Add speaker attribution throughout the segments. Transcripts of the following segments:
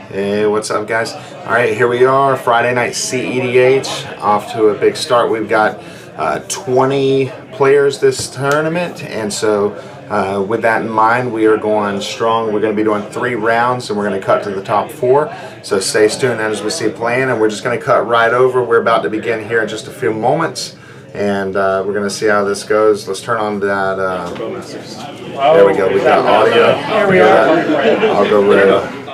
Speaker 1: Hey, what's up, guys? All right, here we are, Friday night cEDH, off to a big start. We've got 20 players this tournament, and so with that in mind, we are going strong. We're going to be doing 3 rounds, and we're going to cut to the top 4. So stay tuned as we see playing, and we're just going to cut right over. We're about to begin here in just a few moments, and we're going to see how this goes. Let's turn on that. There we go. We got audio.
Speaker 2: Here we are.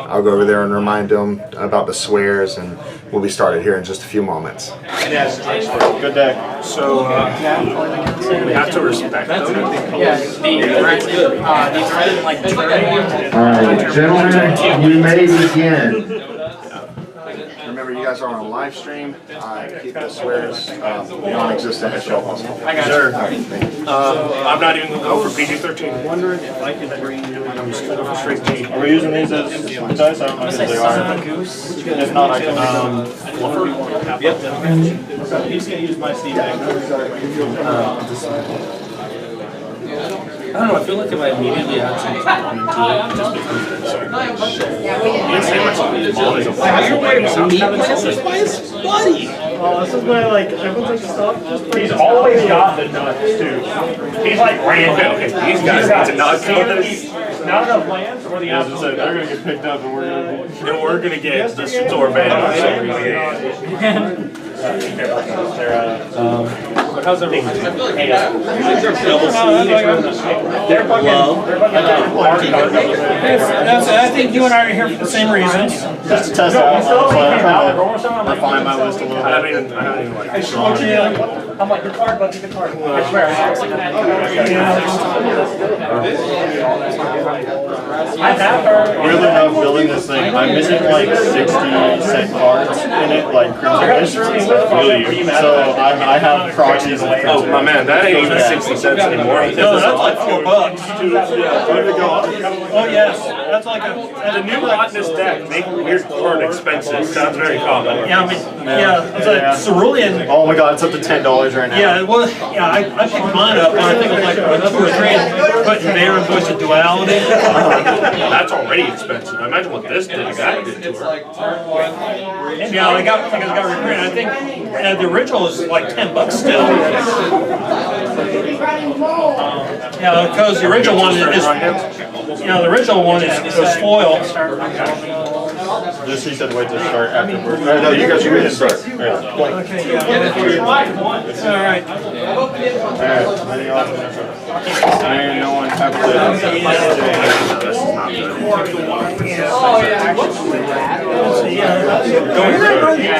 Speaker 1: I'll go over there and remind them about the swears, and we'll be started here in just a few moments.
Speaker 2: Yes, good day. So we have to respect them.
Speaker 1: All right, gentlemen, you may begin. Remember, you guys are on a live stream. Keep the swears non-existent as possible.
Speaker 2: I got sure. I'm not even going to go for PG-13. I'm wondering if I could bring you. I'm just going to go for straight P. Are we using these as dice? I don't know if they are. If not, I can fluffer. Yep. He's going to use my Steve bag. I don't know, I feel like if I immediately add some time into it, just because it's so This is by his buddy! Oh, this is my, like, everyone's like, stop. He's always got the nuts, too. He's like random. Okay, these guys got the nuts. Not enough lands, or the opposite. They're going to get picked up, and we're going to get the store banned. How's everyone? They're I think you and I are here for the same reasons. Just to test out. Refine my list a little bit. I haven't even like. I'm like, the card, but the card. I swear. I have her. Weirdly enough, building this thing, I'm missing like 60-cent cards in it, like Crimson. So I have proxies. Oh, my man, that ain't even 60 cents anymore. No, that's like $4. Oh, yes. That's like a new lot in this deck. Make weird card expensive. Sounds very common. Yeah, I mean, yeah. It's like Cerulean. Oh my god, it's up to $10 right now. Yeah, well, yeah, I picked mine up, and I think it was like another trade, but there and voice of duality. That's already expensive. I imagine what this did, that did to her. Yeah, I got reprinted. I think the original is like $10 still. Yeah, because the original one is foil. Just he said wait to start afterwards. No, you guys can start. Okay, yeah. All right. And no one have Did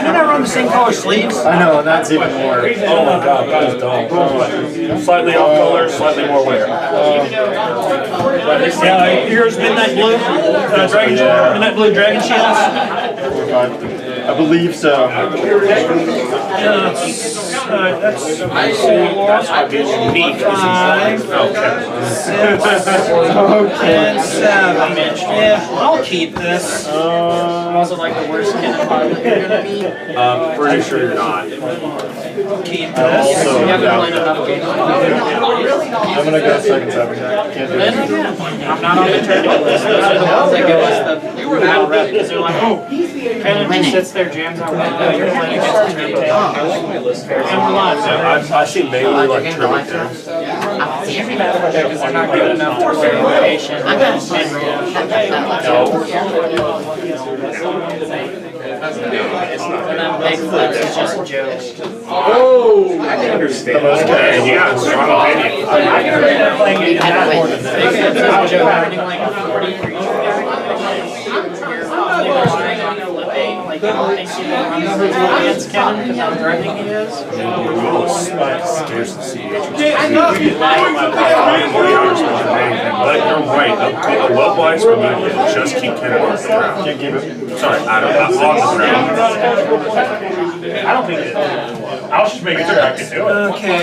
Speaker 2: I run the same color sleeves? I know, and that's even more. Oh my god, that is dumb. Slightly off color, slightly more wear. Yeah, here's Midnight Blue, Midnight Blue Dragon Shields. I believe so. That's 4, 5, 6, and 7. Yeah, I'll keep this. Also like the worst kind of pilot you're gonna be. Pretty sure you're not. Keep this. I'm gonna go second 7. Can't do it. I'm not on the tournament list. Those are the ones that give us the battle rep because they're like, oh, Kennedy sits there, jams out. You're playing against the tournament. And we're live. I see Bailey like turning down. Because they're not good enough for variation. And then big flips is just a joke. Oh! I can understand. You got a strong opinion. Big flips is a joke. Everything like 40 for each like against Kevin because how threatening he is. Scarce the cEDH. But you're right. The low blocks for me just keep Kevin off the ground. Can't give it. Sorry, I don't know. On the ground. I don't think it is. I was just making sure I could do it. Okay.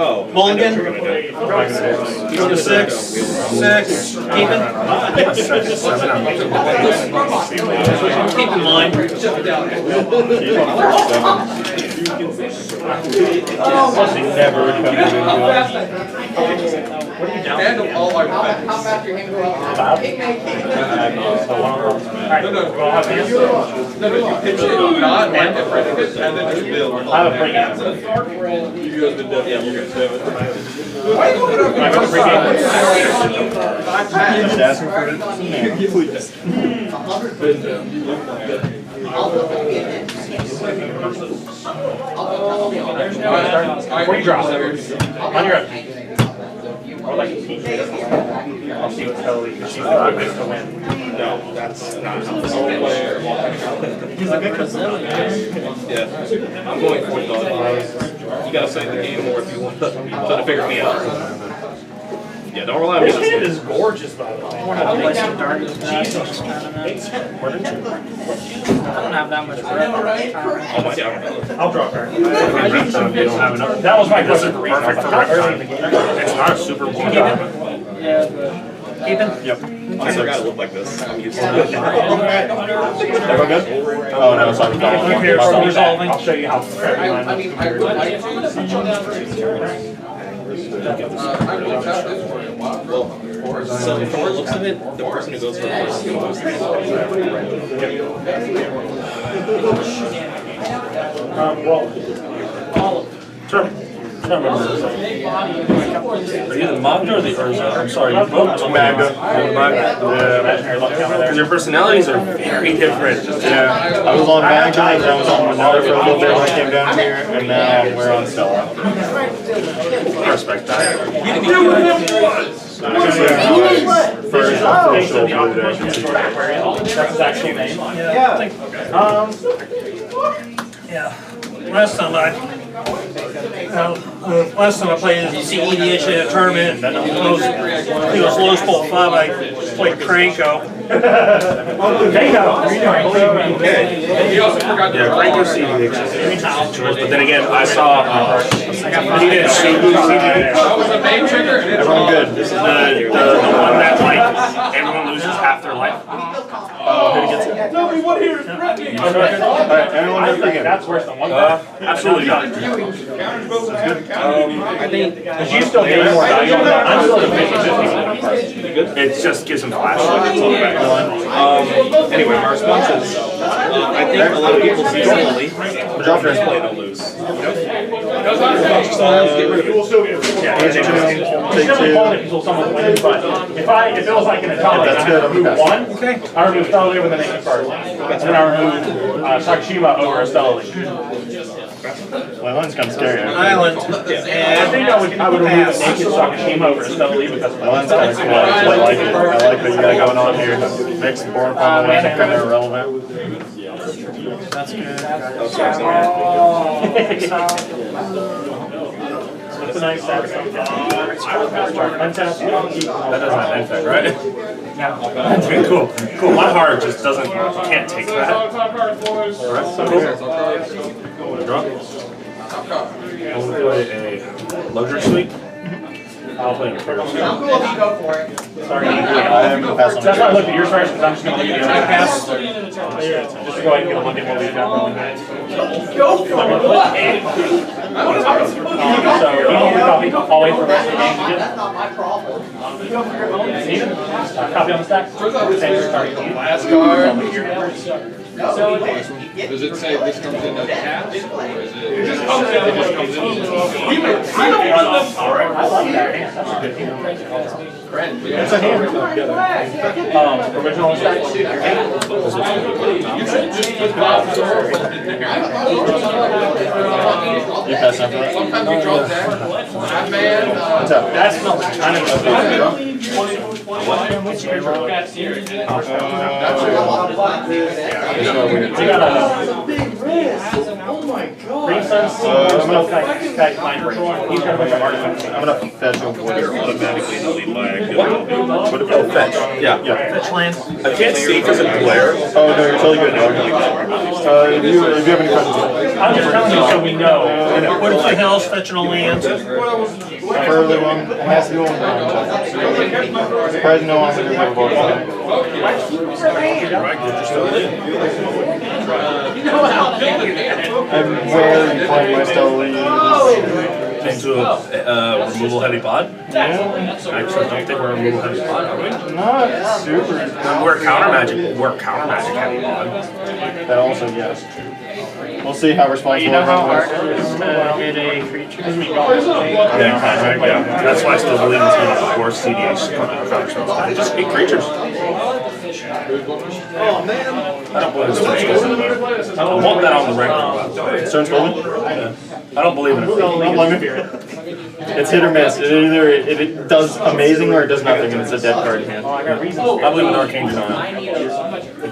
Speaker 2: Oh, Mulligan. Go to 6. 6. Keeping. Keep in mind. Never
Speaker 3: Handle all our defense. No, you pitch it, not and different, and then just build.
Speaker 2: I have a free game.
Speaker 3: You guys been dead. Yeah, you're gonna
Speaker 2: I have a free game.
Speaker 4: Just asking for it.
Speaker 2: Before you drop, on your up. I would like to teach you. I'll see what's Kelly. She's the good bit to win. No, that's not. He's a good Brazilian.
Speaker 3: Yeah, I'm going $40. You gotta save the game more if you want to figure me out. Yeah, don't rely on me.
Speaker 2: This kid is gorgeous, by the way.
Speaker 5: I don't have that much breath.
Speaker 2: I'll draw a card. That was my question. Perfect for return. It's not a super bowl.
Speaker 5: Yeah, but keeping?
Speaker 4: Yep.
Speaker 3: I forgot it looked like this. I'm used to it.
Speaker 4: Everyone good? Oh no, sorry.
Speaker 2: Keep here for resolving. I'll show you how.
Speaker 3: So from the looks of it, the person who goes for the first is most
Speaker 2: Sure. Are you the manga or the I'm sorry, you're both
Speaker 4: Manga.
Speaker 2: Because your personalities are very different.
Speaker 4: Yeah, I was on Manga, and I was on Manila for a little bit when I came down here, and now we're on Stella.
Speaker 2: I respect that.
Speaker 4: First official Blue Day.
Speaker 2: That's his actual name. Yeah. Last time I played in the cEDH at a tournament, it was lowest pull 5, I played Cranko.
Speaker 3: He also forgot to
Speaker 2: Cranko cEDH. But then again, I saw he didn't shoot
Speaker 3: That was a main trigger.
Speaker 4: Everyone good?
Speaker 2: the one that like everyone loses half their life.
Speaker 4: Who gets it?
Speaker 3: Nobody want to hear it.
Speaker 4: Alright, everyone good again.
Speaker 2: That's worse than one. Absolutely not.
Speaker 3: I think
Speaker 2: Because you still gain more value on that. I'm still at 50-50. It just gives them flash.
Speaker 3: anyway, my response is I think a lot of people see Stanley
Speaker 4: Drop yours.
Speaker 3: play to lose.
Speaker 4: Take two.
Speaker 2: Someone wins, but if it was like in a tie,
Speaker 4: That's good, I'm
Speaker 2: who
Speaker 4: passing.
Speaker 2: won, I remove Stella with an 8 card. And then I remove Sakashima over Estella Lee.
Speaker 4: My line's kind of scary.
Speaker 5: Island.
Speaker 2: I think I would remove the naked Sakashima over Estella Lee because
Speaker 4: My line's kind of cool. I like it. I like what you got going on here. Mix and born final wins are kind of irrelevant.
Speaker 5: That's good.
Speaker 2: It's a nice set. That doesn't have impact, right? Yeah. Okay, cool. Cool. My heart just can't take that. Alright, so cool. Draw. I'm gonna play a Luxury Suite. I'll play a Imperial Suite.
Speaker 6: I'm cool if you go for it.
Speaker 2: Sorry.
Speaker 4: I am gonna pass on
Speaker 2: That's why I
Speaker 4: the
Speaker 2: looked at yours first, because I'm just going to leave you on pass. Just to go ahead and get a look at what we've done.
Speaker 6: Go for it. What?
Speaker 2: So, you want your copy? I'll wait for the rest of the game to get.
Speaker 6: That's not my problem. You go for your own.
Speaker 2: Copy on the stack?
Speaker 3: Last card.
Speaker 6: So
Speaker 3: Does it say this comes in as cash? Or is it just
Speaker 6: comes in?
Speaker 3: It just comes in.
Speaker 6: I don't run them for it.
Speaker 2: I like that hand. That's a good hand.
Speaker 4: It's a hand.
Speaker 2: Original stack?
Speaker 4: You pass on for that?
Speaker 3: Sometimes you draw that. Man,
Speaker 4: What's up?
Speaker 2: That's not kind of we got a Green Sun Spell Kite Mind Break. He's got a bunch of artifacts.
Speaker 4: I'm gonna fetch a water.
Speaker 3: automatically delete my
Speaker 4: Fetch.
Speaker 3: Yeah.
Speaker 2: Fetch land.
Speaker 3: I can't see because of glare.
Speaker 4: Oh no, you're totally good, dog. If you have any questions,
Speaker 2: I'm just telling you so we know. What the hell's fetching on lands?
Speaker 4: preferably one. It has to be one. Surprised no one would have voted on it. I'm rarely playing my Stella Lee.
Speaker 3: into a removal heavy pod?
Speaker 4: Yeah.
Speaker 3: I actually don't think we're a removal heavy pod, are we?
Speaker 4: Not super.
Speaker 3: We're a counter magic. We're a counter magic heavy pod.
Speaker 4: That also, yes. We'll see how responsible
Speaker 5: You know how hard
Speaker 4: everyone
Speaker 5: it
Speaker 4: is.
Speaker 5: is to hit a creature?
Speaker 3: Yeah. That's why I still believe it's one of the worst cEDH counter spells. They just hate creatures.
Speaker 6: Oh man.
Speaker 3: I don't believe it's Stone Golem. I want that on the record.
Speaker 4: Stone Golem?
Speaker 3: I don't believe in it.
Speaker 4: Don't blame me. It's hit or miss. If it does amazing or it does nothing, and it's a dead card in hand.
Speaker 3: I believe in Arcane Design.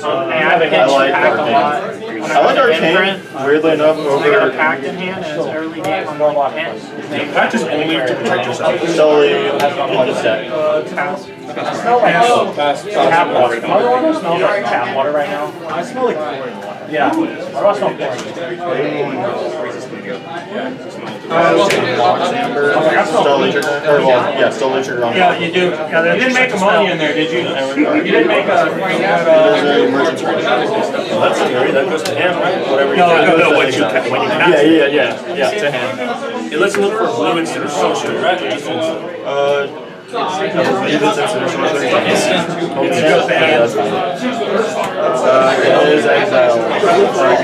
Speaker 4: I like Arcane. I like Arcane, weirdly enough,
Speaker 5: I got a
Speaker 4: over
Speaker 5: pact in hand and it's early game on like 10.
Speaker 3: Pact is only to protect yourself.
Speaker 4: solely on the set.
Speaker 5: Pass.
Speaker 2: Tap water. I smell like tap water right now. I smell like chlorine water. Yeah. Why do I smell
Speaker 4: Stolly trigger. Or, well, yeah, Stolly trigger on
Speaker 2: Yeah, you do. Yeah, you didn't make ammonia in there, did you? You didn't make
Speaker 4: There's a merchant trigger.
Speaker 3: Well, that's scary. That goes to him, right? Whatever you
Speaker 2: No,
Speaker 3: when you cast
Speaker 4: Yeah, to hand.
Speaker 3: it lets you look for a blue instant or sorcery, right? Or just instant.
Speaker 4: I believe it's instant sorcery.
Speaker 3: Yeah,
Speaker 4: that's fine. It is exile.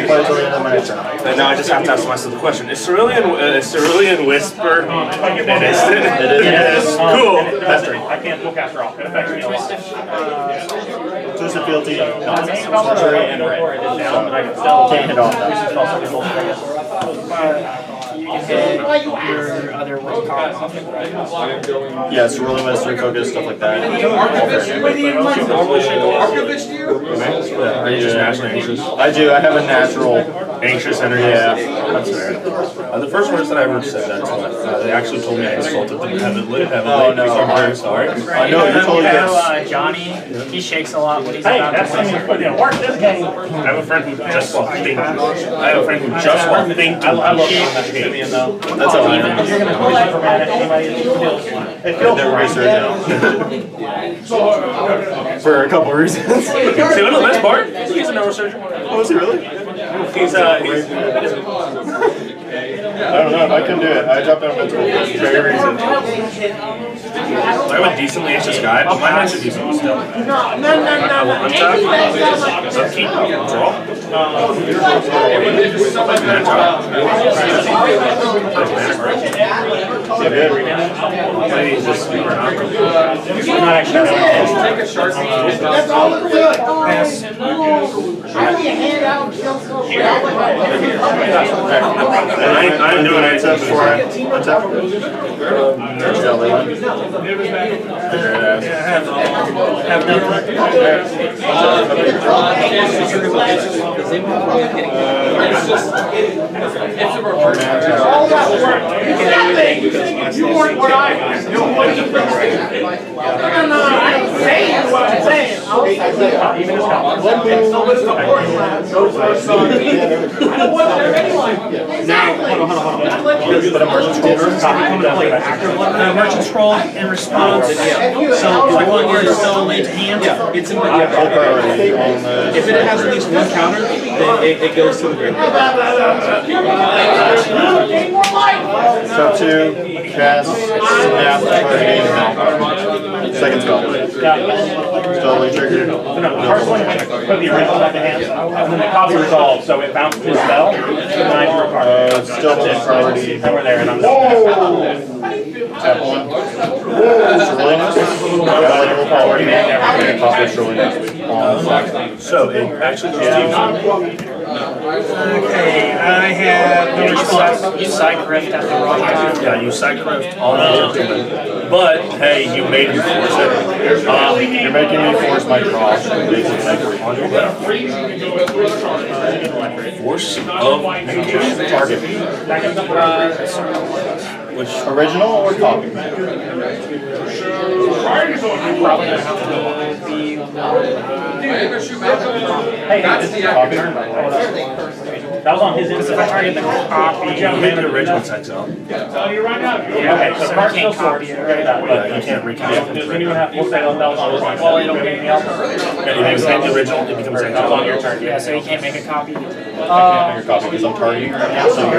Speaker 4: Play till the end of my turn.
Speaker 3: And now I just have to ask myself the question: Is Cerulean Whisper an instant?
Speaker 4: It is.
Speaker 3: Yes. Cool.
Speaker 2: I can't look after all. It affects me a lot.
Speaker 4: Twisted Fealty, sorcery, and red. So, can't hit off that.
Speaker 5: Your other one cards.
Speaker 4: Yeah, Cerulean Whisper, focus, stuff like that.
Speaker 3: Are you just naturally anxious?
Speaker 4: I do. I have a natural.
Speaker 3: Anxious energy?
Speaker 4: Yeah.
Speaker 3: That's fair. The first words that I ever said that to, they actually told me I insulted them heavily.
Speaker 4: Oh, no.
Speaker 3: So I'm very sorry.
Speaker 4: I know, you're totally good.
Speaker 5: Johnny, he shakes a lot when he's
Speaker 2: Hey,
Speaker 5: about
Speaker 2: that's
Speaker 5: to win.
Speaker 2: something to work this game.
Speaker 3: I have a friend who just while thinking. I have a friend who just while thinking.
Speaker 2: I love that.
Speaker 4: That's how I am.
Speaker 2: You're gonna push it for mana. Anybody it feels
Speaker 4: Never
Speaker 2: right.
Speaker 4: research for a couple reasons.
Speaker 3: See, you know the best part? He's a neurosurgeon.
Speaker 4: Oh, is he really?
Speaker 3: He's
Speaker 4: I don't know. I couldn't do it. I dropped out of med school for this very reason.
Speaker 3: I'm a decently anxious guy, but my mind's a decent one still. I will untap, upkeep, draw.
Speaker 4: So good.
Speaker 3: Maybe just
Speaker 2: I'm not actually.
Speaker 6: Take a shark. That's all it does. How do you hand out kills?
Speaker 3: I'm doing it.
Speaker 4: Untap before I untap.
Speaker 5: Have
Speaker 6: All that work. You weren't what I was. No, I ain't saying what I'm saying.
Speaker 2: Even his comments.
Speaker 6: I wasn't there anyway.
Speaker 4: But a merchant scroll.
Speaker 5: merchant scroll in response. So if I want your stone laid to hand.
Speaker 3: It's in
Speaker 4: Full priority on the.
Speaker 3: If it has at least one counter, then it goes to the grave.
Speaker 4: Step 2, cast, snap, targeting, second spell. Totally triggered.
Speaker 2: First one, put the original back in hand, and then the copy resolved, so it bounced his spell, and I drew a card.
Speaker 4: Still in priority.
Speaker 2: And we're there, and I'm
Speaker 4: Tap 1. Cerulean. Valuable priority. Copy Cerulean.
Speaker 3: So it actually goes to
Speaker 5: Okay, I have no response. You side rift at the wrong time.
Speaker 3: yeah, you sacrificed all the gentlemen. But hey, you made him force it.
Speaker 4: You're making me force my draw.
Speaker 3: Force of negation.
Speaker 4: Target.
Speaker 3: Which
Speaker 4: Original or copy?
Speaker 5: Probably gonna have to be copy.
Speaker 2: That was on his
Speaker 5: Because if I target the copy,
Speaker 2: you have made the original text out.
Speaker 5: yeah, so I can't copy it, right?
Speaker 2: But you can't recopy. Does anyone have, we'll say that was on the
Speaker 5: Well, it'll make me else.
Speaker 2: if you send the original, it becomes exiled on your turn.
Speaker 5: Yeah, so you can't make a copy.
Speaker 4: I can't make a copy because I'm targeting right now, so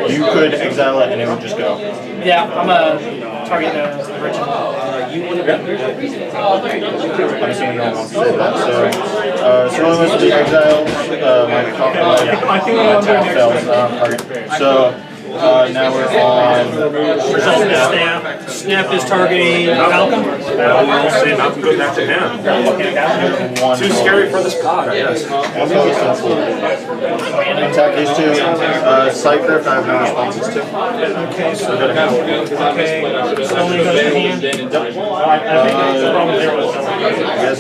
Speaker 4: you could exile it and it would just go.
Speaker 5: Yeah, I'm gonna target the original.
Speaker 4: I'm assuming no one wants to say that. So Cerulean was the exiled, my copy, my attack fails, target. So now we're on
Speaker 2: Result is Snap. Snap is targeting Malcolm. We'll say Malcolm goes back to him.
Speaker 4: one.
Speaker 2: Too scary for this pod, I guess.
Speaker 4: Attack is two. Cycler, I have no responses to.
Speaker 5: Okay, so
Speaker 4: Good enough.
Speaker 5: only goes to hand.
Speaker 4: Yes.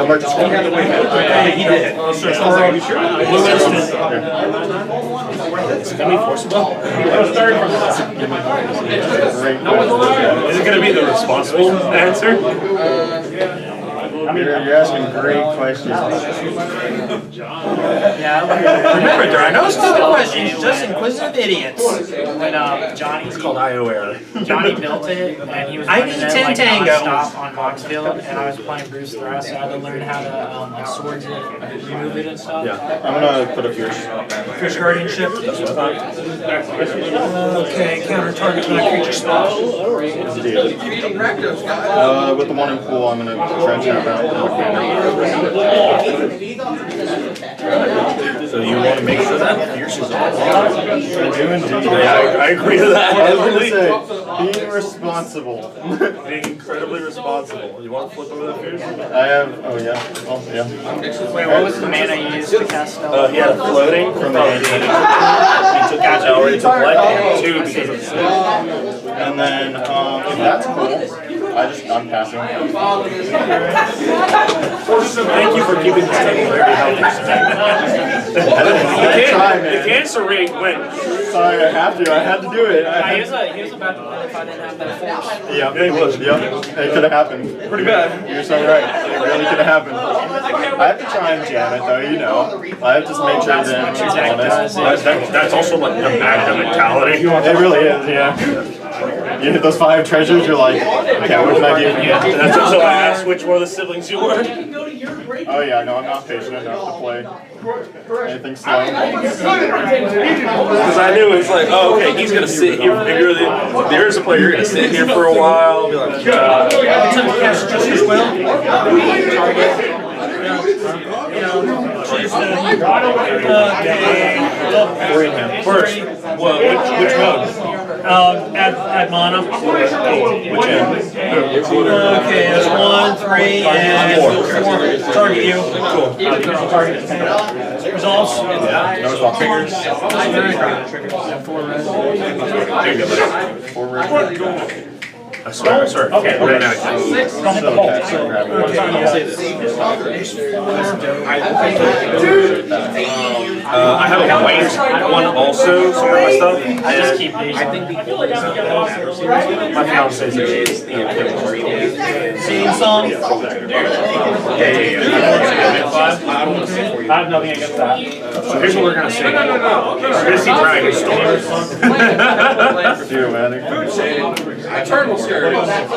Speaker 4: Merchant School.
Speaker 2: Okay, he did. Blue instant. Is it going to be forcible? Is it going to be the responsible answer?
Speaker 4: You're asking great questions.
Speaker 5: Yeah,
Speaker 2: Remember, there are no stupid questions,
Speaker 5: just inquisitive idiots. When Johnny
Speaker 2: called IO error.
Speaker 5: Johnny built it, and he was
Speaker 2: I
Speaker 5: running
Speaker 2: need
Speaker 5: it
Speaker 2: 10
Speaker 5: like
Speaker 2: tango.
Speaker 5: nonstop on Moxfield, and I was playing Bruce Thrust, so I had to learn how to like swords it, remove it and stuff.
Speaker 2: Yeah.
Speaker 4: I'm gonna put a fierce.
Speaker 5: Fish guardianship. Okay, counter target my creature spell.
Speaker 4: With the one in pool, I'm gonna try and tap out.
Speaker 2: So you want to make sure that fierce is on?
Speaker 4: I do indeed.
Speaker 2: I agree with that.
Speaker 4: I was gonna say, being responsible.
Speaker 2: Being incredibly responsible. You want to flip over the fierce?
Speaker 4: I have, oh yeah, oh yeah.
Speaker 5: Wait, what was the mana you used to cast spell?
Speaker 2: He had a floating from the he took already took life 2 because of the snake.
Speaker 4: And then, if that's cool, I'm passing.
Speaker 2: Thank you for keeping this table very healthy. The cancer rate went.
Speaker 4: Sorry, I have to. I had to do it.
Speaker 5: He was about to win if I didn't have that force.
Speaker 4: Yeah, it was. Yep, it could have happened. Pretty bad. You're so right. It really could have happened. I have to try and jam it, though. You know, I have to make sure that honest.
Speaker 2: That's also like the Magna mentality.
Speaker 4: It really is. Yeah. You hit those 5 treasures. You're like, okay, what can I do?
Speaker 2: That's also why I asked which one of the siblings you were.
Speaker 4: Oh yeah, no, I'm not patient enough to play anything slow.
Speaker 3: Because I knew it's like, oh, okay, he's gonna sit here. If you're there's a player, you're gonna sit here for a while. Be like,
Speaker 5: Cast just as well.
Speaker 2: First, which mode? Add mana. Which end?
Speaker 5: Okay, that's 1, 3, and 4. Target you.
Speaker 2: Cool.
Speaker 5: Target. Results.
Speaker 4: No response. Fingers.
Speaker 5: 4 red.
Speaker 2: There you go, buddy.
Speaker 4: 4 red.
Speaker 2: I swear. Okay, right now.
Speaker 4: So cast and grab it.
Speaker 3: I have a white one also, some of my stuff.
Speaker 5: I just keep these.
Speaker 2: My fiance is
Speaker 5: Singing song.
Speaker 2: I have nothing against that. So here's what we're gonna sing. We're gonna see Dragon Storm.
Speaker 4: Dude, man.
Speaker 6: I turned was scared. And I was like,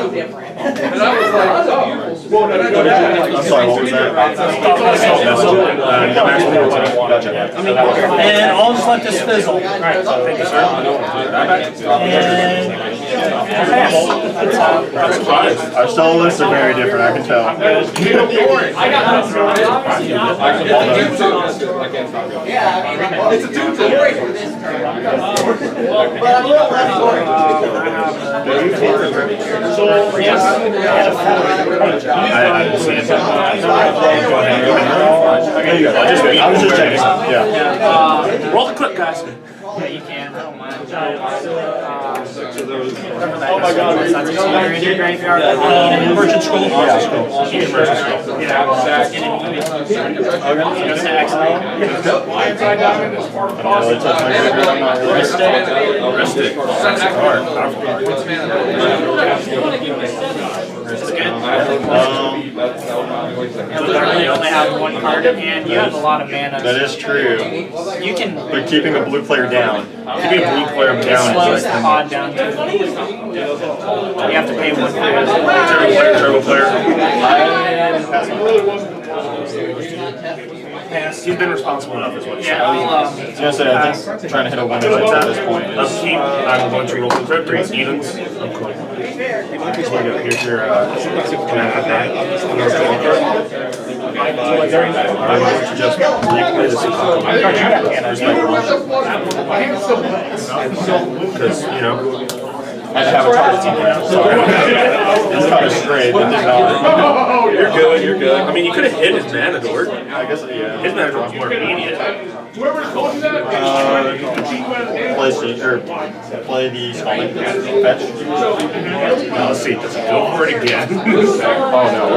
Speaker 6: oh.
Speaker 4: I'm sorry, what was that? Gotcha.
Speaker 5: And I'll just let this fizzle. Alright, thank you, sir. And
Speaker 4: Our solo lists are very different, I can tell.
Speaker 6: I got it's a dude to break. But I'm not
Speaker 2: I didn't see it.
Speaker 4: I was just checking. Yeah.
Speaker 2: Roll the clip, guys.
Speaker 5: yeah, you can. I don't mind.
Speaker 4: Oh my god.
Speaker 5: In your graveyard.
Speaker 2: Merchant Scroll.
Speaker 4: Yeah, scroll.
Speaker 2: Keep it Merchant Scroll.
Speaker 4: Realistic.
Speaker 2: Rest it. That's a card.
Speaker 5: And literally only have one card in hand. You have a lot of mana.
Speaker 4: That is true.
Speaker 5: You can.
Speaker 4: But keeping a blue player down.
Speaker 3: Keeping a blue player
Speaker 5: It
Speaker 3: down
Speaker 5: slows
Speaker 3: is
Speaker 5: the
Speaker 3: like
Speaker 5: pod down too. You have to pay one for it.
Speaker 3: turbo player. He's been responsible enough, is what he's saying.
Speaker 5: Yeah,
Speaker 4: I was gonna say, I think trying to hit a win at this point is...
Speaker 3: Upkeep, I'm going to roll the crit, bring evens. So here's your command at night. I'm going to just replay this because, you know,
Speaker 4: I have a target team now, so it's kind of straight, but they're not.
Speaker 3: you're good, you're good. I mean, you could have hit his mana door.
Speaker 4: I guess, yeah.
Speaker 3: His mana door was more immediate.
Speaker 4: Play the Scalding fetch.
Speaker 3: Now let's see, does it go for it again?
Speaker 4: Oh no,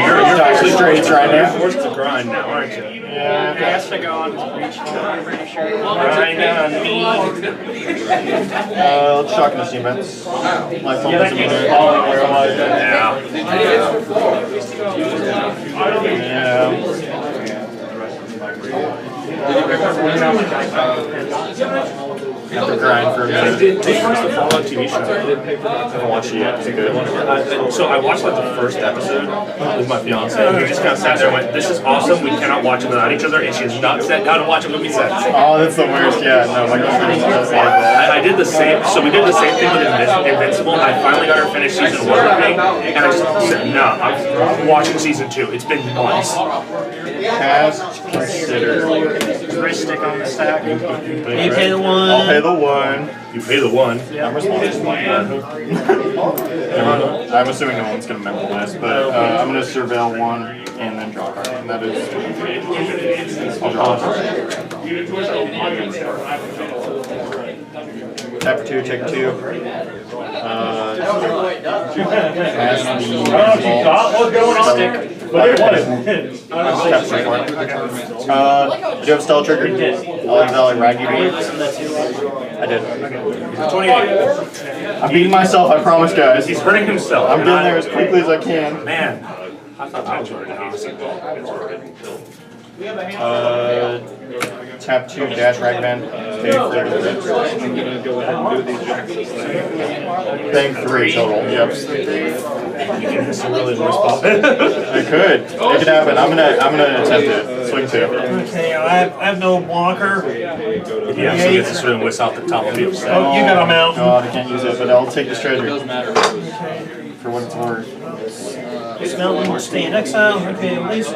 Speaker 4: you're actually straight right now.
Speaker 3: You're forced to grind now, aren't you?
Speaker 4: Yeah.
Speaker 5: It has to go on his breach. I'm pretty sure.
Speaker 3: Grind on me.
Speaker 4: Let's shock into steam vents. My phone doesn't mean where it was. Yeah. Have to grind for a minute.
Speaker 3: Did you watch the Fallout TV show?
Speaker 4: I haven't watched it yet. Is it good?
Speaker 3: So I watched like the first episode with my fiance, and we just kind of sat there and went, "This is awesome. We cannot watch it without each other." And she has not sat down to watch it with me since.
Speaker 4: Oh, that's the worst. Yeah, no, my girlfriend does like that.
Speaker 3: I did the same. So we did the same thing with Invincible. And I finally got her finished season 1 with me, and I said, "No, I'm watching season 2. It's been months."
Speaker 4: Cast, consider.
Speaker 5: Wrist stick on the stack.
Speaker 2: You pay the one.
Speaker 4: I'll pay the one.
Speaker 3: You pay the 1.
Speaker 4: I'm responsible. I'm assuming no one's going to memorize, but I'm going to surveil 1 and then draw a card. And that is... I'll draw a card. Tap for 2, check 2. Cast the
Speaker 2: What's going on?
Speaker 4: stick. I do have Stella trigger. I'll exile Raggy Beat. I did.
Speaker 3: 28.
Speaker 4: I'm beating myself, I promise, guys.
Speaker 3: He's hurting himself.
Speaker 4: I'm getting there as quickly as I can.
Speaker 3: Man, I thought that was already honestly.
Speaker 4: Tap 2, dash Ragman. Bank 3 total. Yep.
Speaker 3: You can just really voice pop it.
Speaker 4: I could. It could happen. I'm gonna attempt it. Swing 2.
Speaker 2: Okay, I have no blocker.
Speaker 3: Yeah, so he gets to swing whisk off the top of the upset.
Speaker 2: Oh, you got a mount.
Speaker 4: God, I can't use it, but I'll take this treasure. For what it's worth.
Speaker 2: This mountain stay in exile. Okay, at least.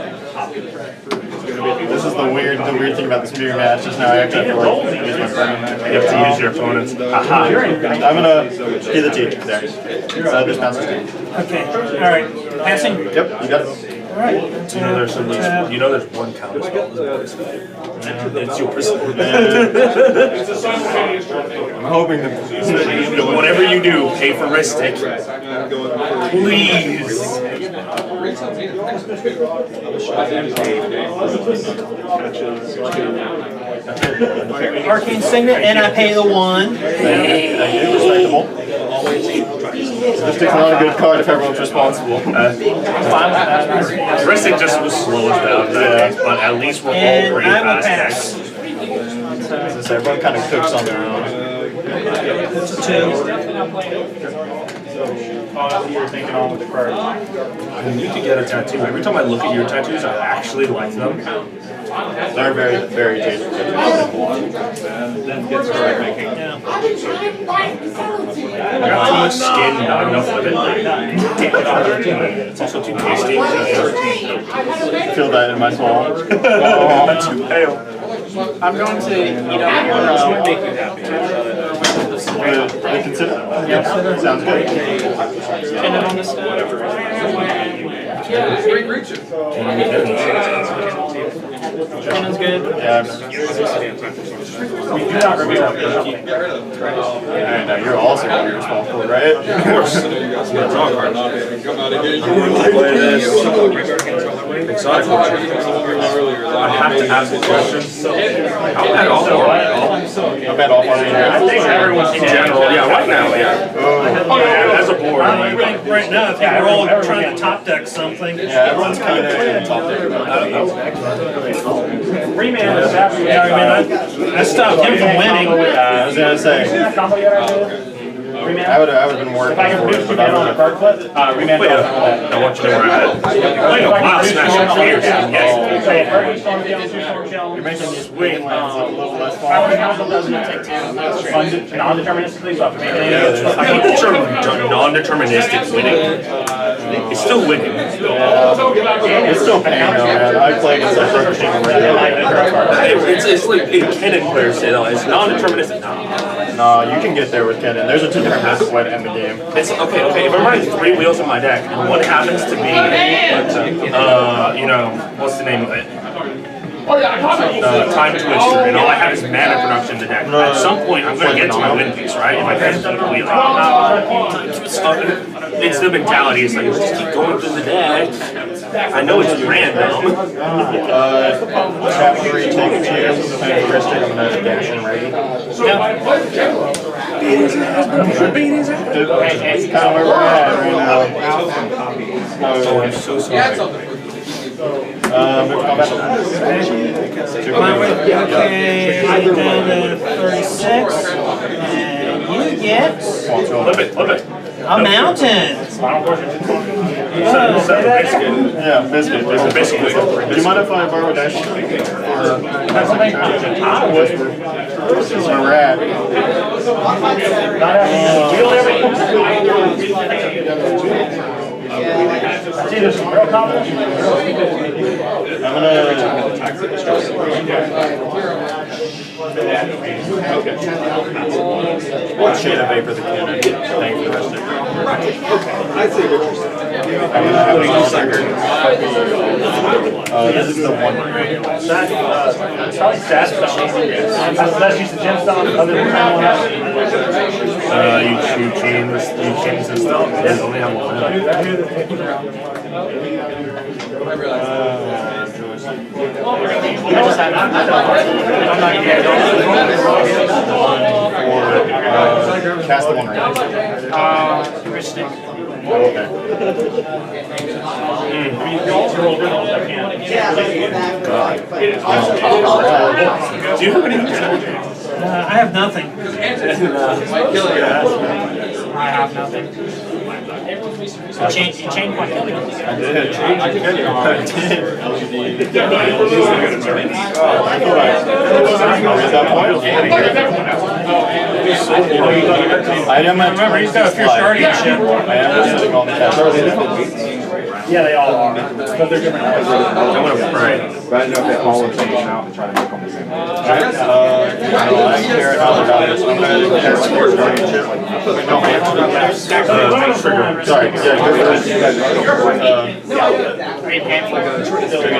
Speaker 4: This is the weird thing about this mirror match is now I actually have to use my brain.
Speaker 3: You have to use your opponent's. Aha.
Speaker 4: I'm gonna get the T there. This bounces T.
Speaker 2: Okay, alright. Passing.
Speaker 4: Yep, you got it.
Speaker 2: Alright.
Speaker 3: You know there's one counter spell. It's yours.
Speaker 4: I'm hoping that
Speaker 3: Whatever you do, pay for wrist stick. Please.
Speaker 2: Arcane Signet, and I pay the 1.
Speaker 4: Thank you, respectable. This takes not a good card if everyone's responsible.
Speaker 3: Wrist stick just was slow us down, but at least we're all
Speaker 2: And
Speaker 3: pretty
Speaker 2: I will
Speaker 3: fast.
Speaker 2: pass.
Speaker 4: So everyone kind of cooks on their own.
Speaker 2: It's a 2.
Speaker 4: You're thinking on with the card.
Speaker 3: I need to get a tattoo. Every time I look at your tattoos, I actually like them.
Speaker 4: They're very, very tasty.
Speaker 3: Too much skin, not enough of it. It's also too tasty.
Speaker 4: Feel that in my soul.
Speaker 3: Too pale.
Speaker 5: I'm going to eat up your make you happy.
Speaker 4: Consider. Yep. Sounds good.
Speaker 5: Pin it on the stack. Cannon's good.
Speaker 4: Yeah. We do not review our Alright, now you're also going to be responsible, right? Of course.
Speaker 3: Play this. Exotic culture. I have to ask a question. How bad off are we?
Speaker 4: How bad off are we?
Speaker 2: I think everyone's
Speaker 3: In general, yeah, right now, yeah.
Speaker 2: Oh, yeah, as a board. I think right now, I think we're all trying to top deck something.
Speaker 4: Yeah, everyone's kind of in top deck.
Speaker 2: Yeah, I mean, I stopped him from winning.
Speaker 4: I was gonna say. I would have been working for it, but I would have.
Speaker 2: Wait, I want you to know where I'm at. Playing a wild smash and fierce.
Speaker 4: You're making these wing lands a little less fun.
Speaker 5: Non-deterministically, so
Speaker 3: I hate the term non-deterministic winning. It's still winning.
Speaker 4: It's still pain though, man. I play against like Rokushing already.
Speaker 3: It's like Kennen players say, though, it's non-deterministic.
Speaker 4: No, you can get there with Kennen. There's a deterministic way to end the game.
Speaker 3: It's okay. If I'm running 3 wheels in my deck, and one happens to be, you know, what's the name of it? Time Twister, and all I have is mana production in the deck. At some point, I'm going to get to my win piece, right? If I catch it completely. It's the mentality. It's like, just keep going through the deck. I know it's random.
Speaker 4: Tap 3, take 2, characteristic, I'm going to dash and ready. That's kind of where we're at right now.
Speaker 3: Oh, I'm so sorry.
Speaker 4: Move combat.
Speaker 5: Okay, then 36, and you get
Speaker 3: Flip it.
Speaker 5: a mountain.
Speaker 4: Yeah, biscuit.
Speaker 3: Biscuit.
Speaker 4: Do you mind if I borrow a dash? This is where we're at. I'm one shade of vapor the cannon. Thank you for the rest of it. I'm gonna have a second. This is the one ring.
Speaker 3: You change the stuff. There's only have one.
Speaker 4: Cast the one ring. Okay.
Speaker 3: Do you have any?
Speaker 5: I have nothing. I have nothing. You changed my killing.
Speaker 4: I did. I am
Speaker 2: Remember, he's got a fierce guardianship.
Speaker 4: I am sitting on the cast.
Speaker 2: Yeah, they all are. But they're different.
Speaker 3: I'm gonna pray.
Speaker 7: But I know if they all would change out and try to make them the same.
Speaker 4: I care about the values. I'm going to cast Sports Guardianship. Sorry, yeah,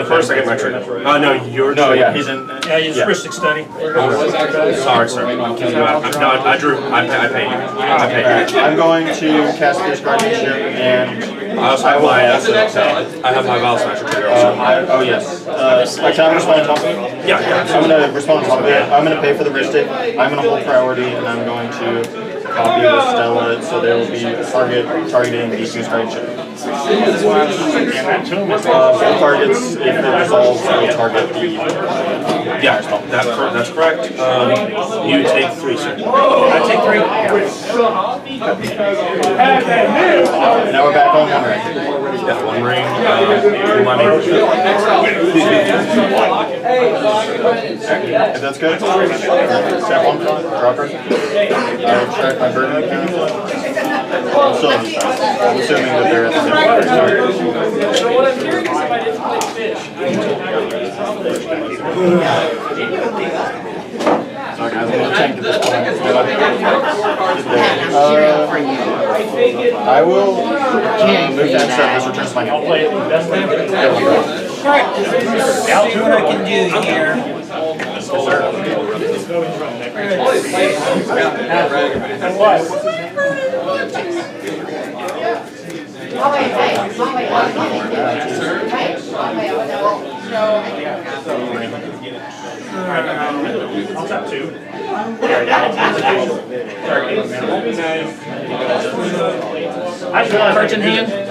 Speaker 3: First, I get my trigger. No, you're.
Speaker 4: no, yeah, he's in.
Speaker 2: Yeah, he's Christic Study.
Speaker 3: Sorry, sir. I drew. I pay you. I pay you.
Speaker 4: I'm going to cast Sports Guardianship and.
Speaker 3: I also have my. I have my Val Smasher trigger also.
Speaker 4: Oh yes. Can I respond on top of it?
Speaker 3: Yeah.
Speaker 4: I'm going to respond on top of it. I'm going to pay for the Ristic. I'm going to hold priority, and I'm going to copy the Stella, so there will be a targeting the Goose Guardianship. Full targets, if it resolves, it will target the.
Speaker 3: Yeah, that's correct. You take 3, sir.
Speaker 5: I take 3.
Speaker 4: Now we're back on one ring.
Speaker 3: Yeah, 1 ring.
Speaker 4: If that's good, step 1, drop her. I'll check my burden account. I'm still in this house. I'm assuming that they're at the same place.
Speaker 6: So what I'm curious if I didn't play fish.
Speaker 4: Sorry guys, I'm going to tank at this point. I will move that set. This returns my hand.
Speaker 5: Alright, see what I can do here.
Speaker 2: I'll tap 2.
Speaker 5: Cards in hand. 3.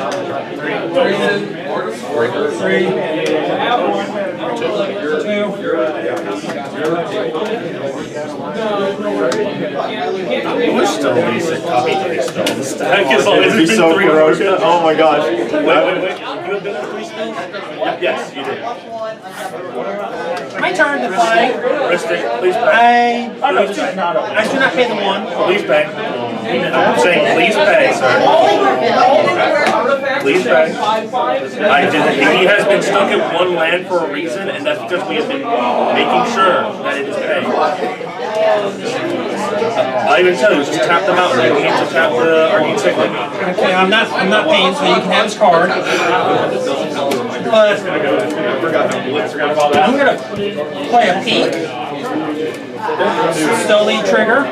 Speaker 4: I wish still decent copy paste though.
Speaker 2: Heck is always
Speaker 4: It'd be
Speaker 2: been
Speaker 4: so
Speaker 2: 3
Speaker 4: gross.
Speaker 2: broken.
Speaker 4: Oh my gosh.
Speaker 2: Wait. You have been at 3 spells? Yes, you did.
Speaker 5: My turn to play.
Speaker 2: Ristic, please pay.
Speaker 5: I do not pay the 1.
Speaker 2: Please pay. I'm saying please pay, sir. Please pay. He has been stuck at 1 land for a reason, and that's because we have been making sure that it is paid. I even tell you, just tap the mountain. You don't need to tap the Arcane Cycling.
Speaker 5: Okay, I'm not paying, so you can have his card. But I'm gonna play a peek. Still lead trigger.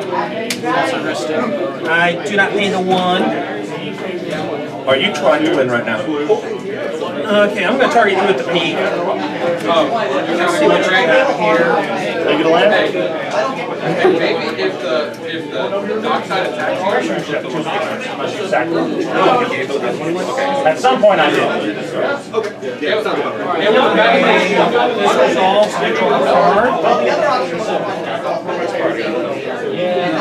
Speaker 5: I do not pay the 1.
Speaker 2: Are you trying to win right now?
Speaker 5: Okay, I'm gonna target you with the peek. Let's see what you got here.
Speaker 4: Are you gonna land?
Speaker 8: Maybe if the dockside attacks
Speaker 2: At some point I did.
Speaker 5: This is all card.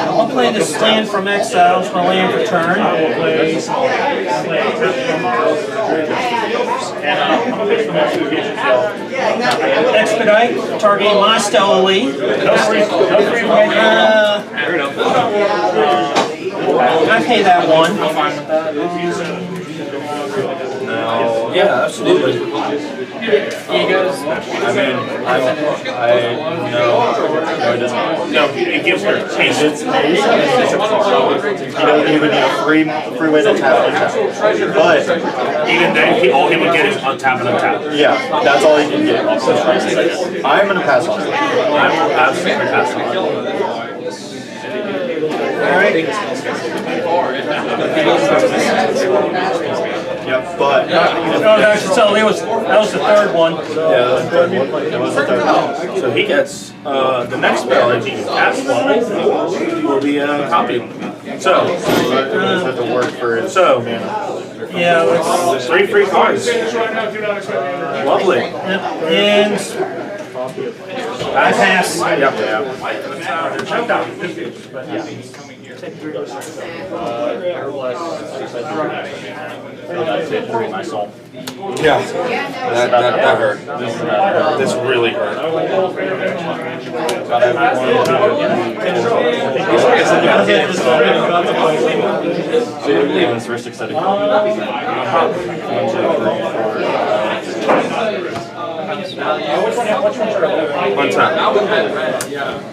Speaker 5: I'll play the stand from exile for land for turn. Expedite, targeting my Stellally. I pay that 1.
Speaker 2: No. Yeah, absolutely.
Speaker 5: Egos.
Speaker 4: No, it doesn't.
Speaker 2: No, it gives her taste.
Speaker 4: It's pace, it's a card. He doesn't even need a free way to tap. But
Speaker 2: Even then, all he would get is untap and untap.
Speaker 4: yeah, that's all he can get. I'm gonna pass on.
Speaker 2: I'm absolutely passing on.
Speaker 4: Yep, but
Speaker 5: So that was the 3rd one.
Speaker 4: it was the third one.
Speaker 2: So he gets the next spell if he can cast one will be a copy. So
Speaker 4: Have to work for his mana.
Speaker 5: Yeah, let's,
Speaker 2: 3 free cards. Lovely.
Speaker 5: and I pass.
Speaker 4: That's it for my soul.
Speaker 2: Yeah, that hurt. This really hurt.
Speaker 4: It's wrist extended. 1, 2, 3, 4.
Speaker 2: One time.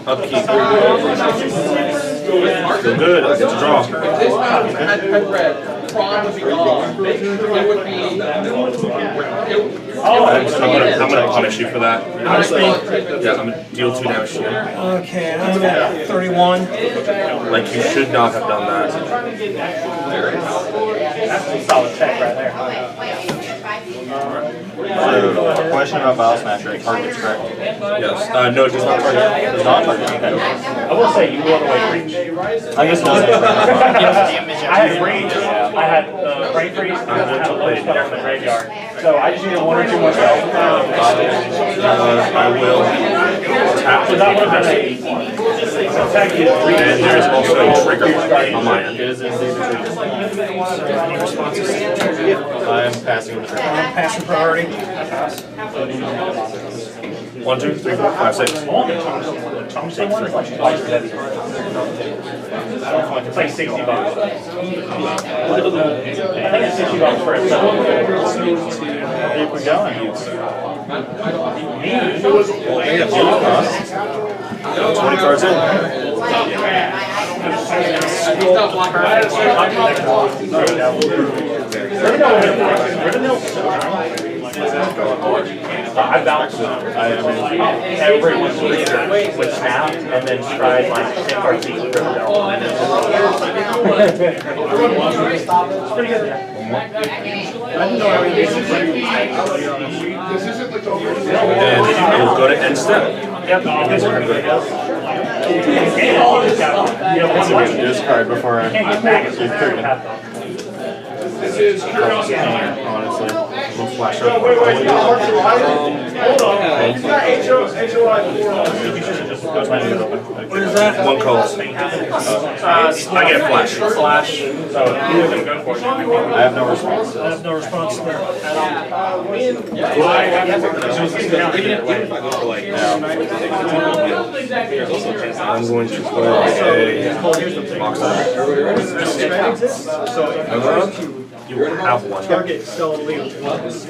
Speaker 2: Upkeep. Feel good. I get to draw.
Speaker 8: had red, prawn would be gone. It would be.
Speaker 2: I'm gonna punish you for that. Yeah, I'm gonna deal 2 damage to you.
Speaker 5: Okay, I'm at 31.
Speaker 2: Like you should not have done that.
Speaker 5: That's a solid check right there.
Speaker 4: So, question about Battle Smasher, it targets, correct?
Speaker 2: Yes. No, it does not target.
Speaker 4: It does not target, okay.
Speaker 2: I will say you will away reach.
Speaker 4: I guess not.
Speaker 2: I had range. I had brain freeze. And I had a low spell from the graveyard. So I just needed 1 or 2 more spells. I will tap. So that would have been and there is also a trigger on my end.
Speaker 4: It is indeed a trigger.
Speaker 2: Any responses?
Speaker 4: I'm passing the trigger.
Speaker 5: Passing priority.
Speaker 2: 1, 2, 3, 4, 5, 6.
Speaker 5: It's like $60. I think it's $60 for a set.
Speaker 4: Keep we going.
Speaker 2: 20 cards in.
Speaker 9: I bounced every with snap and then stride like 10 cards each with Riverdale. It's pretty good.
Speaker 7: One more.
Speaker 3: And you'll go to end step.
Speaker 5: Yep.
Speaker 4: That's a good discard before I
Speaker 5: Can't get back.
Speaker 4: keep cooking. Honestly.
Speaker 7: We'll flash up.
Speaker 2: Wait, hold on. It's not HOI.
Speaker 5: What is that?
Speaker 3: One calls. I get a flash.
Speaker 5: Flash.
Speaker 4: I have no response.
Speaker 5: I have no response there.
Speaker 3: I'm going to play a box out. You have one.
Speaker 2: Target still leave.
Speaker 4: Let's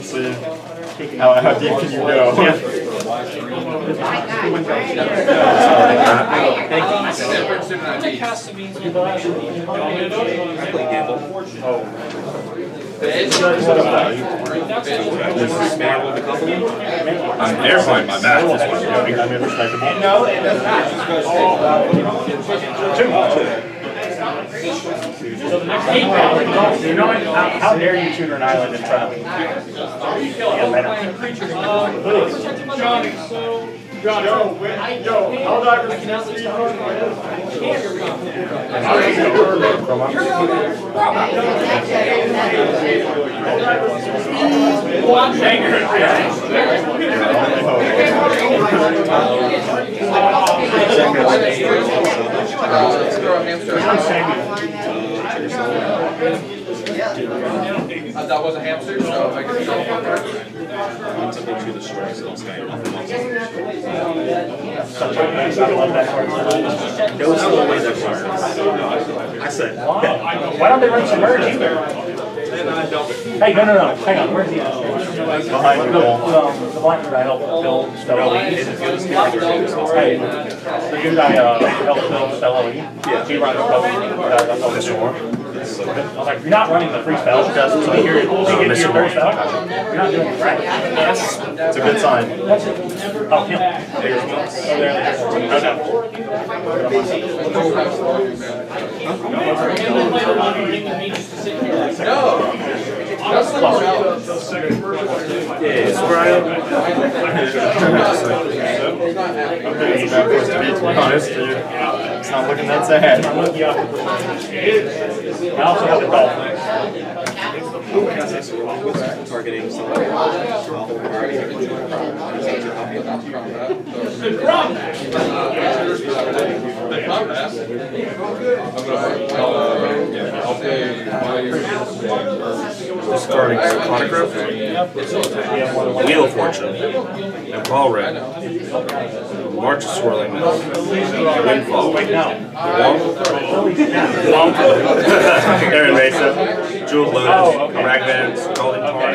Speaker 4: see. How deep can you go?
Speaker 3: I'm airplane my math this one.
Speaker 4: No, it doesn't.
Speaker 7: You know how dare you tutor an island in front of me?
Speaker 2: Johnny, how divers can
Speaker 8: That was a hamster, so I guess
Speaker 5: I said, why don't they run submerge either? Hey, no. Hang on, where's he at?
Speaker 4: Behind the wall.
Speaker 5: The blanket I helped build Stella. Hey, the dude I helped build Stella. He ran the cover. That's all this war. I was like, you're not running the free spell. So you're get your third spell. You're not doing it right.
Speaker 4: Yes. It's a good sign.
Speaker 5: Oh, him.
Speaker 3: It's Brian.
Speaker 4: It's not looking that sad.
Speaker 5: I also have a dolphin.
Speaker 3: Targeting discarding Chronograph, Wheel of Fortune, and Ball Red, March of Swirling Mist, Windfall, Womp, Aaron Mesa, Jeweled Lotus, Arachnids, Golden Torn.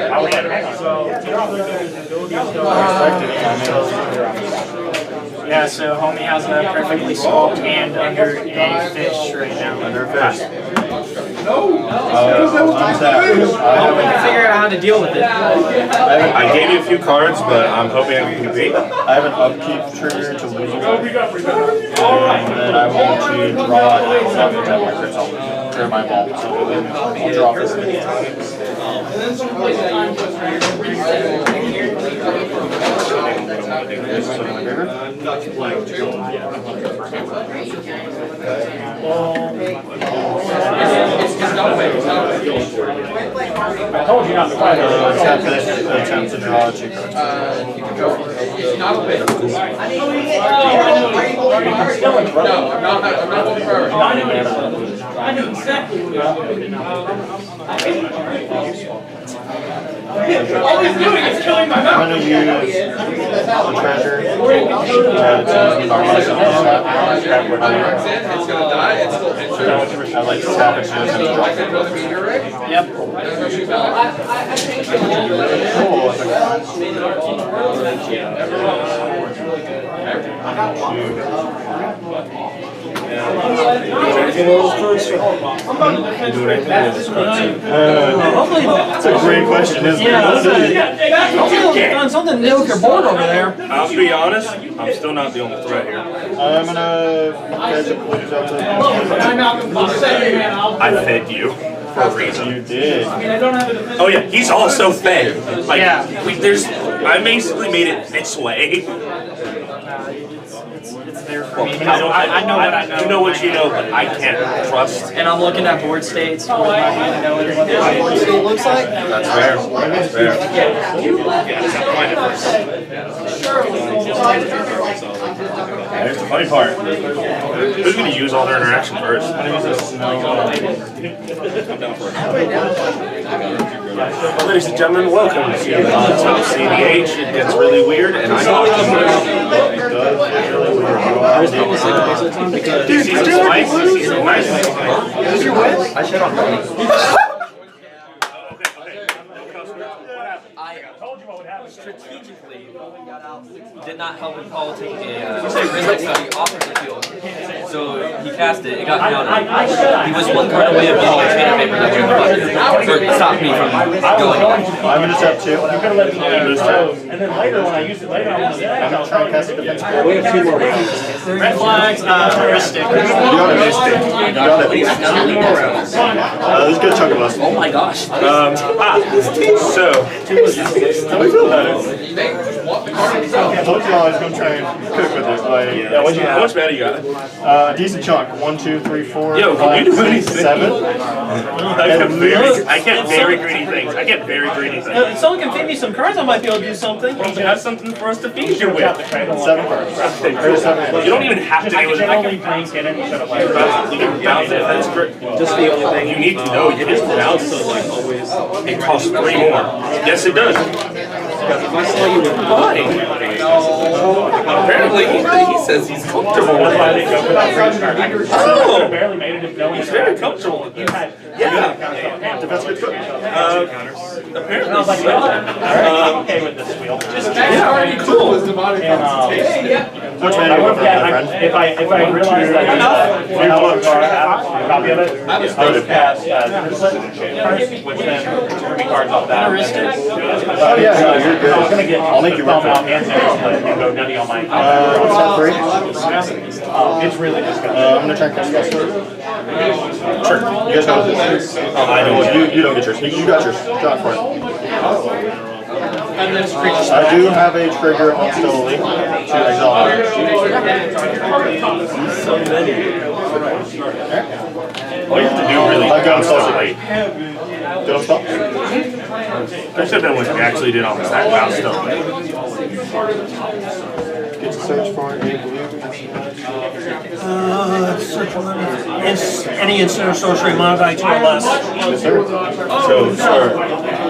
Speaker 10: Yeah, so homie has a perfectly smoked and under a fish right now.
Speaker 4: Under a fish.
Speaker 10: We can figure out how to deal with it.
Speaker 3: I gave you a few cards, but I'm hoping I can compete.
Speaker 4: I have an upkeep trigger to lose it. And then I want to draw it outside of that marker or my ball. So I'll draw this many times.
Speaker 5: I told you not to fight
Speaker 4: Attempt to draw a 2 cards.
Speaker 8: it's not a bit.
Speaker 5: I'm still in
Speaker 8: No, I'm not going forever.
Speaker 5: I know exactly what all he's doing is killing my
Speaker 4: I'm going to use the treasure to use the dark
Speaker 8: It's gonna die, it's still injured.
Speaker 4: I like to tap it and drop it.
Speaker 10: Yep.
Speaker 4: That's a great question, isn't it?
Speaker 5: Hopefully done something new with your board over there.
Speaker 3: I'll be honest, I'm still not the only threat here.
Speaker 4: I'm gonna catch a blue delta.
Speaker 3: I fed you. for a reason.
Speaker 4: You did.
Speaker 3: Oh yeah, he's also fed. Like,
Speaker 10: Yeah.
Speaker 3: I basically made it this way.
Speaker 10: It's there for me. I know what I know.
Speaker 3: You know what you know, but I can't trust.
Speaker 10: And I'm looking at board states with my hand knowing what the board state looks like.
Speaker 4: That's fair. That's fair.
Speaker 3: There's the funny part. Who's going to use all their interaction first? I'm going to use this. Ladies and gentlemen, welcome to cEDH. It gets really weird, and I got Dude, he's doing nice. He's a nice.
Speaker 9: Is your win? I shit on money. Strategically did not help him call taking a physics study off of the field. So he cast it, it got me out of it. He was one card away of getting a trainer paper that stopped me from going.
Speaker 4: I'm going to step 2.
Speaker 5: You could have let me know. And then later, when I used it later, I was
Speaker 4: trying to cast a defense card.
Speaker 5: We have 2 more rounds.
Speaker 10: Red flags, heuristic.
Speaker 4: You got it. You got it. This is a good chunk of us.
Speaker 9: Oh my gosh.
Speaker 3: So,
Speaker 4: How do you feel about it? I told you I was going to try and cook with it. Like,
Speaker 3: how much mana you got?
Speaker 4: a decent chunk. 1, 2, 3, 4,
Speaker 3: Yo,
Speaker 4: 5,
Speaker 3: can you do
Speaker 4: 6,
Speaker 3: anything?
Speaker 4: 7.
Speaker 3: I get very greedy things. I get very greedy things.
Speaker 2: If someone can feed me some cards, I might be able to do something.
Speaker 3: You have something for us to feed you with.
Speaker 4: 7 cards.
Speaker 3: You don't even have to do it. I can bounce it. That's great. Just the only thing you need to know is bounce. It costs 3 more. Yes, it does. Why? Apparently, he says he's comfortable with it. Oh! He's very comfortable with this. Yeah. Apparently so.
Speaker 5: Okay with this wheel.
Speaker 3: Yeah, cool.
Speaker 4: Which man do you want, my friend?
Speaker 5: If I realize that a copy of it, I would cast which then took me cards off that.
Speaker 4: Oh yeah, no, you're good.
Speaker 5: I was gonna get
Speaker 4: I'll make you
Speaker 5: thumb
Speaker 4: run
Speaker 5: out and go nutty on my.
Speaker 4: Step 3.
Speaker 5: It's really just
Speaker 4: I'm going to try and cast this first. Sure. You guys know this. I know. You don't get yours. You got yours. Draw it for it. I do have a trigger on Stoli to exile.
Speaker 3: All you have to do really
Speaker 4: I got
Speaker 3: is
Speaker 4: so
Speaker 3: late.
Speaker 4: Don't stop.
Speaker 3: There should have been what we actually did on the stack bounce still.
Speaker 4: Get to search for a blue.
Speaker 2: Any instant or sorcery modified 2 or less.
Speaker 4: Yes, sir.
Speaker 3: So, sir,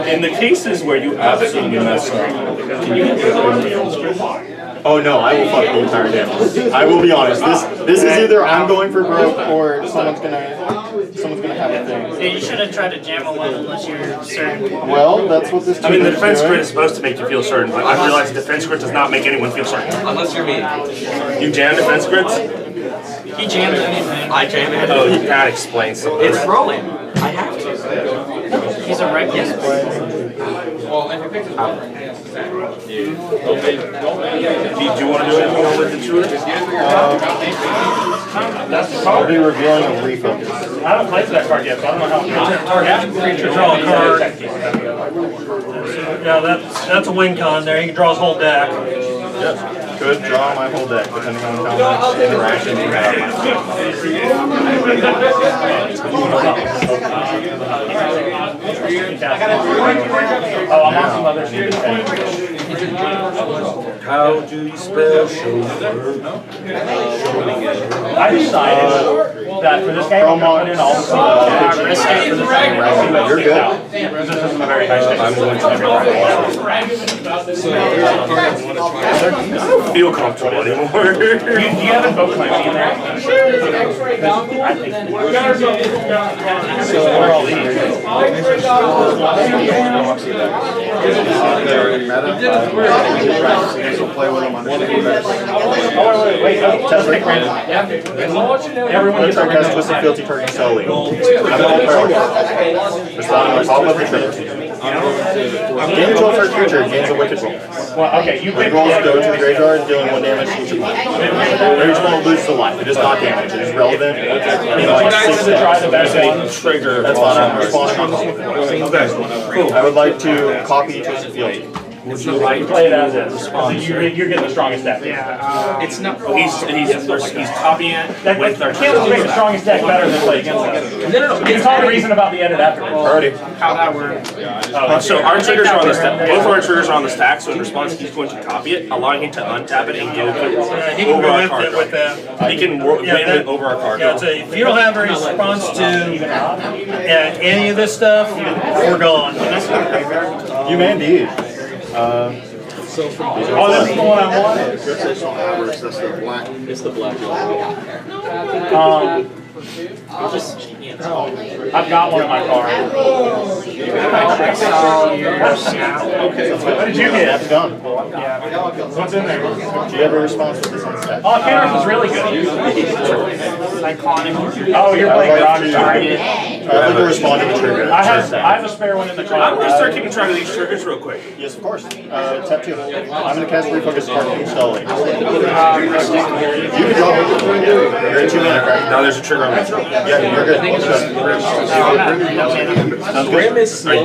Speaker 3: in the cases where you absolutely mess up, can you get
Speaker 4: Oh no, I will fuck the entire game. I will be honest. This is either I'm going for broke or someone's gonna have a thing.
Speaker 10: Yeah, you shouldn't try to jam a level unless you're certain.
Speaker 4: Well, that's what this.
Speaker 3: I mean, the defense crit is supposed to make you feel certain, but I realize defense crit does not make anyone feel certain.
Speaker 9: Unless you're me.
Speaker 3: You jam defense crits?
Speaker 10: He jams anything.
Speaker 9: I jam it.
Speaker 3: Oh, that explains something.
Speaker 9: It's rolling. I have to.
Speaker 10: He's a reckless.
Speaker 3: Do you want to do anything with the tutor?
Speaker 4: I'll be revealing a refocus.
Speaker 5: I haven't played that card yet, so I don't know how.
Speaker 2: Draw a card. Yeah, that's a win con there. He can draw his whole deck.
Speaker 4: Yes. Could draw my whole deck, depending on how much interaction you have.
Speaker 5: Oh, I'm on some other shit.
Speaker 3: How do you spell chauffeur?
Speaker 5: I decided that for this game, I'm going to put in all the heuristic for this game.
Speaker 4: You're good.
Speaker 5: This is a very nice deck.
Speaker 3: I'm going to I don't feel comfortable anymore.
Speaker 5: Do you have invoked my being there? I think. So where are all these?
Speaker 4: Play with them on
Speaker 5: Oh, wait, just pick random. Everyone
Speaker 4: gets our cast Twisted Fealty targeting solely. I'm all powerful. Responding on top of the trigger. Gain control for a creature, gains a wicked roll.
Speaker 5: Well, okay, you pick
Speaker 4: Rolls go to the graveyard, dealing 1 damage to each opponent. Each one loses a life. It is not damage. It is relevant.
Speaker 5: Try the best one.
Speaker 4: Trigger. That's fine. I'm responding.
Speaker 3: Okay, cool.
Speaker 4: I would like to copy to the field.
Speaker 5: You play it as is. So you're getting the strongest deck.
Speaker 10: Yeah.
Speaker 3: It's not. He's copying it.
Speaker 5: With can't make the strongest deck better than play against it. No. It's not a reason about the edit afterwards.
Speaker 4: Already.
Speaker 10: How that works.
Speaker 3: So our triggers are on the stack. Both of our triggers are on the stack. So in response, he's going to copy it, allowing him to untap it and go over our card draw. He can win it over our card draw.
Speaker 2: Yeah, so if you don't have a response to any of this stuff, we're gone.
Speaker 4: You may indeed.
Speaker 5: Oh, this is the one I wanted.
Speaker 6: It's the black.
Speaker 5: I've got one in my car. What did you get?
Speaker 4: That's done.
Speaker 5: What's in there?
Speaker 4: Do you have a response to this on stack?
Speaker 5: Oh, Counters is really good.
Speaker 10: Iconic.
Speaker 5: Oh, you're playing Rockstar.
Speaker 4: I'd like to respond to the trigger.
Speaker 5: I have a spare one in the car.
Speaker 3: I'm going to start keeping track of these triggers real quick.
Speaker 4: Yes, of course. Tap 2. I'm going to cast Refocus Sparking Stellar. You can draw it. You're at 2 mana, right?
Speaker 3: Now there's a trigger on that.
Speaker 4: Yeah, you're good. Sounds good.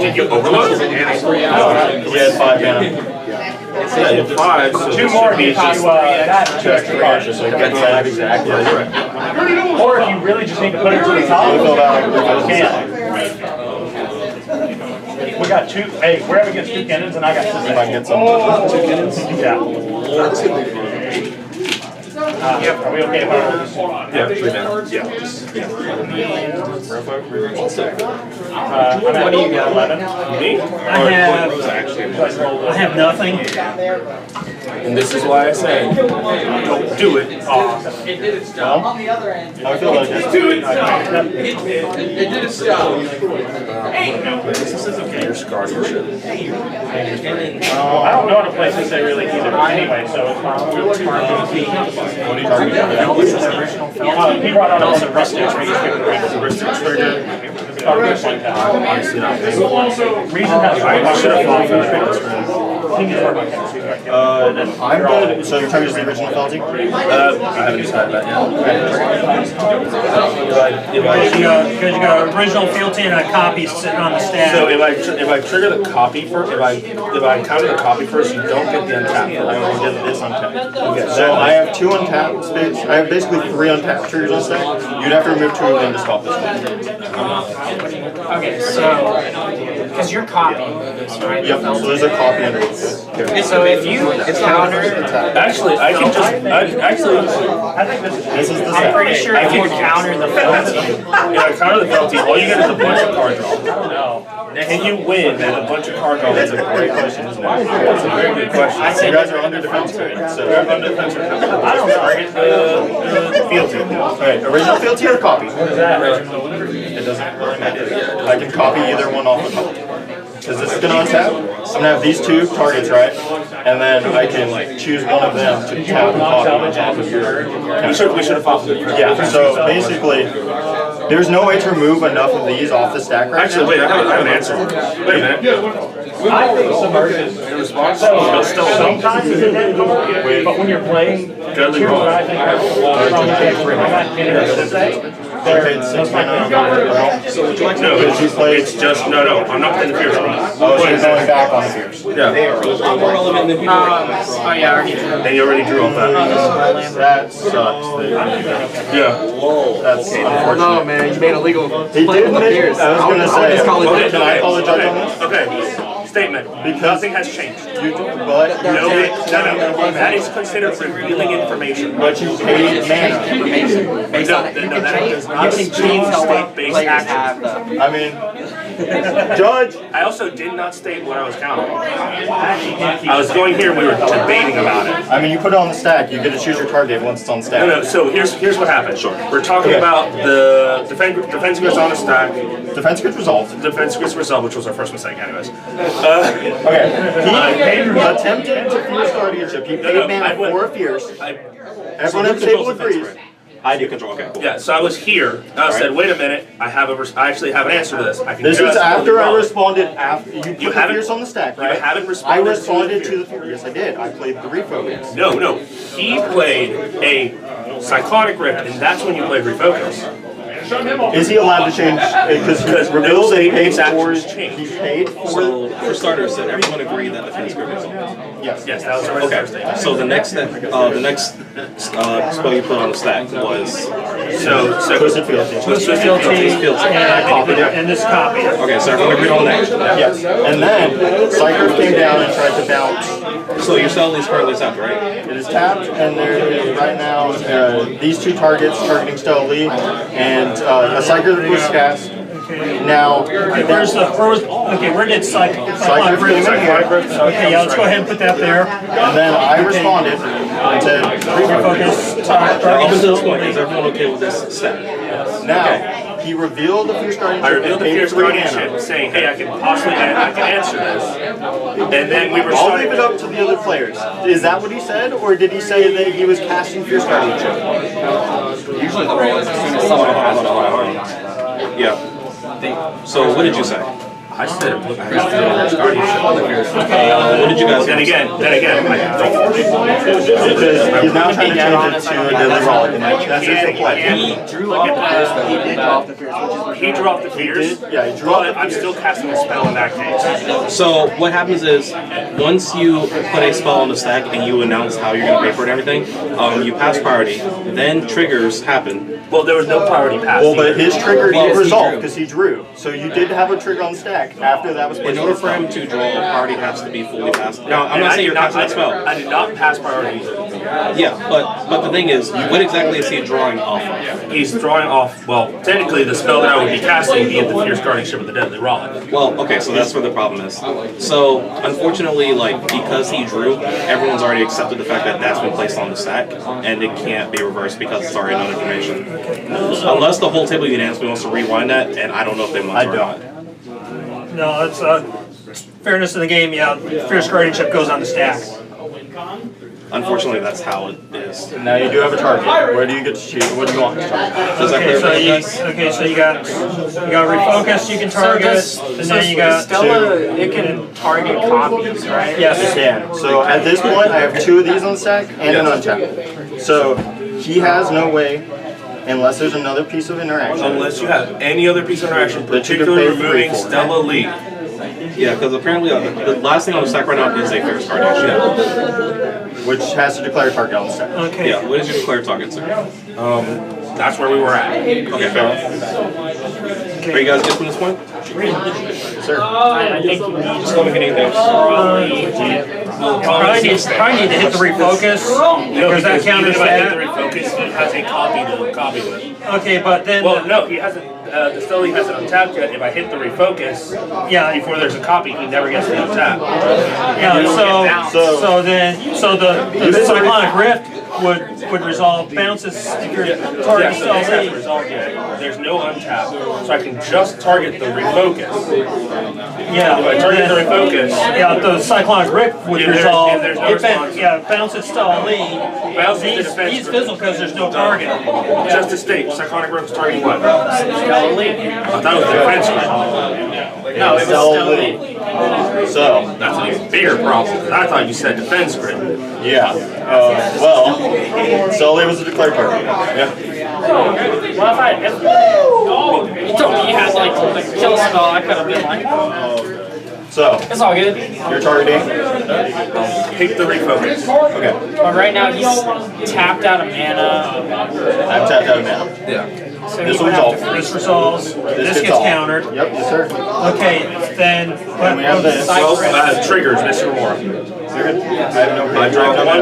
Speaker 3: Did you overload?
Speaker 4: You had 5 mana.
Speaker 3: Yeah, you have 5. So
Speaker 5: 2 more
Speaker 3: be
Speaker 5: gives you that 2 extra cards.
Speaker 4: So you get 5 exactly.
Speaker 5: Or if you really just need to put it to the top, you can. We got 2. Hey, Wherever gets 2 cannons, and I got 2.
Speaker 4: If I can get some.
Speaker 5: 2 cannons? Yeah. Are we okay if I roll this one?
Speaker 3: Yeah, 3 mana. Yeah.
Speaker 5: What do you got? 11?
Speaker 3: Me?
Speaker 2: I have nothing.
Speaker 3: And this is why I say, don't do it.
Speaker 4: Well, I feel like it's
Speaker 3: Do it.
Speaker 8: It did its job.
Speaker 3: This is okay. You're scarred. You should.
Speaker 5: I don't know how to play this really either anyway, so it's fine.
Speaker 4: What are you talking about?
Speaker 5: He brought out also Rustic Trigger. Reason has
Speaker 3: I should have fought for that.
Speaker 4: I'm good. So your target is the original Felty?
Speaker 3: I haven't decided that yet.
Speaker 2: Because you got an original fealty and a copy sitting on the stack.
Speaker 3: So if I trigger the copy first, if I counter the copy first, you don't get the untap.
Speaker 4: I only did this untapped. Okay, so I have 2 untapped space. I have basically 3 untapped triggers on stack. You'd have to remove 2 of them to stop this one.
Speaker 10: Okay, so because you're copying this, right?
Speaker 4: Yep, so there's a copy underneath.
Speaker 10: So if you counter,
Speaker 3: Actually, I can just.
Speaker 5: I think
Speaker 4: This is the
Speaker 10: I'm
Speaker 4: stack.
Speaker 10: pretty sure if you counter the fealty,
Speaker 3: If I counter the penalty, all you get is a bunch of card draw.
Speaker 5: no.
Speaker 3: Can you win with a bunch of card draw?
Speaker 4: That's a great question, isn't it?
Speaker 3: That's a very good question.
Speaker 4: You guys are under defense grade, so.
Speaker 3: We're under defense.
Speaker 5: I don't know.
Speaker 3: Fealty.
Speaker 4: Alright, original fealty or copy?
Speaker 5: What is that?
Speaker 4: It doesn't really matter. I can copy either one off the top. Because this is going to untap. I'm going to have these 2 targets, right? And then I can choose one of them to tap and copy on top of your.
Speaker 3: We should have fought for it.
Speaker 4: Yeah, so basically, there's no way to remove enough of these off the stack right
Speaker 3: Actually,
Speaker 4: now.
Speaker 3: wait, I have an answer. Wait a minute.
Speaker 5: I think submerges. So sometimes it's a dead card, but when you're playing,
Speaker 3: Deadly
Speaker 5: here's what
Speaker 3: roll.
Speaker 5: I think are
Speaker 4: Okay, it's 6 mana.
Speaker 3: No, it's just no. I'm not playing the Fierce.
Speaker 4: Oh, so you're going back on the Fierce.
Speaker 3: Yeah.
Speaker 10: oh yeah, I already drew.
Speaker 3: And you already drew off that.
Speaker 4: That sucks.
Speaker 3: Yeah.
Speaker 4: That's unfortunate.
Speaker 8: No, man, you made a legal.
Speaker 4: He did mention, I was going to say, can I apologize on this?
Speaker 3: Okay. Statement. Nothing has changed.
Speaker 4: You, but
Speaker 3: No. That is considered revealing information.
Speaker 4: but you paid mana.
Speaker 3: That does not state-based action.
Speaker 4: I mean, Judge.
Speaker 3: I also did not state what I was counting. I was going here and we were debating about it.
Speaker 4: I mean, you put it on the stack. You get to choose your target once it's on stack.
Speaker 3: No. So here's what happened. We're talking about the defense grids on a stack.
Speaker 4: Defense gets resolved.
Speaker 3: Defense grids resolve, which was our first mistake, anyways.
Speaker 4: Okay. He attempted to Fierce Guardianship. He paid mana for a Fierce. Everyone at the table agrees.
Speaker 3: I do control. Okay, cool.
Speaker 2: Yeah, so I was here. I said, wait a minute. I actually have an answer to this. I can
Speaker 4: This
Speaker 2: just
Speaker 4: is after I
Speaker 2: roll it.
Speaker 4: responded. After you put the
Speaker 2: haven't-
Speaker 4: Fierce on the stack, right?
Speaker 2: You haven't responded.
Speaker 4: I responded to the Fierce. Yes, I did. I played the refocus.
Speaker 2: No. He played a Cyclonic Rift, and that's when you played Refocus.
Speaker 4: Is he allowed to change? Because reveal they paid for.
Speaker 2: actions
Speaker 4: He
Speaker 2: change.
Speaker 4: paid for.
Speaker 3: So, for starters, did everyone agree that the fence grip is on?
Speaker 4: Yes.
Speaker 2: Yes, that was the
Speaker 3: Okay,
Speaker 2: first thing.
Speaker 3: so the next spell you put on the stack was
Speaker 4: Twisted Fealty.
Speaker 2: Twisted
Speaker 3: Fealty.
Speaker 2: and this copy.
Speaker 3: Okay, so everyone agreed on that.
Speaker 4: Yes. And then Psyker came down and tried to bounce.
Speaker 3: So your cell is currently tapped, right?
Speaker 4: It is tapped, and there is right now these two targets targeting Stella Lee, and a Psyker that was cast. Now,
Speaker 2: Where did Cyclonic
Speaker 4: Cyclonic Rift.
Speaker 2: Okay, yeah, let's go ahead and put that there.
Speaker 4: And then I responded to
Speaker 2: Refocus.
Speaker 3: Up until this point, is everyone okay with this stack?
Speaker 4: now. He revealed the Fierce Guardianship.
Speaker 2: I revealed the
Speaker 4: and paid
Speaker 2: Fierce
Speaker 4: 3
Speaker 2: Guardianship,
Speaker 4: mana.
Speaker 2: saying, hey, I can answer this. And then we were
Speaker 4: I'll leave it up to the other players. Is that what he said, or did he say that he was casting Fierce Guardianship?
Speaker 9: Usually the role is as soon as someone has it.
Speaker 3: Yeah. So what did you say?
Speaker 2: I said it was Fierce Guardianship.
Speaker 3: What did you guys
Speaker 2: Then again,
Speaker 4: Because he's now trying to change it to a Deadly Rollick, and that's just the play.
Speaker 9: He drew off the Fierce, but he did draw off the Fierce, which is
Speaker 2: he drew off the Fierce.
Speaker 4: Yeah, he drew off
Speaker 2: But
Speaker 4: the
Speaker 2: I'm still casting a spell in that case.
Speaker 3: So what happens is, once you put a spell on the stack and you announce how you're going to pay for it and everything, you pass priority, then triggers happen.
Speaker 2: Well, there was no priority pass.
Speaker 4: Well, but his trigger
Speaker 3: Well,
Speaker 4: did
Speaker 3: he
Speaker 4: resolve
Speaker 3: drew.
Speaker 4: because he drew. So you did have a trigger on the stack after that was placed.
Speaker 3: In order for him to draw, priority has to be fully passed. Now, I'm
Speaker 2: And
Speaker 3: not
Speaker 2: I
Speaker 3: saying
Speaker 2: did
Speaker 3: you're casting that spell.
Speaker 2: I did not pass priority.
Speaker 3: Yeah, but the thing is, what exactly is he drawing off of?
Speaker 2: He's drawing off, well, technically the spell that I would be casting would be the Fierce Guardianship with the Deadly Rollick.
Speaker 3: Well, okay, so that's where the problem is. So, unfortunately, because he drew, everyone's already accepted the fact that that's been placed on the stack, and it can't be reversed because it's already known information. Unless the whole table unanimously wants to rewind that, and I don't know if they want to or not.
Speaker 2: No, it's fairness in the game, yeah, Fierce Guardianship goes on the stack.
Speaker 3: Unfortunately, that's how it is.
Speaker 4: Now you do have a target. Where do you get to choose? What do you want to target?
Speaker 3: Does that clear for you guys?
Speaker 2: So you got refocus, you can target, and then you got
Speaker 10: Stella, it can target copies, right?
Speaker 2: yes.
Speaker 4: Yeah. So at this point, I have 2 of these on the stack and an untapped. So he has no way, unless there's another piece of interaction.
Speaker 2: Unless you have any other piece of interaction,
Speaker 4: That you can
Speaker 2: particularly
Speaker 4: pay
Speaker 2: removing
Speaker 4: 3 for.
Speaker 2: Stella Lee.
Speaker 3: Yeah, because apparently the last thing on the stack right now is a Fierce Guardianship.
Speaker 4: Which has to declare a target on the stack.
Speaker 2: Okay.
Speaker 3: Yeah, what is your declared target, sir?
Speaker 2: That's where we were at.
Speaker 3: Okay, fair. Are you guys good from this point?
Speaker 4: Sir.
Speaker 10: I think you need
Speaker 3: Just let me get anything.
Speaker 2: Probably need to hit the refocus, because that counters
Speaker 3: even if I hit
Speaker 2: that.
Speaker 3: the
Speaker 2: refocus, he has a copy to copy with. Okay, but then... Well, no, he hasn't, the Stella Lee hasn't untapped yet. If I hit the refocus, before there's a copy, he never gets to untap. Yeah, so the Cyclonic Rift would resolve bounces if your target Stella Lee. There's no untap, so I can just target the refocus. Yeah, if I target the refocus, the Cyclonic Rift would resolve. There's no response. Bounces Stella Lee. He's physical because there's no target. Just to state, Cyclonic Rift is targeting what? Stella Lee. I thought it was defense.
Speaker 10: No, it was Stella Lee.
Speaker 4: So
Speaker 2: that's an even bigger problem. I thought you said defense grid.
Speaker 4: Yeah. Well, Stella Lee was a declared target. Yeah.
Speaker 10: Well, if you told me you had like a kill spell, I could have been like,
Speaker 4: So
Speaker 10: it's all good.
Speaker 4: you're targeting.
Speaker 2: Pick the refocus.
Speaker 4: Okay.
Speaker 10: But right now he's tapped out of mana.
Speaker 4: I'm tapped out of mana.
Speaker 9: Yeah.
Speaker 10: So
Speaker 4: This
Speaker 10: he would
Speaker 4: one's
Speaker 10: have
Speaker 4: all.
Speaker 2: This resolves. This gets
Speaker 4: all.
Speaker 2: countered.
Speaker 4: Yep. Yes, sir.
Speaker 2: Okay, then.
Speaker 4: And we have this.
Speaker 2: Triggers, Mr. Moore.
Speaker 4: I have no.
Speaker 2: I draw one.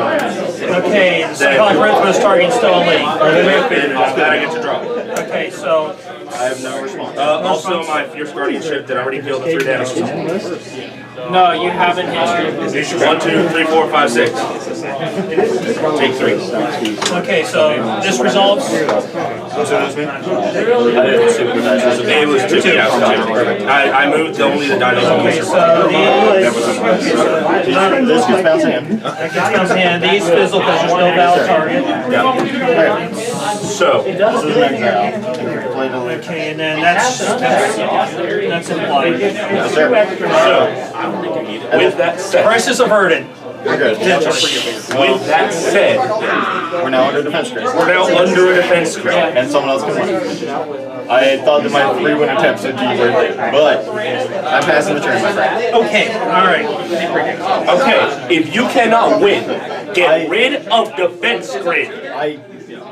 Speaker 2: Okay, the Cyclonic Rift was targeting Stella Lee. Then I get to draw. Okay, so
Speaker 4: I have no response.
Speaker 2: Also, my Fierce Guardianship did already deal the 3 damage.
Speaker 10: No, you haven't history.
Speaker 2: 1, 2, 3, 4, 5, 6. Take 3.
Speaker 10: Okay, so this results.
Speaker 2: It was 2. Yeah, I moved only the dinos.
Speaker 4: This gets bounced in.
Speaker 10: That gets bounced in. These fizzle because there's no valid target.
Speaker 2: So,
Speaker 4: this is next out.
Speaker 10: Okay, and then that's implied.
Speaker 4: Yes, sir.
Speaker 2: So, with that said,
Speaker 10: Crisis averted.
Speaker 4: We're good.
Speaker 2: with that said,
Speaker 4: We're now under defense grade.
Speaker 2: we're now under a defense grade.
Speaker 4: And someone else can win. I thought that my 3 win attempts would be worth it, but I'm passing the turn, my friend.
Speaker 10: Okay, alright.
Speaker 2: Okay, if you cannot win, get rid of defense grade.
Speaker 4: I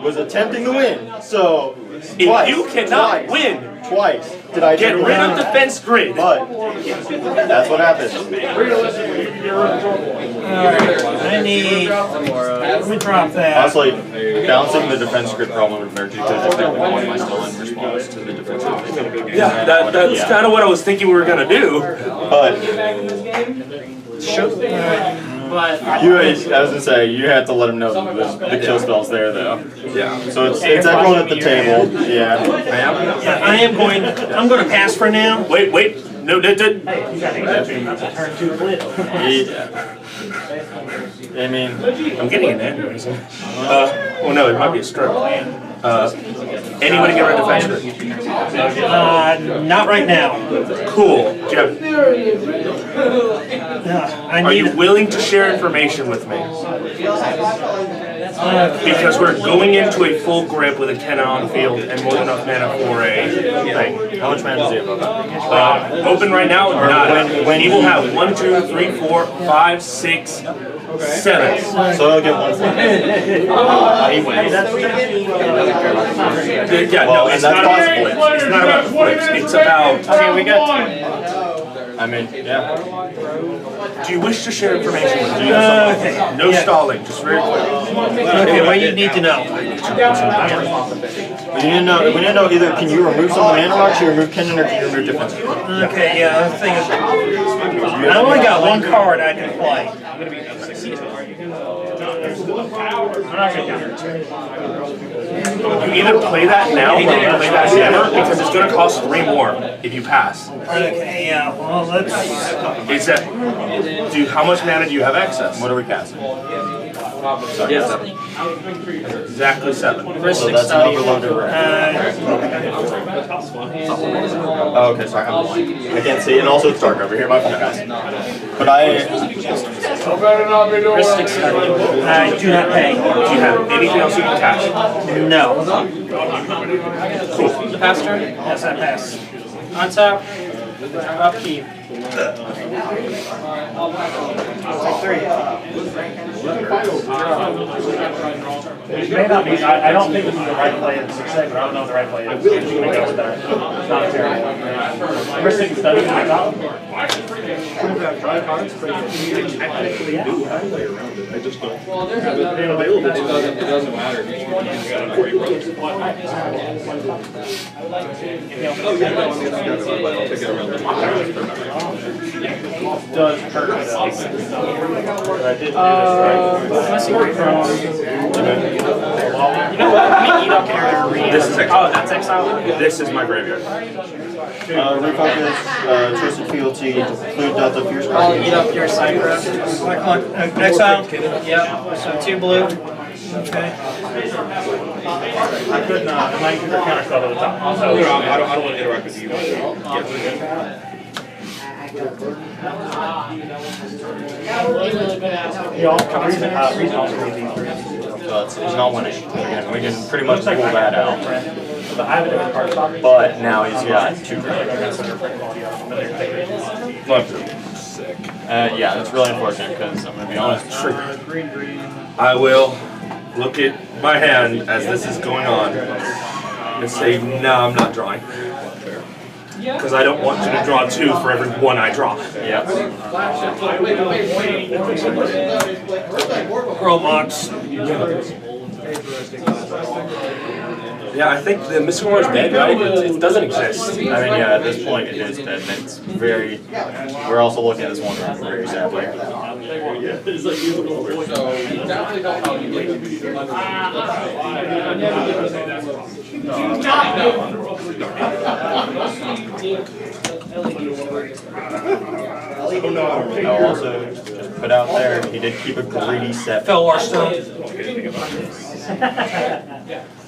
Speaker 4: was attempting to win, so
Speaker 2: If
Speaker 4: twice,
Speaker 2: you cannot win,
Speaker 4: twice did I
Speaker 2: get
Speaker 4: turn
Speaker 2: rid
Speaker 4: around,
Speaker 2: of defense grade.
Speaker 4: but that's what happens.
Speaker 10: Alright, I need. Let me drop that.
Speaker 4: Honestly, balancing the defense grid problem with Mercury because technically one am I still in response to the defense grid.
Speaker 2: Yeah, that's kind of what I was thinking we were gonna do.
Speaker 4: But
Speaker 10: But
Speaker 4: you, I was gonna say, you had to let him know that the kill spell's there though.
Speaker 2: Yeah.
Speaker 4: So it's everyone at the table. Yeah.
Speaker 10: I'm going to pass for now.
Speaker 2: Wait. No,
Speaker 4: Yeah. I mean,
Speaker 2: I'm getting an aneurysm. Well, no, it might be a stroke. Anybody get rid of defense grade?
Speaker 10: Not right now.
Speaker 2: Cool. Jeff,
Speaker 10: I
Speaker 2: are
Speaker 10: need.
Speaker 2: you willing to share information with me? Because we're going into a full grip with a 10 on field and more than enough mana for a thing.
Speaker 4: how much mana does he have?
Speaker 2: Open right now, nada. He will have 1, 2, 3, 4, 5, 6, 7.
Speaker 4: So he'll get 1 flip. He wins.
Speaker 2: Yeah, no,
Speaker 4: Well,
Speaker 2: it's
Speaker 4: and
Speaker 2: not
Speaker 4: that's
Speaker 2: about
Speaker 4: possible.
Speaker 2: flips. It's not about flips. It's about.
Speaker 10: Okay, we got.
Speaker 4: I mean, yeah.
Speaker 2: Do you wish to share information with me?
Speaker 10: Okay.
Speaker 2: No stalling, just very quick.
Speaker 10: Okay, what you need to know.
Speaker 4: We need to know either can you remove some of the mana rocks, you remove Kennen, or can you remove defense?
Speaker 10: Okay, yeah, the thing is, I only got 1 card I can play.
Speaker 2: You either play that now or you play that never because it's going to cost 3 more if you pass.
Speaker 10: Okay, yeah, well, let's.
Speaker 2: Is that, dude, how much mana do you have excess?
Speaker 4: What are we casting?
Speaker 2: Exactly 7.
Speaker 4: So that's an overloaded red. Oh, okay, sorry, I'm blind. I can't see, and also it's dark over here, my fault, guys. But I
Speaker 10: do not pay.
Speaker 2: Do you have anything else you can cash?
Speaker 10: No.
Speaker 2: Cool.
Speaker 10: The pass turn? Yes, I pass. On top. Upkeep.
Speaker 5: It may not be, I don't think this is the right play in 6 but I don't know what the right play is. I'm just gonna go with that. It's not terrible. First thing study my top.
Speaker 8: It doesn't matter.
Speaker 5: Does hurt though. But I did do
Speaker 10: You know what? Let me eat up here.
Speaker 2: This is exile.
Speaker 10: Oh, that's exile?
Speaker 2: This is my graveyard.
Speaker 4: refocus, Twisted Fealty, Fluid Delta, Fierce
Speaker 10: I'll
Speaker 4: Guardian.
Speaker 10: eat up your side grab. Exile? Yep, so 2 blue. Okay.
Speaker 5: I couldn't, my counter spell at the top. So,
Speaker 3: I don't want to interact with you.
Speaker 5: you all, reason also need these three.
Speaker 4: It's not winning. Again, we can pretty much pull that out.
Speaker 5: But I have a different card stock.
Speaker 4: But now he's got 2 cards. Yeah, that's really unfortunate because I'm going to be honest.
Speaker 2: I will look at my hand as this is going on and say, no, I'm not drawing. Because I don't want you to draw 2 for every 1 I draw.
Speaker 4: Yeah.
Speaker 10: Robots.
Speaker 5: Yeah, I think the Mr. War is dead, right? It doesn't exist.
Speaker 4: I mean, yeah, at this point it is dead, and it's very. We're also looking at this one very sadly. I'll also just put out there, he did keep a greedy set.
Speaker 10: Phil Warstone.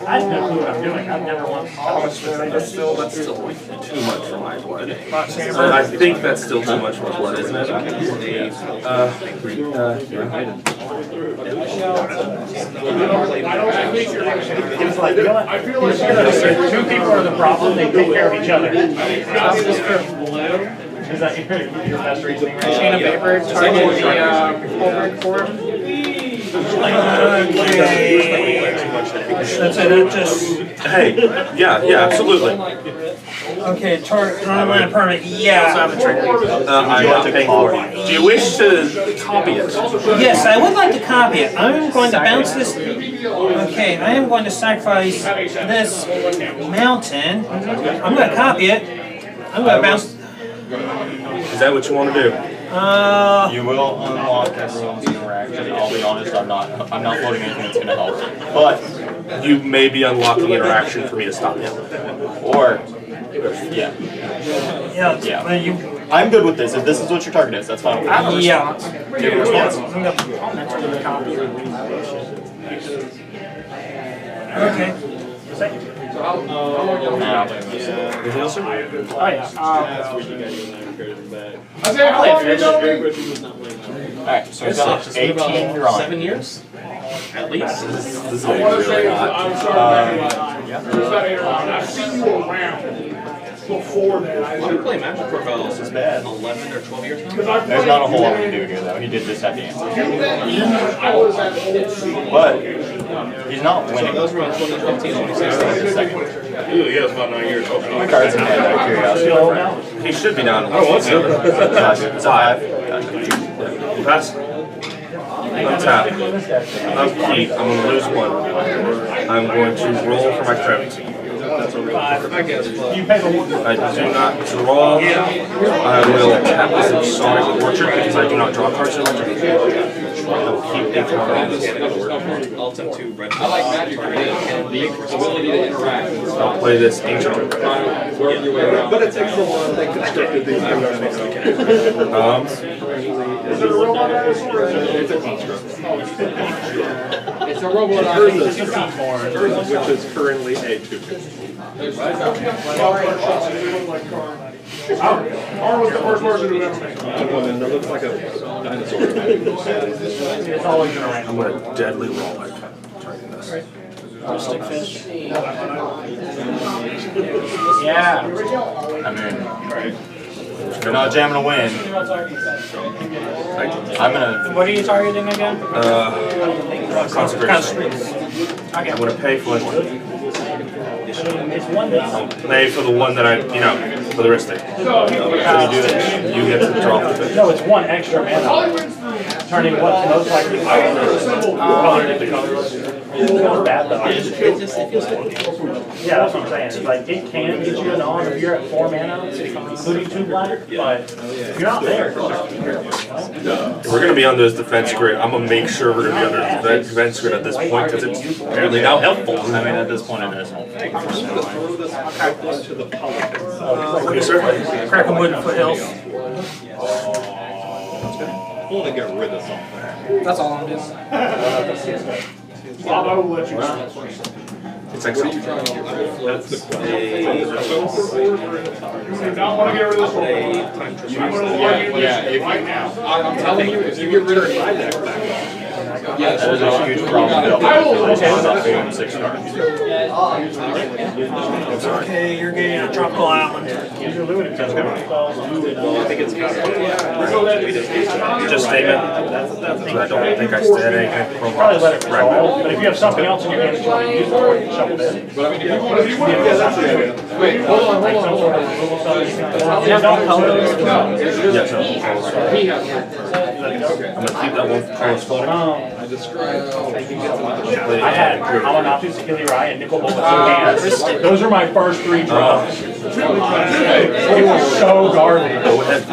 Speaker 5: I have no clue what I'm doing. I've never won.
Speaker 3: That's still too much for my blood. I think that's still too much for my blood, isn't it?
Speaker 5: Two people are the problem. They take care of each other. Is that your best reasoning?
Speaker 10: Chain of paper, target the Holbrook form.
Speaker 2: That's it, just...
Speaker 3: Hey, yeah, absolutely.
Speaker 2: Okay, target, online permit, yeah.
Speaker 3: I'm not paying for it. Do you wish to copy it?
Speaker 2: Yes, I would like to copy it. I'm going to bounce this... Okay, I am going to sacrifice this mountain. I'm going to copy it. I'm going to bounce...
Speaker 3: Is that what you want to do?
Speaker 4: You will unlock everyone's interaction. I'll be honest, I'm not floating anything that's gonna help. But
Speaker 3: you may be unlocking interaction for me to stop you.
Speaker 4: Or yeah.
Speaker 2: Yeah.
Speaker 4: I'm good with this. If this is what your target is, that's fine.
Speaker 2: Yeah.
Speaker 4: Do you have a response?
Speaker 2: Okay.
Speaker 4: Alright, so we've got 18 drawing.
Speaker 3: 7 years? At least. This is really hot.
Speaker 6: I've seen you around before that.
Speaker 3: I've been playing Magic for about 11 or 12 years now.
Speaker 4: There's not a whole lot we can do here, though. He did just have the answer. But he's not winning.
Speaker 3: Those were in 2015, 2016.
Speaker 4: Ooh, he has about 9 years. My card's in hand, out of curiosity.
Speaker 3: He should be down.
Speaker 4: It's a 5.
Speaker 3: Pass. Untap. Upkeep. I'm going to lose 1. I'm going to roll for my credit. I do not draw. I will tap this Exotic Orchard because I do not draw cards in Orchard. I will keep a card.
Speaker 8: I like Magic and the ability to interact.
Speaker 3: I'll play this Ancient.
Speaker 6: But it takes a while. They constructed these Is it a robot dinosaur? It's a construct.
Speaker 8: It's a robot
Speaker 6: which is currently a 2. Car was the first person who ever made it. That looks like a dinosaur.
Speaker 5: It's always been around.
Speaker 3: I'm going to deadly roll by targeting this.
Speaker 10: Stickfish. Yeah.
Speaker 4: I mean, you're not jamming a win. I'm gonna.
Speaker 10: What are you targeting again?
Speaker 3: Consecration.
Speaker 10: Okay.
Speaker 3: I'm going to pay for it.
Speaker 10: It's one day.
Speaker 3: I'll pay for the one that I, for the wrist thing. So you do this. You get to draw the thing.
Speaker 5: No, it's one extra mana. Turning what most likely color into colorless. It's not bad though. Yeah, that's what I'm saying. It's like it can get you an on if you're at 4 mana, including 2 black, but if you're not there.
Speaker 3: We're going to be under this defense grid. I'm going to make sure we're going to be under this defense grid at this point because it's apparently now helpful.
Speaker 4: I mean, at this point it is helpful.
Speaker 3: Okay, sir.
Speaker 2: Crack a wood foothills.
Speaker 6: I want to get rid of something.
Speaker 10: That's all I'm doing.
Speaker 6: Bob, I will let you.
Speaker 3: It's excellent.
Speaker 6: That's the question. You don't want to get rid of this one.
Speaker 8: Yeah, if right now. I'm telling you, if you get rid of the back.
Speaker 4: Yes, that is a huge problem. I'm 6 cards.
Speaker 2: Okay, you're getting a tropical island.
Speaker 3: Well, I think it's just statement. I don't think I said anything.
Speaker 5: Probably let it resolve, but if you have something else in your hand that you want to use for it, shovel it.
Speaker 8: But I mean, if you want to, yeah, that's it. Wait, hold on.
Speaker 10: Don't color those?
Speaker 8: No.
Speaker 3: Yes, no. I'm going to keep that one for colors floating.
Speaker 5: had Kalinopsis, Achille Rye, and Nickel Bolt with two hands. Those are my first 3 draws. It was so garbage.
Speaker 6: Go ahead.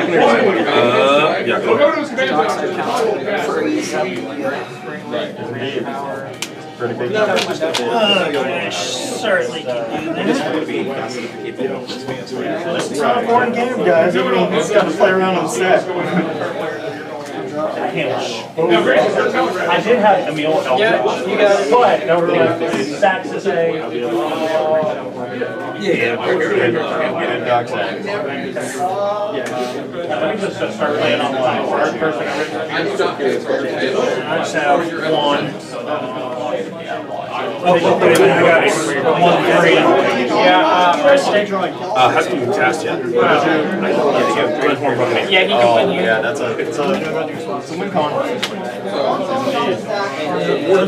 Speaker 6: Yeah, go ahead.
Speaker 4: Pretty big.
Speaker 10: I certainly can do that.
Speaker 4: It's not a boring game, guys. Everyone just got to play around on the set.
Speaker 5: I did have Emil Eldridge, but there were like stacks to say. Let me just start playing online. First thing I just have 1. I got 1, 3.
Speaker 10: Yeah, press stage drawing.
Speaker 6: Hasn't even cast yet.
Speaker 10: Yeah, he can win you.
Speaker 4: Yeah, it's a win con.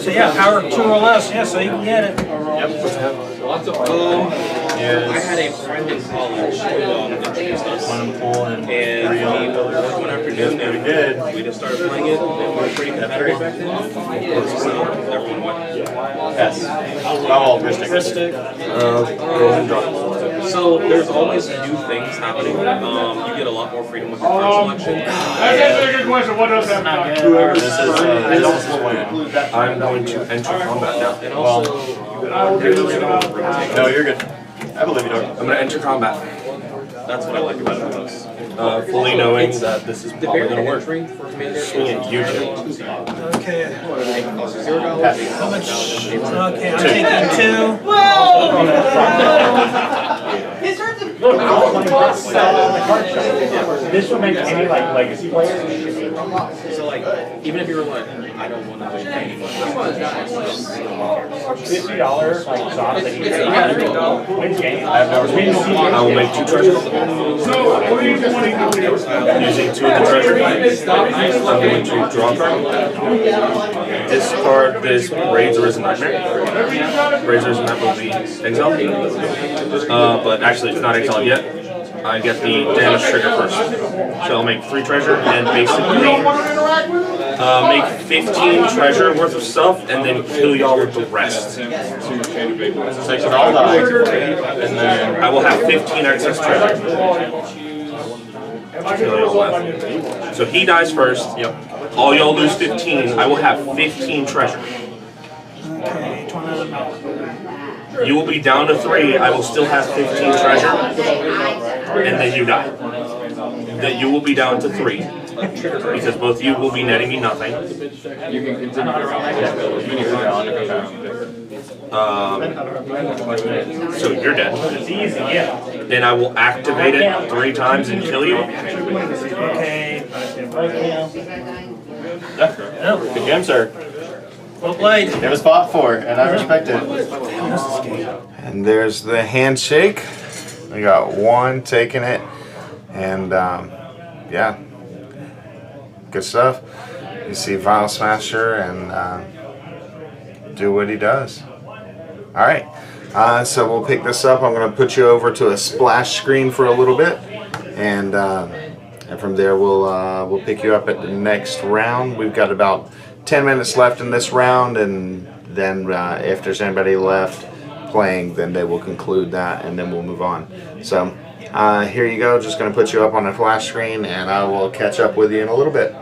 Speaker 10: So yeah, power 2 or less. Yeah, so you can get it.
Speaker 3: I had a friend in college who introduced us. And one afternoon, we just started playing it. It was pretty competitive back then. So everyone won.
Speaker 4: Yes. Oh, Ristic.
Speaker 3: So there's always new things happening. You get a lot more freedom with your card selection.
Speaker 5: That's a good question. What does that matter?
Speaker 6: I'm going to enter combat now.
Speaker 3: And also,
Speaker 4: No, you're good. I believe you, Doug.
Speaker 6: I'm going to enter combat.
Speaker 3: that's what I like about it most.
Speaker 6: Fully knowing that this is probably going to work.
Speaker 3: For Commander.
Speaker 6: Swing it, you two.
Speaker 10: Okay. How much? Okay, I'm taking 2.
Speaker 5: This would make any like legacy players.
Speaker 3: So like, even if you were like, I don't want to win any money.
Speaker 5: $50 like exhaust that wins game.
Speaker 6: I will make 2 treasures. Using 2 of the treasure. I'm going to draw a card. Discard this Raids Arisen Nightmare. Raids Arisen Nightmare will be exiled. But actually, it's not exiled yet. I get the damage trigger first. So I'll make 3 treasure and basically make 15 treasure worth of stuff and then kill y'all with the rest.
Speaker 4: So you can all die. And then
Speaker 6: I will have 15 excess treasure. Kill y'all with. So he dies first.
Speaker 4: Yep.
Speaker 6: All y'all lose 15. I will have 15 treasure.
Speaker 10: Okay, 20.
Speaker 6: You will be down to 3. I will still have 15 treasure. And then you die. Then you will be down to 3. Because both of you will be netting me nothing. So you're dead.
Speaker 5: It's easy, yeah.
Speaker 6: Then I will activate it 3 times and kill you.
Speaker 10: Okay.
Speaker 4: good game, sir.
Speaker 10: Well played.
Speaker 4: It was fought for, and I respect it.
Speaker 1: And there's the handshake. We got 1 taking it, and yeah, good stuff. You see Vial Smasher and do what he does. All right, so we'll pick this up. I'm going to put you over to a splash screen for a little bit, and from there we'll pick you up at the next round. We've got about 10 minutes left in this round, and then if there's anybody left playing, then they will conclude that, and then we'll move on. So here you go. Just going to put you up on a flash screen, and I will catch up with you in a little bit.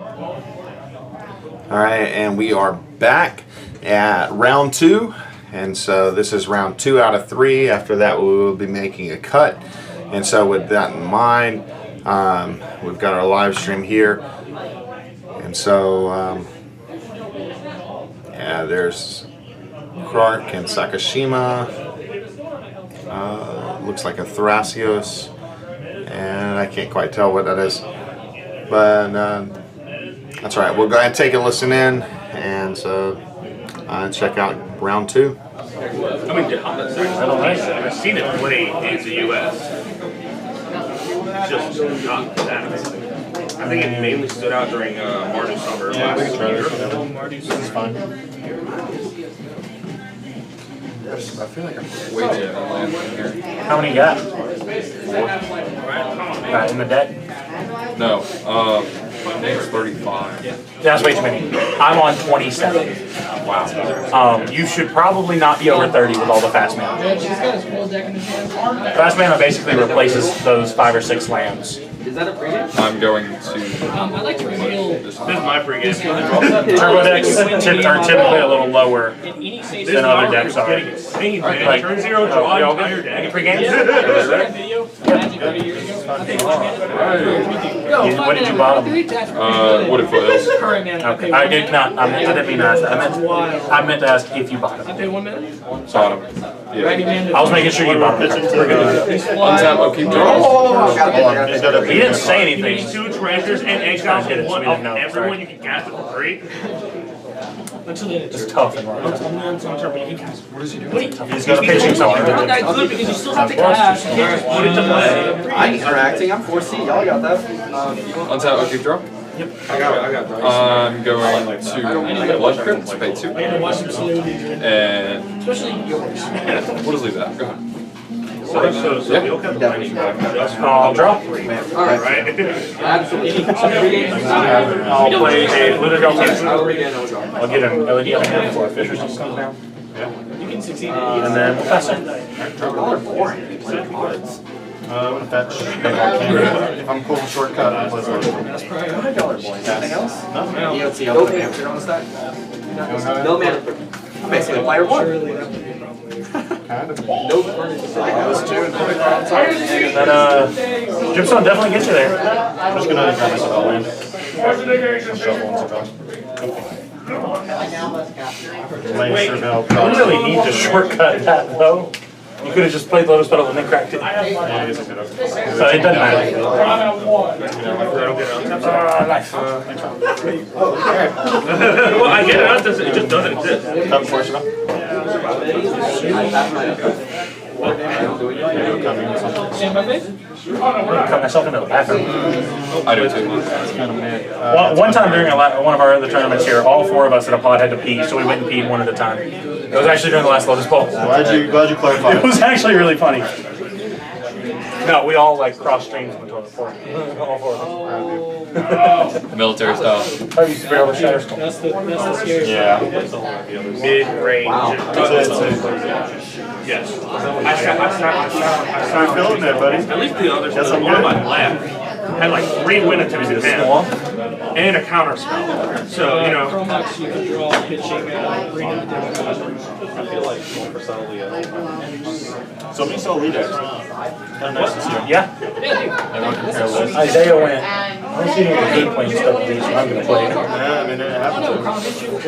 Speaker 1: All right, and we are back at round 2. And so this is round 2 out of 3. After that, we will be making a cut. And so with that in mind, we've got our live stream here. And so, yeah, there's Clark and Sakashima. Looks like a Thrasios. And I can't quite tell what that is. But that's right. We'll go ahead and take a listen in. And so check out round 2.
Speaker 6: I mean, I've seen it play in the U.S. Just not that amazing. I think it mainly stood out during Mardu Summer last year.
Speaker 4: This is fine.
Speaker 11: I feel like I'm way too land here.
Speaker 5: How many you got? 4. Got in the deck?
Speaker 11: No, I think it's 35.
Speaker 5: That's way too many. I'm on 27. Wow. You should probably not be over 30 with all the fast mana. Fast mana basically replaces those 5 or 6 lands.
Speaker 9: Is that a pregame?
Speaker 11: I'm going to.
Speaker 8: I'd like to reveal.
Speaker 6: This is my pregame.
Speaker 5: Turbo decks are typically a little lower than other decks are.
Speaker 6: Like, turn 0, draw an entire deck.
Speaker 5: Pre-games?
Speaker 8: Video. Magic 30 years ago.
Speaker 5: What did you bottom?
Speaker 11: Wooded Foothills.
Speaker 5: Okay. I did not. I didn't mean to ask that. I meant to ask if you bottom.
Speaker 8: I pay 1 minute.
Speaker 11: Bottom. Yeah.
Speaker 5: I was making sure you bottom.
Speaker 11: Untap, I'll keep drawing.
Speaker 5: He didn't say anything.
Speaker 6: 2 treasures and exile
Speaker 5: Did it, so
Speaker 6: one
Speaker 5: we
Speaker 6: of
Speaker 5: didn't know.
Speaker 6: everyone you can cast it for free.
Speaker 5: It's tough and hard.
Speaker 11: What is he doing?
Speaker 5: He's got a pitching something.
Speaker 8: Not that good because you still have to cash. You can't just put it to play.
Speaker 9: I'm interacting. I'm 4C. Y'all got that.
Speaker 11: Untap, I'll keep draw.
Speaker 6: Yep. I got dice.
Speaker 11: I'm going to Blood Crypt, pay 2. And
Speaker 8: Especially yours.
Speaker 11: what does leave that? Go ahead.
Speaker 6: So you'll have the
Speaker 5: I'll draw.
Speaker 6: Alright.
Speaker 5: I'll play a Luda Delta.
Speaker 9: I'll read it and I'll draw.
Speaker 5: I'll get an LED on hand before a fish or something comes down.
Speaker 8: You can succeed.
Speaker 5: And then we'll pass it.
Speaker 4: I'm gonna fetch. If I'm cool with shortcut, I'll play
Speaker 9: Anything else?
Speaker 4: No.
Speaker 9: No answer on the stack. No mana. Basically, player 1.
Speaker 4: Kind of.
Speaker 9: Nope.
Speaker 4: Those 2 and
Speaker 5: Then Gemstone definitely gets you there.
Speaker 4: I'm just gonna grab myself a land. Shuffle and survive. Lane Surveil.
Speaker 5: You really need to shortcut that though. You could have just played Lotus Petal and then cracked it.
Speaker 4: Yeah, I guess I could have.
Speaker 5: So it doesn't matter. Nice.
Speaker 6: Well, I get it. It just doesn't exist.
Speaker 4: Come force it up.
Speaker 5: Cut myself into the bathroom.
Speaker 11: I do too.
Speaker 5: One time during one of our other tournaments here, all 4 of us at a pod had to pee, so we went and peed one at a time. It was actually during the last Lotus Bowl.
Speaker 4: Glad you clarified.
Speaker 5: It was actually really funny. No, we all like cross streams into the 4. All 4 of us.
Speaker 11: Military style.
Speaker 5: I used to barrel the Shatterstorm.
Speaker 8: That's the scary.
Speaker 4: Yeah.
Speaker 6: Mid-range. Yes.
Speaker 4: How you feeling there, buddy?
Speaker 6: At least the others,
Speaker 4: Yes,
Speaker 6: the
Speaker 4: I'm
Speaker 6: one on
Speaker 4: good.
Speaker 6: my left had like 3 win attempts in hand and a counter spell. So, you know.
Speaker 8: Chromax, you can draw pitching, arena,
Speaker 4: Somebody saw lead X. Kind of nice to see him.
Speaker 5: Yeah. Isaiah went. I'm seeing the game playing stuff with these, so I'm going to play it.
Speaker 4: Yeah, I mean, it happens.
Speaker 8: Crown pitcher for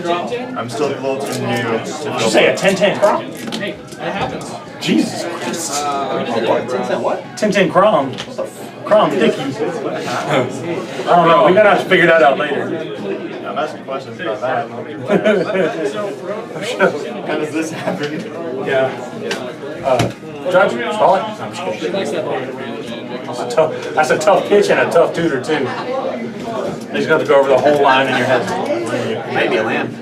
Speaker 8: 10-10.
Speaker 4: I'm still a little too new to
Speaker 5: Did you say a 10-10 Crom?
Speaker 8: Hey, that happens.
Speaker 5: Jesus Christ.
Speaker 9: What?
Speaker 5: 10-10 Crom. Crom Dicky. I don't know. We're going to have to figure that out later.
Speaker 4: I'm asking questions about that. How does this happen?
Speaker 5: Yeah. Judge, stall it. I'm just
Speaker 8: He
Speaker 5: kidding.
Speaker 8: likes that ball.
Speaker 5: That's a tough pitch and a tough tutor, too. He's going to go over the whole line in your head.
Speaker 9: Maybe a land.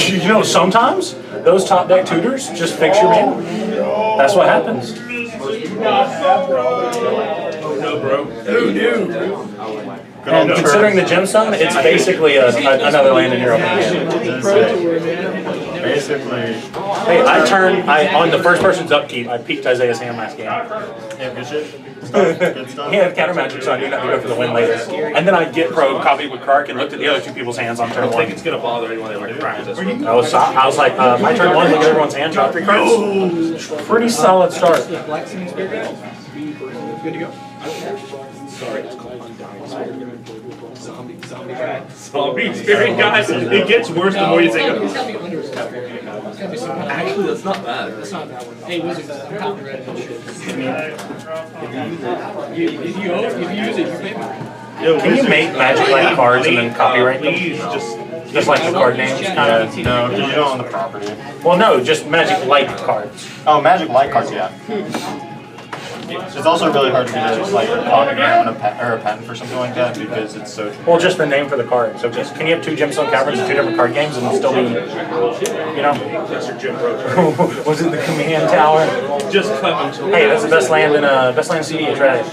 Speaker 5: You know, sometimes those top deck tutors just fix your mana. That's what happens.
Speaker 6: No, bro.
Speaker 5: And considering the gemstone, it's basically another land in your open hand.
Speaker 4: basically.
Speaker 5: Hey, on the first person's upkeep, I peeked Isaiah's hand last game.
Speaker 4: Yeah, good shit. Good stuff.
Speaker 5: He had counter magic, so I knew not to go for the win later. And then I get pro, copied with Kark, and looked at the other two people's hands on
Speaker 6: I
Speaker 5: turn
Speaker 6: don't
Speaker 5: one.
Speaker 6: think it's gonna bother anyone that like practice.
Speaker 5: I was like, my turn one, look at everyone's hand, draw 3 cards. Pretty solid start.
Speaker 8: Good to go.
Speaker 6: Zombie spirit guys. It gets worse the more you think of it.
Speaker 8: It's gotta be under his cover. It's gotta be some kind of.
Speaker 9: Actually, that's not bad.
Speaker 8: That's not that one. Hey, Wizards, copyright that shit. If you use it, you pay me.
Speaker 5: Can you make magic-like cards and then copyright them?
Speaker 6: Please,
Speaker 5: Just like the card names?
Speaker 4: No, because you don't own the property.
Speaker 5: Well, no, just magic-like cards.
Speaker 4: Oh, Magic Light cards, yeah. It's also really hard to get a like copy name or a patent for something like that because it's so.
Speaker 5: Well, just the name for the card. So just, can you have 2 Gemstone Caverns and 2 different card games and still be, you know? Was it the Command Tower?
Speaker 6: Just cut until.
Speaker 5: Hey, that's the best land in cEDH, right?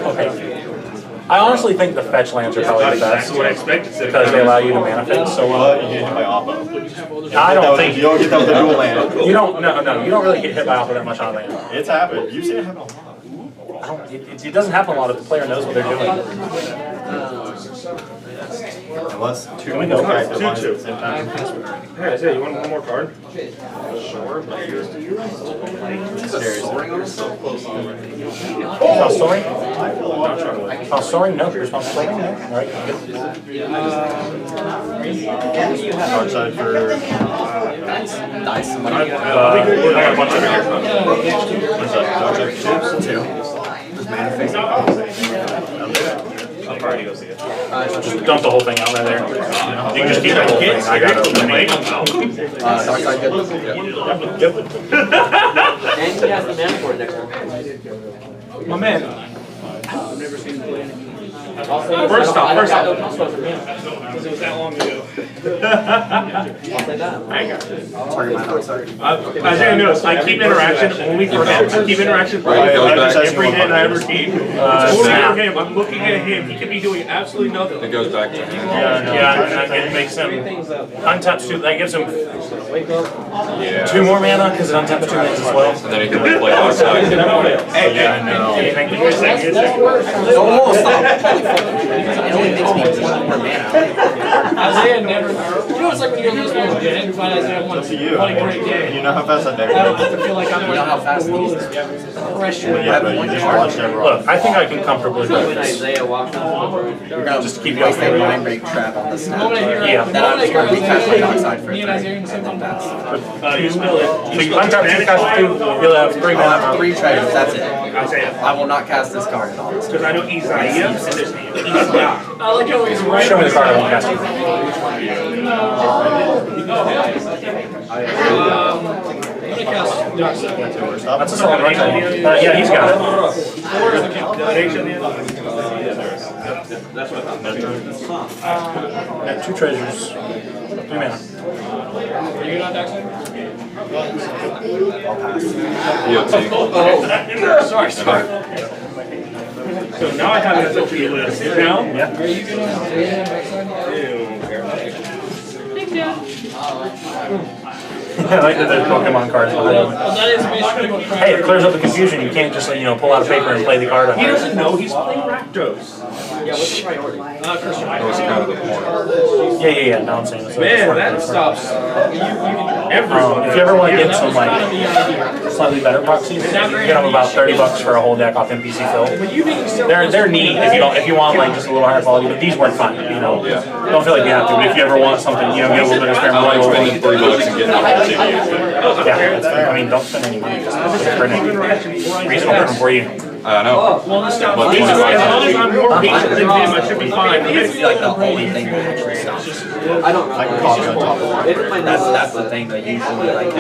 Speaker 5: Okay. I honestly think the fetch lands are probably the best
Speaker 6: What I expected
Speaker 5: because they allow you to manifest so well.
Speaker 4: But you get hit by Oppo.
Speaker 5: I don't think
Speaker 4: you don't get that with the dual land.
Speaker 5: you don't. No, you don't really get hit by Alpha that much on land.
Speaker 4: It's happened. You've seen it happen a lot.
Speaker 5: It doesn't happen a lot if the player knows what they're doing.
Speaker 4: Unless two
Speaker 5: Can we go?
Speaker 4: characters at the same time.
Speaker 6: Hey, Isaiah, you want one more card?
Speaker 5: Oh, sorry. Oh, sorry. No, there's no sorry. No. All right.
Speaker 4: Hard side for.
Speaker 9: Nice.
Speaker 5: I got a bunch of
Speaker 4: What's that? Hard side for 2? 2.
Speaker 6: I'll probably go see it.
Speaker 5: just dump the whole thing out there. You can just keep the whole thing. I got it.
Speaker 9: Dark side good.
Speaker 5: Yep.
Speaker 9: And he has the mana for it next turn.
Speaker 5: My man.
Speaker 6: First off.
Speaker 2: Because it was that long ago.
Speaker 9: I'll say that.
Speaker 6: Isaiah knows, I keep interaction only for him. I keep interaction for him. Every hit I ever keep. Only for him. I'm looking at him. He could be doing absolutely nothing.
Speaker 11: It goes back to him.
Speaker 5: Yeah, it makes him untaps 2. That gives him 2 more mana because it untaps 2 lands as well.
Speaker 11: And then he can replay outside.
Speaker 5: Hey, I know. Anything?
Speaker 9: Almost it only makes me 1 more mana.
Speaker 8: Isaiah never. You know, it's like when you're listening to Jen, you find Isaiah one great day.
Speaker 4: You know how fast that deck
Speaker 8: I don't have
Speaker 4: goes.
Speaker 8: to feel like I'm.
Speaker 9: You know how fast these
Speaker 8: Pressure.
Speaker 4: Yeah, but you just watched everyone.
Speaker 5: Look, I think I can comfortably do
Speaker 9: when
Speaker 5: this.
Speaker 9: Isaiah walks on the road.
Speaker 12: You're gonna
Speaker 5: Just keep
Speaker 12: waste
Speaker 5: going.
Speaker 12: that mind break trap on the snap.
Speaker 5: Yeah.
Speaker 12: Then I'm just gonna recast my dark side for
Speaker 8: Me and Isaiah in the same
Speaker 12: and then
Speaker 8: time.
Speaker 12: pass.
Speaker 6: You spill it.
Speaker 5: So you untap 2, cast 2, you'll have 3
Speaker 12: I'll have
Speaker 5: mana.
Speaker 12: 3 treasures, that's it.
Speaker 6: Isaiah.
Speaker 12: I will not cast this card at all.
Speaker 6: Because I know Isaiah and there's Isaiah.
Speaker 8: I like how he's right.
Speaker 5: Show me the card I won't cast it.
Speaker 8: I'm gonna cast Dark Side.
Speaker 5: That's a solid run time. Yeah, he's got it. Yeah, 2 treasures. 3 mana.
Speaker 8: Are you good on Dark Side?
Speaker 11: EOT.
Speaker 8: Sorry.
Speaker 6: So now I have it up to your list. Now?
Speaker 5: Yeah.
Speaker 8: Are you good on Dark Side? Big Dad.
Speaker 5: I like that there's Pokemon cards behind
Speaker 8: Well,
Speaker 5: him.
Speaker 8: that is basically what
Speaker 5: Hey, it clears up the confusion. You can't just, pull out a paper and play the card on
Speaker 6: He
Speaker 5: it.
Speaker 6: doesn't know he's playing Rakdos.
Speaker 9: Yeah, what's the priority?
Speaker 8: Christian.
Speaker 11: That was kind of the point.
Speaker 5: Yeah. No, I'm saying this.
Speaker 6: Man, that stops everyone.
Speaker 5: If you ever want to get some slightly better proxies, you get them about $30 for a whole deck off NPC fill. They're neat if you want just a little higher quality, but these work fine. Don't feel like you have to. But if you ever want something, get a little bit of
Speaker 11: I like spending
Speaker 5: experimental.
Speaker 11: $3 and getting the whole thing.
Speaker 5: Yeah, don't spend any money. Just print it. Reasonable print for you.
Speaker 11: I know.
Speaker 8: Well, let's stop.
Speaker 11: But
Speaker 6: As long as I'm more patient than him, I should be fine.
Speaker 12: It's like the only thing that actually stops.
Speaker 9: I don't know.
Speaker 4: I can copy on top of it.
Speaker 9: It's my
Speaker 12: That's the thing that usually like
Speaker 4: It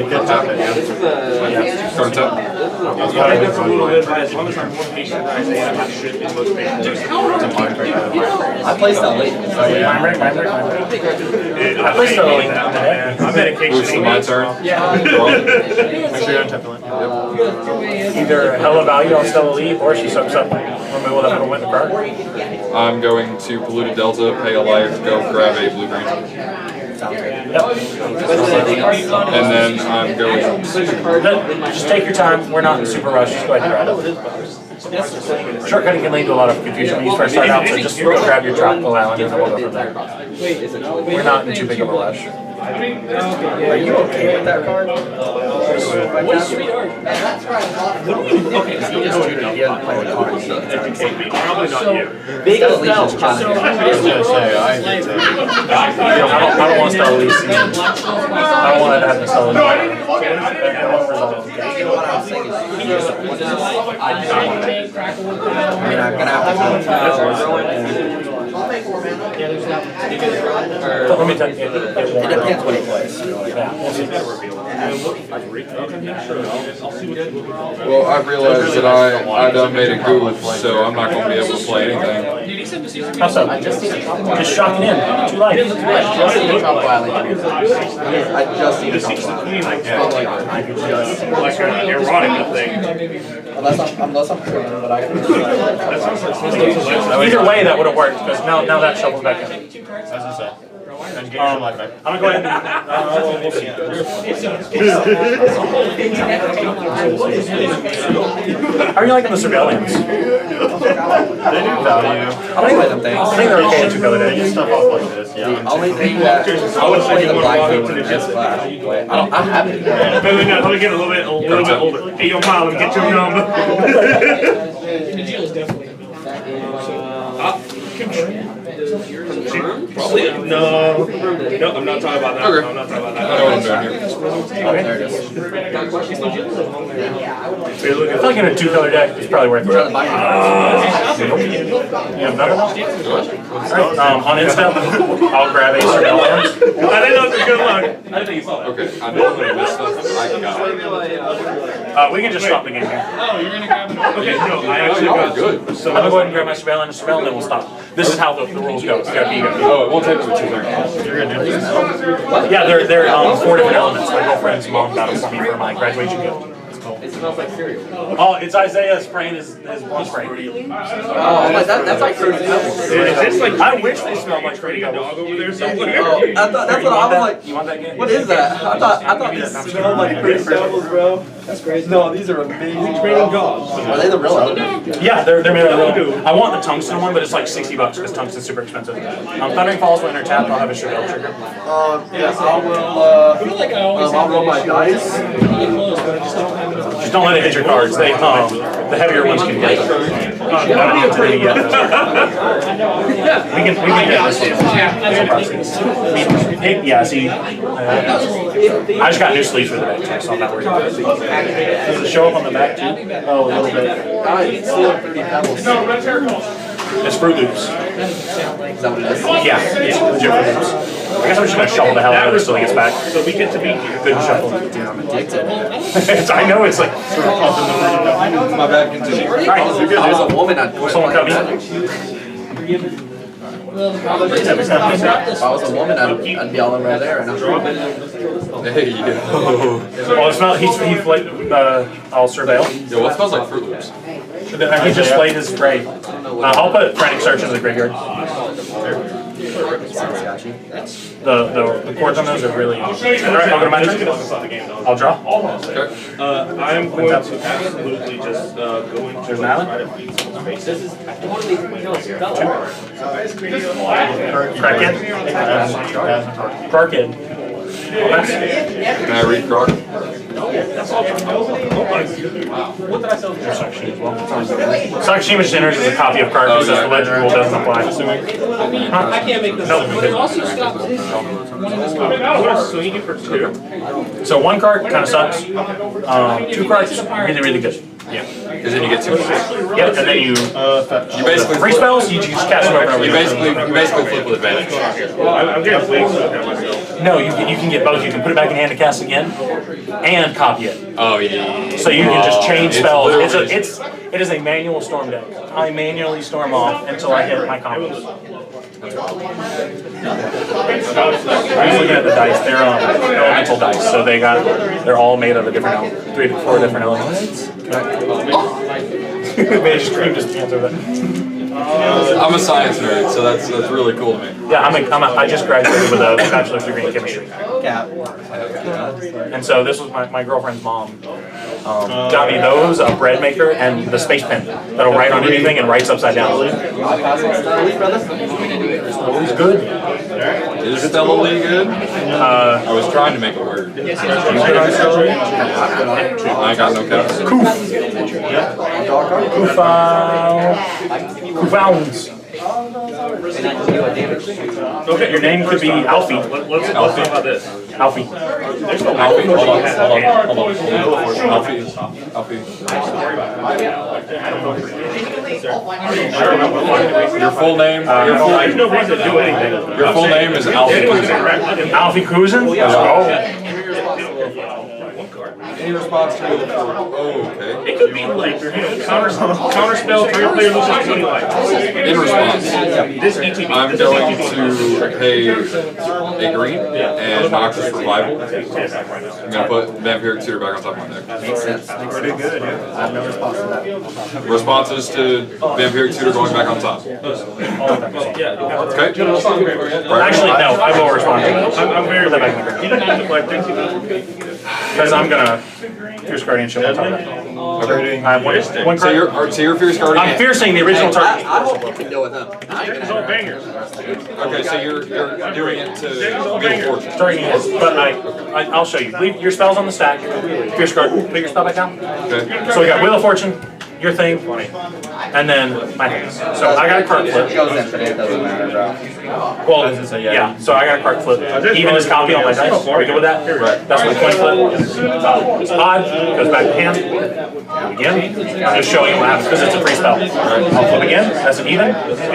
Speaker 4: could happen, yeah.
Speaker 9: This is a.
Speaker 11: Turn top.
Speaker 6: I think that's a little bit, but as long as I'm more patient than Isaiah, I should be most patient.
Speaker 12: I placed that late.
Speaker 5: Mind break. I placed it late.
Speaker 6: I'm medication.
Speaker 11: Moves to my turn.
Speaker 4: Make sure you don't tap the line.
Speaker 5: Either hella value on Stella Elite or she soaks up removal that would have went in the card.
Speaker 11: I'm going to Polluted Delta, pay a life, go grab a blue-green.
Speaker 12: Sounds good.
Speaker 11: And then I'm going to...
Speaker 5: Just take your time. We're not in super rush. Just go ahead and grab it. Shortcutting can lead to a lot of confusion when you first start out, so just go grab your tropical island and then we'll go from there. We're not in too big of a rush.
Speaker 12: Are you okay with that card?
Speaker 2: What's sweetheart? Okay, so you just
Speaker 12: He doesn't play the card.
Speaker 2: probably not you.
Speaker 12: Big Elise is challenging.
Speaker 5: I don't want to start releasing. I don't want to have to sell it.
Speaker 12: I mean, I'm gonna have to go to
Speaker 5: Let me tell you.
Speaker 12: it depends what he plays.
Speaker 11: Well, I realized that I done made a goof, so I'm not going to be able to play anything.
Speaker 5: How so? Just shock it in. Too light.
Speaker 12: I just need a top island. I just need a top island.
Speaker 2: Like an erotic thing.
Speaker 12: Unless I'm tripping, but I can.
Speaker 5: Either way, that would have worked because now that shuffles back in. I'm gonna go ahead and we'll see. How are you liking the surveillance?
Speaker 4: They do value.
Speaker 12: I like them things.
Speaker 5: I think they're okay to go
Speaker 4: They
Speaker 5: there.
Speaker 4: get stuff off like this, yeah.
Speaker 12: The only thing that I would play the black blue and just black. I'm happy.
Speaker 2: Let me get a little bit older. Hey, yo, mom, let me get your number. Probably no, I'm not talking about that.
Speaker 11: Okay.
Speaker 2: No, I'm not talking about that.
Speaker 11: I know what I'm doing here.
Speaker 12: There it is.
Speaker 5: I feel like in a two-color deck, it's probably worth it.
Speaker 12: Try to buy me.
Speaker 5: You have nothing? Alright, on Insta, I'll grab a surveillance.
Speaker 2: I didn't know it was good luck.
Speaker 11: Okay, I know I'm going to miss stuff. I got it.
Speaker 5: We can just stop the game here.
Speaker 2: Okay, no, I actually
Speaker 11: Oh,
Speaker 2: got
Speaker 11: good.
Speaker 5: I'm gonna go ahead and grab my surveillance, and then we'll stop. This is how the rules go. It's gotta be good.
Speaker 11: Oh, it won't take me 2 seconds.
Speaker 4: You're gonna do this.
Speaker 5: Yeah, they're 4 different elements. My girlfriend's mom got them for me for my graduation gift.
Speaker 12: It smells like cereal.
Speaker 5: Oh, it's Isaiah spraying his one spray.
Speaker 12: Oh, that's like fruity pebbles.
Speaker 2: Is this like
Speaker 5: I wish they smelled like Fruity
Speaker 2: a
Speaker 5: Pebbles.
Speaker 2: dog over there somewhere?
Speaker 12: Oh, I thought that's what I was like.
Speaker 5: You want that game?
Speaker 12: What is that? I thought these smelled like fruity pebbles, bro. That's crazy. No, these are amazing. Training dogs. Are they the real ones?
Speaker 5: Yeah, they're made of real. I want the tungsten one, but it's like $60 because tungsten's super expensive. Thundering Falls will enter tap. I'll have a Chevelle trigger.
Speaker 12: Yes, I will. I'll roll my dice.
Speaker 5: Just don't let it hit your cards. They the heavier ones can get. I don't need to read it yet. We can get this. Yeah, see, I just got new sleeves for the deck too, so I'm not worried about it. Does it show up on the back too? Oh, a little bit.
Speaker 12: It's still 30 pebbles.
Speaker 5: It's Fruit Loops.
Speaker 12: Is that what it is?
Speaker 5: Yeah, it's legit Fruit Loops. I guess I'm just gonna shuffle the hell out of it until he gets back.
Speaker 2: So we get to be here.
Speaker 5: Good shuffle.
Speaker 12: Dude, I'm addicted.
Speaker 5: I know it's like sort of up in the
Speaker 11: My bad, continue.
Speaker 5: Alright,
Speaker 12: I was a woman, I'd quit
Speaker 5: someone
Speaker 12: playing
Speaker 5: come in.
Speaker 12: Magic. If I was a woman, I'd be all over there, and I'm
Speaker 11: Hey, yo.
Speaker 5: Well, it's not. He played. I'll surveil.
Speaker 11: Yo, what smells like Fruit Loops?
Speaker 5: He just played his spray. I'll put Frantic Search in the graveyard. The chords on those are really. Alright, I'll go to my I'll draw.
Speaker 2: I'm going to absolutely just go into
Speaker 5: There's an island. Crackhead. Crackhead.
Speaker 11: Can I read Croc?
Speaker 5: Sakashima Sinners is a copy of card because the legend rule doesn't apply.
Speaker 8: I can't make this. But it also stops this.
Speaker 2: swinging for 2.
Speaker 5: So 1 card kind of sucks. 2 cards really, really good.
Speaker 11: Yeah. Because then you get 2.
Speaker 5: Yeah, and then you
Speaker 11: basically
Speaker 5: free spells. You just cast them over and over.
Speaker 11: You basically flip with advantage.
Speaker 2: I'm getting way too ahead of myself.
Speaker 5: No, you can get both. You can put it back in hand to cast again, and copy it.
Speaker 11: Oh yeah.
Speaker 5: So you can just change spells.
Speaker 11: It's
Speaker 5: It is a manual storm deck. I manually storm off until I hit my combos. I was looking at the dice. They're elemental dice, so they're all made of a different 3 to 4 different elements. Man, just creamed his pants over that.
Speaker 11: I'm a science nerd, so that's really cool to me.
Speaker 5: Yeah, I just graduated with a bachelor's degree in chemistry. And so this was my girlfriend's mom. Got me those, a bread maker, and the space pen that'll write on anything and writes upside down. It's good.
Speaker 11: Is Stella Lee good? I was trying to make a word. I ain't got no caps.
Speaker 5: Koofounds. Okay, your name could be Alfie.
Speaker 6: Let's talk about this.
Speaker 5: Alfie.
Speaker 11: Alfie, hold on. Alfie. Your full name?
Speaker 6: There's no reason to do anything.
Speaker 11: Your full name is Alfie Cousin.
Speaker 5: Alfie Cousin?
Speaker 11: Any response to the okay.
Speaker 6: It could be like, counter spell, trigger player loses 20 life.
Speaker 11: In response,
Speaker 6: This ETB.
Speaker 11: I'm going to pay a green and Noxious Revival. I'm going to put Vampiric Tutor back on top of my deck.
Speaker 12: Makes sense. Pretty good. I have no response to that.
Speaker 11: Responses to Vampiric Tutor going back on top. Okay?
Speaker 5: Actually, no, I will respond to that.
Speaker 6: I'm very
Speaker 5: Because I'm gonna Fierce Guardianship on top of that. Okay.
Speaker 11: So you're Fierce Guardian.
Speaker 5: I'm fiercing the original target.
Speaker 12: I hope you can deal with them.
Speaker 6: It's all bangers.
Speaker 11: Okay, so you're doing it to Wheel of Fortune.
Speaker 5: Starting is, but I'll show you. Leave your spells on the stack. Fierce Guard. Put your spell back down.
Speaker 11: Okay.
Speaker 5: So we got Wheel of Fortune, your thing, and then my hands. So I got a card flip.
Speaker 12: It goes in today, it doesn't matter, bro.
Speaker 5: Well, yeah. So I got a card flip. Even is copy on my dice. Are we good with that?
Speaker 11: Right.
Speaker 5: That's my coin flip. It's odd. Goes back to hand. Again. I'm just showing you what happens because it's a free spell. I'll flip again. That's an even.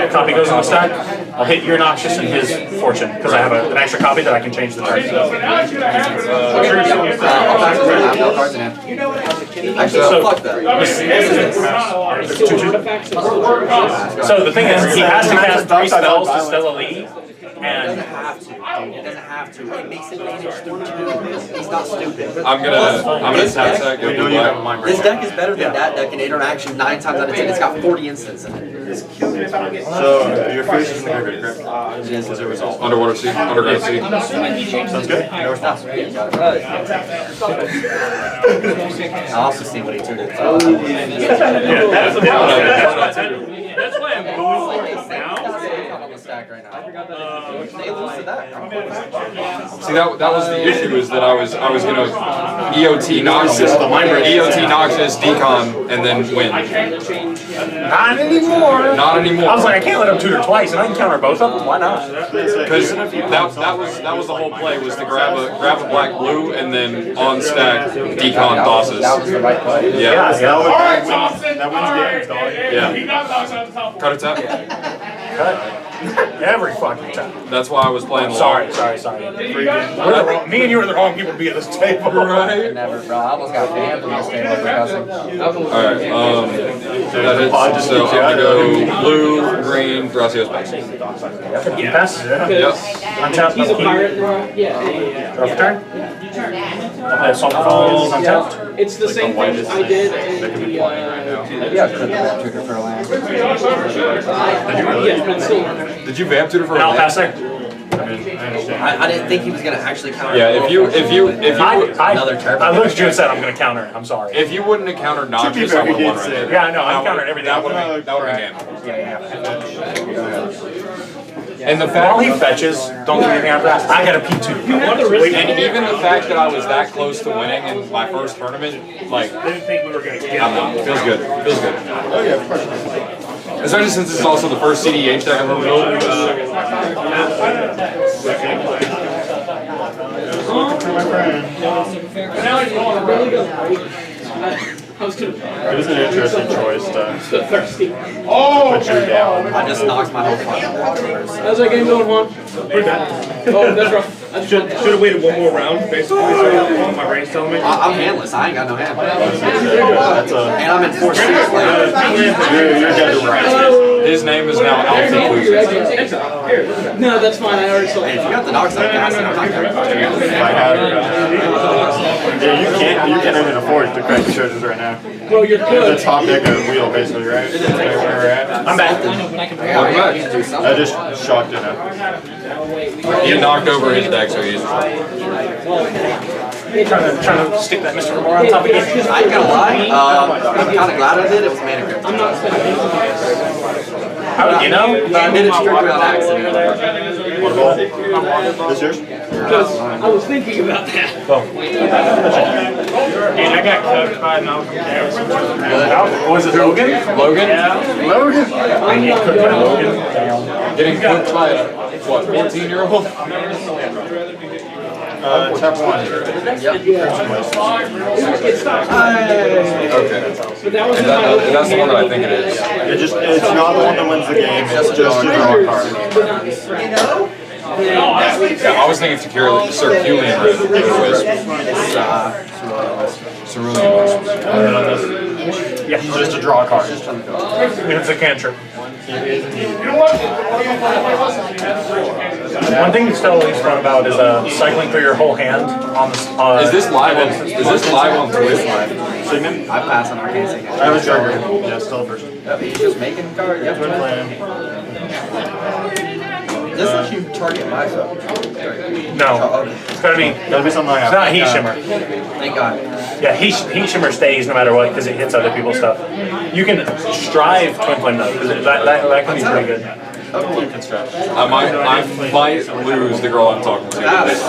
Speaker 5: Copy goes on the stack. I'll hit your Noxious and his Fortune because I have an extra copy that I can change the turn.
Speaker 12: Actually, fuck that.
Speaker 5: So the thing is, he has to cast 3 spells to Stella Lee, and
Speaker 12: It doesn't have to, dude. It doesn't have to. It makes advantage for 2. He's not stupid.
Speaker 11: I'm gonna tap that. Go blue black.
Speaker 12: This deck is better than that deck in interaction 9 times out of 10. It's got 40 instants in it.
Speaker 4: So your face is in the correct.
Speaker 12: It is as a result.
Speaker 11: Underwater Sea. Underground Sea.
Speaker 4: Sounds good.
Speaker 12: No response. I also see what he tuned it.
Speaker 6: That's why I'm going for it now.
Speaker 12: Right now. They lose to that.
Speaker 11: See, that was the issue, is that I was gonna EOT Noxious, Decon, and then win.
Speaker 5: not anymore.
Speaker 11: Not anymore.
Speaker 5: I was like, I can't let him tutor twice, and I can counter both of them. Why not?
Speaker 11: Because that was the whole play, was to grab a black blue and then on stack Decon tosses.
Speaker 12: That was the right play.
Speaker 11: Yeah.
Speaker 4: That wins games, dog.
Speaker 11: Yeah. Cut it tap.
Speaker 5: Cut. Every fucking time.
Speaker 11: That's why I was playing.
Speaker 5: Sorry. Me and you are the wrong people to be at this table.
Speaker 11: Right?
Speaker 12: Never, bro. I almost got banned from this table for cussing.
Speaker 11: Alright, that hits, so I'm gonna go blue, green, Gracias pass.
Speaker 5: Pass?
Speaker 11: Yep.
Speaker 5: Untap. He's a pirate. Draw for turn. I'll play a Salt Falls untapped.
Speaker 8: It's the same thing I did in the,
Speaker 12: Yeah, I could have trigger for a land.
Speaker 11: Did you vamp tutor for a
Speaker 5: And I'll
Speaker 11: land?
Speaker 5: pass there.
Speaker 12: I didn't think he was gonna actually counter.
Speaker 11: Yeah, if you
Speaker 12: another turn.
Speaker 5: I looked at you and said I'm going to counter it. I'm sorry.
Speaker 11: if you wouldn't have countered Noxious, I would have won right there.
Speaker 5: Yeah, no, I'm countering everything.
Speaker 11: That would have been
Speaker 5: Yeah.
Speaker 11: And the
Speaker 5: While he
Speaker 11: fact,
Speaker 5: fetches, don't do anything after that. I got a P2.
Speaker 11: and even the fact that I was that close to winning in my first tournament, like,
Speaker 6: Didn't think we were going to get
Speaker 11: I don't know, feels good. Feels good.
Speaker 4: Oh yeah, of course.
Speaker 11: Especially since it's also the first cEDH deck I've ever built.
Speaker 4: It was an interesting choice to put you down.
Speaker 12: I just knocked my whole fucking deck.
Speaker 8: how's that game going, Juan?
Speaker 6: Pretty bad.
Speaker 8: Oh, that's rough.
Speaker 6: Should have waited one more round, basically. So my brain's telling me.
Speaker 12: I'm handless. I ain't got no hand.
Speaker 4: That's a.
Speaker 12: And I'm in 4 seats.
Speaker 4: You're dead right.
Speaker 11: His name is now Alfie Losers.
Speaker 8: No, that's fine. I already saw it.
Speaker 12: Hey, if you got the dogs like that, I'm not gonna
Speaker 4: Yeah, you can't even afford to crack the charges right now.
Speaker 8: Bro, you're good.
Speaker 4: The top deck of the wheel, basically, right? Where we're at.
Speaker 5: I'm back.
Speaker 4: I just shocked it now.
Speaker 11: He knocked over his deck, so he's
Speaker 5: Trying to stick that Mr. Gamora on top again.
Speaker 12: I ain't gonna lie, I'm kind of glad I did. It was mana grip.
Speaker 8: I'm not spending.
Speaker 5: How did you know?
Speaker 12: But I did it strictly on accident.
Speaker 4: This yours?
Speaker 8: Because I was thinking about that.
Speaker 10: And I got cooked by Malcolm Davis.
Speaker 5: Was it Logan?
Speaker 11: Logan?
Speaker 4: Logan?
Speaker 5: I need cooked by Logan.
Speaker 11: Getting cooked by a, what, 14-year-old?
Speaker 4: Tap one.
Speaker 11: Okay.
Speaker 8: But that was
Speaker 11: And that's the one that I think it is.
Speaker 4: It's not the one that wins the game, it's just you draw a card.
Speaker 11: Yeah, I was thinking Circulian Red, but it was Cerulean Wisps.
Speaker 5: Yeah,
Speaker 4: Just to draw a card.
Speaker 5: it's a cantrip. One thing that's totally fun about is cycling through your whole hand on the.
Speaker 11: Is this live on Twitch?
Speaker 4: Sigmund?
Speaker 12: I pass on Arcane Signature.
Speaker 4: I have a trigger. Yeah, still a person.
Speaker 12: Yep, he's just making cards. Yep.
Speaker 4: Twin flame.
Speaker 12: Doesn't let you target my stuff.
Speaker 5: No, it's gotta be
Speaker 4: something I have.
Speaker 5: It's not heat shimmer.
Speaker 12: Thank God.
Speaker 5: Yeah, heat shimmer stays no matter what because it hits other people's stuff. You can strive twin flame though because that can be pretty good.
Speaker 11: I might lose the girl I'm talking to. This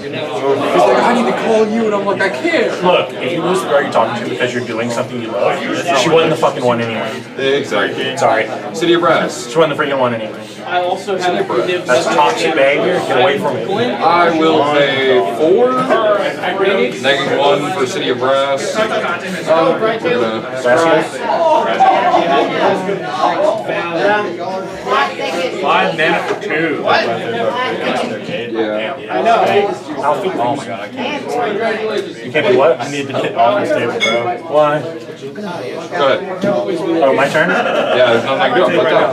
Speaker 11: He's like, I need to call you, and I'm like, I can't.
Speaker 5: Look, if you lose the girl you're talking to because you're doing something you love, she wasn't the fucking one anyway.
Speaker 11: Exactly.
Speaker 5: Sorry.
Speaker 11: City of Brass.
Speaker 5: She wasn't the freaking one anyway.
Speaker 8: I also have
Speaker 5: That's toxic behavior. Get away from it.
Speaker 11: I will pay 4, -1 for City of Brass. We're gonna
Speaker 5: 5 mana for 2.
Speaker 11: Yeah.
Speaker 8: I know.
Speaker 5: Alfie, oh my god, I can't. You can't do what? I need to get off this table, bro. Why?
Speaker 11: Go ahead.
Speaker 5: Oh, my turn?
Speaker 11: Yeah, there's nothing I can do. I'm put down.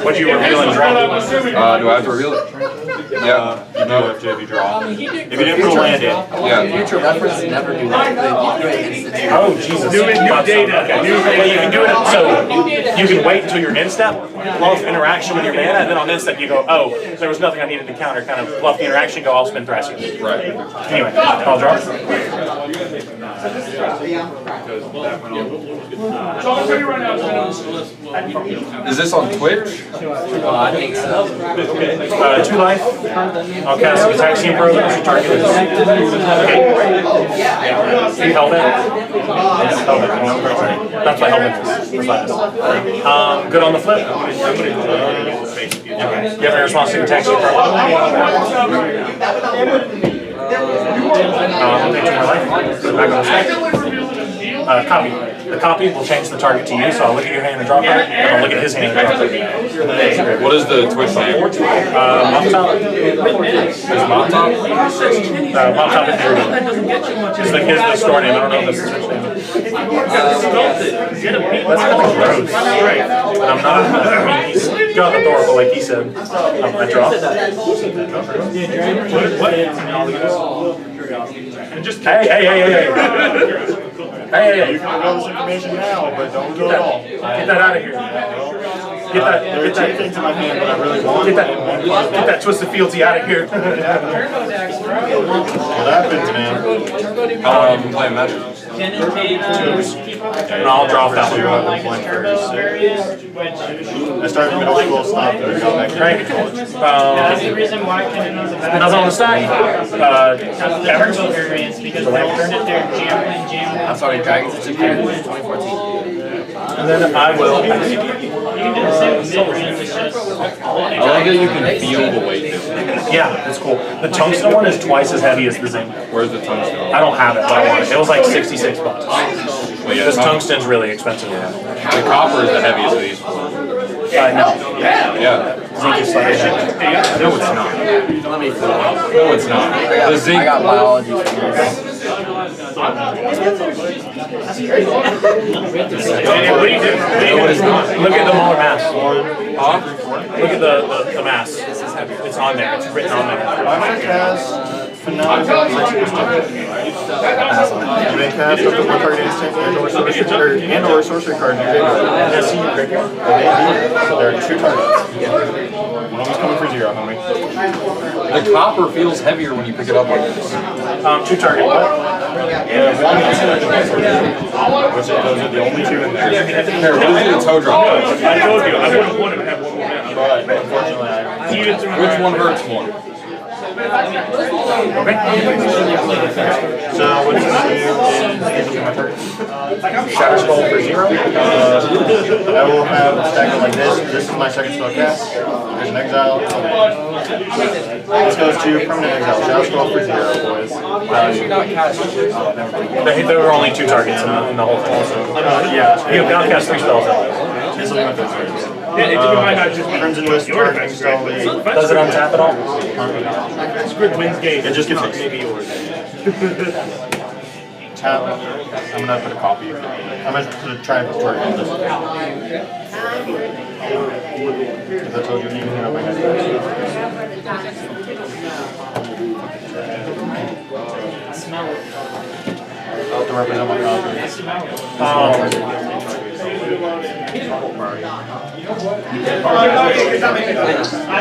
Speaker 5: What'd you reveal and draw?
Speaker 11: Do I have to reveal it? Yeah.
Speaker 4: You do have to if you draw. If you didn't put a land in.
Speaker 11: Yeah.
Speaker 12: Future reference never do that.
Speaker 5: Oh, Jesus. New data. Okay. Well, you can do it, so you can wait until you're in step, bluff interaction with your mana, and then on this step you go, oh, there was nothing I needed to counter, kind of bluff the interaction, go, I'll spin Thrasium.
Speaker 11: Right.
Speaker 5: Anyway, I'll draw.
Speaker 11: Is this on Twitch?
Speaker 12: I think so.
Speaker 5: 2 life. I'll cast the attack scene program as you target it. Okay. You held it? Held it. That's what held it is. Good on the flip. You have any response to the attack scene program? I'll take 2 more life. Put it back on the stack. Copy. The copy will change the target to you, so I'll look at your hand and draw a card, and I'll look at his hand and draw a card.
Speaker 11: What is the Twitch name?
Speaker 5: Mop Top.
Speaker 11: Is Mop Top?
Speaker 5: Mop Top is the store name. I don't know if that's the Twitch name. That's kind of gross. And I'm not, I mean, he's got adorable, like he said. I draw. What? Hey.
Speaker 4: You can know this information now, but don't do it all.
Speaker 5: Get that out of here. Get that
Speaker 4: things in my hand that I really want.
Speaker 5: Get that Twisted Fealty out of here.
Speaker 4: What happens, man?
Speaker 11: How long have you been playing Magic?
Speaker 5: And I'll drop that one.
Speaker 4: I started middle school, stopped, and got back to college.
Speaker 10: That's the reason why Ken knows about
Speaker 5: Nothing on the stack.
Speaker 10: Everett experience because we all sit there and jam.
Speaker 12: I'm sorry, Dragons is 2014.
Speaker 5: And then I will.
Speaker 10: You can do the same with mid-range, it's just...
Speaker 11: I love that you can feel the weight difference.
Speaker 5: Yeah, it's cool. The tungsten one is twice as heavy as the zinc.
Speaker 11: Where's the tungsten?
Speaker 5: I don't have it, but I want it. It was like $66.
Speaker 11: Well, yeah,
Speaker 5: This tungsten's really expensive.
Speaker 11: The copper is the heaviest of these.
Speaker 5: No.
Speaker 11: Yeah.
Speaker 5: Zinc is slightly heavy.
Speaker 11: No, it's not.
Speaker 12: Let me feel.
Speaker 11: No, it's not. The zinc.
Speaker 12: I got biology.
Speaker 5: Look at the molar mass. Look at the mass. It's on there. It's written on there.
Speaker 4: Magic has finale. You may cast up to one target instant and or sorcery card in your graveyard. There are 2 targets. One of them's coming for 0, homie.
Speaker 11: The copper feels heavier when you pick it up like this.
Speaker 5: 2 target.
Speaker 4: One instant which those are the only 2 in there.
Speaker 11: Here, what is the toe drop?
Speaker 2: I told you, I would have wanted to have one more man.
Speaker 4: But unfortunately, I
Speaker 11: Which one hurts more?
Speaker 4: So what you do is my turn.
Speaker 5: Shatter Skull for 0.
Speaker 4: I will have a stack like this. This is my second spell cast. There's an exile. This goes to permanent exile. Shatter Skull for 0, boys.
Speaker 5: There were only 2 targets in the whole thing. So.
Speaker 4: Yeah.
Speaker 5: You now cast 3 spells.
Speaker 4: This will be my 3rd turn.
Speaker 2: Might not just be
Speaker 4: Crimson Mist, Targeting Stolly.
Speaker 5: Does it untap at all?
Speaker 2: Squid wins game.
Speaker 4: It just gets
Speaker 2: maybe yours.
Speaker 4: Tap. I'm gonna put a copy. I'm gonna try and target on this. Because I told you, you can hit up my head.
Speaker 10: Smell it.
Speaker 4: To represent my copy.
Speaker 10: I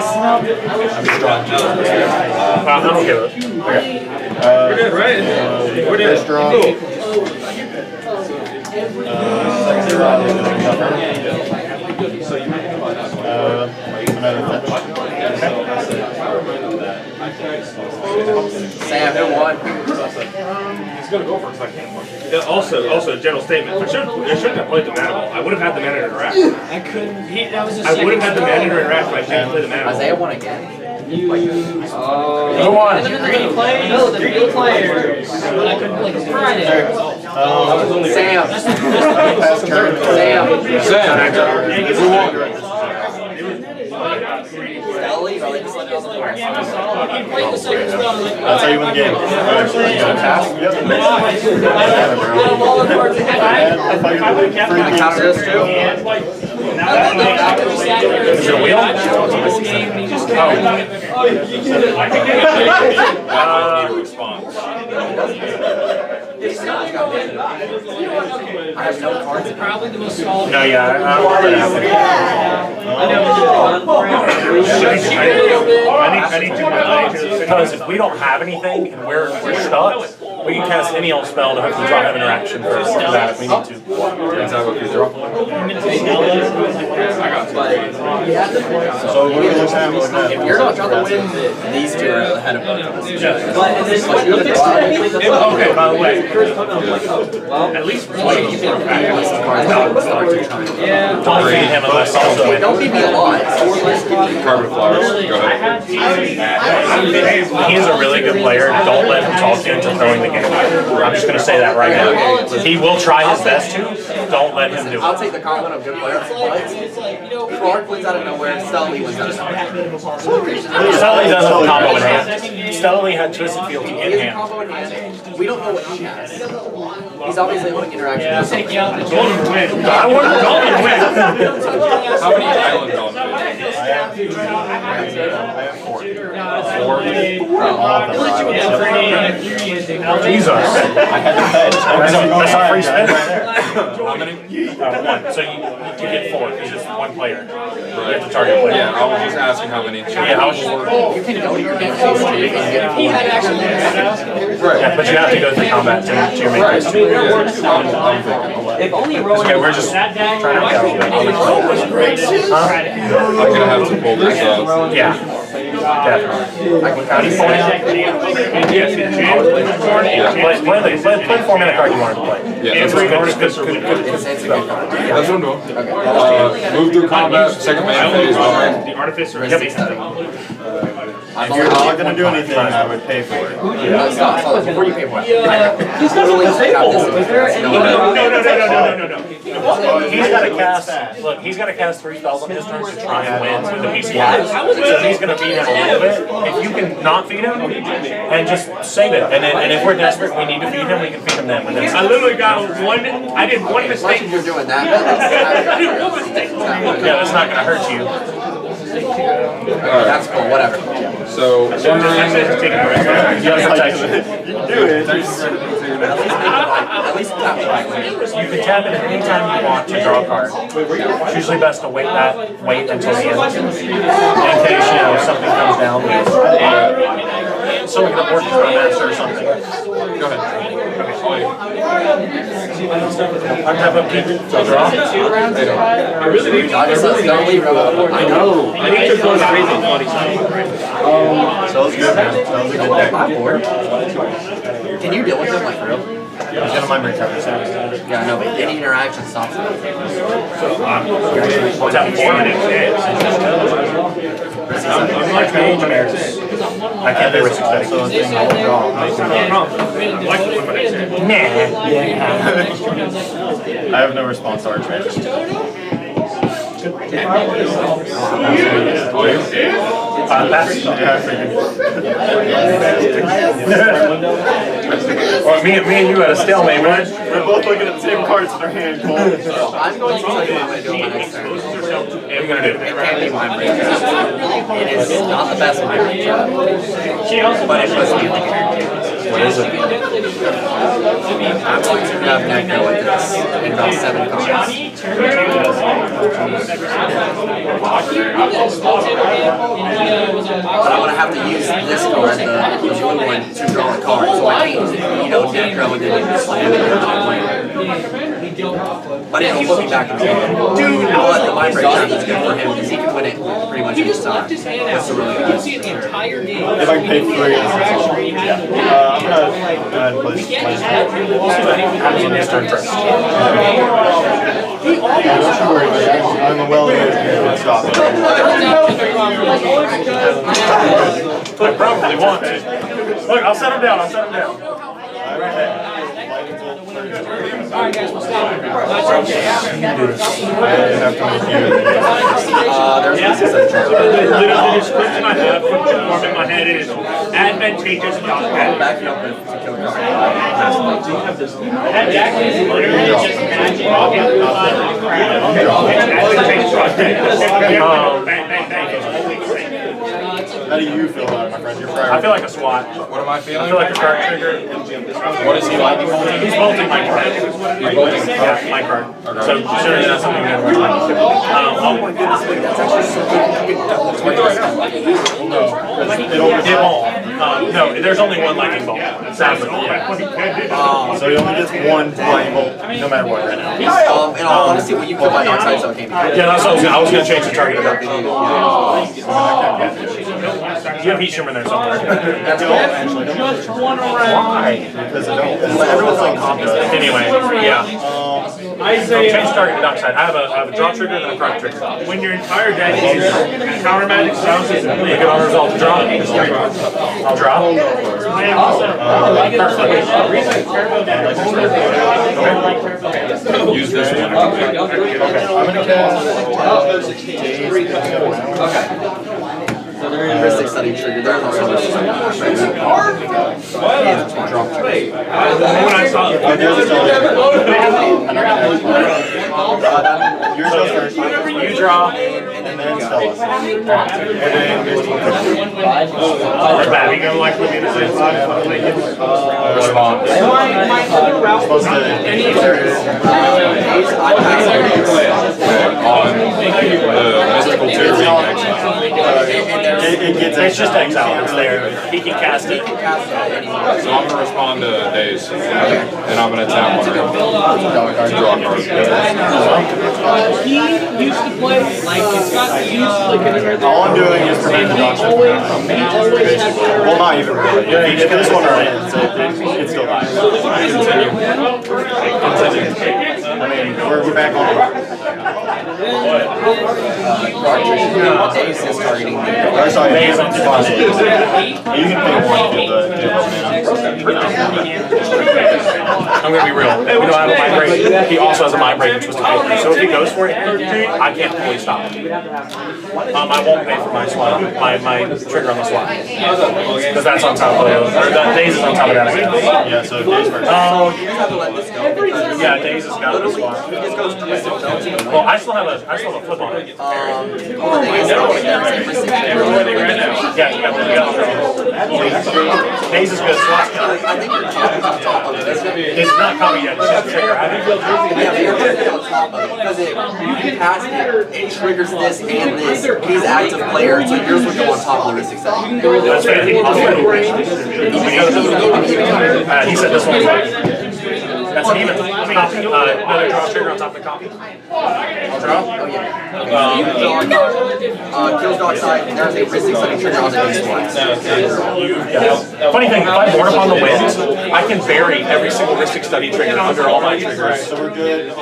Speaker 10: smelled it.
Speaker 5: I'm okay with it.
Speaker 4: Okay.
Speaker 2: We're good, right? We're good.
Speaker 4: First draw. Another fetch.
Speaker 12: Sam, who won?
Speaker 2: He's gonna go first. I can't. Also, a general statement. I shouldn't have played the mana ball. I would have had the mana in rack.
Speaker 10: I couldn't. That was a
Speaker 2: I would have had the mana in rack, but I didn't play the mana ball.
Speaker 12: Isaiah won again.
Speaker 5: Go on.
Speaker 10: 3 players. No, the 3 players. I couldn't play because Friday.
Speaker 12: Sam.
Speaker 11: Who won?
Speaker 4: That's how you win the game. Cast? Yep.
Speaker 5: Is it a wheel?
Speaker 12: I have no cards.
Speaker 10: Probably the most solid.
Speaker 5: No, yeah, I don't want that happening. Because if we don't have anything and we're stuck, we can cast any old spell to hopefully draw him interaction for that if we need to.
Speaker 11: Is that what you draw?
Speaker 4: So what are we looking at?
Speaker 12: If you're not trying to win, these 2 are ahead of both of us.
Speaker 2: Okay, by the way, at least
Speaker 5: Don't feed him unless also win.
Speaker 12: Don't feed me a lot.
Speaker 11: Carpet of Flowers. Go ahead.
Speaker 5: He's a really good player. Don't let him talk you into throwing the game. I'm just going to say that right now. He will try his best to. Don't let him do it.
Speaker 12: I'll take the compliment of good player. Clark wins out of nowhere. Stelly wins out of nowhere.
Speaker 5: Stelly doesn't have a combo in hand. Stelly had Twisted Field to
Speaker 12: He
Speaker 5: get
Speaker 12: has a
Speaker 5: hand.
Speaker 12: combo in hand. We don't know what he has. He's obviously holding interaction.
Speaker 10: I'll take you out the
Speaker 2: Golden win. I want to golden win.
Speaker 11: How many island dogs?
Speaker 4: I have 4.
Speaker 5: Jesus.
Speaker 4: I had to fetch.
Speaker 5: That's a free spin right there.
Speaker 11: How many?
Speaker 5: 1. So you get 4. He's just 1 player. You have to target player.
Speaker 11: Yeah, I was just asking how many.
Speaker 5: Yeah, how much
Speaker 12: You can go to your game phase 2 and get
Speaker 10: He had actually.
Speaker 5: Yeah, but you have to go through combat to your main phase 2.
Speaker 9: If only rolling.
Speaker 5: Okay, we're just trying to go.
Speaker 11: I'm gonna have to pull this up.
Speaker 5: Yeah. Definitely. How do you play? Play the 4-mana card you wanted to play.
Speaker 11: Yeah, that's
Speaker 5: Good.
Speaker 11: what I'm doing. Move through combat, second man phase 1.
Speaker 2: The artificer.
Speaker 4: If you're not going to do anything, I would pay for it.
Speaker 12: Stop. Before you pay for it.
Speaker 10: He's got something to say for. Was there any?
Speaker 2: No.
Speaker 5: He's got to cast. Look, he's got to cast 3 spells on his turn to try and win with the PC. So he's going to feed him a little bit. If you can not feed him, and just save it, and if we're desperate, we need to feed him. We can feed him then.
Speaker 2: I literally got one. I did one mistake.
Speaker 12: You're doing that.
Speaker 2: I did one mistake.
Speaker 5: Yeah, that's not going to hurt you.
Speaker 12: That's cool. Whatever.
Speaker 11: So,
Speaker 5: You can
Speaker 4: Do it.
Speaker 12: At least tap right.
Speaker 5: You can tap it anytime you want to draw a card. It's usually best to wait until the end. In case, something comes down. Someone can abort the master or something. Go ahead. Untap upkeep. Draw.
Speaker 12: I know.
Speaker 2: I think it goes crazy.
Speaker 4: So it's good, man. That was a good deck.
Speaker 12: Can you deal with him like for real?
Speaker 4: He's gonna mind break cover.
Speaker 12: Yeah, I know, but any interaction stops him.
Speaker 5: What's that for? I can't do risk
Speaker 4: Also a thing I'll draw. I have no response to Archmage.
Speaker 5: Or me and you had a stalemate, man.
Speaker 4: We're both looking at the same cards in our hand. Cool.
Speaker 12: I'm going to tell you what I'm going to do on my next turn.
Speaker 5: What are you going to do?
Speaker 12: It can't be mind break. It is not the best mind break job, but it puts me in the game.
Speaker 5: What is it?
Speaker 12: I'm going to grab Necro with this and draw 7 cards. But I'm going to have to use this card, the blue one, to draw a card. So I can't, Necro and then slam it into the But it'll put me back in the game. Dude, but the mind break job is good for him because he can win it pretty much each time. That's a really good
Speaker 8: see it the entire game.
Speaker 4: If I can pay 3, that's all. I'm gonna go ahead and place
Speaker 5: On his turn first.
Speaker 4: Yeah, don't you worry, I'm a well-aware stop.
Speaker 5: I probably want to. Look, I'll set him down. Right there.
Speaker 8: Alright guys, we'll stop.
Speaker 4: I have to make you.
Speaker 2: Literally, the description I have for the form in my head is advantageous dot net.
Speaker 12: Back it up with to kill card.
Speaker 2: Advantageous dot net.
Speaker 4: How do you feel about it, my friend? You're prior.
Speaker 5: I feel like a SWAT.
Speaker 11: what am I
Speaker 5: I
Speaker 11: feeling?
Speaker 5: feel like a card trigger.
Speaker 11: What is he like?
Speaker 5: He's bolting my card.
Speaker 11: You're bolting the card?
Speaker 5: Yeah, my card. So sure as that's something that we're talking It won't. No, there's only one lightning bolt. Sadly.
Speaker 4: So he only gets 1 lightning bolt, no matter what, right now.
Speaker 12: In all honesty, when you put my dark side, so it can't be.
Speaker 5: Yeah, that's what I was going to change the target of that. You have heat shimmer there somewhere.
Speaker 4: That's all, actually.
Speaker 5: Why?
Speaker 4: Because I don't. Everyone's like combo.
Speaker 5: Anyway, yeah. Change target to dark side. I have a draw trigger and a card trigger.
Speaker 2: When your entire deck is counter magic styles,
Speaker 5: You can auto resolve the draw. I'll draw.
Speaker 11: Use this one.
Speaker 4: I'm gonna cast.
Speaker 12: Heuristic study trigger. There's also
Speaker 2: when I saw
Speaker 4: Yours goes first.
Speaker 5: You draw.
Speaker 4: And then Stella's. And
Speaker 2: Batting, I'm like looking at this.
Speaker 5: Response.
Speaker 4: supposed to.
Speaker 11: On the mystical theory next time.
Speaker 4: It gets
Speaker 5: It's just exile. It's there. He can cast it.
Speaker 11: So I'm gonna respond to Days, and I'm gonna tap one. Draw a card.
Speaker 8: He used to play like it's got used like
Speaker 4: All I'm doing is prevent the dog shit. Well, not even really. If this one are in, it still dies. Continue. I mean, we're back on.
Speaker 12: Days is targeting me.
Speaker 4: Days on spot. You can pay one to give up mana.
Speaker 5: I'm gonna be real. We don't have a mind break. He also has a mind break, which was the so if he goes for it, I can't fully stop it. I won't pay for my swap, my trigger on the swap, because that's on top of it. Or that Days is on top of that again.
Speaker 4: Yeah, so Days first.
Speaker 5: Yeah, Days has got the swap. Well, I still have a flip on it. Yeah, you got Days is good. Swap's good. It's not copied yet. It's just trigger.
Speaker 12: Yeah, but you're going to be on top of it. Because you can pass it triggers this and this. He's active player, so yours would go on top of the risk setting.
Speaker 5: That's fair. He said this one's like. That's an even. Copy. Another draw trigger on top of the copy. Draw?
Speaker 12: Oh, yeah. Kills dog side, there's a risk setting trigger on the base one.
Speaker 5: Funny thing, if I board upon the winds, I can bury every single Ristic Study trigger under all my triggers.
Speaker 4: So we're good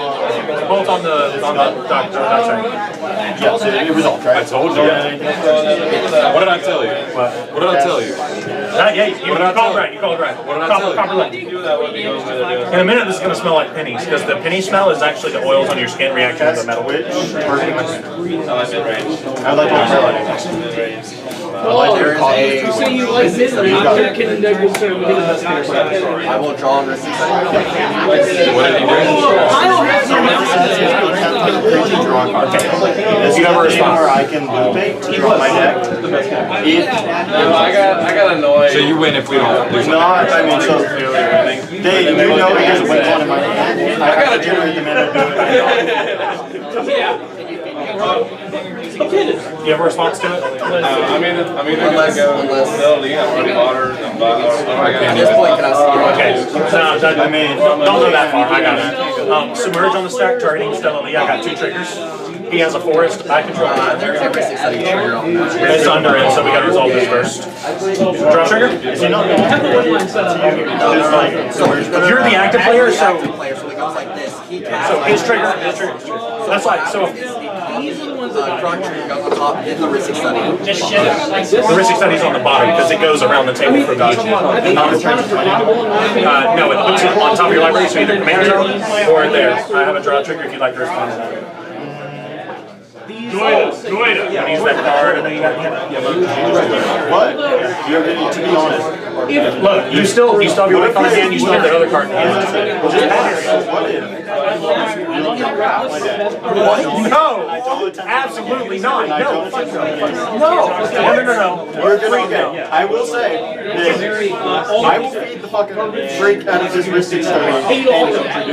Speaker 5: Both on the dark side.
Speaker 4: Yeah, so it resolved, right?
Speaker 11: I told you. What did I tell you? What did I tell you?
Speaker 5: You called right. You called right.
Speaker 11: What did I tell you?
Speaker 5: In a minute, this is going to smell like pennies, because the penny smell is actually the oils on your skin reacting to the metal.
Speaker 4: I like
Speaker 12: There is I will draw on risk setting.
Speaker 11: What did he do?
Speaker 4: If you ever respond, I can loop it to draw my deck.
Speaker 11: I got annoyed. So you win if we don't do something.
Speaker 4: Not, I mean, so Dave, you know there's a win on in my hand. I gotta generate the mana to do it.
Speaker 5: Do you have a response to it?
Speaker 11: I'm either gonna go lead on water and
Speaker 12: At this point, can I see
Speaker 5: Okay. I mean, don't go that far. I got it. Submerge on the stack, targeting steadily. I got 2 triggers. He has a forest. I control mine.
Speaker 12: There's a risk setting trigger on that.
Speaker 5: It's under it, so we gotta resolve this first. Draw trigger?
Speaker 4: Is he not?
Speaker 5: If you're the active player, so
Speaker 12: Active player, so it goes like this. He casts
Speaker 5: so his trigger. That's why. So
Speaker 12: draw trigger goes on top, then the risk study.
Speaker 5: the Ristic Study's on the bottom because it goes around the table for dodge. No, it puts it on top of your library, so either command zone or there. I have a draw trigger if you'd like to respond to that. Use that card, and then you got
Speaker 4: What? You're to be honest.
Speaker 5: look. You still have your life on the hand. You still have that other card in hand. No, absolutely not. No.
Speaker 4: You're gonna okay. I will say this. I will feed the fucking freak out of this Ristic Study.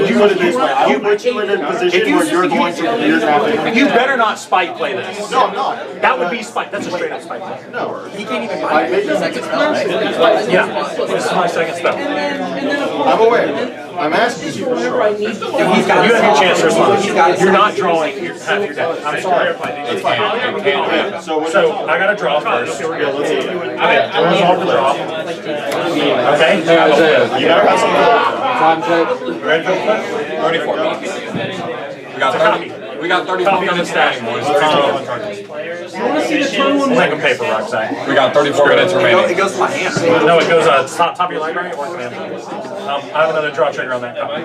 Speaker 4: You put it this way. I will put you in a position where you're going to clear traffic.
Speaker 5: You better not spike play this.
Speaker 4: No, I'm not.
Speaker 5: That would be spike. That's a straight up spike play.
Speaker 4: No.
Speaker 12: He can't even find the second spell, right?
Speaker 5: Yeah, this is my second spell.
Speaker 4: I'm aware. I'm asking you.
Speaker 5: You have your chance to respond. You're not drawing half your deck. I'm sorry. So I gotta draw first. Okay, I'll resolve the draw. Okay?
Speaker 4: You better have some
Speaker 11: Time check.
Speaker 5: Ready for the flip?
Speaker 11: 34 minutes. We got 34 minutes standing, boys.
Speaker 5: Make them paper rock, Zach.
Speaker 11: We got 34 minutes
Speaker 12: It
Speaker 11: remaining.
Speaker 12: goes to my hand.
Speaker 5: No, it goes top of your library or command. I have another draw trigger on that copy.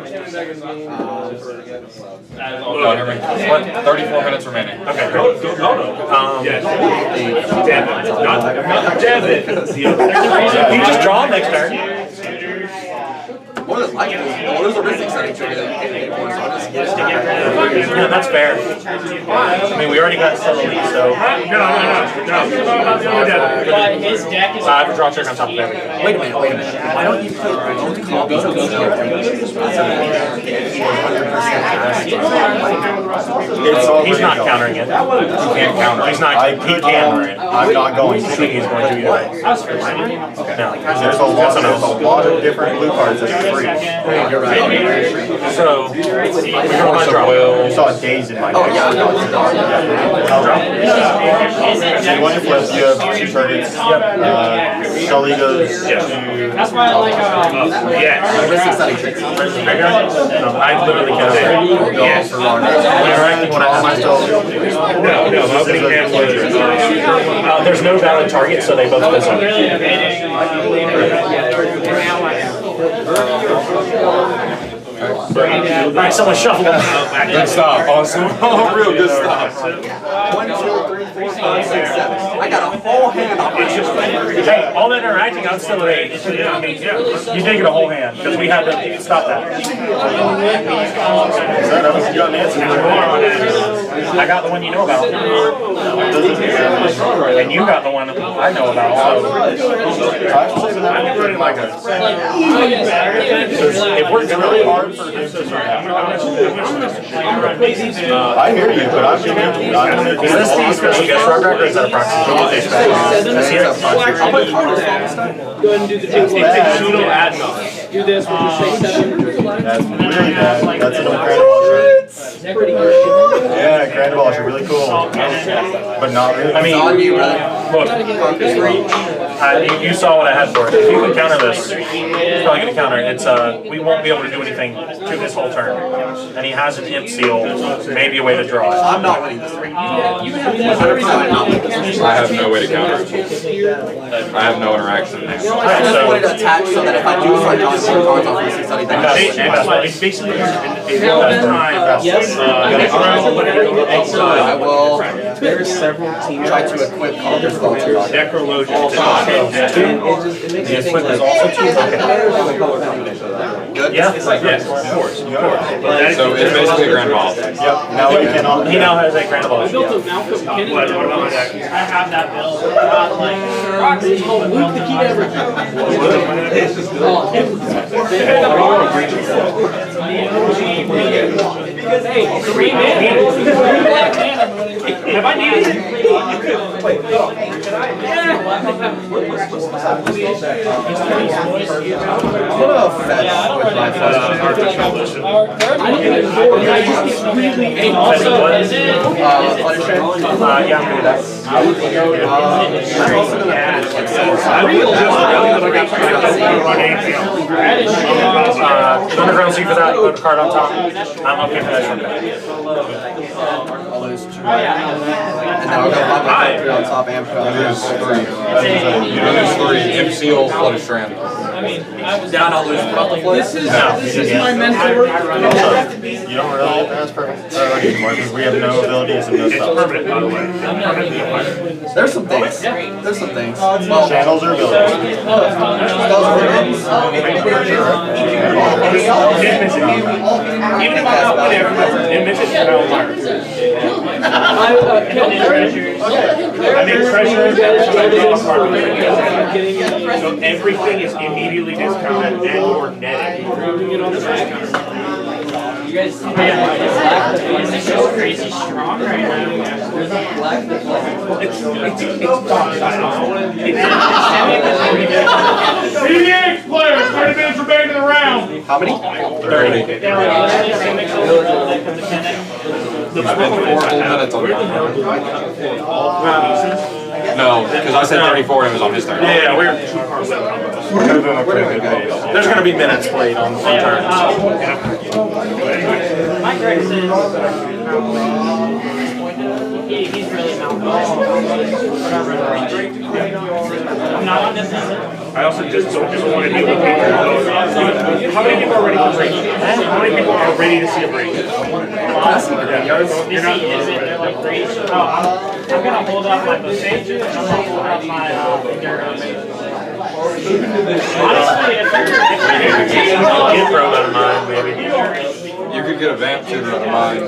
Speaker 11: No, never mind. 34 minutes remaining.
Speaker 5: Okay, great. You just draw next turn.
Speaker 12: What is like this? What is the risk setting trigger that you can't pay for? So I'll just get it.
Speaker 5: Yeah, that's fair. I mean, we already got steadily, so. No.
Speaker 10: His deck is.
Speaker 5: I have a draw trigger on top of everything.
Speaker 12: Wait a minute. Why don't you put both copies of the same
Speaker 5: He's not countering it. He can't counter it. He can counter it.
Speaker 4: I'm not going to.
Speaker 5: He's going to either way.
Speaker 4: There's a lot of different blue cards that are free.
Speaker 5: So,
Speaker 4: You saw days in my
Speaker 12: Oh, yeah.
Speaker 4: So you want your flips, you have 2 targets. Sully goes to...
Speaker 10: That's why I like
Speaker 12: Realistic study tricks.
Speaker 5: I literally can't say it. Yes. When I opening hand there's no valid target, so they both fizzle. Alright, someone shuffle.
Speaker 11: Good stop. Awesome. Oh, real good stop.
Speaker 12: 1, 2, 3, 4, 5, 6, 7. I got a whole hand off my
Speaker 5: Hey, all that interacting, I'm still at 8. You did get a whole hand, because we had to stop that.
Speaker 4: You got an answer.
Speaker 5: I got the one you know about. And you got the one I know about. So. I'm running like a... It works really hard for this.
Speaker 4: I hear you, but I'm going to...
Speaker 5: Is this the special guest rock record, or is that a proxy? I'll put cards on.
Speaker 8: Go ahead and do the big pseudo admin. Do this with your 6-7.
Speaker 4: That's really bad. That's an incredible trick. Yeah, Grand Ball are really cool. But not really.
Speaker 5: I mean,
Speaker 12: on you, brother.
Speaker 5: Look, you saw what I had for it. If you can counter this, he's probably going to counter it. It's, we won't be able to do anything to this whole turn. And he has an imp seal, maybe a way to draw it.
Speaker 12: I'm not winning this turn.
Speaker 11: I have no way to counter it. I have no interaction.
Speaker 12: I just wanted to attach so that if I do start drawing 4 cards off Realistic Study, then
Speaker 5: It's basically time.
Speaker 8: Yes.
Speaker 12: I will. There are several teams try to equip cards for
Speaker 5: Necrologian. The equip is also 2.
Speaker 12: Good?
Speaker 5: Yeah? Yes, of course.
Speaker 11: So it's basically a grand ball.
Speaker 4: Yep. Now we cannot.
Speaker 5: He now has a grand ball.
Speaker 8: I built a Malcolm Kennedy.
Speaker 5: What about my deck?
Speaker 10: I have that build. Roxy.
Speaker 8: Oh, Luke the key to everything. Because, hey, 3 black mana. Have I needed it?
Speaker 5: Underground Sea for that, put a card on top. I'm okay for that one.
Speaker 12: I'll lose 2. And then I'll go on top and
Speaker 11: You lose 3. Imp seal, Flood of Strand.
Speaker 12: Did I not lose?
Speaker 8: This is my mentor.
Speaker 4: You don't really. That's perfect. Because we have no abilities and no spells.
Speaker 5: It's permanent, by the way.
Speaker 12: There's some things. There's some things. Well,
Speaker 4: Channels are abilities.
Speaker 5: Even if I don't win everyone, it misses your own mark. I make treasure. So everything is immediately discounted and or netted.
Speaker 10: You guys see it's so crazy strong right now.
Speaker 5: It's dog.
Speaker 2: cEDH players, 30 minutes remaining in the round.
Speaker 12: how many?
Speaker 5: 30.
Speaker 11: I've been 4 whole minutes on No, because I said 34 and it was on his turn.
Speaker 5: Yeah, we're there's going to be minutes played on turns.
Speaker 10: My Greg says he's really I'm not on this.
Speaker 2: I also just don't want to deal with people. How many people are ready for break? How many people are ready to see a break? You're not.
Speaker 10: They're like great. I'm gonna hold up my postage and I'm gonna hold up my honestly, if you're
Speaker 5: Get thrown out of mind, maybe.
Speaker 11: You could get a vamp tutor out of mine.
Speaker 5: I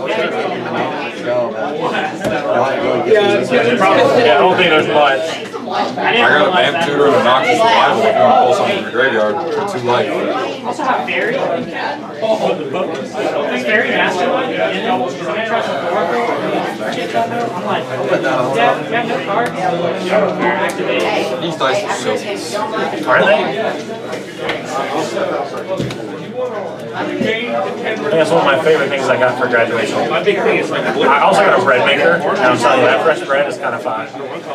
Speaker 5: don't think there's much.
Speaker 11: I got a vamp tutor and a noxious survival if you want to pull something from the graveyard for 2 life.
Speaker 10: also have fairy. Fairy master one. And then I try to I'm like, yeah, you have no cards. Activate.
Speaker 11: These dice are so
Speaker 5: Are they? I think that's one of my favorite things I got for graduation. My big thing is like I also got a bread maker, and I'm telling you that fresh bread is kind of fun.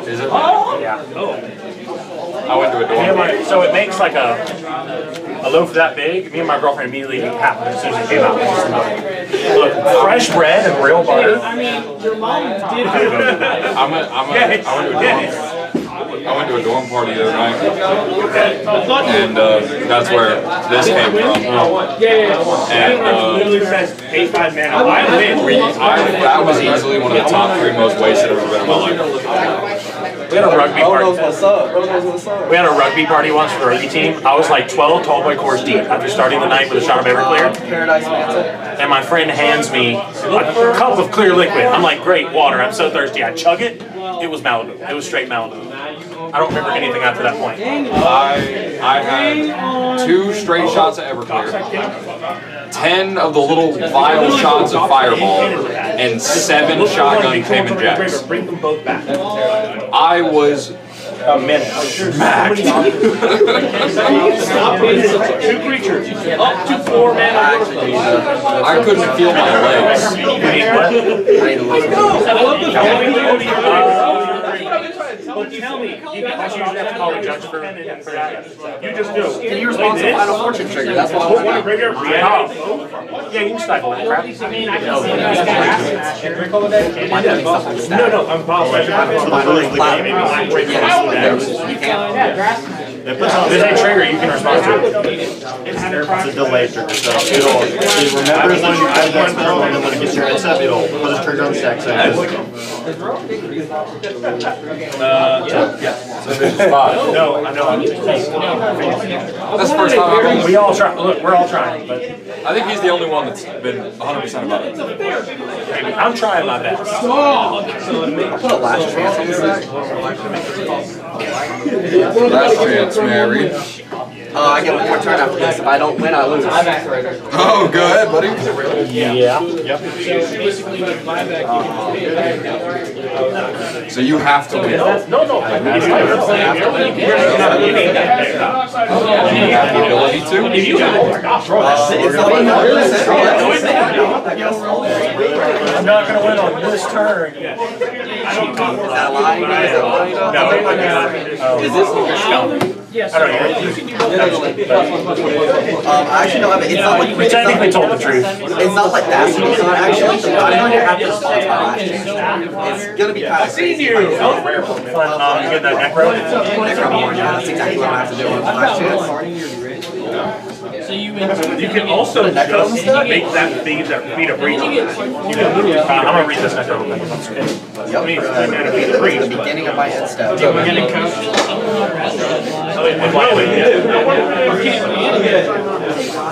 Speaker 11: Is it?
Speaker 5: Yeah.
Speaker 11: I went to a dorm.
Speaker 5: So it makes like a loaf that big. Me and my girlfriend immediately ate half of it as soon as it came out. Look, fresh bread and real butter.
Speaker 10: I mean, your mom did.
Speaker 11: I went to a dorm party the other night, and that's where this came from. And that was easily one of the top 3 most wasted I've ever been in my life.
Speaker 5: We had a rugby party. We had a rugby party once for the rugby team. I was like 12 tall boy course deep after starting the night with a shot of Everclear. And my friend hands me a cup of clear liquid. I'm like, great, water. I'm so thirsty. I chug it. It was Malibu. It was straight Malibu. I don't remember anything after that point.
Speaker 11: I had 2 straight shots of Everclear, 10 of the little vial shots of Fireball, and 7 shotgun Cayman Jacks. I was smacked.
Speaker 10: Two creatures. Up to 4 mana.
Speaker 11: I couldn't feel my legs.
Speaker 5: Tell me, you have to call a judge for that. You just do.
Speaker 12: Can you respond to Final Fortune trigger? That's what I was thinking.
Speaker 5: Yeah, you can stifle that crap. No, I'm There's a trigger you can respond to.
Speaker 4: It's a delay trigger, so it remembers when you add that spell, and then when it gets your heads up, it'll put a trigger on the stack. So
Speaker 11: So there's 5.
Speaker 5: No, I know.
Speaker 11: That's the first time I've ever.
Speaker 5: We all try. Look, we're all trying, but
Speaker 11: I think he's the only one that's been 100% about it.
Speaker 5: I'm trying my best.
Speaker 12: I'll put a last chance on the stack.
Speaker 11: Last chance, Mary.
Speaker 12: I get 1 more turn after this. If I don't win, I lose.
Speaker 11: Oh, go ahead, buddy.
Speaker 5: Yeah.
Speaker 11: So you have to win.
Speaker 5: No.
Speaker 11: You have the ability to.
Speaker 5: I'm not going to win on this turn.
Speaker 12: Is that lying? Is this
Speaker 10: Yes.
Speaker 5: I don't know.
Speaker 12: actually, no, it's not like
Speaker 5: We technically told the truth.
Speaker 12: It's not like that. It's not actually. I'm going to have to respond to my last chance. It's going to be kind of crazy.
Speaker 5: You get that necro?
Speaker 12: That's exactly what I have to do on my last chance.
Speaker 10: So you
Speaker 2: can also just make that thing that feed a breach.
Speaker 5: I'm gonna read this necro.
Speaker 12: Yep. The beginning of my end step.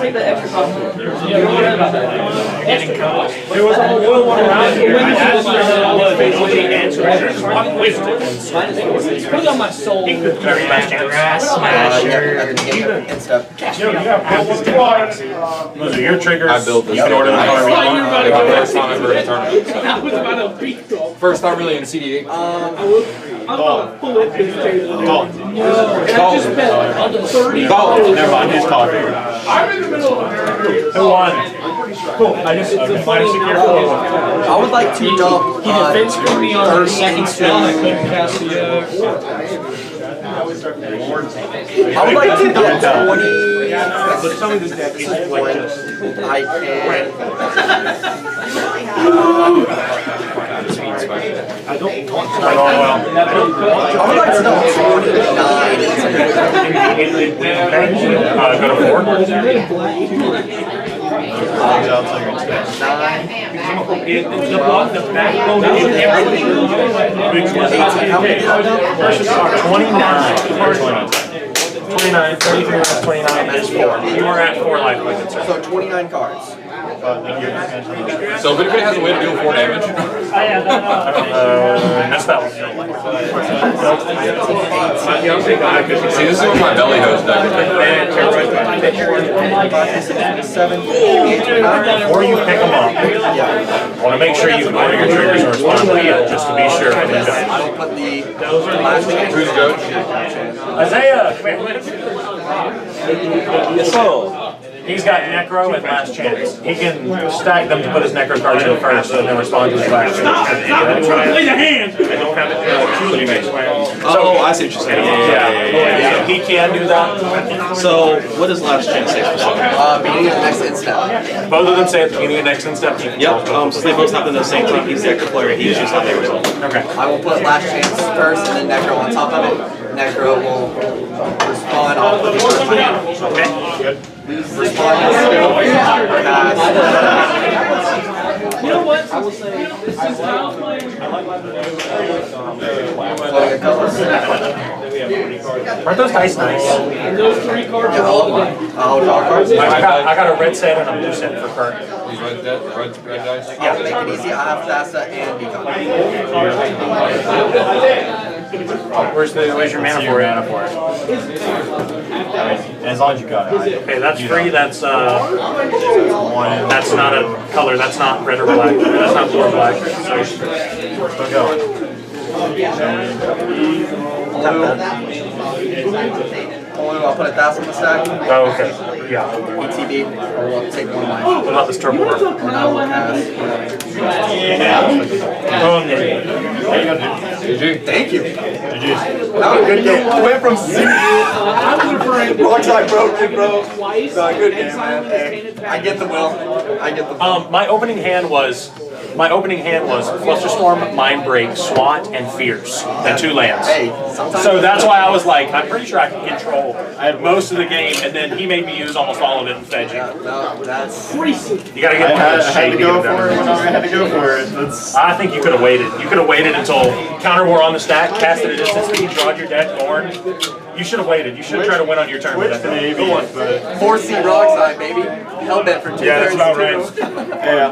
Speaker 10: take the extra cost. Yeah, don't worry about that. There was a whole one around here. I asked basically answers. Put it on my soul.
Speaker 5: Grass smasher. Those are your triggers.
Speaker 11: I built this.
Speaker 5: You can order them however you want.
Speaker 11: First time I've ever in a tournament. So. First time really in cEDH.
Speaker 10: I'm about to pull it this day. And I just spent
Speaker 4: Never mind, he's talking.
Speaker 10: I'm in the middle of
Speaker 5: Who won?
Speaker 10: Cool. I just
Speaker 12: I would like to dump
Speaker 10: he defense screwed me on the second spell and I couldn't cast the
Speaker 12: I would like to get 20. I would like to dump 29.
Speaker 5: Go to 4. $29, 33 minus 29 is 4. You are at 4 life points.
Speaker 12: So 29 cards.
Speaker 11: So if anybody has a way to deal 4 damage.
Speaker 5: That's that one.
Speaker 11: See, this is what my belly hose does.
Speaker 5: Before you pick them up, I want to make sure you order your triggers and respond to it, just to be sure.
Speaker 12: I will put the last chance.
Speaker 11: Who's good?
Speaker 5: Isaiah, come here.
Speaker 12: Yes, sir.
Speaker 5: He's got Necro and Last Chance. He can stack them to put his Necro cards in first and then respond to his Last Chance.
Speaker 8: Play the hand!
Speaker 6: I don't have it.
Speaker 3: Oh, I see what you're saying. Yeah.
Speaker 5: So he can do that.
Speaker 3: So, what does Last Chance say specifically?
Speaker 12: Beginning of the next instep.
Speaker 5: Both of them say at the beginning of next instep.
Speaker 3: Yep, since they both happen at the same time, he's the active player, he chooses how they result.
Speaker 5: Okay.
Speaker 12: I will put Last Chance first and then Necro on top of it. Necro will respond off of the first hand.
Speaker 5: Okay.
Speaker 12: Good. Respond to skill. Pass.
Speaker 10: You know what? I will say this is how playing.
Speaker 12: Floating a color.
Speaker 5: Aren't those dice nice?
Speaker 10: Those 3 cards
Speaker 12: Yeah,
Speaker 10: are
Speaker 12: all
Speaker 10: all
Speaker 12: of mine. I'll draw cards.
Speaker 5: I got a red set and a blue set for current.
Speaker 11: These red dice?
Speaker 12: I'll make it easy. I have Thassa and Decon.
Speaker 5: Where's your mana for it?
Speaker 4: As long as you got it.
Speaker 5: Okay, that's free. That's that's not a color. That's not red or black. That's not blue or black. So we're going.
Speaker 12: I'll put a Thassa on the stack.
Speaker 5: Oh, okay. Yeah.
Speaker 12: ETB. We'll take one of mine.
Speaker 5: What about this turbo?
Speaker 12: And I will cast. Thank you. That was a good game. I went from 0. Alongside broken, bro. Good game, man. Hey, I get the will.
Speaker 5: My opening hand was Flusterstorm, Mindbreak, SWAT, and Fierce. The 2 lands.
Speaker 12: Hey,
Speaker 5: So that's why I was like, I'm pretty sure I can control most of the game, and then he made me use almost all of it in fed you.
Speaker 12: No, that's.
Speaker 5: You gotta get
Speaker 4: I had to go for it when I had to go for it.
Speaker 5: I think you could have waited. You could have waited until counter war on the stack, casted at distance speed, drawed your deck, born. You should have waited. You should have tried to win on your turn with that.
Speaker 4: Maybe,
Speaker 5: Go on.
Speaker 12: 4C Rockside, baby. Hellbent for 2
Speaker 5: Yeah, that's about right.
Speaker 4: Yeah.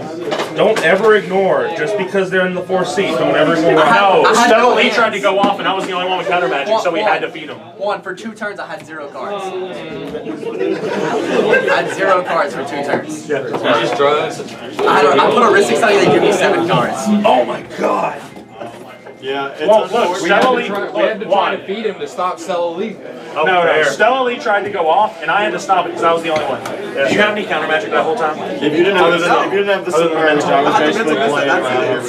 Speaker 6: Don't ever ignore, just because they're in the 4th seat, don't ever ignore.
Speaker 5: No,
Speaker 12: I had
Speaker 5: Stella
Speaker 12: no
Speaker 5: Lee
Speaker 12: hands.
Speaker 5: tried to go off, and I was the only one with counter magic, so we had to feed him.
Speaker 12: For 2 turns, I had 0 cards. I had 0 cards for 2 turns.
Speaker 11: You just draw this?
Speaker 12: I put a wrist exciting, they give me 7 cards.
Speaker 5: Oh my god.
Speaker 4: Yeah, it's
Speaker 5: Well, look, Stella Lee,
Speaker 11: We had to try to feed him to stop Stella Lee.
Speaker 5: No, Stella Lee tried to go off, and I had to stop it because I was the only one. Did you have any counter magic that whole time?
Speaker 4: If you didn't have the submerged, I was basically playing around here.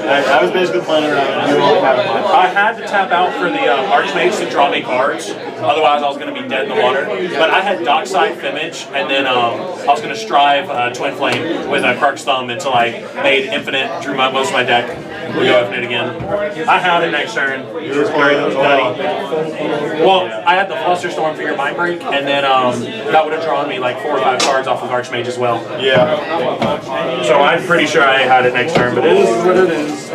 Speaker 4: I was basically playing around. You all had mine.
Speaker 5: I had to tap out for the Archmage to draw me cards, otherwise I was going to be dead in the water. But I had Dockside Fimage, and then I was going to strive Twin Flame with a Krark's Thumb until I made Infinite, drew most of my deck. We go Infinite again. I had it next turn. It was nutty. Well, I had the Flusterstorm for your Mindbreak, and then that would have drawn me like 4 or 5 cards off of Archmage as well.
Speaker 4: Yeah.
Speaker 5: So I'm pretty sure I had it next turn, but it is what it is.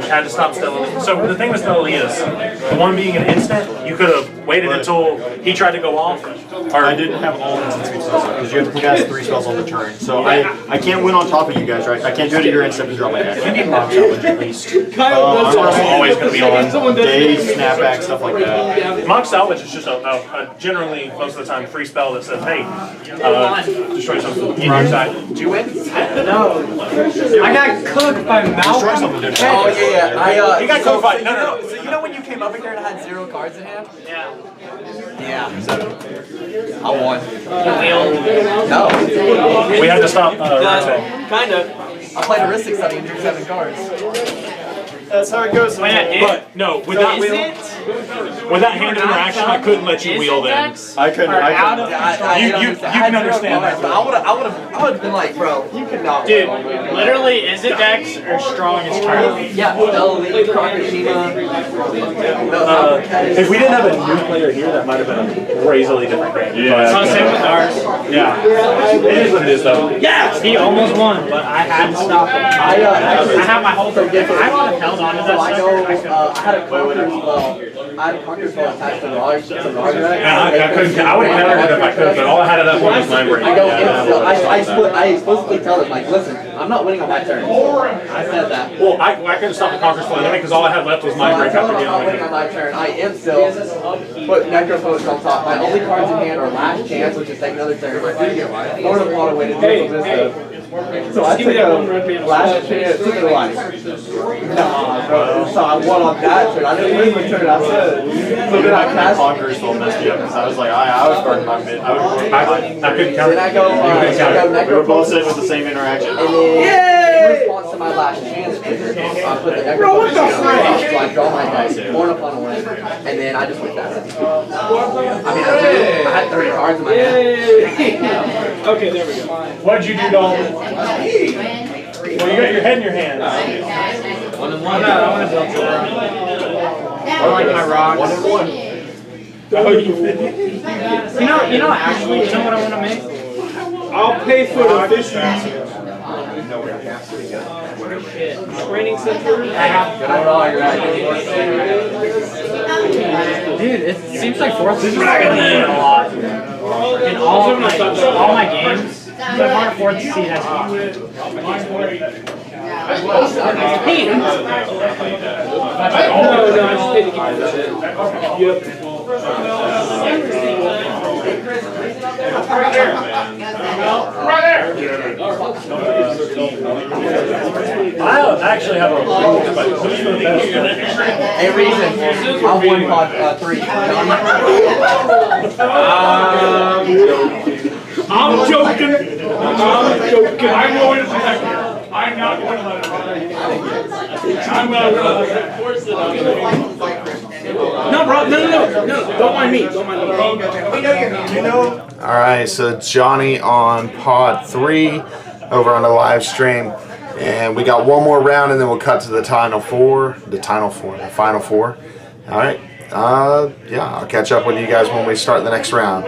Speaker 5: Had to stop Stella Lee. So the thing with Stella Lee is, the one being an instant, you could have waited until he tried to go off.
Speaker 4: Or I didn't have all instant speed spells because you have to cast 3 spells on the turn. So I can't win on top of you guys, right? I can't do it at your instant and draw my deck.
Speaker 5: You need Mock Salvage at least.
Speaker 4: I'm
Speaker 5: always going to be on.
Speaker 4: Day, snapback, stuff like that.
Speaker 5: Mock Salvage is just a generally, most of the time, free spell that says, hey, destroy something. In your side.
Speaker 12: Did you win?
Speaker 10: No. I got cooked by
Speaker 4: Destroy
Speaker 10: Malcolm.
Speaker 4: something different.
Speaker 12: Oh, yeah.
Speaker 5: He got cooked by, no.
Speaker 12: So you know when you came up here and had 0 cards in hand?
Speaker 10: Yeah.
Speaker 12: Yeah. I won. No.
Speaker 5: We had to stop
Speaker 10: Kind of.
Speaker 12: I played a wrist exciting and drew 7 cards.
Speaker 4: That's how it goes.
Speaker 5: But no, with that hand interaction, I couldn't let you wheel them.
Speaker 4: I couldn't.
Speaker 5: You can understand that.
Speaker 12: But I would have been like, bro, you could not.
Speaker 10: Dude, literally, is it Dex or strong as turn?
Speaker 12: Yeah, Stella Lee, Krakashima.
Speaker 5: If we didn't have a new player here, that might have been a crazily different game.
Speaker 4: Yeah.
Speaker 10: So same with ours.
Speaker 5: Yeah. It is what it is, though.
Speaker 10: Yes! He almost won, but I had to stop him. I have my whole thing. If I would have held on to that
Speaker 12: I know,
Speaker 10: sucker,
Speaker 12: I had a conquer spell. I had a conquer spell attached to Raj.
Speaker 5: Yeah, I would have never had it if I could, but all I had at that point was Mindbreak.
Speaker 12: I go I explicitly tell them, like, listen, I'm not winning on my turn. I said that.
Speaker 5: Well, I could have stopped the Conqueror's Flow anyway because all I had left was
Speaker 12: I
Speaker 5: Mindbreak
Speaker 12: tell
Speaker 5: after
Speaker 12: them I'm not winning
Speaker 5: dealing
Speaker 12: on my turn. I am still put Necrophones on top. My only cards in hand are Last Chance, which is take another turn. Lord of Water Way to do this. So I took a last chance and they're like, nah, bro. So I won on that turn. I didn't win the turn. I said. So then I cast.
Speaker 4: Conqueror still messed me up because I was like, I was starting my mid.
Speaker 5: I couldn't count.
Speaker 12: Then I go.
Speaker 4: We were both sitting with the same interaction.
Speaker 12: And then in response to my last chance, I put the necro potion on. So I draw my dice, born upon a win, and then I just went that. I mean, I had 30 cards in my hand.
Speaker 10: Okay, there we go.
Speaker 5: What'd you do, Dalton? Well, you got your head in your hands.
Speaker 9: I want to build
Speaker 10: I like my rocks.
Speaker 4: 1 and 1.
Speaker 10: Actually, you know what I want to make? I'll pay for the fishes. Training center.
Speaker 8: Dude, it seems like fourth is going to be a lot. In all my games, so far fourth seed has
Speaker 10: Hey! No, I just paid to keep it. Yep.
Speaker 5: I actually have a rule, but who's the best?
Speaker 12: Hey, reason. I won pod 3.
Speaker 10: I'm joking. I'm going to protect her. I'm not going to let her. I'm going to force it on you. No, bro. No. Don't mind me. Don't mind me.
Speaker 1: All right, so Johnny on pod 3 over on the live stream, and we got one more round, and then we'll cut to the final four. The final four. All right. Yeah, I'll catch up with you guys when we start the next round.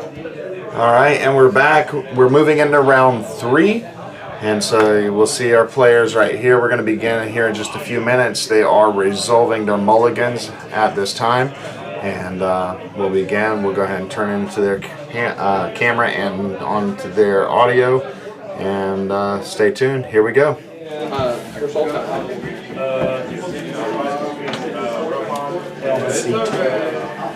Speaker 1: All right, and we're back. We're moving into round 3. And so we'll see our players right here. We're going to begin here in just a few minutes. They are resolving their mulligans at this time. And we'll begin. We'll go ahead and turn into their camera and onto their audio. And stay tuned. Here we go.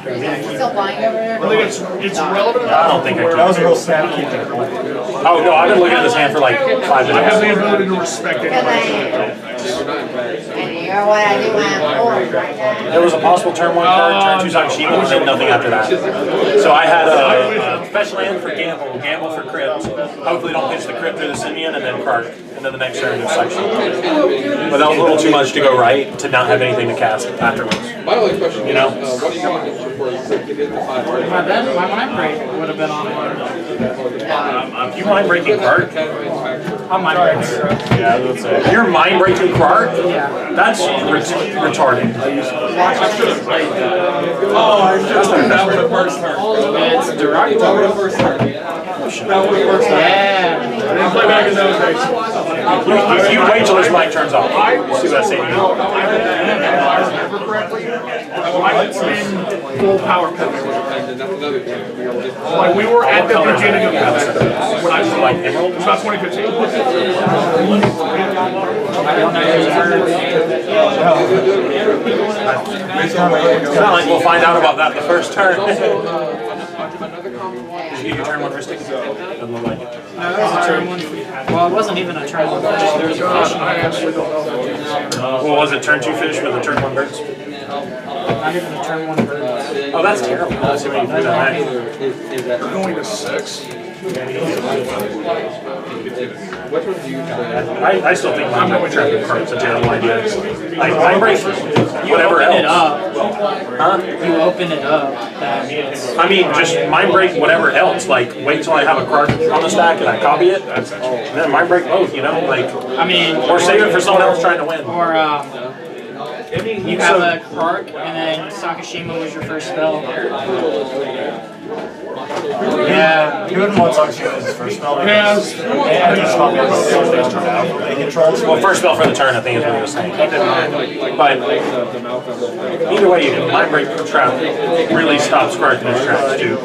Speaker 10: Still flying over there?
Speaker 5: I think it's relevant. I don't think I can. That was a real snap keep there. Oh no, I've been looking at this hand for like 5 minutes. I have the ability to respect it.
Speaker 10: And you're what I do when I'm bored right now.
Speaker 5: There was a possible turn 1 card, turn 2 Sakashima, and then nothing after that. So I had a fetch land for gamble for crypt. Hopefully don't pitch the crypt through the Simeon and then Kark. And then the next turn is Sakashima. But that was a little too much to go right to not have anything to cast afterwards.
Speaker 11: My only question
Speaker 5: you know?
Speaker 11: What do you have against your force?
Speaker 8: My mind break would have been on
Speaker 5: You mind breaking Kark?
Speaker 8: I'm mind breaking.
Speaker 5: Yeah, I would say. You're mind breaking Kark?
Speaker 8: Yeah.
Speaker 5: That's retarded.
Speaker 11: That was the first turn.
Speaker 8: It's direct.
Speaker 11: That was the first turn.
Speaker 8: Yeah.
Speaker 5: I didn't play back in those days. You wait till this mic turns off. See what I say to you.
Speaker 10: I've been full power pivot. Like we were at the beginning of this when I was like, it's about 2015.
Speaker 5: It's not like we'll find out about that the first turn. Did you get your turn 1 for stick? Doesn't look like it.
Speaker 8: No, it was a turn 1. Well, it wasn't even a turn 1 fish. There was a fish.
Speaker 10: I actually don't know.
Speaker 5: Well, was it turn 2 fish with a turn 1 birds?
Speaker 8: Not even a turn 1 bird.
Speaker 5: Oh, that's terrible. That's what you do that.
Speaker 10: We're going to 6.
Speaker 5: I still think mind break trapping Kark's a terrible idea. Like, mind break whatever else.
Speaker 8: It up.
Speaker 5: Huh?
Speaker 8: You open it up.
Speaker 5: I mean, just mind break whatever else. Like, wait till I have a card on the stack and I copy it. And then mind break both, you know? Like,
Speaker 8: I mean,
Speaker 5: or save it for someone else trying to win.
Speaker 8: Or, you have a Kark, and then Sakashima was your first spell.
Speaker 2: Yeah, he wouldn't want Sakashima as his first spell.
Speaker 10: Yes.
Speaker 5: Well, first spell for the turn, I think is what he was saying. But either way, you can mind break trap really stops Kark in his traps too.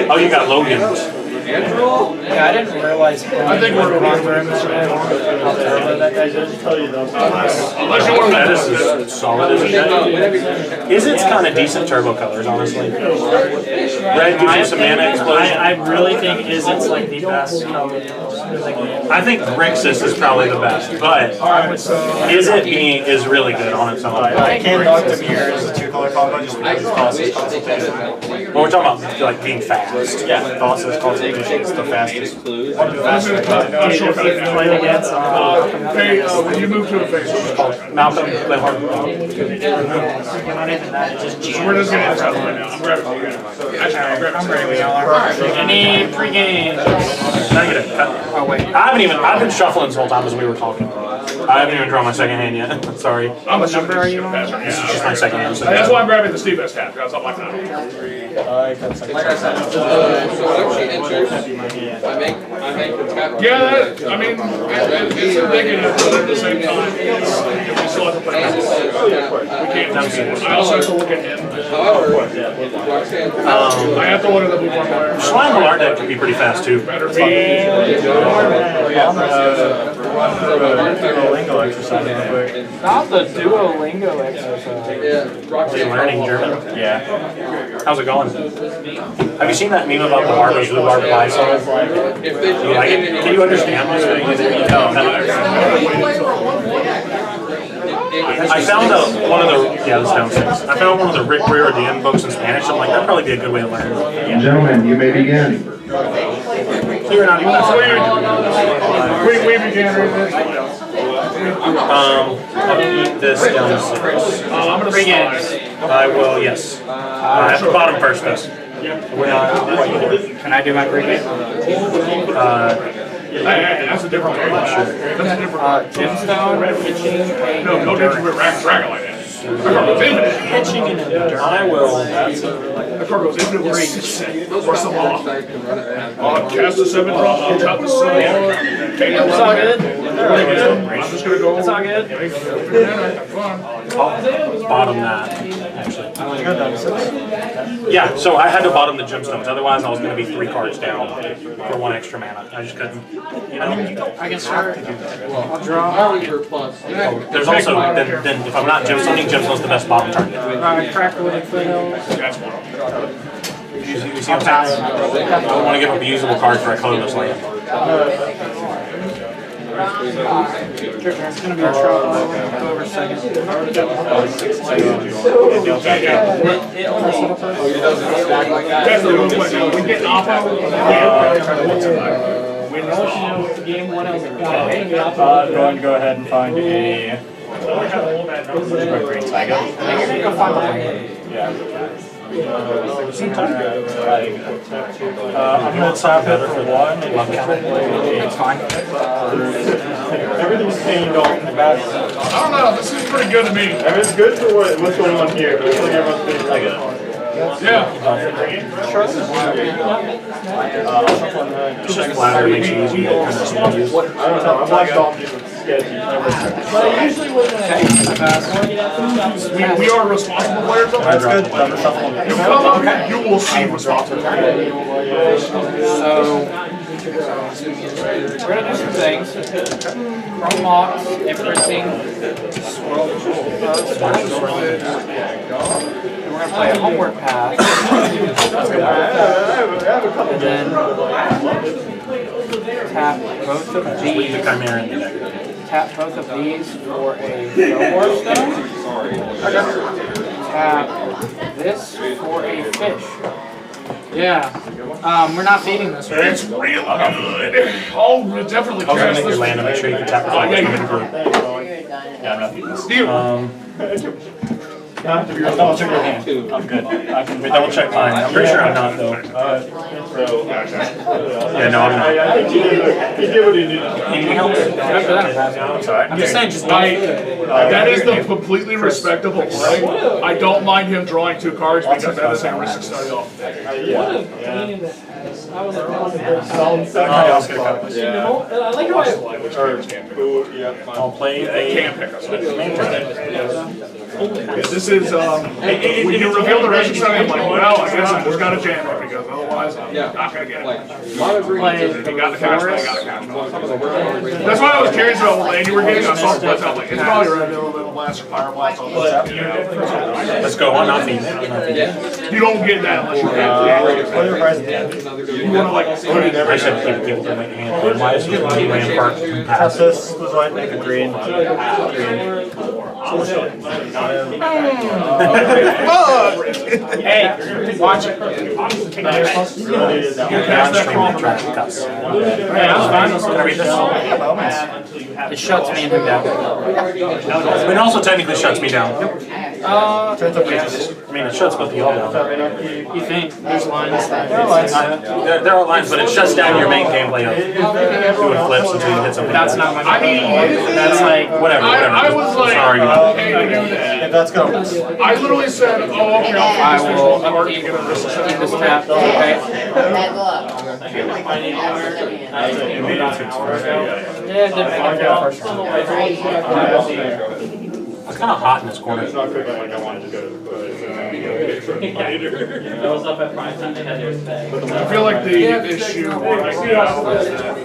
Speaker 5: Oh, you got Logan.
Speaker 8: Yeah, I didn't realize.
Speaker 10: I think we're going for him.
Speaker 8: That guy did.
Speaker 5: That is solid, isn't it? Is kind of decent turbo colors, honestly. Red gives you some mana explosion.
Speaker 8: I really think Izzet's like the best color.
Speaker 5: I think Grixis is probably the best, but Izzet is really good on its own.
Speaker 2: I can't knock the mirror as a 2-color combo just because it causes consultation.
Speaker 5: Well, we're talking about like being fast.
Speaker 2: Yeah, causes consultation. It's the fastest. One of the fastest.
Speaker 8: Playing against.
Speaker 10: Hey, when you move to a face,
Speaker 5: Malcolm,
Speaker 10: so we're just gonna test right now. I'm grabbing you guys.
Speaker 8: I'm ready. Any pregame?
Speaker 5: Negative.
Speaker 8: Oh wait.
Speaker 5: I've been shuffling this whole time as we were talking. I haven't even drawn my second hand yet. Sorry.
Speaker 10: I'm a number are you on?
Speaker 5: This is just my second hand. So
Speaker 10: That's why I'm grabbing the Steve S tab, because I'm like that.
Speaker 11: Like I said, so whenever she enters, I make the tap.
Speaker 10: Yeah, that, I mean, it's ridiculous, but at the same time, we still have to play. We can't. I also have to look at him.
Speaker 11: However,
Speaker 10: I have to look at the blue one player.
Speaker 5: Slime Ballard deck can be pretty fast too.
Speaker 10: Better be.
Speaker 2: Duolingo exercise real quick.
Speaker 8: Not the Duolingo exercise.
Speaker 5: Are you learning German?
Speaker 2: Yeah.
Speaker 5: How's it going? Have you seen that meme about the barber's rhubarb pie song? You like it? Can you understand this? I found one of the I found one of the Rick Riordan books in Spanish. I'm like, that'd probably be a good way to learn.
Speaker 13: Gentlemen, you may begin.
Speaker 5: You're not even.
Speaker 10: We began reading this.
Speaker 5: I'll eat this down to 6.
Speaker 10: I'm gonna begin.
Speaker 5: I will, yes. At the bottom first, though.
Speaker 8: Can I do my pregame?
Speaker 10: Hey, that's a different one. That's a different one.
Speaker 8: Gemstone, pitching,
Speaker 10: No, don't do it with Dragon like that. That card goes infinite.
Speaker 8: pitching and endurance.
Speaker 5: I will.
Speaker 10: That card goes infinite with rage. Or some law. Cast a 7-drop, tap the 7.
Speaker 8: It's all good.
Speaker 10: I'm just gonna go.
Speaker 8: It's all good.
Speaker 5: Bottom that, actually. Yeah, so I had to bottom the gemstones, otherwise I was going to be 3 cards down for 1 extra mana. I just couldn't, you know.
Speaker 8: I can start. I'll draw.
Speaker 5: There's also, then if I'm not gemstoning, gemstone's the best bottom target.
Speaker 8: Crackwood foothills.
Speaker 5: You see what I'm saying? I don't want to give up a usable card for a colorless land.
Speaker 8: It's gonna be a trouble. Go over second.
Speaker 10: We get Oppo.
Speaker 8: Game 1 else.
Speaker 5: Going to go ahead and find a Green Tiger.
Speaker 8: Go find that.
Speaker 5: Yeah. I'm going to tap it for 1. It's fine.
Speaker 4: Everything's cleaned off in the back.
Speaker 10: I don't know, this is pretty good to me.
Speaker 4: It's good for what's going on here, but I feel like everyone's being like it.
Speaker 10: Yeah.
Speaker 5: It's just flatter, makes it easier to kind of use.
Speaker 4: I don't know, I've watched all these sketchy.
Speaker 10: We are responsible players.
Speaker 5: That's good.
Speaker 10: You come up, you will see responsible players.
Speaker 8: So, we're gonna do some things. Chrome locks, imprinting, swirl, we're gonna play a homework pass. And then tap both of these. Tap both of these for a War Stone. Tap this for a fish. Yeah. We're not feeding this, right?
Speaker 10: It's really good. Oh, we'll definitely
Speaker 5: I was going
Speaker 10: cast
Speaker 5: to make your
Speaker 10: this.
Speaker 5: land and make sure you can tap the flag. Yeah, I'm not feeding this. I'll double check your hand. I'm good. I can double check mine. I'm pretty sure I'm not though. Yeah, no, I'm not.
Speaker 4: He did what he needed.
Speaker 5: Anything else?
Speaker 8: I'm just saying, just don't.
Speaker 10: That is the completely respectable play. I don't mind him drawing 2 cards because that is a risk to start off.
Speaker 5: I'll play a
Speaker 10: This is, when you reveal the risk start, I'm like, well, I guess I just gotta jam it because otherwise I'm not gonna get it. You got the cash, I got the cash. That's why I was curious about what land you were getting. I saw the blitz, I was like, it's probably right middle blast or fire blast.
Speaker 5: Let's go. I'm not feeding.
Speaker 10: You don't get that unless you're you wanna like,
Speaker 5: I should keep it in my hand. Why is it land part?
Speaker 4: Pass this was like make a green.
Speaker 8: Hey, watch it. It shuts me and him down.
Speaker 5: It also technically shuts me down. I mean, it shuts both of y'all down.
Speaker 8: You think? There's lines.
Speaker 5: There are lines, but it shuts down your main gameplay of doing flips until you hit something.
Speaker 8: That's not my.
Speaker 10: I mean,
Speaker 8: that's like
Speaker 5: whatever.
Speaker 10: I was like,
Speaker 5: Sorry.
Speaker 10: okay to do that.
Speaker 4: Let's go.
Speaker 10: I literally said, oh, okay, I'll
Speaker 8: keep this tap. Okay.
Speaker 5: It's kind of hot in this corner.
Speaker 10: I feel like the issue right now is that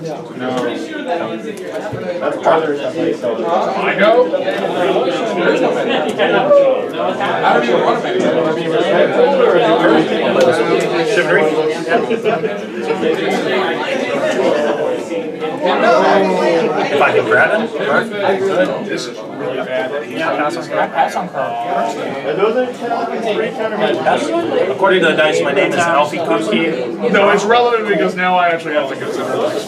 Speaker 4: That's part of the stuff.
Speaker 10: I know.
Speaker 11: I don't even want to make it.
Speaker 5: If I can grab him, perfect.
Speaker 10: This is really bad.
Speaker 8: Yeah, pass on card.
Speaker 5: According to the dice, my name is Alfie Kuski.
Speaker 10: No, it's relevant because now I actually have to consider this.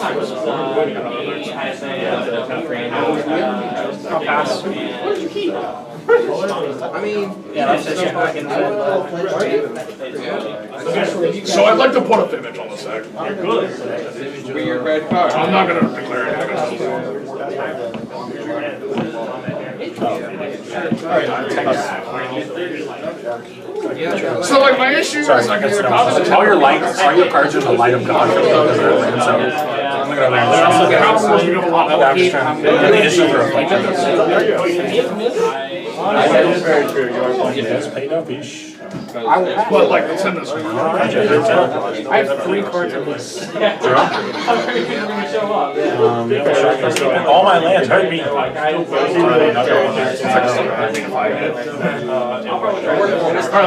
Speaker 8: I'll pass.
Speaker 12: I mean,
Speaker 8: Yeah, that's just
Speaker 10: So I'd like to put a image on the stack.
Speaker 12: weird red card.
Speaker 10: I'm not going to declare anything. So like my issue is I can either copy the
Speaker 5: All your lights, all your cards are the light of God. So I'm gonna land. I'm just trying to. The issues are reflections. Yes, paid up ish.
Speaker 10: But like the tennis.
Speaker 8: I have 3 cards of this.
Speaker 5: All my lands hurt me.
Speaker 10: Alright,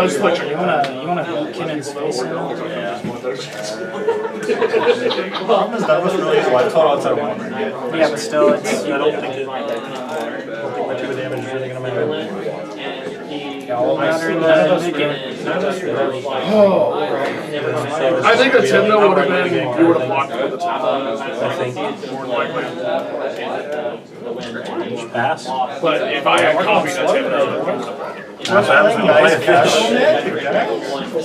Speaker 10: let's switch.
Speaker 8: You wanna beat Kinnon's face now?
Speaker 2: That was really his life total outside of 1.
Speaker 8: Yeah, but still, it's.
Speaker 5: I don't think my 2 damage is really gonna matter.
Speaker 10: I think the Timno would have been, you would have blocked with the top.
Speaker 5: I think.
Speaker 10: More likely.
Speaker 5: Pass.
Speaker 10: But if I had copied the Timno,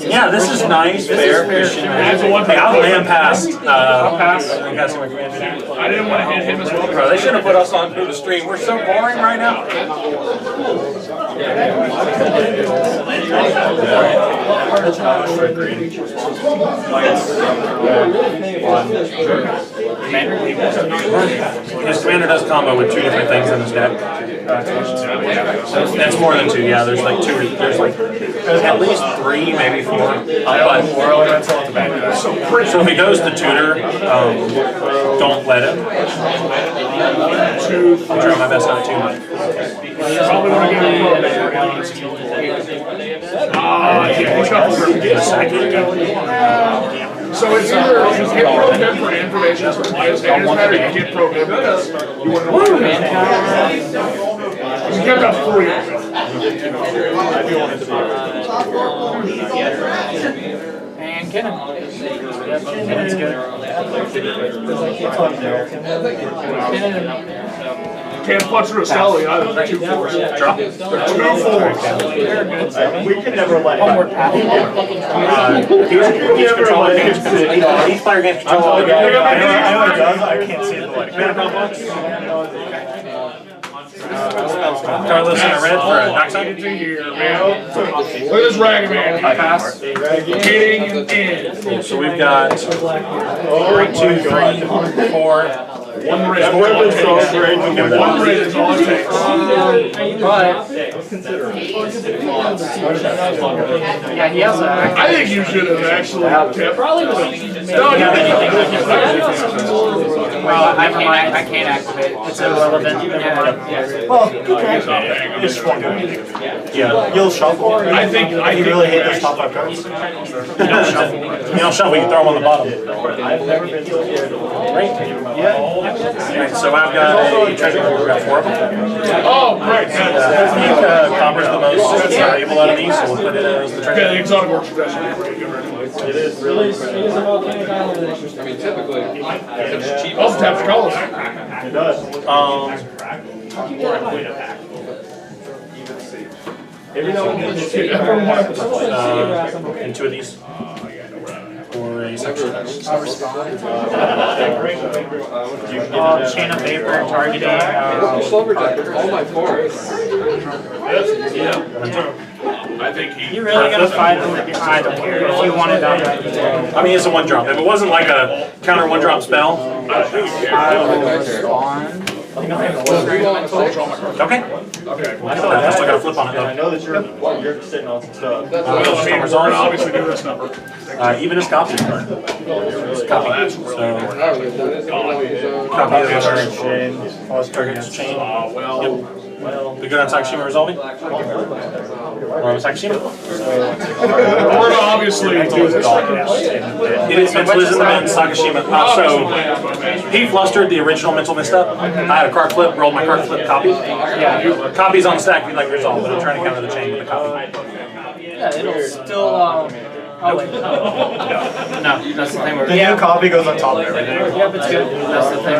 Speaker 5: Yeah, this is nice, fair, Christian. Hey, I'll land past. I'll pass.
Speaker 10: I didn't want to hit him as well.
Speaker 5: Bro, they should have put us on through the stream. We're so boring right now. His commander does combo with 2 different things in his deck. That's more than 2, yeah. There's like 2, there's like at least 3, maybe 4. So if he goes to tutor, don't let him. I'm trying my best not to.
Speaker 10: Probably want to get So it's either you get pro-him for information, as his hand is matter, you get pro-him because you want to know what you kept up 3 of them.
Speaker 8: And Kinnon. Kinnon's good.
Speaker 10: Can't punch through a Sally either. They're 2 4s.
Speaker 5: Drop.
Speaker 10: They're 2 4s.
Speaker 2: We can never let him.
Speaker 5: Each player gets control of the
Speaker 2: I know it does, I can't see the light.
Speaker 5: Carlos in a red for a knock side.
Speaker 10: Look at this Rag Man. Pass. Getting in.
Speaker 5: So we've got 3, 2, 3, 4.
Speaker 10: 1 red. One red is all it takes.
Speaker 8: Yeah, he has a.
Speaker 10: I think you should have actually kept.
Speaker 8: Well, never mind. I can't activate. It's irrelevant.
Speaker 2: Well, just one guy. Yeah, you'll shuffle. I think you really hate those top 5 cards.
Speaker 5: You don't shuffle, you throw them on the bottom.
Speaker 2: I've never been so scared.
Speaker 5: Right?
Speaker 2: Yeah.
Speaker 5: Alright, so I've got a treasure card. We've got 4 of them.
Speaker 10: Oh, great.
Speaker 5: I think Copper's the most valuable out of these, so we'll put it as the treasure.
Speaker 10: Okay, the exotic works best.
Speaker 2: It is really.
Speaker 11: I mean, typically, it's cheap.
Speaker 10: Also taps the colors.
Speaker 2: It does. Every now and then,
Speaker 5: and 2 of these. Or a section.
Speaker 8: I'll respond. Chain of vapor, targeting.
Speaker 11: All my fours.
Speaker 10: I think he.
Speaker 8: You really gonna fight him? I don't care. If you want it done,
Speaker 5: I mean, it's a 1-drop. If it wasn't like a counter 1-drop spell.
Speaker 8: I will respond.
Speaker 5: Okay.
Speaker 10: Okay.
Speaker 5: I still got a flip on it
Speaker 2: I
Speaker 5: though.
Speaker 2: know that you're sitting on some stuff.
Speaker 10: We're gonna obviously do this number.
Speaker 5: Even his copy card. Copy. So, copy of the
Speaker 2: Chain.
Speaker 5: target's chain.
Speaker 10: Well.
Speaker 5: Be good on Sakushima resolving? Sakashima?
Speaker 10: We're obviously doing this.
Speaker 5: Mental is in the bin, Sakashima. So, he flustered the original mental misstep. I had a card flip, rolled my card flip, copy. Yeah, copies on the stack if you'd like to resolve, but I'm trying to counter the chain with a copy.
Speaker 8: Yeah, it'll still, oh wait. No, that's the thing where...
Speaker 4: The new copy goes on top of everything.
Speaker 8: Yeah, but it's good. That's the thing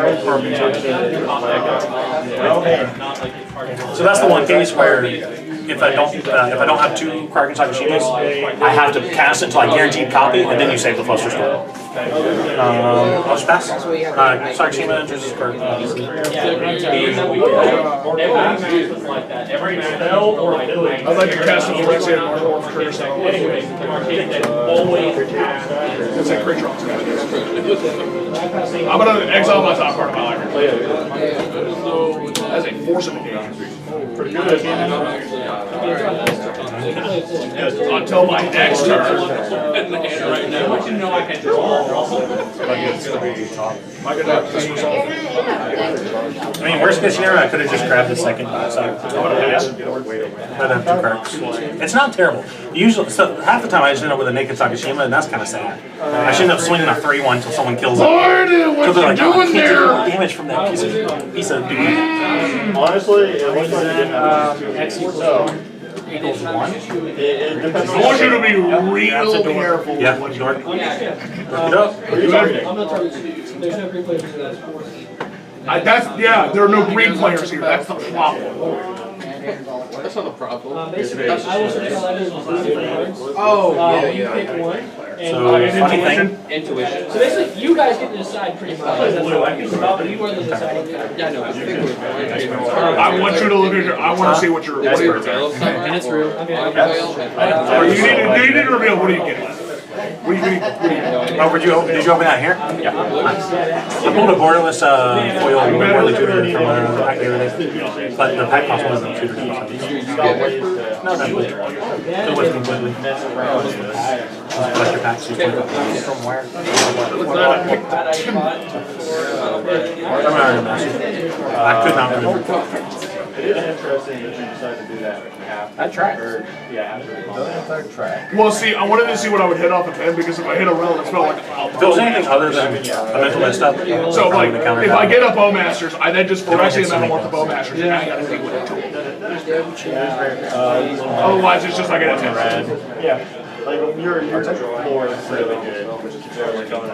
Speaker 5: So that's the one case where if I don't have two Kraken Sakashimas, I have to cast it until I guaranteed copy, and then you save the fluster score. I'll just pass. Sakashima enters his card.
Speaker 10: I would like to cast a Phyrexian Marvel for trigger cell. It's a creature on I'm going to exile my top card of my library. That's a force of engagement. Pretty good. Until my next turn.
Speaker 5: I mean, worst case scenario, I could have just grabbed the second side. I'd have two cards. It's not terrible. Usually, so half the time I just end up with a naked Sakashima, and that's kind of sad. I should end up swinging a 3-1 until someone kills it.
Speaker 10: What are you doing there?
Speaker 5: Damage from that piece of dude.
Speaker 4: Honestly, it looks like
Speaker 5: X equals 1.
Speaker 10: I want you to be real careful.
Speaker 5: Yeah, dork. Dork it up.
Speaker 10: Yeah, there are no green players here. That's the problem.
Speaker 9: That's not a problem.
Speaker 8: Oh,
Speaker 9: you pick one.
Speaker 5: So, funny thing.
Speaker 9: Intuition.
Speaker 8: So basically, you guys get to decide pretty much. You are the deciding factor.
Speaker 9: Yeah, no.
Speaker 10: I want you to look at your. I want to see what your.
Speaker 8: And it's real.
Speaker 10: Do you need to reveal what are you getting? What are you getting?
Speaker 5: Oh, did you open that here? Yeah. I pulled a borderless foil Morley tutor from pack the other day, but the pack cost wasn't tutor. No, it wasn't completely. Collector packs. From where? I could not remember.
Speaker 4: It is interesting that you decided to do that after.
Speaker 8: That tracks.
Speaker 10: Well, see, I wanted to see what I would hit off of him because if I hit a relevant spell, like
Speaker 5: If it was anything other than a mental misstep,
Speaker 10: so like if I get a Bowmasters, I then just Phyrexian and then I want the Bowmasters, and I gotta deal with it too. Otherwise, it's just like an attempt.
Speaker 4: Yeah. Like your floor is really good, which is very going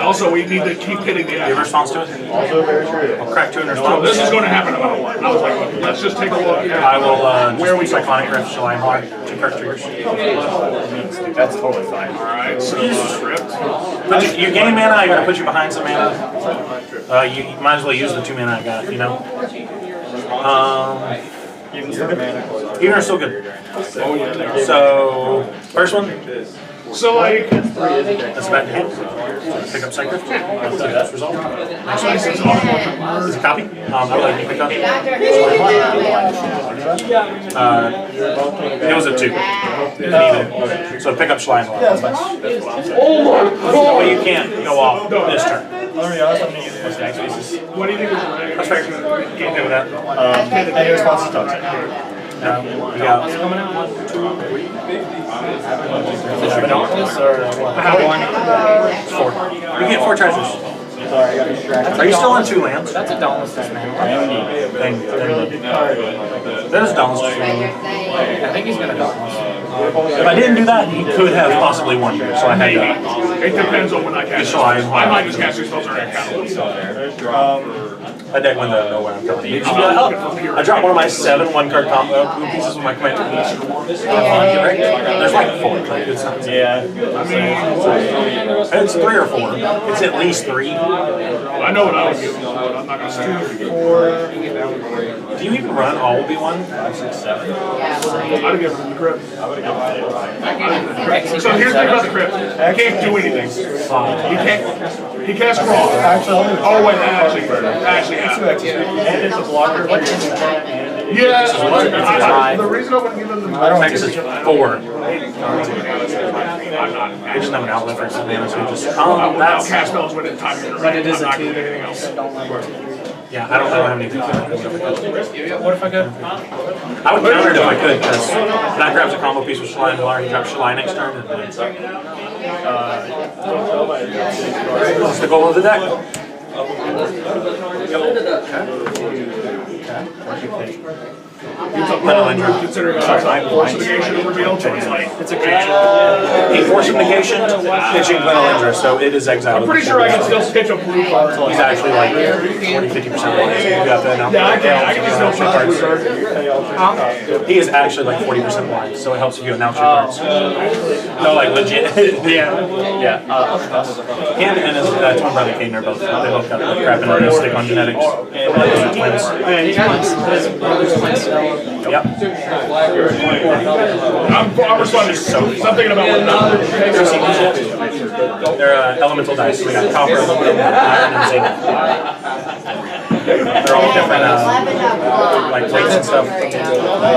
Speaker 10: Also, we need to keep hitting the
Speaker 5: your response to it?
Speaker 4: Also very true.
Speaker 5: I'll crack 2 in
Speaker 10: So
Speaker 5: response.
Speaker 10: this is going to happen no matter what. I was like, let's just take a look.
Speaker 5: I will where we Cyclonic Rift, July Hard, 2 card triggers.
Speaker 4: That's totally fine.
Speaker 10: Alright, so script.
Speaker 5: But you gain mana, I gotta put you behind some mana. You might as well use the 2 mana I got, you know? Even are still good. So, first one.
Speaker 10: So like,
Speaker 5: That's back to hand. Pick up Cycler. That's resolved. Next one is a copy. I'll let you pick up. It was a 2. So pick up Schlein.
Speaker 10: oh my god!
Speaker 5: But you can't go off this turn.
Speaker 10: What do you think is right?
Speaker 5: That's fair. Can't do that.
Speaker 4: Any responses toxic?
Speaker 5: Yeah. 1, 2, 3.
Speaker 10: I have one.
Speaker 5: 4. You get 4 treasures. Are you still on 2 lands?
Speaker 8: That's a Dauntless man.
Speaker 5: That is Dauntless.
Speaker 8: I think he's gonna Dauntless.
Speaker 5: If I didn't do that, he could have possibly won here, so I had to.
Speaker 10: It depends on when I cast. I might just cast these spells or
Speaker 5: That deck went out of nowhere, I'm telling you. I dropped one of my 7 1-card combo pieces with my commander. There's like 4, like it's not.
Speaker 4: Yeah.
Speaker 5: It's 3 or 4. It's at least 3.
Speaker 10: I know what I would do, but I'm not gonna say.
Speaker 5: Do you even run all Obi-Wan?
Speaker 10: 5, 6, 7. I'd have given him the crypt. So here's the thing about the crypt. He can't do anything. He can't scroll. Oh wait, actually yeah.
Speaker 4: And it's a blocker.
Speaker 10: Yeah, the reason I wouldn't give him the
Speaker 5: Max is 4. I just have an outlet for some damage. So just
Speaker 10: now cast spells with it time.
Speaker 8: But it is a 2.
Speaker 5: Yeah, I don't have anything to do. What if I could? I would counter it if I could, because that grabs a combo piece with Shalai and he drops Shalai next turn. And that's the goal of the deck.
Speaker 10: Considering force negation revealed, so it's like it's a creature.
Speaker 5: A force of negation, pitching Glenolindra, so it is exiled.
Speaker 10: I'm pretty sure I can still pitch a blue card.
Speaker 5: He's actually like 40-50% wide. So you got that now.
Speaker 10: Yeah, I can still pitch a blue card.
Speaker 5: He is actually like 40% wide, so it helps if you announce your cards. No, like legit.
Speaker 10: Yeah.
Speaker 5: Him and his twin brother Caden are both. They both got like crap in their stick on genetics. Twins. Yep.
Speaker 10: I'm responding. So I'm thinking about what
Speaker 5: they're elemental dice. So we got copper, aluminum, iron, and zinc. They're all different, like weights and stuff. Oh,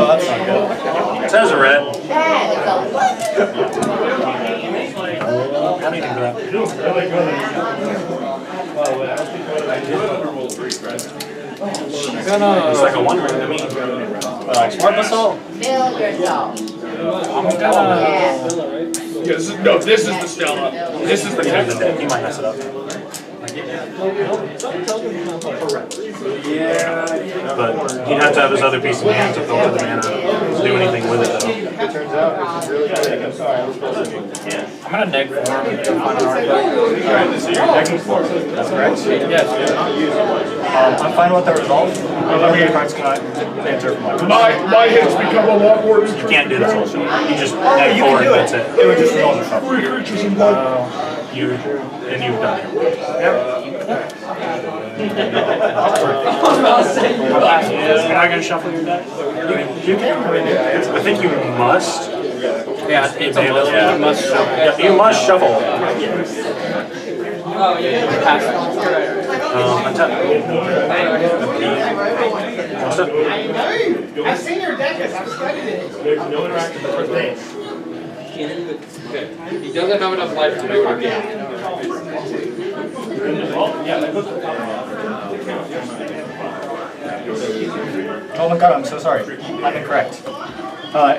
Speaker 5: that's not good. It says a red. How do you think of that? It's like a one ring to me.
Speaker 8: Smart Assault.
Speaker 14: Build yourself.
Speaker 8: I'm gonna.
Speaker 10: No, this is the Stella. This is the text.
Speaker 5: He might mess it up. But he'd have to have his other piece in hand to filter the mana to do anything with it, though.
Speaker 8: I'm gonna deck for him.
Speaker 4: Alright, so you're decking 4. That's correct?
Speaker 8: Yes.
Speaker 4: I'm fine with the resolve. How many cards can I enter from
Speaker 10: My hits become a lot more
Speaker 5: You can't do this also. You just
Speaker 4: you
Speaker 5: deck
Speaker 4: can
Speaker 5: forward
Speaker 4: do
Speaker 5: and
Speaker 4: it.
Speaker 5: that's it.
Speaker 4: It would just resolve the shuffle.
Speaker 5: You've done it.
Speaker 8: Am I gonna shuffle your deck?
Speaker 5: You can. I think you must.
Speaker 8: Yeah, it's a must.
Speaker 5: Yeah.
Speaker 8: You must shuffle.
Speaker 5: Yeah, you must shuffle.
Speaker 10: I've seen your deck, I've studied it.
Speaker 11: No interactive with things. Okay. He doesn't have enough life to do it again.
Speaker 4: Oh my god, I'm so sorry. I'm incorrect.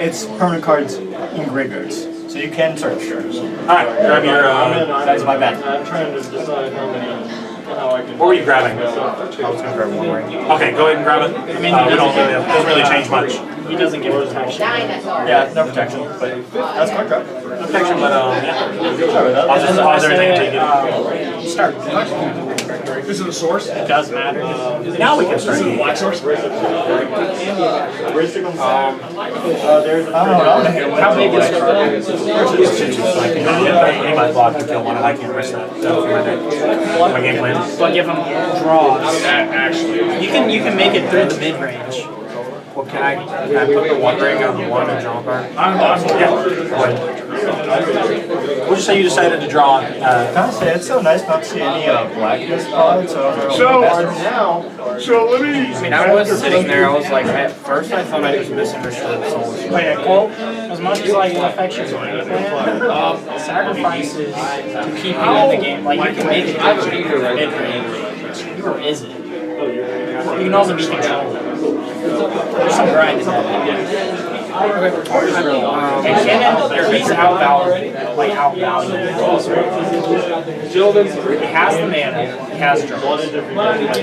Speaker 4: It's permanent cards in graveyards. So you can search.
Speaker 5: Alright, grab your.
Speaker 4: That is my bad.
Speaker 11: I'm trying to decide how I can.
Speaker 5: What were you grabbing?
Speaker 4: I was going to grab one ring.
Speaker 5: Okay, go ahead and grab it.
Speaker 8: I mean,
Speaker 5: we don't really, it doesn't really change much.
Speaker 8: He doesn't give protection.
Speaker 4: Yeah, no protection, but that's card grab.
Speaker 5: No protection, but
Speaker 4: yeah.
Speaker 5: I'll just pause everything until you get
Speaker 8: Start.
Speaker 10: This is a source?
Speaker 8: It does matter.
Speaker 5: Now we can start.
Speaker 10: This is a black source?
Speaker 4: There's, I don't know,
Speaker 8: How big is it?
Speaker 5: He might block and kill one, and I can't risk that. So for my deck. My game plan.
Speaker 8: But give him draws.
Speaker 10: Actually.
Speaker 8: You can make it through the mid range.
Speaker 5: Well, can I put the one ring on the one and draw a card? Yeah. We'll just say you decided to draw.
Speaker 4: Can I say it's so nice not to see any blackness pod, so
Speaker 10: let me.
Speaker 8: I mean, I was sitting there, I was like, at first I thought I just misunderstood Souls. Well, as much as I affection sacrifices to keep you in the game, like you can make it mid-range, or is it? You can also be controlled. There's some grind in that. And Cannon, he's outvalued. He has the mana, he has draws.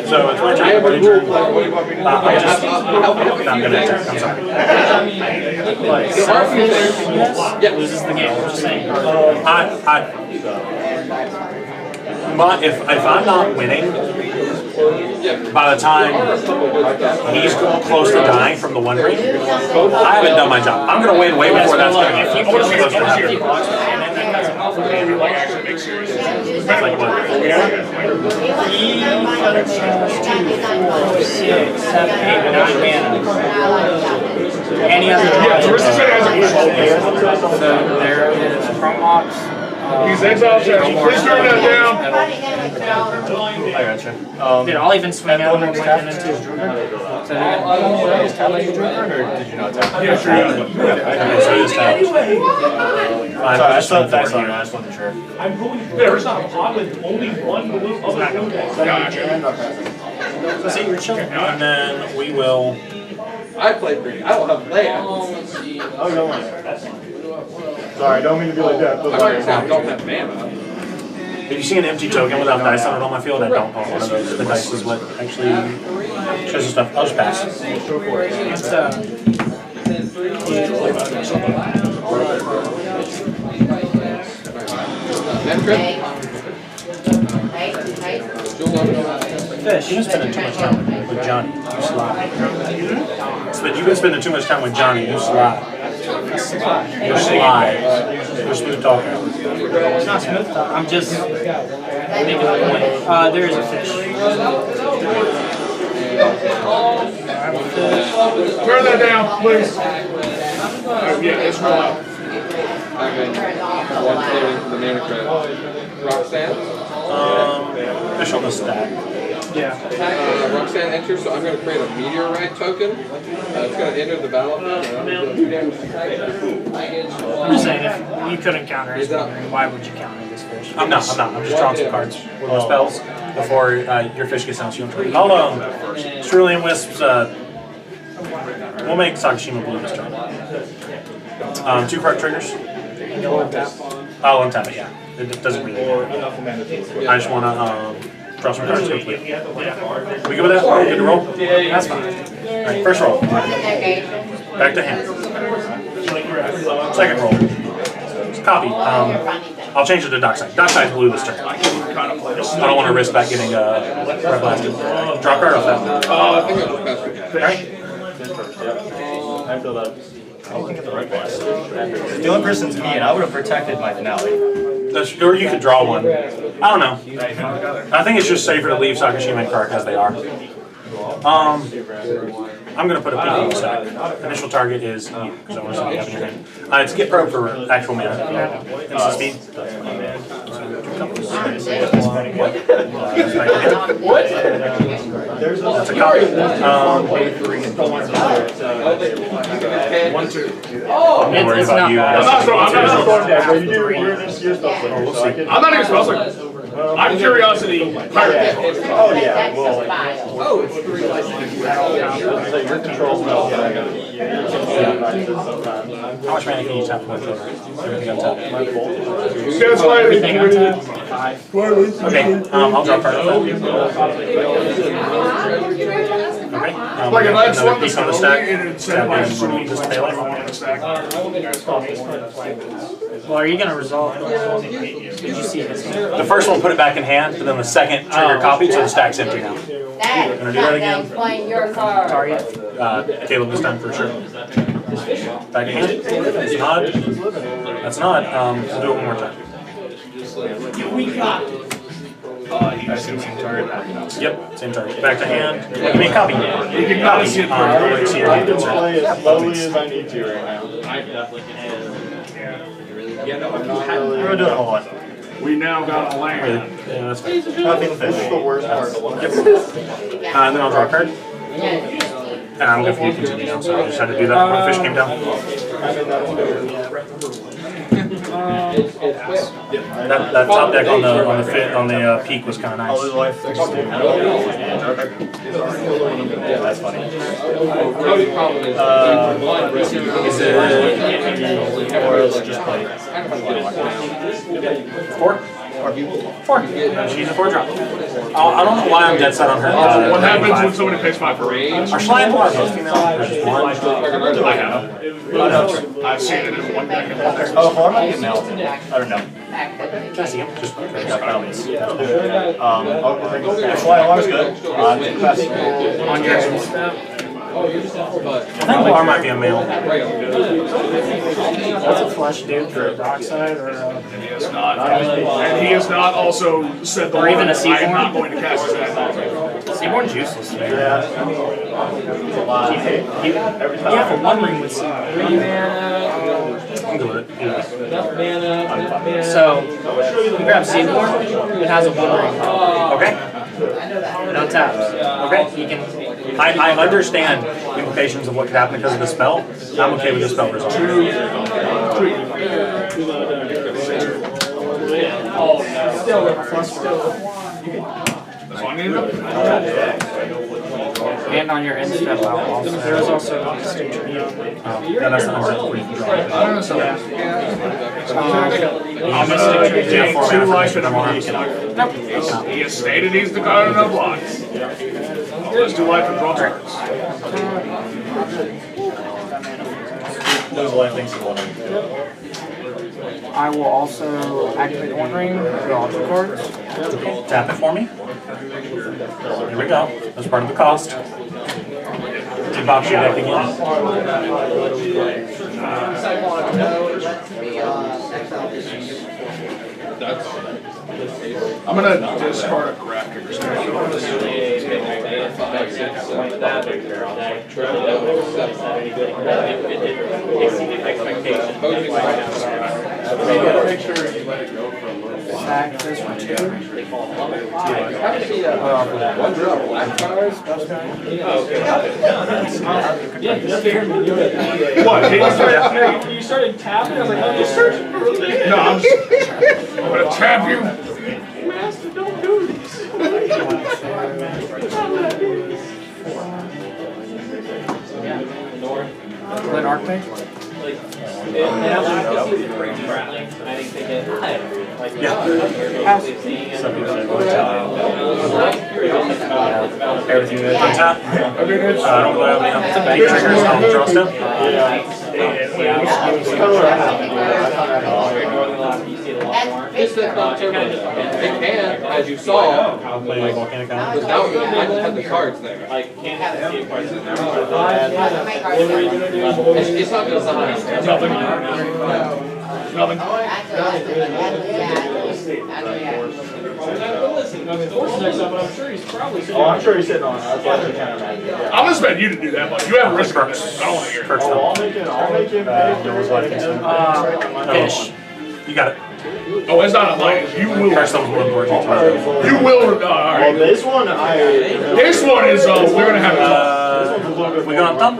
Speaker 5: So it's my turn. I'm gonna attack. I'm sorry.
Speaker 8: Selfishness loses the game, I'm just saying.
Speaker 5: But if I'm not winning, by the time he's close to dying from the one ring, I haven't done my job. I'm gonna win way before that's gonna
Speaker 8: if you
Speaker 5: happen.
Speaker 10: Like actually make serious.
Speaker 5: Like what?
Speaker 8: 3, 4, 6, 7, 8, 9 mana. And he has a
Speaker 10: Yeah, so this is
Speaker 8: So there is Promox.
Speaker 10: He's exiled checks. Please turn that down.
Speaker 4: I gotcha.
Speaker 8: Dude, I'll even swing out and
Speaker 4: tap
Speaker 8: into
Speaker 4: into his
Speaker 8: his
Speaker 4: drew card?
Speaker 8: Is that
Speaker 4: Tap into your drew card, or did you not tap?
Speaker 10: Yeah, sure.
Speaker 5: Okay, so it is tapped.
Speaker 4: Sorry, I still have facts on it, I just wasn't sure.
Speaker 10: There's not a pot with only one blue. Oh,
Speaker 8: not going to
Speaker 10: Gotcha.
Speaker 5: So see, you're chilling. And then we will.
Speaker 12: I played green. I don't have land.
Speaker 4: Oh, no land. Sorry, don't mean to be like that. But
Speaker 12: I don't have mana.
Speaker 5: If you see an empty token without dice on it on my field, I don't own one of those. The dice is what actually shows the stuff. I'll just pass.
Speaker 8: It's
Speaker 5: Fish. You've been spending too much time with Johnny. You slide. But you've been spending too much time with Johnny. You slide. You slide. You're smooth talker.
Speaker 8: It's not smooth talk. I'm just making a point. There is a fish.
Speaker 10: Turn that down, please. Yeah, it's right.
Speaker 12: I've been one clearing for the mana credit. Roxanne?
Speaker 5: Fish on the stack.
Speaker 8: Yeah.
Speaker 12: Roxanne enters, so I'm going to create a meteorite token. It's going to enter the battlefield.
Speaker 8: I'm just saying, if you couldn't counter his wondering, why would you counter this fish?
Speaker 5: I'm not. I'm just drawing some cards with my spells before your fish gets down. So you don't I'll Cerulean Wisps. We'll make Sakashima blue this turn. 2 card triggers. I'll untap it. Yeah, it doesn't really matter. I just want to draw some cards quickly. We good with that? Good to roll? That's fine. Alright, first roll. Back to hand. Second roll. Copy. I'll change it to Dockside. Dockside's blue this turn. I don't want to risk back getting red blasted. Draw a card off that.
Speaker 12: I think I'll just pass it.
Speaker 5: Alright.
Speaker 4: I feel that.
Speaker 14: The only person's me, and I would have protected my finale.
Speaker 5: Or you could draw one. I don't know. I think it's just safer to leave Sakashima and Kark as they are. I'm going to put a PP in the stack. Initial target is you, because I want to see what you have in your hand. It's get probe for actual mana. Instant speed.
Speaker 10: What?
Speaker 5: That's a copy.
Speaker 10: 1, 2.
Speaker 5: I'm worried about you.
Speaker 10: I'm not even supposed to. I'm curiosity.
Speaker 4: Oh yeah. Well,
Speaker 12: it's 3
Speaker 4: your control spell.
Speaker 5: How much mana can you tap for everything on top?
Speaker 10: Everything on top?
Speaker 8: 5.
Speaker 5: Okay, I'll draw a card. Okay.
Speaker 10: Like if I had
Speaker 5: Another
Speaker 10: swung
Speaker 5: piece
Speaker 10: the
Speaker 5: on the
Speaker 10: stone
Speaker 5: stack.
Speaker 10: and it said like
Speaker 5: Just pay life.
Speaker 8: Well, are you going to resolve? Did you see this?
Speaker 5: The first one, put it back in hand, and then the second trigger copied, so the stack's empty now.
Speaker 15: Dad,
Speaker 5: Gonna do that again.
Speaker 15: explain your card.
Speaker 8: Target?
Speaker 5: Caleb this time for sure. Back in hand. That's an odd. That's an odd. We'll do it one more time.
Speaker 14: Same target.
Speaker 5: Yep, same target. Back to hand. I mean, copy. You can copy. See your hand
Speaker 4: Play as slowly as I need to right now.
Speaker 14: We're doing a whole lot.
Speaker 10: We now got a land.
Speaker 5: Yeah, that's fine.
Speaker 14: Nothing fish.
Speaker 4: This is the worst part.
Speaker 5: Yep. And then I'll draw a card. And I'm going to continue now, so I just had to do that when the fish came down. That top deck on the peak was kind of nice.
Speaker 14: That's funny.
Speaker 5: Is it
Speaker 14: just play?
Speaker 5: 4? 4. She's a 4-drop. I don't know why I'm dead set on her.
Speaker 10: What happens when somebody pays 5 for range?
Speaker 5: Are Schlein both female? Or just one?
Speaker 10: I have. I've seen it in one deck.
Speaker 14: Oh, Horn might get melted. I don't know.
Speaker 5: Can I see him? Just
Speaker 14: Fly alarm's good.
Speaker 8: On your
Speaker 5: I think Lar might be a male.
Speaker 8: What's a flush do for a dockside or
Speaker 10: He is not. And he has not also said the
Speaker 8: Or even a
Speaker 10: I am not
Speaker 8: Seaborn?
Speaker 10: going to cast his hand.
Speaker 8: Seaborn's useless, man.
Speaker 5: Yeah, for one ring with some. I'm good with it.
Speaker 8: So, you grab Seaborn, it has a 1 ring.
Speaker 5: Okay.
Speaker 8: It untaps.
Speaker 5: Okay. You can. I understand the implications of what could happen because of the spell. I'm okay with the spell result.
Speaker 8: Still with a flush.
Speaker 10: That's what I need.
Speaker 8: And on your end step, I'll also. There is also a distinct tree.
Speaker 5: Yeah, that's not where you can draw it.
Speaker 10: I'm gonna take 2 life and I'm on. He has stated he's the god of no blocks. Let's do life and draw cards.
Speaker 5: Those life things you want to.
Speaker 8: I will also activate One Ring, draw 2 cards.
Speaker 5: Tap it for me. Here we go. That's part of the cost. Debox your deck again.
Speaker 10: I'm gonna discard a graph kicker.
Speaker 8: Attack this for 2.
Speaker 10: What?
Speaker 8: You started tapping? I was like, oh, you're searching for things.
Speaker 10: No, I'm gonna tap you.
Speaker 8: Master, don't do this. Let Archmage?
Speaker 5: Everything that's on top. I don't really have any big triggers on the draw step.
Speaker 12: It can, as you saw, without I just had the cards there. It's not just
Speaker 10: Nothing.
Speaker 4: Oh, I'm sure he's sitting on it.
Speaker 10: I'm gonna spend you to do that, but you have risk first. I don't want to hear it.
Speaker 4: I'll make him
Speaker 5: Finish. You got it.
Speaker 10: Oh, it's not a line. You will.
Speaker 5: Curse those one board.
Speaker 10: You will. All right.
Speaker 4: Well, this one,
Speaker 10: This one is, we're gonna have
Speaker 5: we gonna thumb?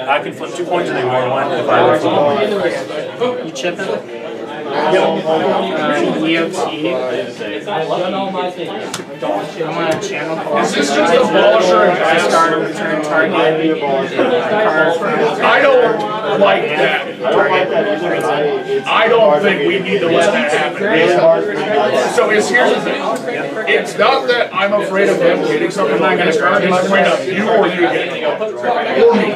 Speaker 5: I can flip 2 coins and they roll 1 if I roll 1.
Speaker 8: You chip it? EOT. I'm gonna channel call.
Speaker 10: Is this just a polisher?
Speaker 8: Discard or return target.
Speaker 10: I don't like that. I don't think we need to let that happen. So here's the thing. It's not that I'm afraid of him getting something like this. I'm afraid of you or you getting it. Or me.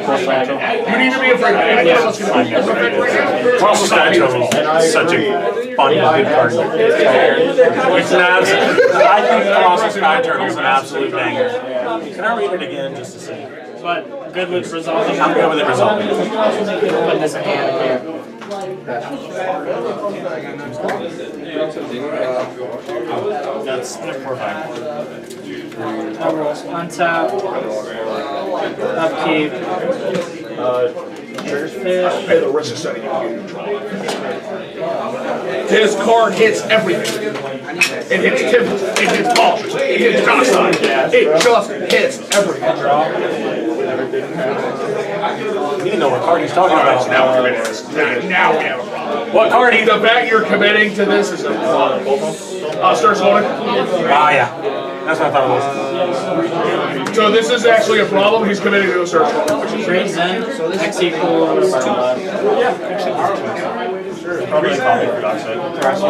Speaker 10: You need to be afraid of it.
Speaker 5: Colossal Sky Turtle is such a fun and good card. It's an absolute. I think Colossal Sky Turtle is an absolute banger. Can I read it again just to see?
Speaker 8: But good with resolving.
Speaker 5: I'm good with it resolving.
Speaker 8: Put this in hand here.
Speaker 5: That's 4 or 5.
Speaker 8: Untap. Upkeep.
Speaker 10: Pay the risk of setting you. His card hits everything. It hits timbers. It hits polishers. It hits dockside. It just hits everything.
Speaker 5: You know what card he's talking about.
Speaker 10: Now we're committing this. Now we have a problem.
Speaker 5: What card?
Speaker 10: The fact you're committing to this is a Stir Sloan.
Speaker 5: Ah, yeah. That's what I thought it was.
Speaker 10: So this is actually a problem. He's committing to a Stir Sloan, which is
Speaker 8: Trade Zen. X equals 2.
Speaker 5: Probably a copy for Dockside.
Speaker 8: It's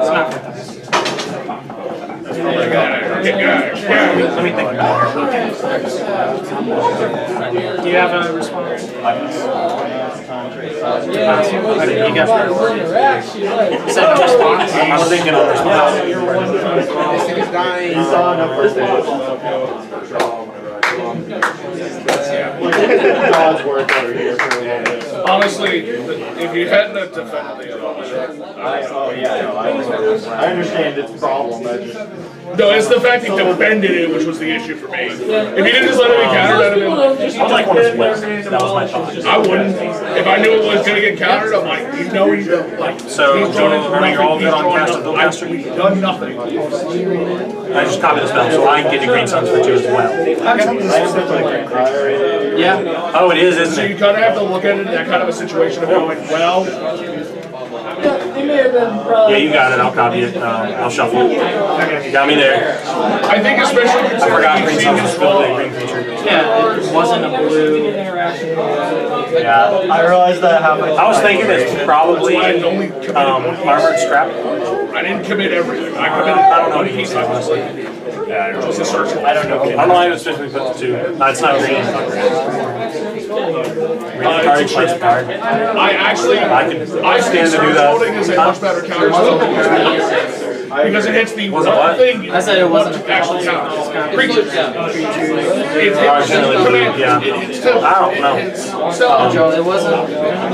Speaker 8: not.
Speaker 5: Let me think about it.
Speaker 8: Do you have a response? You guys said response?
Speaker 5: I was thinking of response.
Speaker 4: He's on up for God's work over here for a little bit.
Speaker 10: honestly, if you hadn't have defended the other
Speaker 4: I understand its problem.
Speaker 10: no, it's the fact he defended it, which was the issue for me. If he didn't just let it be countered, I'd have been.
Speaker 5: I like when it's flipped. That was my thought.
Speaker 10: I wouldn't. If I knew it was going to get countered, I'm like, you know, he's like.
Speaker 5: So, are you all good on cast of Billcaster?
Speaker 10: We've done nothing.
Speaker 5: I just copied the spell, so I can get the green suns for 2 as well.
Speaker 8: Yeah.
Speaker 5: Oh, it is,
Speaker 10: So
Speaker 5: isn't
Speaker 10: you
Speaker 5: it?
Speaker 10: kind of have to look at it in that kind of a situation of going, well.
Speaker 5: Yeah, you got it. I'll copy it. I'll shuffle it. You got me there.
Speaker 10: I think especially
Speaker 5: I forgot green
Speaker 10: considering
Speaker 5: stuff was really green feature.
Speaker 8: Yeah, it wasn't a blue.
Speaker 14: Yeah, I realized that halfway.
Speaker 5: I was thinking it's probably armored scrap.
Speaker 10: I didn't commit everything. I
Speaker 5: I don't know what he said, honestly.
Speaker 10: Yeah, it was a search.
Speaker 5: I don't know why it was specifically put to 2. No, it's not green. It's not green. Green card, place card.
Speaker 10: I actually,
Speaker 5: I stand to do that.
Speaker 10: Voting is a much better counter spell because it hits the one thing.
Speaker 8: I said it wasn't
Speaker 10: actually counters. Creatures. It hits
Speaker 5: Originally, yeah. I don't know.
Speaker 8: Joe, it wasn't.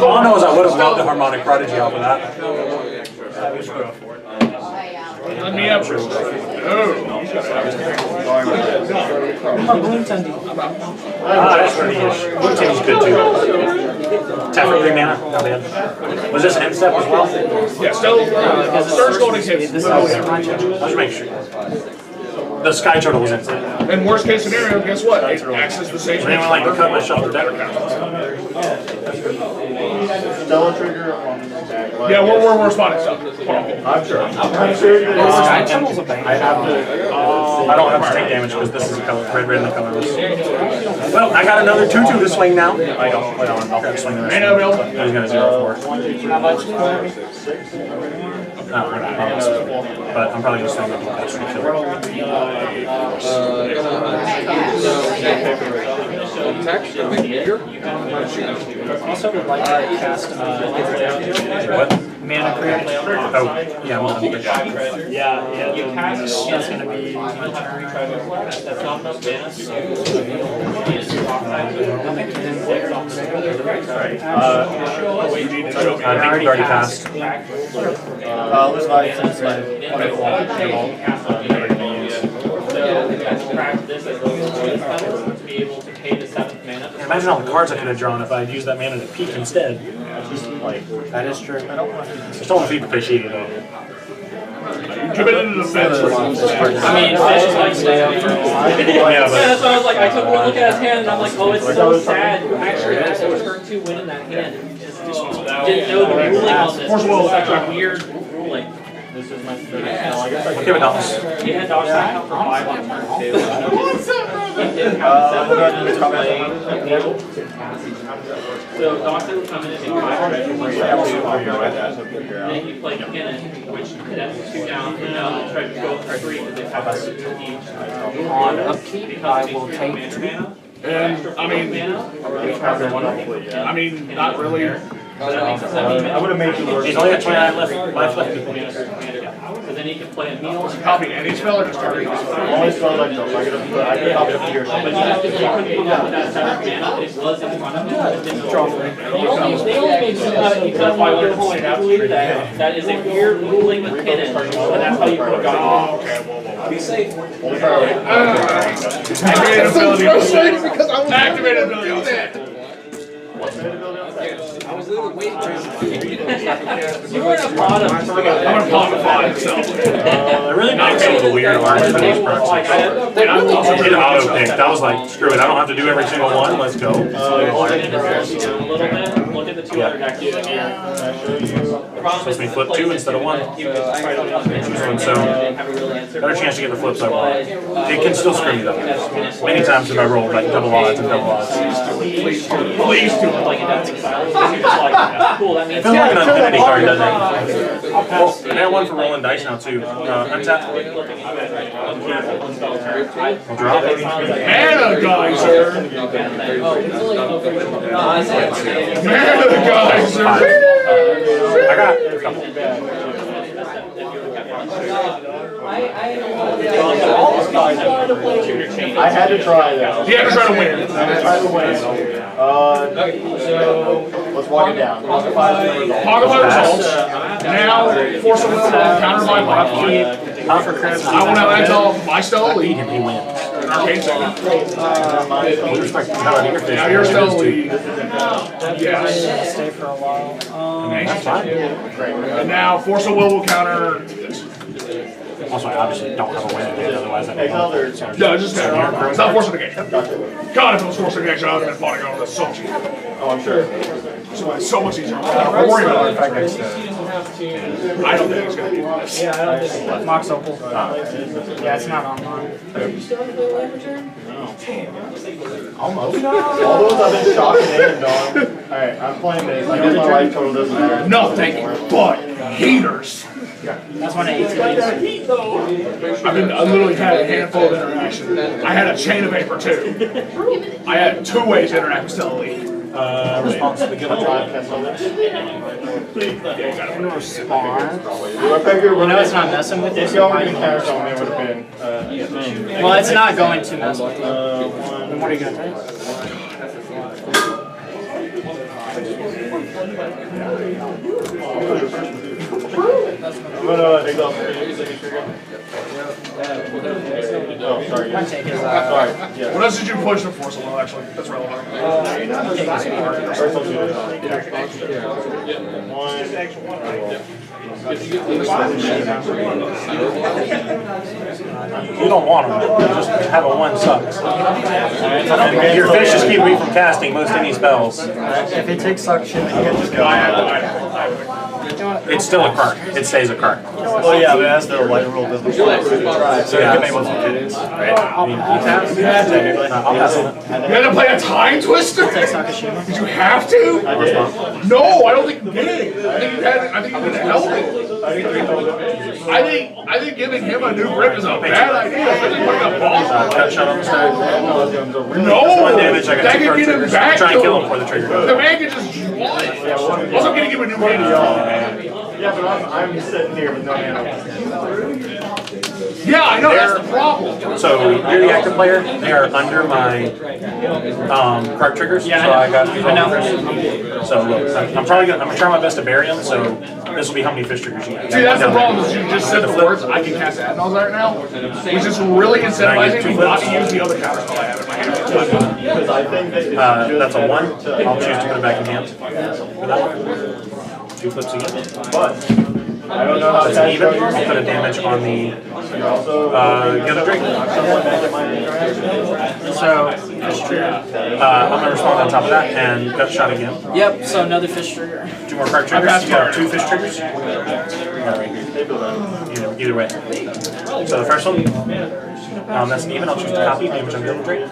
Speaker 5: All I know is I would have loved the harmonic prodigy off of that.
Speaker 10: Let me up.
Speaker 5: That's pretty good. Blue team's good too. Tap for 3 mana, not bad. Was this end step as well?
Speaker 10: Yeah, still, Surge Golden hits.
Speaker 5: Let's make sure. The Sky Turtle was inside.
Speaker 10: And worst case scenario, guess what? It acts as the same.
Speaker 5: Would anyone like to cut my shuffle deck?
Speaker 4: Stella trigger on the back.
Speaker 10: Yeah, we're spotting stuff.
Speaker 4: I'm sure. I'm sure.
Speaker 5: Sky Turtle's a bang. I have to. I don't have to take damage because this is a color, red and the colorless. Well, I got another 2/2 to swing now. I don't. Wait on. I'll swing the rest.
Speaker 10: Ain't available.
Speaker 5: He's gonna 0 4.
Speaker 8: How much?
Speaker 5: No, we're not. But I'm probably gonna swing the whole catch.
Speaker 8: Also would like to cast
Speaker 5: What?
Speaker 8: mana creep.
Speaker 5: Oh, yeah, I'm gonna pick up.
Speaker 8: Yeah, you cast that's gonna be
Speaker 9: That's not enough mana.
Speaker 5: I think we already passed.
Speaker 4: Let's not since like
Speaker 5: Imagine all the cards I could have drawn if I had used that mana to peek instead.
Speaker 14: That is true. I don't want to.
Speaker 5: Just don't want to be propitiated though.
Speaker 10: Committed to defense.
Speaker 8: I mean, fish is like stay up for a while.
Speaker 5: Yeah,
Speaker 9: So I was like, I took one look at his hand and I'm like, oh, it's so sad. Actually, it was turn 2 winning that hand. Just didn't know the ruling on this. It's such a weird ruling.
Speaker 14: This is my third.
Speaker 5: Give it dollars.
Speaker 9: He had dodge back out for 5 on turn 2. So Doctor would come in and do 5 then you play Kinnan, which that's 2 down, and now the treasure go for 3 because they have a each.
Speaker 8: On upkeep, I will take 2.
Speaker 10: And I mean, not really.
Speaker 5: I would have made you work. He's only got 29 left. Life left.
Speaker 9: So then you can play a meal.
Speaker 10: Copy any spell or just target any spell?
Speaker 4: Only spell like those. I could copy up here.
Speaker 9: But you have to couldn't come up with that 7 mana, it was in front of him. They only made because why we're pointing out that is a weird ruling with Kinnan, and that's how you put it on.
Speaker 10: Be safe. Activated ability. Activated ability.
Speaker 9: I was literally waiting for you were in a pot of
Speaker 10: I'm gonna pop it 5 itself.
Speaker 5: I really like some of the weird art for these proxies. It auto picked. I was like, screw it. I don't have to do every single one. Let's go.
Speaker 9: a little bit. Look at the 2 other decks.
Speaker 5: Supposed to be flip 2 instead of 1. So better chance to get the flips I want. It can still screw me though. Many times if I roll like double odds and double odds.
Speaker 10: Please do.
Speaker 9: Cool, that means
Speaker 5: Feels like an infinity card, doesn't it? Well, I have one for rolling dice now too. Untap. I'll drop it.
Speaker 10: Mana geyser. Mana geyser.
Speaker 5: I got a couple.
Speaker 4: I had to try that.
Speaker 10: He had to try to win.
Speaker 4: I had to try to win. So let's walk it down.
Speaker 10: Talk about results. Now, force of will counter my life. I won't have exile my Stella lead.
Speaker 5: He wins.
Speaker 10: Arcane second.
Speaker 5: Now
Speaker 10: you're Stella lead. Yes.
Speaker 8: Stay for a while.
Speaker 10: And now force of will counter this.
Speaker 5: Also, I obviously don't have a win today, otherwise I'd be
Speaker 10: No, just it's not force of negation. God, if it was force of negation, I would have been plotting on this so much easier.
Speaker 4: Oh, I'm sure.
Speaker 10: So much easier. Don't worry about it. I don't think it's going to be this.
Speaker 8: Yeah, I don't think so. Mox Opal. Yeah, it's not online.
Speaker 4: Almost. All those I've been shocking in, dog. Alright, I'm playing this. I guess my life total doesn't matter.
Speaker 10: No, thank you. But haters.
Speaker 8: That's one of 18.
Speaker 10: I literally had a handful of interaction. I had a chain of vapor too. I had 2 ways to interact with Stella Lee.
Speaker 5: Response to the given drive.
Speaker 8: Response.
Speaker 4: You
Speaker 8: know it's not messing with this.
Speaker 4: If y'all were going to counter on me, it would have been.
Speaker 8: Well, it's not going to mess with you. Then what are you going to take?
Speaker 4: I'm going to take off. Oh, sorry. Sorry. Yeah.
Speaker 10: What else did you push before someone actually? That's relevant.
Speaker 5: You don't want them. Just have a 1 sucks. And your fish just keep me from casting most any spells.
Speaker 14: If it takes suction, then you can just go.
Speaker 5: It's still a card. It stays a card.
Speaker 14: Oh yeah, but it has the light rule doesn't try. So you can make multiple kids. Right?
Speaker 5: I mean, I'll pass on it.
Speaker 10: You had to play a time twister? Did you have to? No, I don't think you did. I think you did help it. I think giving him a new grip is a bad idea. Especially putting a ball on.
Speaker 5: Cut shot on the side.
Speaker 10: No!
Speaker 5: One damage. I got
Speaker 10: That
Speaker 5: 2
Speaker 10: could
Speaker 5: card
Speaker 10: get him
Speaker 5: triggers.
Speaker 10: back
Speaker 5: I'm trying to
Speaker 10: to
Speaker 5: kill
Speaker 10: him.
Speaker 5: him before the trigger
Speaker 10: The
Speaker 5: goes.
Speaker 10: man can just draw it. Also getting him a new hand.
Speaker 4: Yeah, but I'm sitting here with no hand.
Speaker 10: Yeah, I know, that's the problem.
Speaker 5: So you're the active player. They are under my card triggers.
Speaker 8: Yeah,
Speaker 5: so I got.
Speaker 8: I know.
Speaker 5: So look, I'm gonna try my best to bury them. So this will be how many fish triggers you get.
Speaker 10: See, that's the problem is you just said the words, I can cast Admirals right now, which is really incentivizing me not to use the other counter spell I have in my hand.
Speaker 5: That's a 1. I'll choose to put it back in hand. 2 flips again. But
Speaker 4: I don't know how
Speaker 5: it's even. I'll put a damage on the other drink.
Speaker 8: So, fish trigger.
Speaker 5: I'm gonna respond on top of that and gut shot again.
Speaker 8: Yep, so another fish trigger.
Speaker 5: 2 more card triggers. You got 2 fish triggers. Either way. So the first one, that's an even. I'll choose to copy damage on the other drink.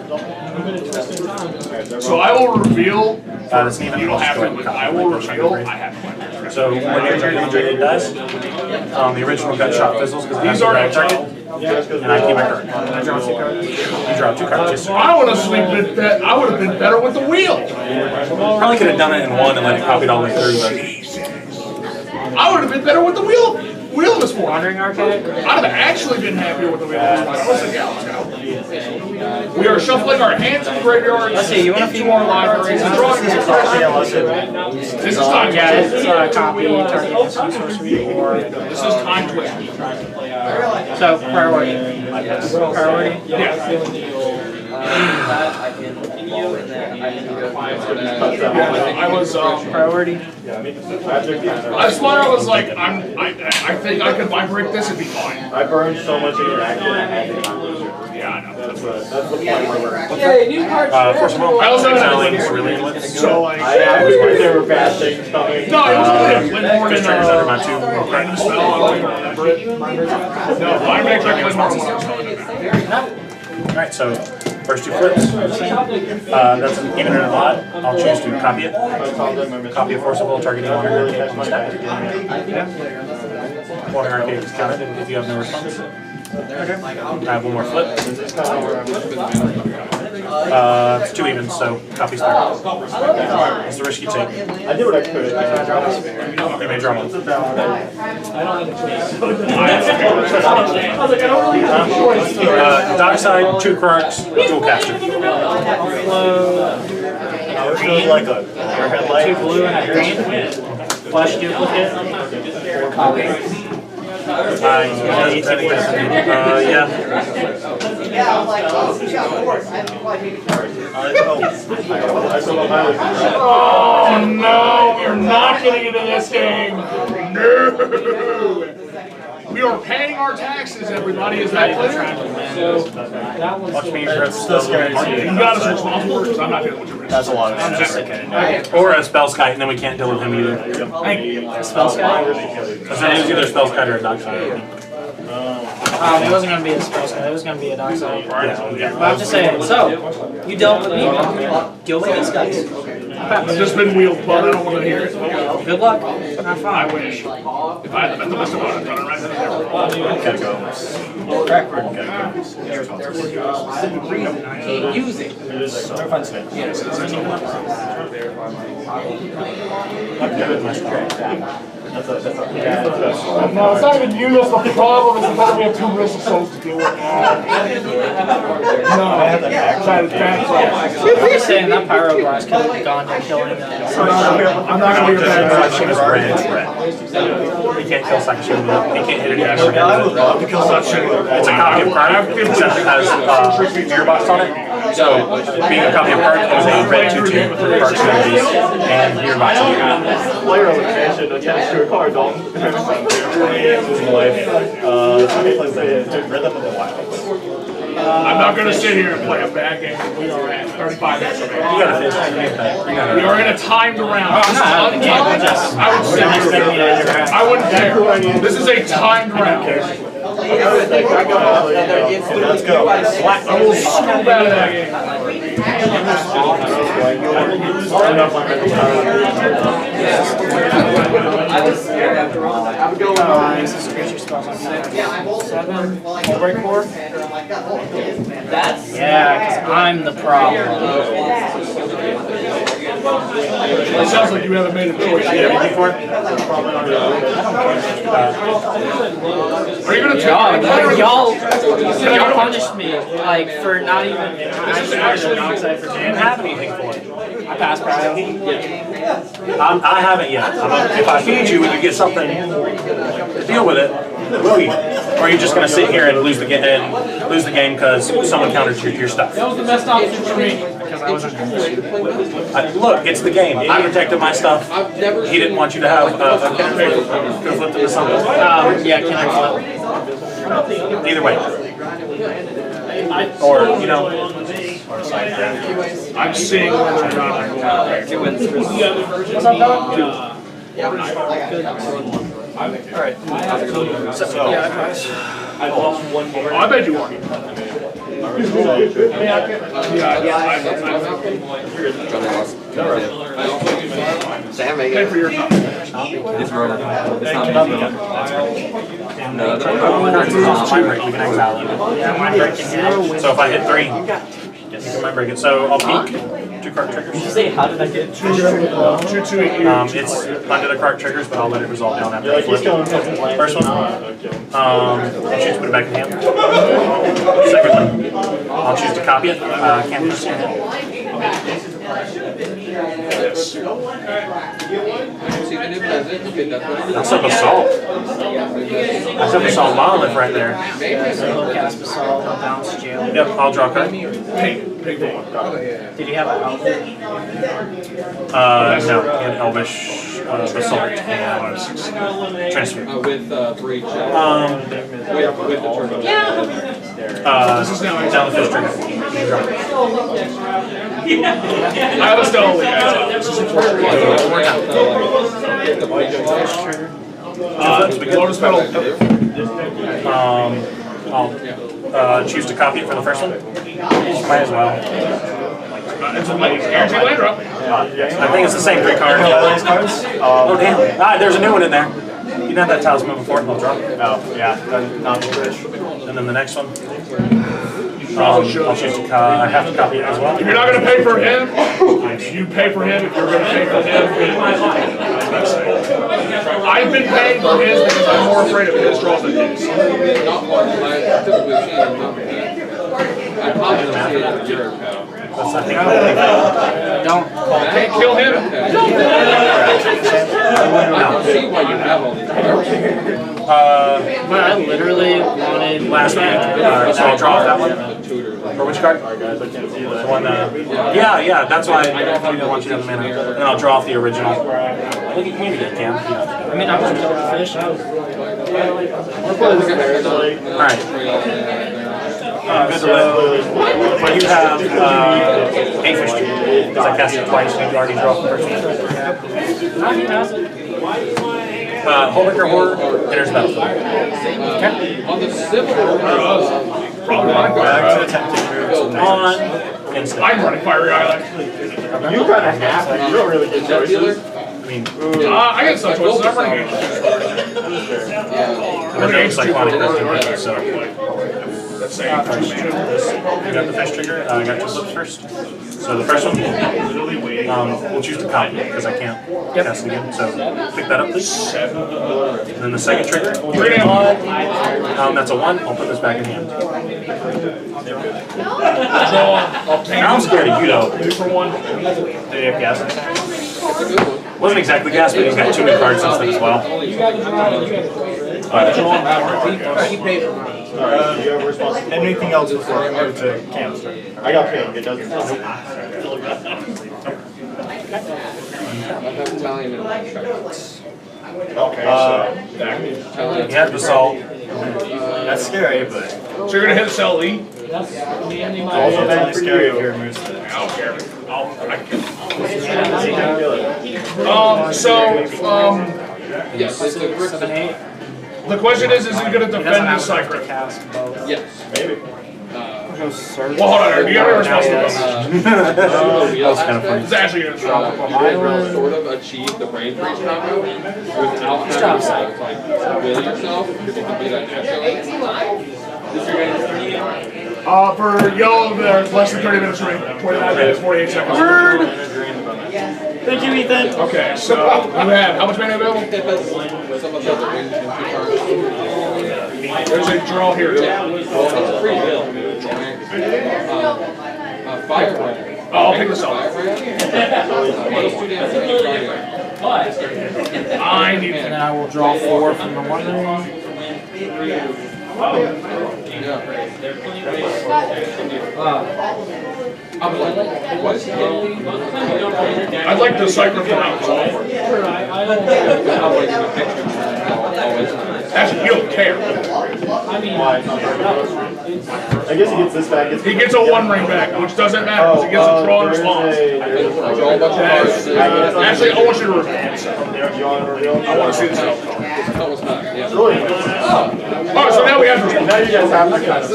Speaker 10: So I will reveal.
Speaker 5: That's an even.
Speaker 10: You don't have to, but I will reveal. I have to.
Speaker 5: So when damage on the other drink it dies, the original gut shot fizzles because
Speaker 10: These are
Speaker 5: target. And I keep my card. I draw 2 cards. You draw 2 cards. Yes, sir.
Speaker 10: I would have sleeped that. I would have been better with the wheel.
Speaker 5: Probably could have done it in 1 and let it copied all the way through. But
Speaker 10: I would have been better with the wheel. Wheel this for.
Speaker 8: Wandering Archaic?
Speaker 10: I'd have actually been happier with the wheel this one. Listen, yeah, let's go. We are shuffling our hands in the graveyard.
Speaker 8: Let's see, you want a few more libraries?
Speaker 10: This is time.
Speaker 8: Yeah, it's copy, target, sorcery, or...
Speaker 10: This is time twister.
Speaker 8: So, priority. Priority?
Speaker 10: Yeah.
Speaker 9: I
Speaker 10: was
Speaker 8: priority.
Speaker 10: That's why I was like, I think I could vibrate this and be fine.
Speaker 4: I burned so much interaction.
Speaker 10: Yeah, I know.
Speaker 4: That's the point where we're at.
Speaker 5: first of all,
Speaker 10: I also had
Speaker 5: so
Speaker 4: I was worried there were bad things coming.
Speaker 10: No, it was only a flint more
Speaker 5: fish
Speaker 10: than
Speaker 5: triggers under my 2
Speaker 10: random spell. I don't even remember it. No, mine makes like flint more than one spell.
Speaker 5: Alright, so first 2 flips. That's an even and an odd. I'll choose to copy it. Copy a forcible targeting one arcade. One arcade is counted if you have no response. I have 1 more flip. It's 2 evens, so copy spare. That's the risk you take.
Speaker 4: I did what I could.
Speaker 5: You may draw 1. Dock side, 2 cards, dual caster.
Speaker 14: Like a
Speaker 8: 2 blue and a green. Flash duplicate.
Speaker 5: Yeah.
Speaker 10: Oh no, we're not getting into this game. No. We We are paying our taxes, everybody. Is that clear?
Speaker 5: Watch me grab
Speaker 10: Still scary. You got us responsible because I'm not dealing with your risk.
Speaker 14: That's a lot of
Speaker 5: I'm just or a spell skite, and then we can't deal with him either.
Speaker 8: Spell Sky?
Speaker 5: Because it was either spell skite or a dark side.
Speaker 8: It wasn't going to be a spell Sky, it was going to be a dark side. But I'm just saying, so, you dealt with me, deal with these guys.
Speaker 10: I've just been wheeled, but I don't want to hear it.
Speaker 8: Good luck. Have fun.
Speaker 10: I wish. If I had the best of it, I'd run right there.
Speaker 14: Gotta go.
Speaker 12: Using.
Speaker 14: They're fun today.
Speaker 10: No, it's not even you that's the problem, it's the fact we have two risk souls to deal with. No,
Speaker 8: I'm just saying that Pyro Blast could have gone to killing
Speaker 10: I'm not going to be a bad guy.
Speaker 5: He can't kill Psychic Shield. He can't hit it.
Speaker 10: I would love to kill such shit.
Speaker 5: It's a copy of card, except it has Gearbox on it. So, being a copy of card, it was a red 2/2 with Park Synergies and Gearbox on it.
Speaker 4: Player location attached to a card, don't.
Speaker 14: Rhythm of the Wild.
Speaker 10: I'm not going to sit here and play a bad game. We are at 35 minutes of it.
Speaker 5: You gotta finish.
Speaker 10: We are in a timed round.
Speaker 8: I'm not out of the game, I'm just...
Speaker 10: I wouldn't care. This is a timed round.
Speaker 14: Let's go.
Speaker 10: I will scoop out of that game.
Speaker 8: Yeah, because I'm the problem.
Speaker 10: It sounds like you haven't made a choice yet. Are you gonna
Speaker 8: Y'all punished me like for not even. I
Speaker 5: Didn't have anything for it.
Speaker 8: I passed Prado.
Speaker 5: I haven't yet. If I feed you, we could get something to deal with it. Will you? Or are you just going to sit here and lose the game because someone countered your stuff?
Speaker 10: That was the best option for me.
Speaker 5: Look, it's the game. I protected my stuff. He didn't want you to have a counter. Could have flipped into something.
Speaker 8: Yeah, can I flip?
Speaker 5: Either way. Or, you know.
Speaker 10: I'm seeing what you're not.
Speaker 8: What's up, dog?
Speaker 5: Alright.
Speaker 10: I bet you are. Pay for your time.
Speaker 9: It's rolling. It's not
Speaker 5: So if I hit 3, you can mind break it. So I'll peek. 2 card triggers.
Speaker 9: Did you say how did I get
Speaker 5: It's under the card triggers, but I'll let it resolve down after I flip. First one, I'll choose to put it back in hand. Second one, I'll choose to copy it. Can't understand it. That's a basalt. That's a basalt monolith right there.
Speaker 8: Cast basalt, bounce jail.
Speaker 5: Yep, I'll draw a card.
Speaker 8: Did he have an outfit?
Speaker 5: No, he had Elvish, Basalt, and Transfer.
Speaker 9: with breach? With the turtle.
Speaker 5: Down the fish trigger.
Speaker 10: I have a stone. Lotus metal.
Speaker 5: I'll choose to copy it for the first one. Might as well.
Speaker 10: It's a guaranteed land drop.
Speaker 5: I think it's the same 3 cards. Oh damn! There's a new one in there. You didn't have that talisman before. I'll drop it.
Speaker 14: Oh, yeah. Not the fish.
Speaker 5: And then the next one. I'll choose to I have to copy it as well.
Speaker 10: If you're not going to pay for him, you pay for him. If you're going to pay for him, I've been paying for his because I'm more afraid of his draws than his.
Speaker 8: Don't
Speaker 10: can't kill him.
Speaker 8: But I literally wanted
Speaker 5: Last one. So I'll draw that one. For which card? The one. Yeah. That's why I don't want you to have the mana. And I'll draw off the original. Look at me again, Cam.
Speaker 8: I mean, I was killing the fish.
Speaker 5: Alright. So you have 8 fish trigger. Because I cast it twice, you already draw the first one. Hullbreaker Horror enters battlefield.
Speaker 10: On the probably
Speaker 5: On instant.
Speaker 10: I'm running Fiery Island.
Speaker 4: You kind of have to. You don't really get choices.
Speaker 5: I mean,
Speaker 10: I get some choices. I'm running Ancient.
Speaker 5: I'm running Cyclonic Rescue, so.
Speaker 10: Let's say
Speaker 5: You got the fish trigger. I got 2 slips first. So the first one, we'll choose to copy because I can't cast it again. So pick that up, please. And then the second trigger, that's a 1. I'll put this back in hand. Now I'm scared of you though.
Speaker 10: 2 for 1.
Speaker 5: Did he have gas? Wasn't exactly gas, but he's got 2 new cards since then as well.
Speaker 4: You have responsibility. Anything else before I move to canister? I got ping. It doesn't. Okay.
Speaker 5: You have the salt.
Speaker 4: That's scary, but.
Speaker 10: So you're gonna hit cell E?
Speaker 4: Also, that's scary if you're moose.
Speaker 10: I don't care.
Speaker 11: Yes, it's the
Speaker 8: 7, 8.
Speaker 10: The question is he gonna defend his Cycler?
Speaker 11: Yes.
Speaker 4: Maybe.
Speaker 10: Well, hold on, do you have a responsibility?
Speaker 5: That was kind of funny.
Speaker 10: It's actually gonna try.
Speaker 11: Sort of achieve the brain freeze combo without having to will yourself, because you can do that naturally.
Speaker 10: For yellow, there's less than 30 minutes remaining. 29 minutes, 48 seconds. Word!
Speaker 8: Thank you, Ethan.
Speaker 10: Okay, so you have how much mana available? There's a draw here. I'll pick this up. I need it.
Speaker 8: And then I will draw 4 from the 1 ring.
Speaker 10: I'd like the Cycler for now. Actually, you don't care.
Speaker 4: I guess he gets this back.
Speaker 10: He gets a 1 ring back, which doesn't matter because he gets a draw in response. Actually, I want you to reveal it. I want to see this outcome. Oh, so now we have to.
Speaker 4: Now you guys have to kind of.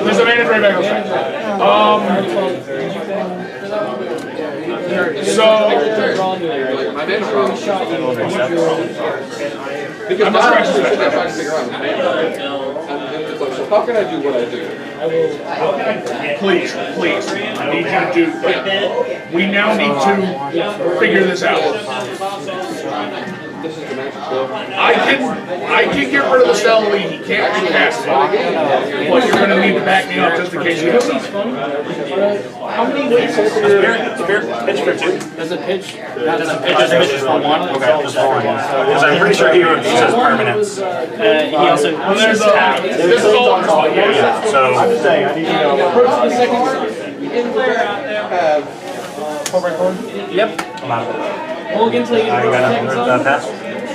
Speaker 10: There's a mana trade back on side. So,
Speaker 11: Because I'm trying to figure out how can I do what I do?
Speaker 10: please, I need you to do. We now need to figure this out. I can get rid of the cell lead. He can't recast it. But you're going to need to back me up just in case you have something.
Speaker 8: How many weeks is
Speaker 5: Spirit pitch for 2.
Speaker 8: Does it pitch? Does it pitch for 1?
Speaker 5: Okay, just for 1. Because I'm pretty sure he says permanents.
Speaker 8: He also
Speaker 10: There's this is all in response.
Speaker 5: Yeah, so.
Speaker 4: I'm just saying, I need to know.
Speaker 8: Yep.
Speaker 5: I'm out of it.
Speaker 8: We'll get until you
Speaker 5: I got that pass.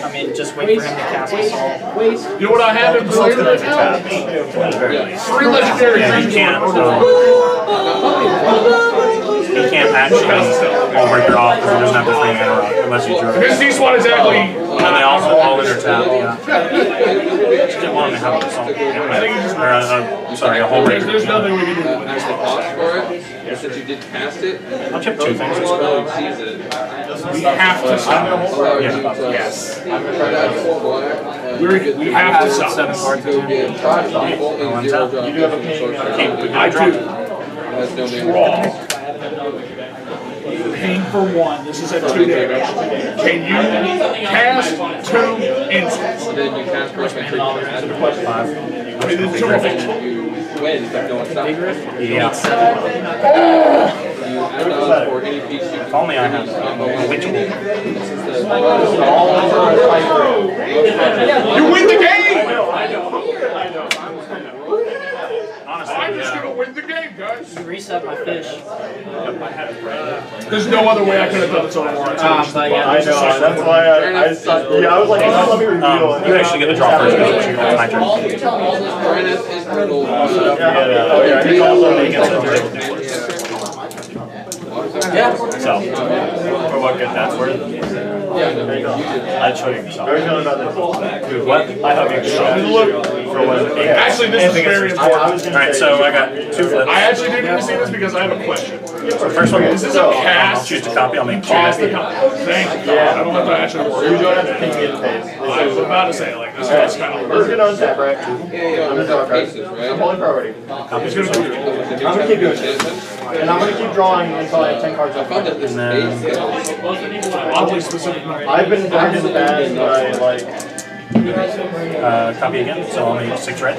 Speaker 8: I mean, just wait for him to cast assault.
Speaker 10: You know what I have in play right now? 3 legendary
Speaker 5: Yeah, he
Speaker 10: creatures.
Speaker 5: can't. He can't actually break it off because he doesn't have the 3 mana rock unless you drew it.
Speaker 10: This D-Swat is exactly.
Speaker 5: And they also all enter tap. Yeah. Just didn't want him to have an assault. Sorry, a whole breaker.
Speaker 10: There's nothing we can do.
Speaker 11: Actually cost for it, since you did cast it,
Speaker 5: I'll chip 2 things.
Speaker 11: spell exceeds it.
Speaker 10: We have to stop.
Speaker 11: Yes.
Speaker 10: We have to stop.
Speaker 8: 7 cards.
Speaker 11: Go get 5 people and 0 drop.
Speaker 4: You do have a ping.
Speaker 10: I do.
Speaker 11: Has no name.
Speaker 10: Draw. Paying for 1. This is at 2 damage. Can you cast 2 instants?
Speaker 11: And then you cast first and creature.
Speaker 10: It is terrific.
Speaker 11: You win, but no one stops.
Speaker 5: Yeah.
Speaker 11: For any piece you
Speaker 5: If only I had ritual.
Speaker 10: You win the game!
Speaker 5: Honestly,
Speaker 10: I'm just going to win wins the game, guys.
Speaker 8: You reset my fish.
Speaker 10: There's no other way I could have done this on a warrant.
Speaker 4: I know, that's why I was like, let me reveal.
Speaker 5: You actually get the draw first, which is my turn.
Speaker 8: Yeah.
Speaker 14: So, for what good that's worth, I'd show you yourself.
Speaker 5: Dude, what?
Speaker 14: I have you show for what
Speaker 10: Actually, this is very important.
Speaker 5: Alright, so I got 2 flips.
Speaker 10: I actually didn't even see this because I have a question.
Speaker 5: So first one,
Speaker 10: Is this a
Speaker 5: I'll
Speaker 10: cast?
Speaker 5: choose to copy, I'll make 2.
Speaker 10: Cast the copy. Thank you. I don't have to actually worry.
Speaker 4: You don't have to think me in the face.
Speaker 10: I was about to say, like, this is kind of
Speaker 4: He's gonna untap, right? I'm gonna draw a card. I'm holding priority.
Speaker 10: He's gonna do it.
Speaker 4: I'm gonna keep doing this. And I'm gonna keep drawing until I have 10 cards left.
Speaker 5: And then,
Speaker 10: Oddly specific.
Speaker 4: I've been bad, but I like.
Speaker 5: copy again, so I'll make 6 red.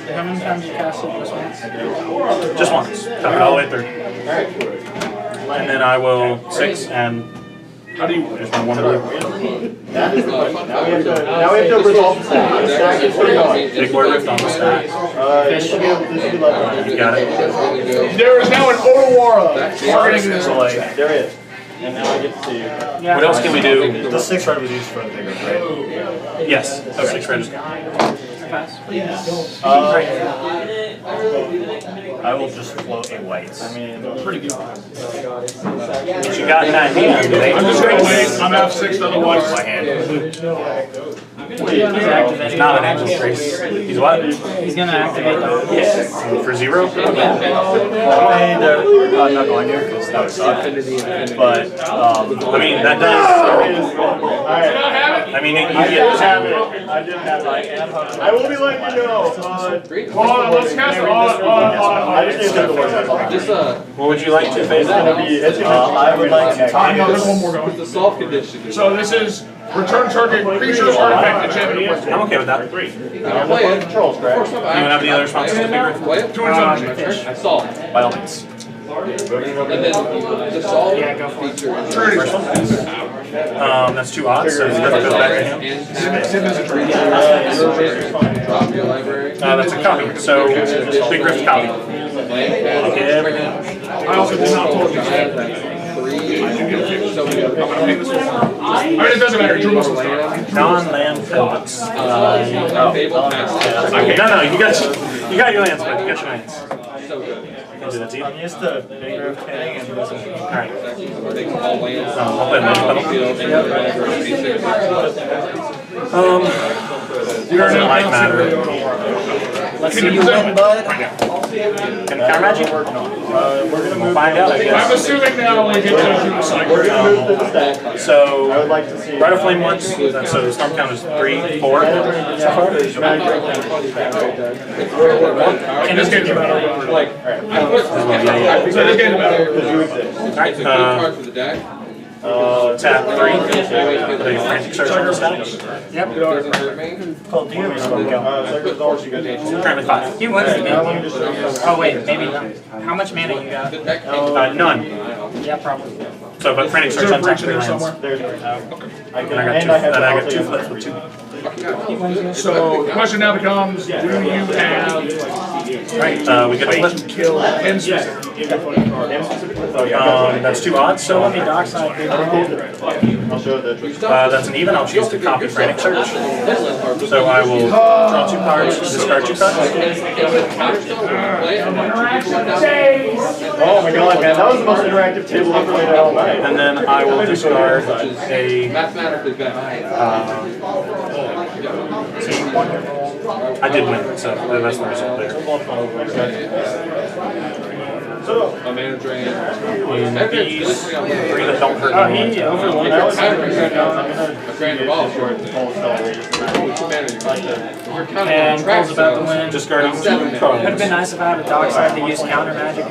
Speaker 8: How many times you cast it this once?
Speaker 5: Just once. Copy all the way through. And then I will 6 and
Speaker 10: How do you?
Speaker 5: just my 1 blue.
Speaker 4: That is the question. Now we have to resolve the stack. The stack is pretty going.
Speaker 5: Big boy rift on the stack.
Speaker 4: This should be level.
Speaker 5: You got it.
Speaker 10: There is now an Otawara targeting this.
Speaker 4: There is. And now I get to see you.
Speaker 5: What else can we do?
Speaker 14: The 6 red was used for the bigger, right?
Speaker 5: Yes, 6 red is
Speaker 14: I will just float a white. I mean,
Speaker 10: Pretty good.
Speaker 5: what you got in that hand.
Speaker 10: I'm just gonna wait. I'm F6 otherwise.
Speaker 14: my hand.
Speaker 5: He's not an angel trace. He's what?
Speaker 8: He's gonna activate the
Speaker 5: For 0?
Speaker 14: I'm not going to because that would suck. But,
Speaker 5: I mean, that does. I mean, you get.
Speaker 4: I didn't have it. I will be letting you know.
Speaker 10: Hold on, let's cast it on.
Speaker 4: I just need to the word.
Speaker 5: What would you like to phase out?
Speaker 4: I would like to.
Speaker 10: I know there's one more going. So this is return target creature, artifact, enchantment, or
Speaker 5: I'm okay with that. You
Speaker 4: Controls, correct?
Speaker 5: have any other responses to Big Rift?
Speaker 10: Two energy.
Speaker 5: By all means.
Speaker 8: Yeah, go for it.
Speaker 5: First one. That's 2 odds, so the Rift goes back to him. That's a copy, so Big Rift copy. Okay, everything.
Speaker 10: I also did not pull it. I mean, it doesn't matter. Drew muscles.
Speaker 5: Non-land pivots. No, you got your lands, but you got your lands. Can do that to you.
Speaker 14: I'm used to big rift hitting and this one.
Speaker 5: Alright. I'll play land doesn't like matter.
Speaker 8: Let's see you win, bud.
Speaker 5: Can counter magic? We'll find out, I
Speaker 10: I'm
Speaker 5: guess.
Speaker 10: assuming now we get to do the cycle.
Speaker 5: So, Bright of Flame once, so the storm count is 3, 4 so far.
Speaker 10: And this game's about
Speaker 5: Yeah.
Speaker 10: So this game's about
Speaker 5: Alright, tap 3, put a frantic search on the stack.
Speaker 8: Yep.
Speaker 14: Called do you have
Speaker 5: Try with 5.
Speaker 8: He wins the game. Oh wait, maybe not. How much mana you got?
Speaker 5: None.
Speaker 8: Yeah, probably.
Speaker 5: So, but frantic search on top 3 lands. And I got 2 flips with 2.
Speaker 10: So the question now becomes, do you have
Speaker 5: Right, we get the flip.
Speaker 10: kill him
Speaker 5: That's 2 odds, so
Speaker 8: Let me dockside.
Speaker 4: I'll show the.
Speaker 5: that's an even. I'll choose to copy frantic search. So I will draw 2 cards, discard 2 cards.
Speaker 4: Oh my god, man, that was the most interactive table I've played all night.
Speaker 5: And then I will discard a. I did win, so that's the result there. And these 3 that don't hurt me.
Speaker 8: And Cole's about to win.
Speaker 5: Discarding 2
Speaker 8: Would have
Speaker 5: cards.
Speaker 8: been nice if I had a dockside to use counter magic.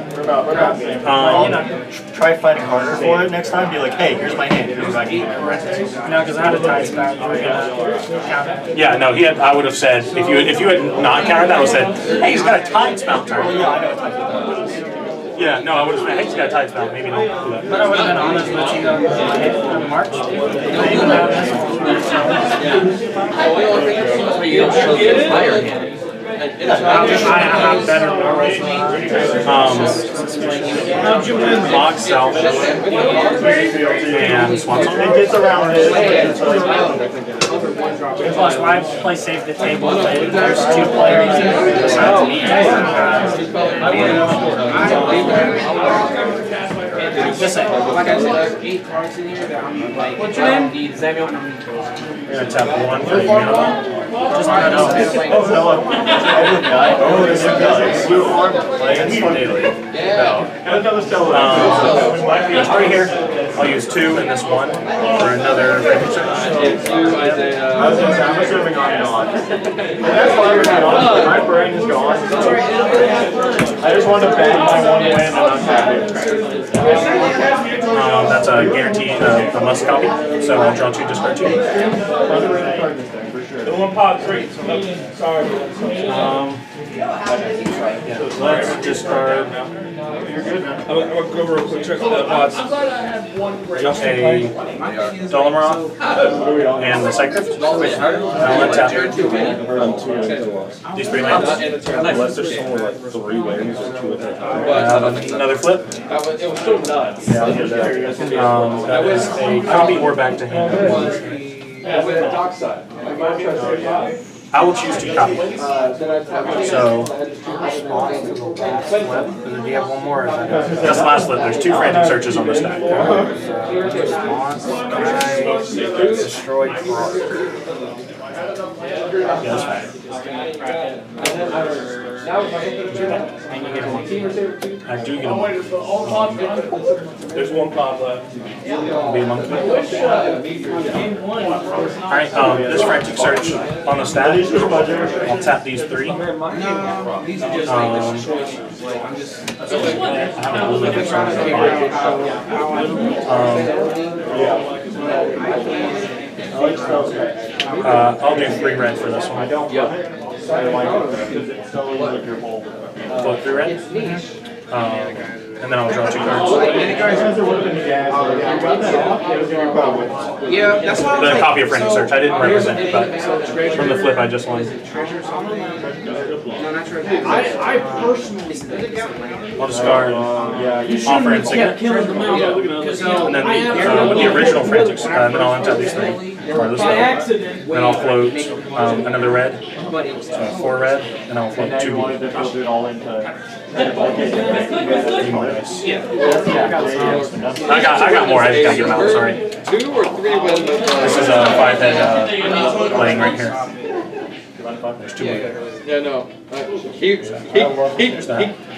Speaker 14: Try fighting harder for it next time. Be like, hey, here's my hand. Here's my hand.
Speaker 8: No, because I had a tight spot. Counter.
Speaker 5: Yeah, no, I would have said, if you had not countered that, I would have said, hey, he's got a time spout turn.
Speaker 14: Yeah, I know what time it is.
Speaker 5: Yeah, no, I would have. I hate to got tight about. Maybe don't do that.
Speaker 8: But I would have been honest with you in March.
Speaker 9: But you don't show the entire hand.
Speaker 8: I have better morals.
Speaker 5: Box Salvage and Swanson.
Speaker 14: It gets around it.
Speaker 8: Plus, why play safe the table? There's 2 players besides me. Just saying.
Speaker 9: Like I said, 8 cards in here that I'm like, what's your name? Samuel.
Speaker 5: We're gonna tap 1 for the minimum.
Speaker 8: Just no.
Speaker 14: This guy. Blue arm. It's daily.
Speaker 5: There's 3 here. I'll use 2 and this 1 for another frantic search.
Speaker 14: I was assuming I'm not. That's why we're not on. My brain is gone. I just want to bang my 1 win and I'm happy.
Speaker 5: That's a guarantee, a must copy. So I'll draw 2, discard 2.
Speaker 10: The 1 pot 3. Sorry.
Speaker 5: Let's discard.
Speaker 10: You're good, man. I'm going to go over a quick trick with the pots.
Speaker 5: Just a Dolomarov and the Cyclift. I'll untap these 3 lands.
Speaker 14: Unless there's someone like 3 wins or 2 at that time.
Speaker 5: Another flip.
Speaker 9: It was so nuts.
Speaker 5: That is a copy or back to hand. I will choose 2 copies. So, do you have 1 more? That's the last flip. There's 2 frantic searches on the stack.
Speaker 14: Destroyed
Speaker 5: Yeah, that's fine. I do get a monkey.
Speaker 10: There's 1 pot left.
Speaker 5: I'll be a monkey. Alright, this frantic search on the stack. I'll tap these 3. I have a blue that gets on I'll do 3 red for this one. I don't. Float 3 red. And then I'll draw 2 cards.
Speaker 9: Yeah, that's why I was
Speaker 5: The
Speaker 9: like,
Speaker 5: copy of Frantic Search. I didn't represent it, but from the flip I just won.
Speaker 10: I personally.
Speaker 5: I'll discard Offer and Signet. And then with the original Frantic Search, then I'll untap these 3. Or this one. Then I'll float another red. 4 red. And I'll float 2 blue. I got more. I just gotta get them out. Sorry.
Speaker 11: 2 or 3 wins.
Speaker 5: This is a 5-head playing right here. There's 2 more.
Speaker 11: Yeah, no. He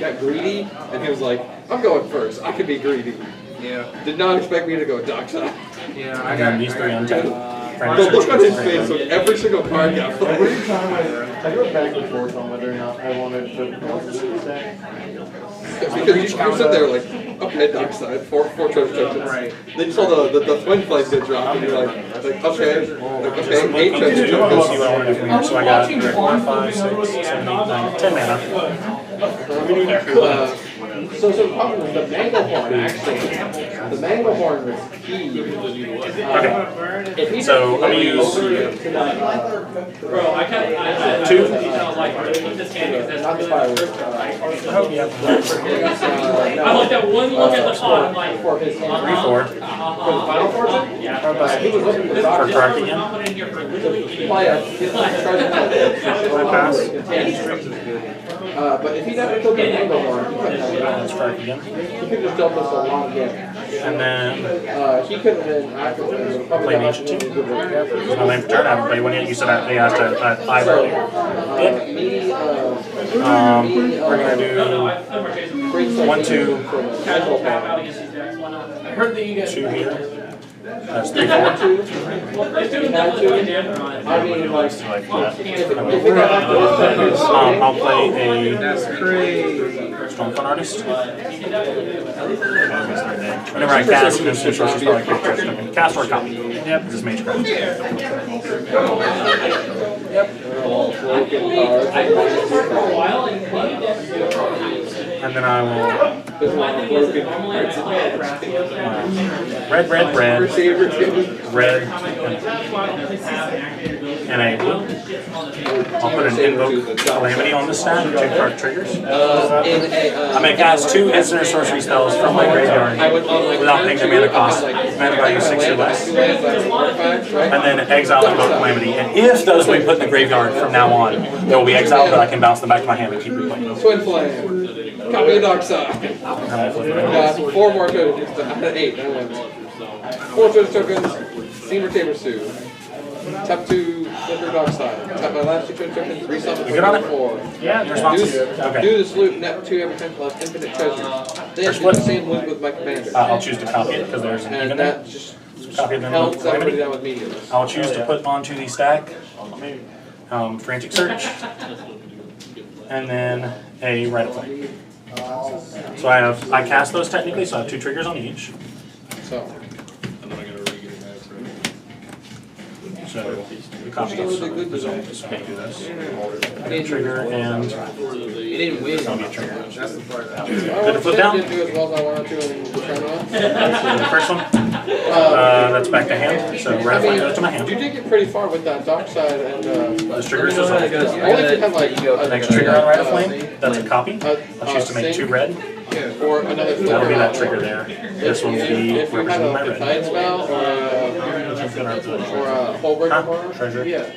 Speaker 11: got greedy, and he was like, I'm going first. I can be greedy.
Speaker 9: yeah.
Speaker 11: Did not expect me to go dockside.
Speaker 9: Yeah,
Speaker 5: And then these 3 untapped.
Speaker 11: The look on his face with every single card got
Speaker 14: I go back and forth on whether or not I wanted to say.
Speaker 11: Because you sit there like, okay, dockside, 4 treasure tokens.
Speaker 9: Right.
Speaker 11: Then you saw the twin flights get dropped, and you're like okay, 8 treasure
Speaker 5: Go see what I want to do
Speaker 11: tokens.
Speaker 5: from here. So I got 4, 5, 6, 7, 8, 9, 10 mana.
Speaker 12: So the problem is the mango horn actually. The mango horn was key.
Speaker 5: Okay. So I'm gonna use 2.
Speaker 12: Not the fireworks.
Speaker 10: I like that one look at the pot. I'm like,
Speaker 5: 3, 4.
Speaker 12: For the final portion? He was looking for
Speaker 5: For Kark again. Pass.
Speaker 12: But if he never took the mango horn, he couldn't have
Speaker 5: Let's Kark again.
Speaker 12: He could have dealt us a lot of damage.
Speaker 5: And then
Speaker 12: He could have been active.
Speaker 5: play an Ancient 2. There's no land for turn. I haven't played one yet. You said they asked at 5 earlier. We're gonna do 1, 2, 2 here. That's 3, 4.
Speaker 12: I mean, like,
Speaker 5: I'll play a Stormfront Artist. Whenever I cast, this is probably a quick trick. Cast or copy. Yep. This is Mage Craft. And then I will
Speaker 9: There's a lot of broken cards.
Speaker 5: Red, red, red. Red. And a blue. I'll put an Invoke Calamity on the stack, 2 card triggers. I'm going to cast 2 instant or sorcery spells from my graveyard without paying their mana cost. Mana value 6 or less. And then exile Invoke Calamity. And if those will be put in the graveyard from now on, they will be exiled, but I can bounce them back to my hand and keep replaying.
Speaker 9: Twin Flame. Copy of Dark Side. 4 more tokens. 8. That wins. 4 treasure tokens. Steamer Tamer Sue. Tap 2, Flipper Dark Side. Tap my last 2 treasure tokens. Resummon
Speaker 5: You good on it?
Speaker 9: 4.
Speaker 5: Yeah, your response is okay.
Speaker 9: Do this loop, net 2 every time plus infinite treasures. Then do the same loop with my commander.
Speaker 5: I'll choose to copy it because there's an even
Speaker 9: And
Speaker 5: there.
Speaker 9: that just
Speaker 5: Copy them.
Speaker 9: helps everybody down with mediums.
Speaker 5: I'll choose to put onto the stack Frantic Search, and then a Rite of Flame. So I cast those technically, so I have 2 triggers on each. So the copy is resolved. Just do this. Trigger and
Speaker 9: it didn't win.
Speaker 5: I'll get trigger.
Speaker 9: That's the part.
Speaker 5: Good to flip down.
Speaker 9: Didn't do as well as I wanted to in the tournament.
Speaker 5: The first one. That's back to hand. So Red Flame goes to my hand.
Speaker 9: You did get pretty far with that Dark Side and
Speaker 5: Those triggers is
Speaker 9: only if you have like
Speaker 5: next trigger on Rite of Flame. That's a copy. I'll choose to make 2 red.
Speaker 9: or another flip.
Speaker 5: That'll be that trigger there. This one will be
Speaker 9: if you had
Speaker 5: represented by
Speaker 9: a
Speaker 5: red.
Speaker 9: Tide spell or a Hullbreaker bar.
Speaker 5: Treasure.
Speaker 9: Yeah.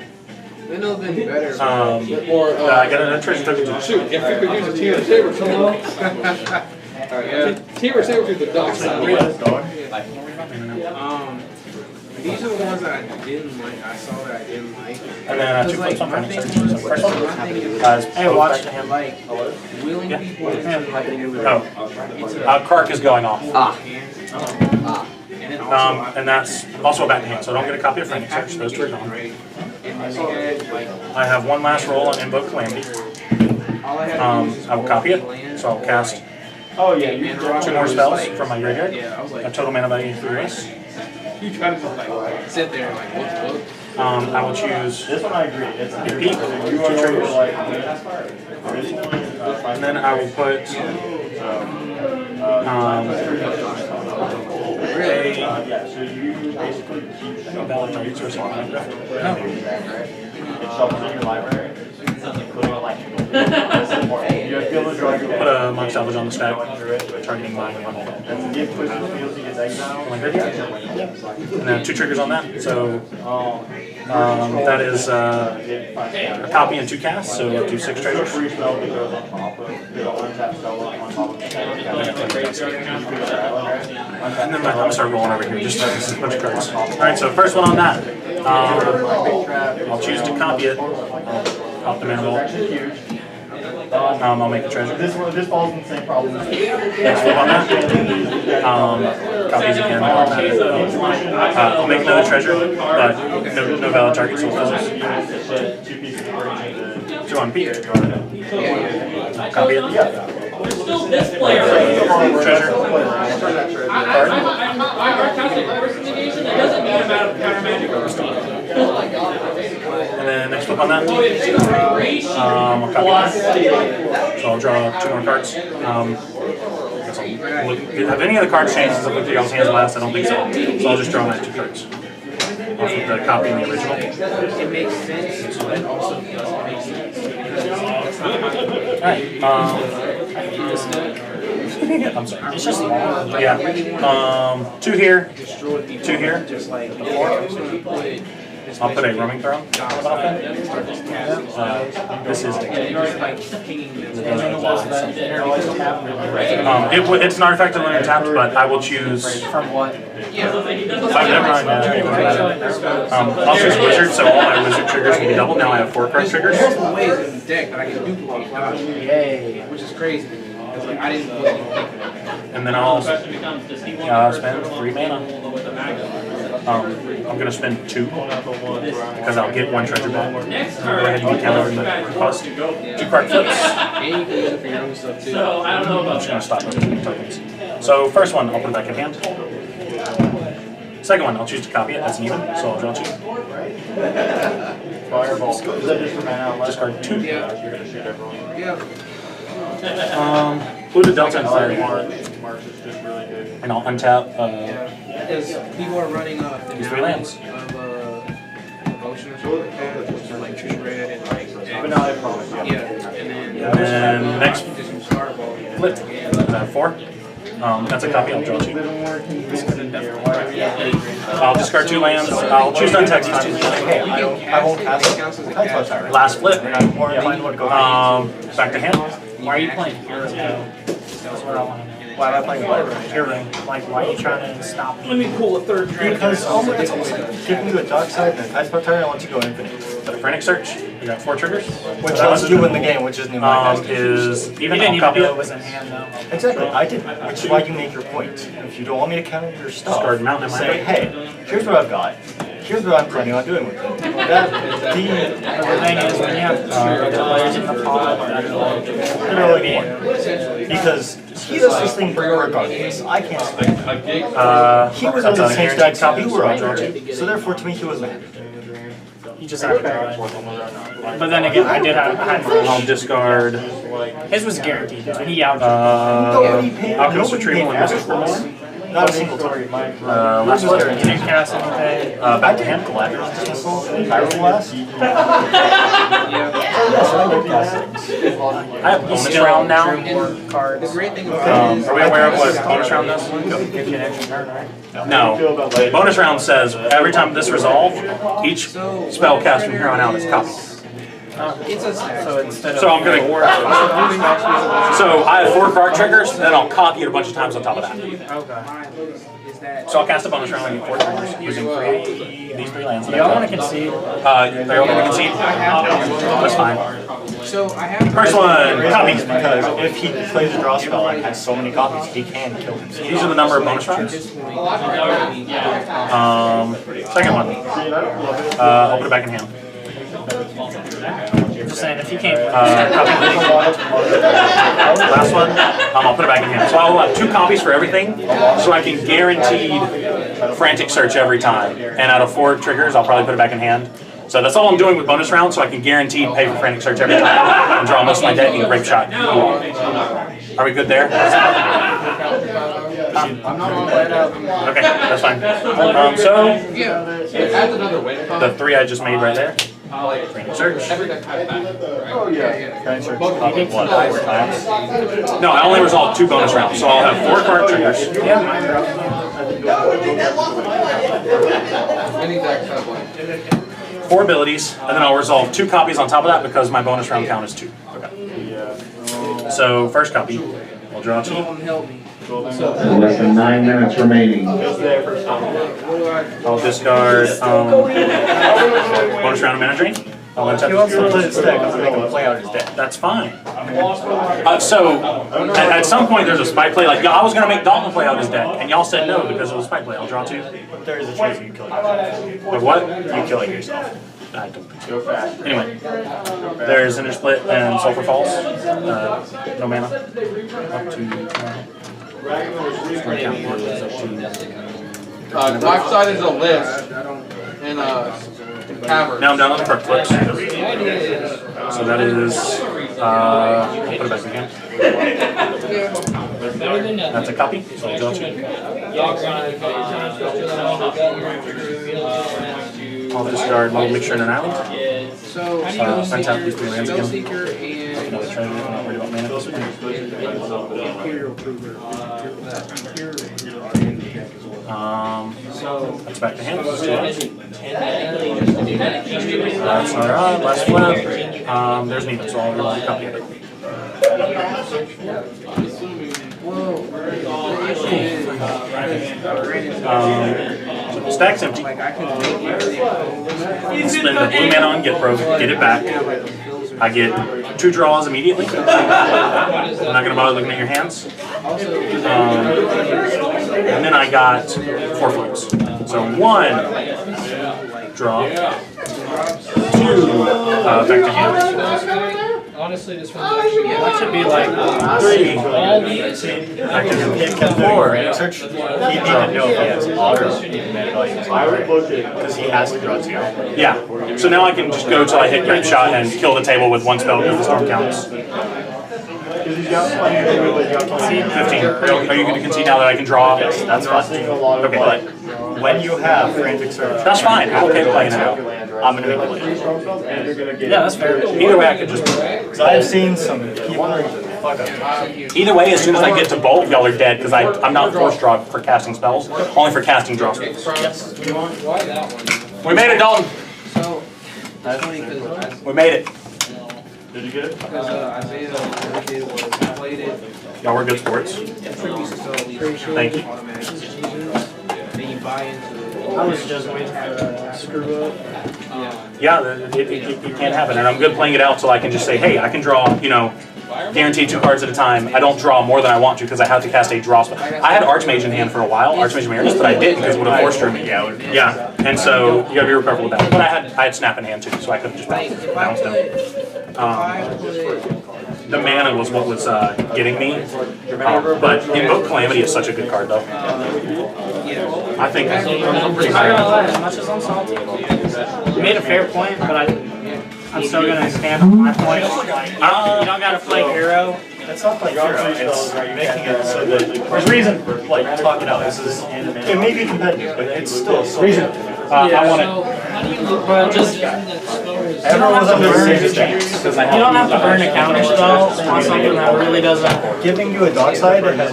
Speaker 9: Then it'll be better.
Speaker 5: I got a treasure token to
Speaker 9: shoot. If you could use a Tear Saber Tear Saber the Dark Side.
Speaker 15: These are the ones that I didn't like. I saw that I didn't like.
Speaker 5: And then 2 flips on Frantic Search. So first one,
Speaker 15: Hey, watch. Like, willing people to
Speaker 5: Kark is going off. And that's also a back to hand, so I don't get a copy of Frantic Search. Those 2 are gone. I have 1 last roll on Invoke Calamity. I will copy it, so I'll cast 2 more spells from my graveyard. A total mana value 3 race.
Speaker 15: You try to just like sit there and like look.
Speaker 5: I will choose
Speaker 4: this one. I agree. It's
Speaker 5: a peak, 2 triggers, and then I will put a valid targets or something like that. Put a Monk Salvage on the stack, targeting mine. And then 2 triggers on that. So that is a copy and 2 casts, so I'll do 6 treasures. And then I'm going to start rolling over here, just a bunch of cards. Alright, so first one on that. I'll choose to copy it. Off the mana vault. I'll make a treasure.
Speaker 4: This falls in the same problem.
Speaker 5: Next flip on that. Copies again. I'll make another treasure, but no valid target, so it fizzles. 2 on peak. Copy it.
Speaker 10: There's still this player.
Speaker 5: Treasure.
Speaker 10: It doesn't mean I'm out of counter magic or
Speaker 5: And then next flip on that. I'll copy that. So I'll draw 2 more cards. Have any of the cards changed since I looked at y'all's hands last? I don't think so. So I'll just draw my 2 cards. I'll flip the copy in the original.
Speaker 15: It makes sense, but it also doesn't make sense.
Speaker 5: Alright. I'm sorry. It's just long. Yeah. 2 here. 2 here. I'll put a roaming throw. This is it's an artifact that when tapped, but I will choose from what? Never mind. I'll choose wizard, so all my wizard triggers will be doubled. Now I have 4 card triggers.
Speaker 15: There's ways in the deck that I can duplicate. Yay, which is crazy. Because like I didn't think of it.
Speaker 5: And then I'll spend 3 mana. I'm going to spend 2 because I'll get 1 treasure back. Go ahead and get counter in the cost. 2 card flips.
Speaker 15: And you can use it for your own stuff too.
Speaker 10: So I don't know about
Speaker 5: I'm just going to stop with tokens. So first one, I'll put it back in hand. Second one, I'll choose to copy it. That's an even, so I'll draw 2.
Speaker 4: Fireball. Is that just for mana?
Speaker 5: Discard 2.
Speaker 15: Yeah.
Speaker 5: Blue to Delta and Fire. And I'll untap.
Speaker 15: Because people are running
Speaker 5: These 3 lands.
Speaker 15: Potion or something like that, which is like 2 red and like
Speaker 5: And then next flip. 4. That's a copy. I'll draw 2. I'll discard 2 lands. I'll choose to untap these 2.
Speaker 4: I won't cast it.
Speaker 5: Last flip. Back to hand.
Speaker 8: Why are you playing Hero? That's what I want to know.
Speaker 4: Why am I playing
Speaker 8: Hero. Like, why are you trying to stop me?
Speaker 15: Let me pull a 3rd dragon.
Speaker 4: Because it's giving you a dark side, and I spell turn, I want to go infinite.
Speaker 5: The Frantic Search. We got 4 triggers.
Speaker 4: Which lets you win the game, which isn't in my desk.
Speaker 5: Is
Speaker 8: You didn't even know it was in hand, though.
Speaker 4: Exactly, I did, which is why you make your point. If you don't want me to counter your stuff,
Speaker 5: Discard mountain in my
Speaker 4: say,
Speaker 5: hand.
Speaker 4: hey, here's what I've got. Here's what I'm planning on doing with it.
Speaker 8: The thing is, when you have 2 players in the pod,
Speaker 4: literally one. Because he does this thing regardless. I can't speak. He was on the same stack you were on, so therefore to me he was mad.
Speaker 8: he just had But then again, I had mine.
Speaker 5: I'll discard.
Speaker 8: His was guaranteed, but he out.
Speaker 5: Alchemist Retrieval and Mystic Force.
Speaker 4: Not a single target.
Speaker 5: Last one.
Speaker 8: You didn't cast anything.
Speaker 5: Back to hand.
Speaker 4: Collateral Dismissal, Pyroblast.
Speaker 5: I have bonus round now.
Speaker 8: Cards.
Speaker 5: Are we aware of what bonus round does? No. Bonus round says every time this resolved, each spell cast from here on out is copied. So I'm gonna. So I have 4 card triggers, then I'll copy it a bunch of times on top of that. So I'll cast a bonus round and get 4 triggers using these 3 lands.
Speaker 8: Do y'all want to concede?
Speaker 5: They all want to concede? That's fine.
Speaker 15: So I have
Speaker 5: First one, copies.
Speaker 4: Because if he plays a draw spell and has so many copies, he can kill himself.
Speaker 5: These are the number of bonus rounds. Second one. I'll put it back in hand.
Speaker 8: Just saying, if you can't.
Speaker 5: Last one. I'll put it back in hand. So I'll have 2 copies for everything, so I can guaranteed Frantic Search every time. And out of 4 triggers, I'll probably put it back in hand. So that's all I'm doing with bonus rounds, so I can guaranteed pay for Frantic Search every time and draw most of my deck and Grape Shot. Are we good there? Okay, that's fine. So the 3 I just made right there. Frantic Search.
Speaker 4: Oh yeah. Frantic Search. What, 4 times?
Speaker 5: No, I only resolved 2 bonus rounds, so I'll have 4 card triggers. Four abilities, and then I'll resolve 2 copies on top of that because my bonus round count is 2. Okay. So first copy, I'll draw 2.
Speaker 13: Less than 9 minutes remaining.
Speaker 5: I'll discard bonus round of mana drain. I'll untap.
Speaker 4: He wants to play his deck, so they can play out his deck.
Speaker 5: That's fine. So at some point there's a spike play. Like I was gonna make Dalton play out his deck, and y'all said no because it was a spike play. I'll draw 2.
Speaker 4: There is a chance of you killing yourself.
Speaker 5: But what?
Speaker 4: You killing yourself.
Speaker 5: I don't think so. Anyway, there's Intersplit and Sulfur Falls. No mana. Up to.
Speaker 11: Black side is a list in cavern.
Speaker 5: Now I'm down on the card flips. So that is. Put it back again. That's a copy. So I'll draw 2. I'll discard Little Mixture in an Island. Untap these 3 lands again. Another treasure. I'm not worried about mana at this point. That's back to hand. That's alright. Last flip. There's Nina, so I'll really copy it. So the stack's empty. Spend the blue mana on Get it back. I get 2 draws immediately. I'm not gonna bother looking at your hands. And then I got 4 flips. So 1 draw, 2 back to hand.
Speaker 15: Honestly, this one's actually
Speaker 8: That should be like
Speaker 5: 3
Speaker 15: all these.
Speaker 5: back to hand.
Speaker 4: 4. Search. He didn't know if he has auto because he has to draw 2.
Speaker 5: Yeah. So now I can just go till I hit Grape Shot and kill the table with 1 spell because the storm counts.
Speaker 4: Because he's got plenty of food, but he's got plenty of
Speaker 5: 15. Are you going to concede now that I can draw?
Speaker 4: Yes, that's fine. Okay, but when you have frantic search,
Speaker 5: that's fine. I'm okay playing it out.
Speaker 4: I'm going to be playing.
Speaker 8: Yeah, that's fair.
Speaker 5: Either way, I could just.
Speaker 4: Because I have seen some people fuck up.
Speaker 5: Either way, as soon as I get to bolt, y'all are dead because I'm not force draw for casting spells, only for casting draw spells.
Speaker 4: Yes.
Speaker 5: We made it, Dalton. We made it.
Speaker 4: Did you get it?
Speaker 5: Y'all were good sports. Thank you.
Speaker 8: I was just waiting for a screw up.
Speaker 5: Yeah, it can't happen, and I'm good playing it out so I can just say, hey, I can draw, guaranteed 2 cards at a time. I don't draw more than I want to because I have to cast a draw spell. I had Archmage in hand for a while, Archmage Emeritus, but I didn't because it would have forced me. Yeah, and so you gotta be real careful with that. But I had Snap in hand too, so I could have just bounced him. The mana was what was getting me, but Invoke Calamity is such a good card though. I think
Speaker 8: I'm not gonna lie, as much as I'm salty, you made a fair point, but I'm still gonna stand on my point. You don't gotta play hero.
Speaker 4: It's not like hero, it's making it so that there's reason for talking out. This is it may be competitive, but it's still so reason.
Speaker 5: I want it.
Speaker 8: Well, just
Speaker 4: everyone's on the same stance.
Speaker 8: you don't have to burn a counter spell on something that really doesn't.
Speaker 4: Giving you a dark side has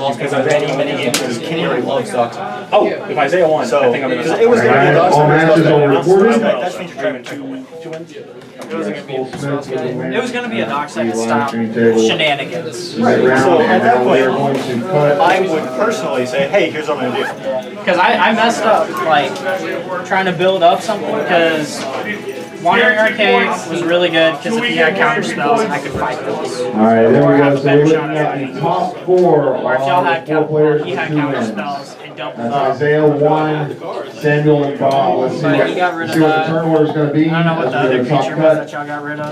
Speaker 4: many games because Kenny loves dark side.
Speaker 5: Oh, if Isaiah won,
Speaker 4: So
Speaker 5: I think I'm gonna.
Speaker 4: it was gonna be a dark
Speaker 13: All matches are recorded.
Speaker 4: That means you're trying to win.
Speaker 8: It was gonna be a dark side style shenanigans.
Speaker 4: Right. So at that point,
Speaker 13: Going to cut.
Speaker 4: I would personally say, hey, here's what I'm gonna do.
Speaker 8: Because I messed up, like, trying to build up something, because Wandering Arcade was really good, because if he had counter spells, I could fight those.
Speaker 13: Alright, there
Speaker 8: Or
Speaker 13: we
Speaker 8: have
Speaker 13: go.
Speaker 8: a
Speaker 13: So
Speaker 8: better
Speaker 13: we're
Speaker 8: shot
Speaker 13: looking
Speaker 8: at
Speaker 13: at the
Speaker 8: fighting.
Speaker 13: top 4
Speaker 8: Or if y'all had
Speaker 13: of 4 players
Speaker 8: he
Speaker 13: with
Speaker 8: had
Speaker 13: 2
Speaker 8: counter
Speaker 13: wins.
Speaker 8: spells, it doubled
Speaker 13: That's
Speaker 8: up.
Speaker 13: Isaiah 1, Samuel and Bob. Let's see
Speaker 8: But he got rid
Speaker 13: what,
Speaker 8: of
Speaker 13: see what the
Speaker 8: that.
Speaker 13: turn order is going to be.
Speaker 8: I don't know what the
Speaker 13: as we
Speaker 8: other
Speaker 13: go to top
Speaker 8: creature was
Speaker 13: cut.
Speaker 8: that y'all got rid of.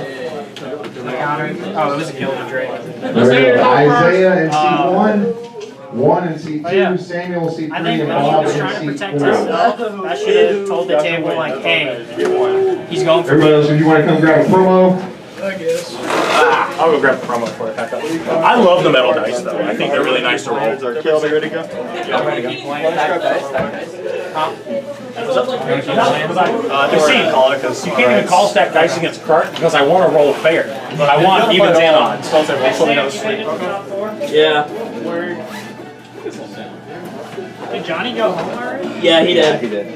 Speaker 8: The counter. Oh, it was a Gilded Drake.
Speaker 13: There we go. Isaiah in seat 1, 1 in seat 2,
Speaker 8: Oh, yeah.
Speaker 13: Samuel in seat 3,
Speaker 8: I think
Speaker 13: and
Speaker 8: when he
Speaker 13: Bob
Speaker 8: was
Speaker 13: in
Speaker 8: trying to
Speaker 13: seat
Speaker 8: protect
Speaker 13: 4.
Speaker 8: himself, I should have told the table, like, hey, he's going for
Speaker 13: Everybody else, if you want to come grab a promo.
Speaker 5: I'll go grab a promo for it. I love the metal dice though. I think they're really nice to roll.
Speaker 4: Is our kills ready to go?
Speaker 5: Concede, caller, because you can't even call stack dice against Kurt because I want to roll fair. I want evens and odds.
Speaker 9: Yeah.
Speaker 8: Did Johnny go home already?
Speaker 9: Yeah, he did.
Speaker 12: He did.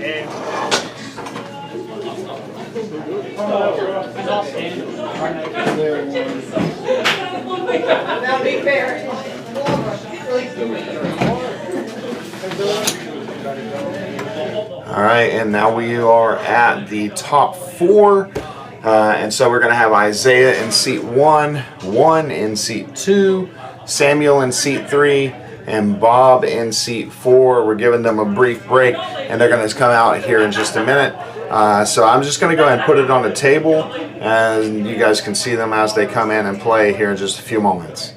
Speaker 16: That'll be fair.
Speaker 1: All right, and now we are at the top 4. And so we're going to have Isaiah in seat 1, 1 in seat 2, Samuel in seat 3, and Bob in seat 4. We're giving them a brief break, and they're going to come out here in just a minute. So I'm just going to go ahead and put it on the table, and you guys can see them as they come in and play here in just a few moments.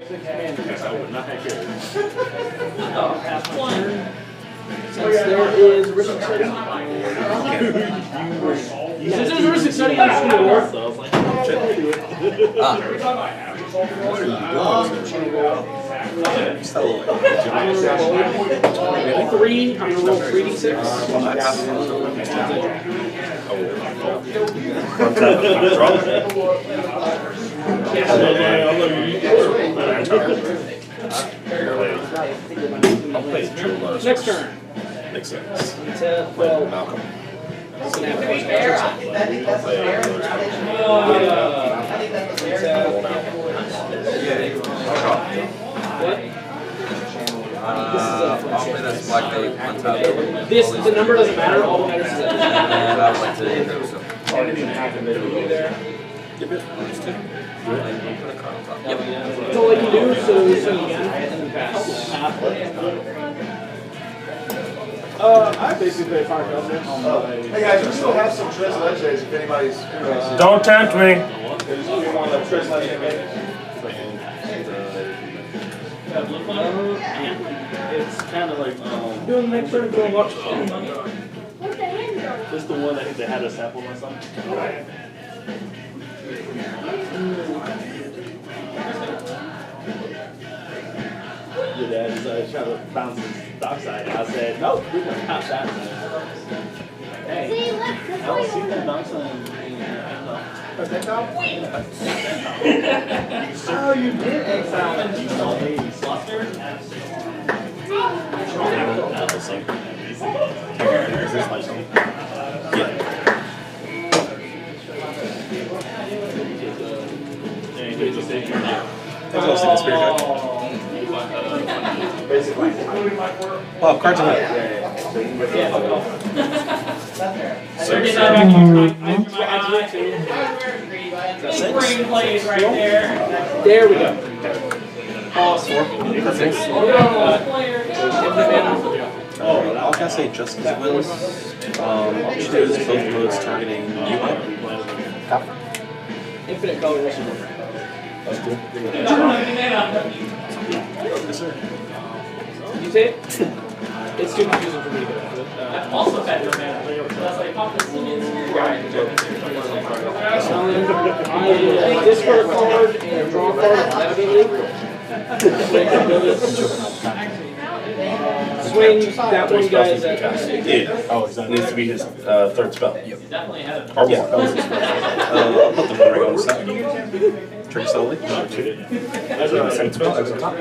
Speaker 15: Since there is risk study. Since there's risk study, I'm just going to roll.
Speaker 3: What are you doing?
Speaker 15: 3, I'm going to roll 3d6. Next turn.
Speaker 6: Makes sense.
Speaker 15: Malcolm.
Speaker 9: I'll play this black tape on top.
Speaker 15: The number doesn't matter, all that matters is that.
Speaker 9: And I would like to do so.
Speaker 6: Yep.
Speaker 15: That's all I can do, so swing again, and then pass.
Speaker 14: I basically play Fire Government.
Speaker 1: Hey guys, we still have some Tres Leches if anybody's interested.
Speaker 2: Don't tempt me.
Speaker 14: It's kind of like doing the next turn, going watch. This is the one I think they had a sample or something. Your dad is trying to bounce his dockside. I said, nope, we're going to pass that. Hey, I don't see that dockside. Oh, you did exile and you saw these. Is this my song? Yeah.
Speaker 3: Oh, cards are
Speaker 15: There we go.
Speaker 3: I'll cast a Justice Wills. Choose both modes targeting you.
Speaker 15: Infinite color.
Speaker 3: That's cool. Yes, sir.
Speaker 15: Did you say it? It's too confusing for me to go.
Speaker 8: I've also had your mana. That's like pop this in.
Speaker 15: I discard a card and draw a card immediately. Swing that one guy's at.
Speaker 6: Yeah. Oh, it needs to be his third spell. Yep.
Speaker 3: Or more. I'll put the one ring on the side. Trick slowly.
Speaker 6: Second spell, that's on top.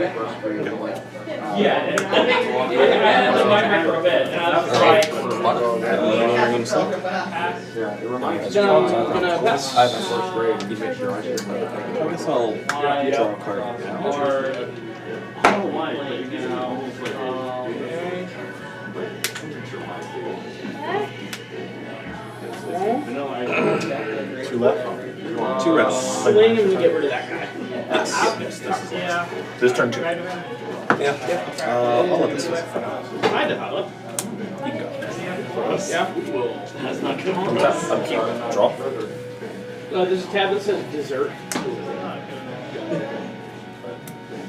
Speaker 8: Yeah, and I think my micro bed, and I was like,
Speaker 3: One ring on the side.
Speaker 15: Gonna pass.
Speaker 3: I have a first grade. You make sure I guess I'll draw a card now.
Speaker 6: Two left.
Speaker 3: Two red.
Speaker 15: Swing and we get rid of that guy.
Speaker 8: yeah.
Speaker 6: This turn 2.
Speaker 3: Yeah. I'll let this one for now.
Speaker 15: I develop.
Speaker 3: You can go.
Speaker 15: Yeah.
Speaker 14: That's not good.
Speaker 6: I'm keeping. Draw.
Speaker 15: There's a tab that says dessert.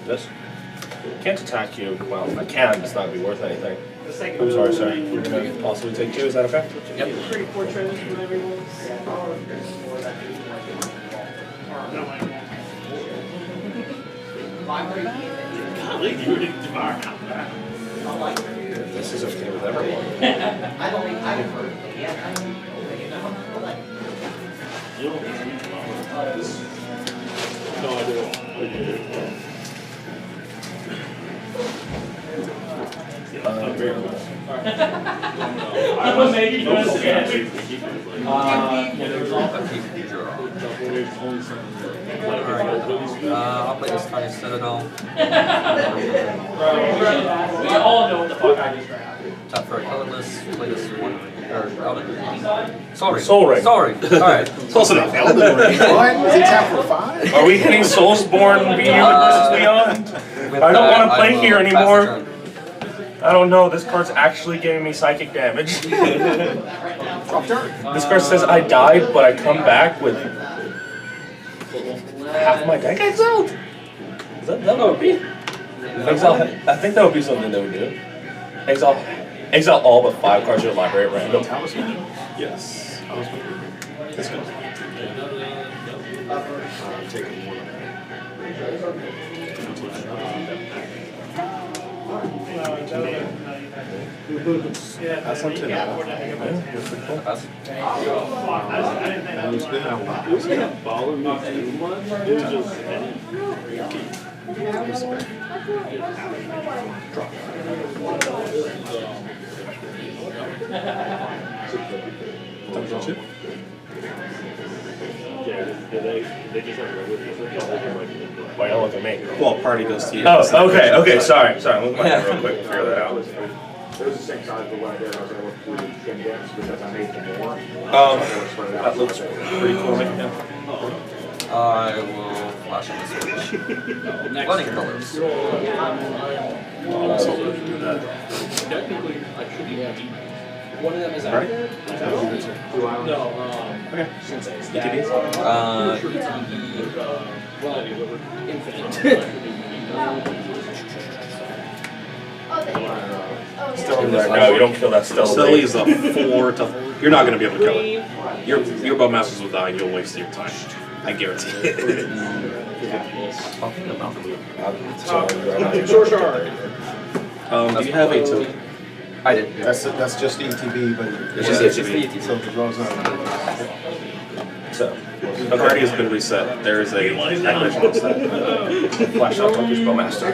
Speaker 6: This. Can't attack you. Well, I can. It's not going to be worth anything. I'm sorry, sir. You're going to possibly take 2. Is that okay?
Speaker 15: Yep. 4 trailers from everyone.
Speaker 6: This is okay with everyone.
Speaker 12: I don't think I've heard it yet.
Speaker 14: No, I do.
Speaker 8: I'm gonna make you understand.
Speaker 9: I'll play this Tiny Citadel.
Speaker 8: We all know what the fuck I just grabbed.
Speaker 9: Tap for a colorless, play this one. Or Elden. Sorry.
Speaker 6: Soul Ring.
Speaker 9: Sorry. Alright.
Speaker 6: Close enough.
Speaker 1: What? Is it tap for 5?
Speaker 2: Are we hitting Soulsborne Beyond versus Beyond? I don't want to play here anymore. I don't know, this card's actually giving me psychic damage. This card says I died, but I come back with half my deck exiled.
Speaker 6: That would be. I think that would be something they would do. Exile all but 5 cards to your library at random.
Speaker 3: Yes. That's good.
Speaker 6: That's something. Why don't look at me?
Speaker 3: Well, party goes to you.
Speaker 6: Oh, okay, sorry. I'm looking at real quick to figure that out.
Speaker 13: There's the same size of the one there. I was able to do the trim depths because I made them more.
Speaker 6: That looks pretty cool. Yeah.
Speaker 9: I will flash on this switch. Running colors.
Speaker 15: Technically, I should be. One of them is out. No,
Speaker 6: okay. Still in there. No, you don't kill that Stella.
Speaker 3: Stella is a 4 to. You're not going to be able to kill it. Your Bowmasters will die and you'll waste your time. I guarantee it. Do you have a token?
Speaker 9: I did.
Speaker 4: That's just ETB, but
Speaker 3: It's just ETB.
Speaker 4: So the draw's not.
Speaker 3: So, the party has been reset. There is a activation on set.
Speaker 6: Flash out Lucky's Bowmaster.
Speaker 3: I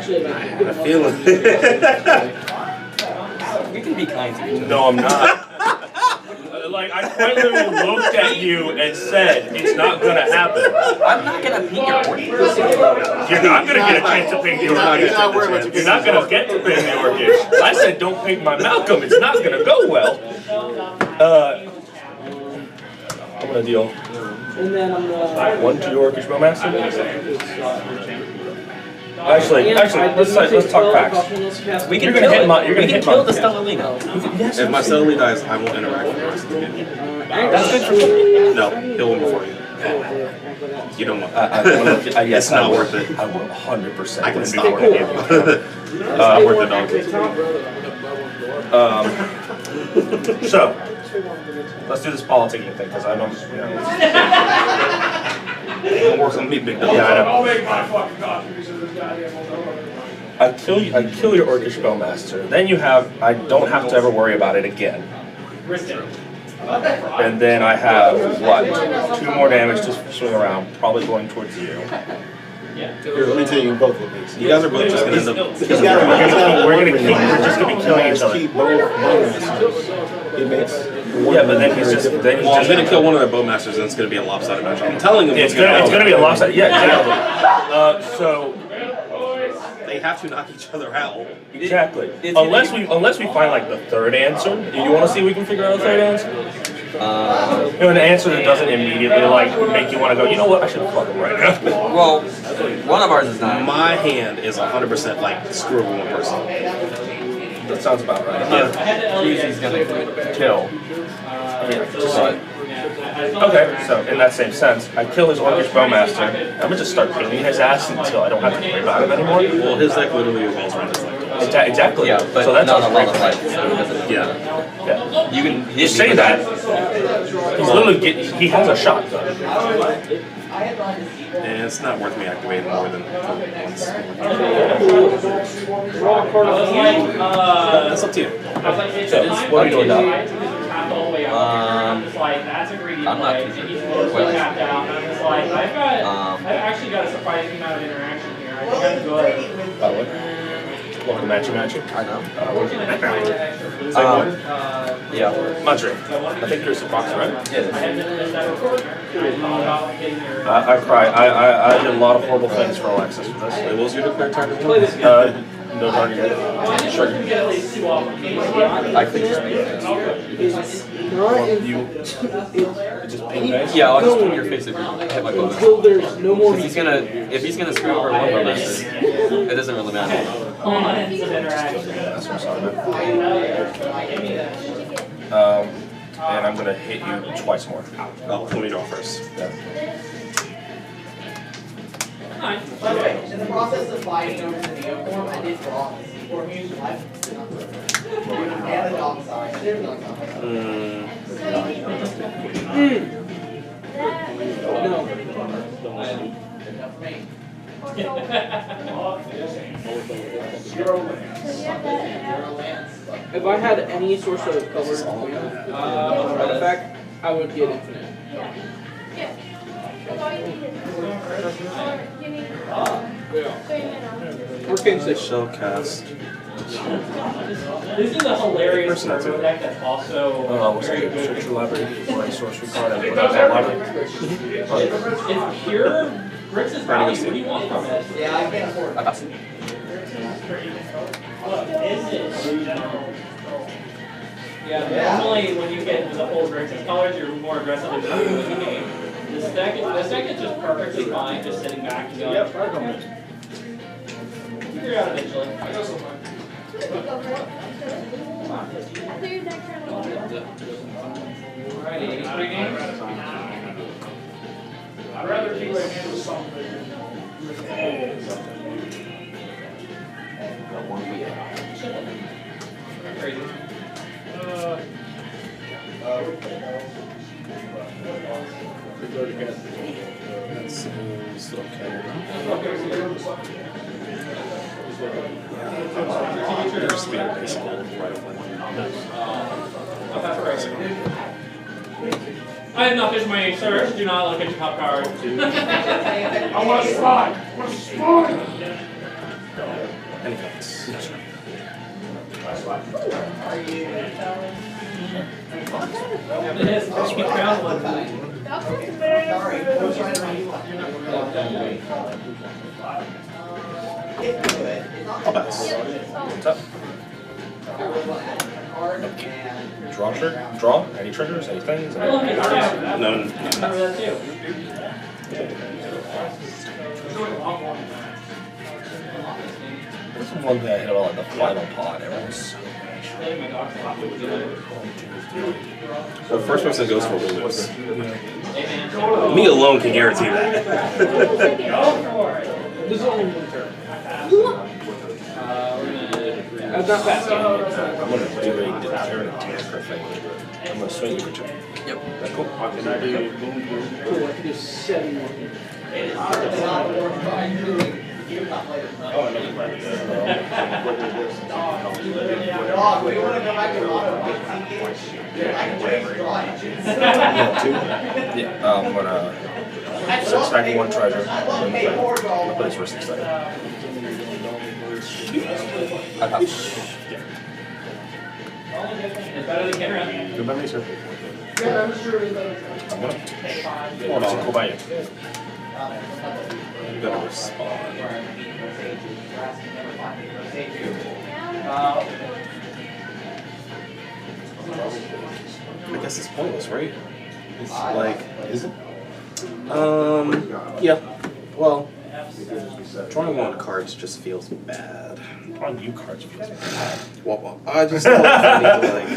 Speaker 3: feel it.
Speaker 9: We can be kind to each other.
Speaker 6: No, I'm not. Like, I quite literally looked at you and said, it's not going to happen.
Speaker 9: I'm not going to peek your orchid.
Speaker 6: You're not going to get a chance to paint the orchid. You're not going to get to paint the orchid. I said, don't paint my Malcolm. It's not going to go well. I'm going to deal 1 to your Orcish Bowmaster. Actually, let's talk facts.
Speaker 9: We can kill the Stellalina.
Speaker 3: If my Stellalina dies, I will interact with the rest of the game.
Speaker 9: That's good for me.
Speaker 3: No, kill him before you. You don't want that.
Speaker 6: Yes,
Speaker 3: it's not worth it.
Speaker 6: I will 100%.
Speaker 3: I can stop it. Worth the dog.
Speaker 6: So, let's do this politicking thing, because I don't,
Speaker 3: It works on me, big dog.
Speaker 6: Yeah, I know.
Speaker 10: I'll make my fucking costumes of this goddamn
Speaker 6: I kill your Orcish Bowmaster. Then I don't have to ever worry about it again. And then I have, what, 2 more damage to swing around, probably going towards you.
Speaker 4: Here, let me tell you both of these.
Speaker 3: You guys are both just going to end up...
Speaker 6: We're just going to be killing each other.
Speaker 4: Keep both Bowmasters. It makes...
Speaker 6: Yeah, but then he's just...
Speaker 3: I'm going to kill one of their Bowmasters and it's going to be a lopsided match. I'm telling them
Speaker 6: it's going to be a lopsided... Yeah, exactly. So...
Speaker 3: They have to knock each other out.
Speaker 6: Exactly. Unless we find like the 3rd answer. You want to see if we can figure out a 3rd answer? An answer that doesn't immediately like make you want to go, you know what, I should fuck him right now.
Speaker 9: Well, one of ours is not.
Speaker 3: My hand is 100% like screw of one person.
Speaker 6: That sounds about right.
Speaker 9: Yeah. He's gonna kill.
Speaker 6: Okay, so in that same sense, I kill his Orcish Bowmaster. I'm gonna just start pinging his ass until I don't have to worry about him anymore.
Speaker 3: Well, his deck literally revolves around his deck.
Speaker 6: Exactly.
Speaker 9: Yeah, but
Speaker 6: so that's
Speaker 9: not a lot of
Speaker 6: great.
Speaker 9: life.
Speaker 3: Yeah.
Speaker 9: You can
Speaker 6: You say that. He's literally he has a shotgun.
Speaker 3: And it's not worth me activating more than once. That's up to you.
Speaker 6: So, what are you doing now?
Speaker 9: I'm not too sure.
Speaker 10: I've actually got a surprising amount of interaction here. I think I'm good.
Speaker 6: By the way, welcome to Matchy.
Speaker 9: I know.
Speaker 6: Yeah. Madre, I think you're a box, right? I cry. I did a lot of horrible things for Alexis with this.
Speaker 3: What was your declared target?
Speaker 6: No target yet. Sure.
Speaker 9: I could just make it.
Speaker 6: You just ping face?
Speaker 9: Yeah, I'll just put your face if you hit my bonus.
Speaker 15: Until there's no more.
Speaker 9: If he's gonna screw over one bonus, it doesn't really matter.
Speaker 6: That's what I'm sorry, and I'm gonna hit you twice more.
Speaker 3: Oh, let me draw first.
Speaker 6: Yeah.
Speaker 8: fine.
Speaker 12: By the way, in the process of fighting over the neoform, I did draw the C-form use life. And the dog side. There's the dog
Speaker 15: If I had any source of color artifact, I would get infinite.
Speaker 3: Shell cast.
Speaker 8: This is a hilarious turbo deck that's also very good.
Speaker 6: Search your library for a sorcery card and put out that library.
Speaker 8: It's pure Grixis value. What do you want from it?
Speaker 12: Yeah, I can't afford it.
Speaker 8: Yeah, normally when you get the full Grixis colors, you're more aggressively playing with the game. This deck is just perfectly fine, just sitting back and going. Figure it out eventually. Alright, 83 games.
Speaker 10: I'd rather keep my hand with something.
Speaker 8: Crazy.
Speaker 6: That seems okay. There's the basic right of
Speaker 8: I have not finished my search. Do not look at your top card.
Speaker 10: I want to spy. I want to spy.
Speaker 6: Any thoughts? Yes, sir. I'll pass. What's up? Draw trigger? Draw? Any triggers? Any things? Any
Speaker 3: None.
Speaker 6: This is one that I hit all at the final pod. Everyone's
Speaker 3: The first person that goes for will lose. Me alone can guarantee that.
Speaker 15: This is only one turn. That's not fast.
Speaker 6: I'm going to do a deterrent thing. I'm going to swing your turn.
Speaker 9: Yep.
Speaker 6: That's cool.
Speaker 4: Can I do
Speaker 15: Cool, I can do 7 more.
Speaker 12: Dog, we want to go back to auto. I can change draw engines.
Speaker 6: Yeah, I'm going to send back one treasure. I'll put his wrist excited. I pass.
Speaker 4: Good by me, sir.
Speaker 6: I'm going to hold on. Go by you.
Speaker 3: You gotta respond. I guess it's pointless, right? It's like, is it? Yeah. Well, drawing one cards just feels bad.
Speaker 6: Drawing you cards feels bad.
Speaker 3: Well, I just don't need to like.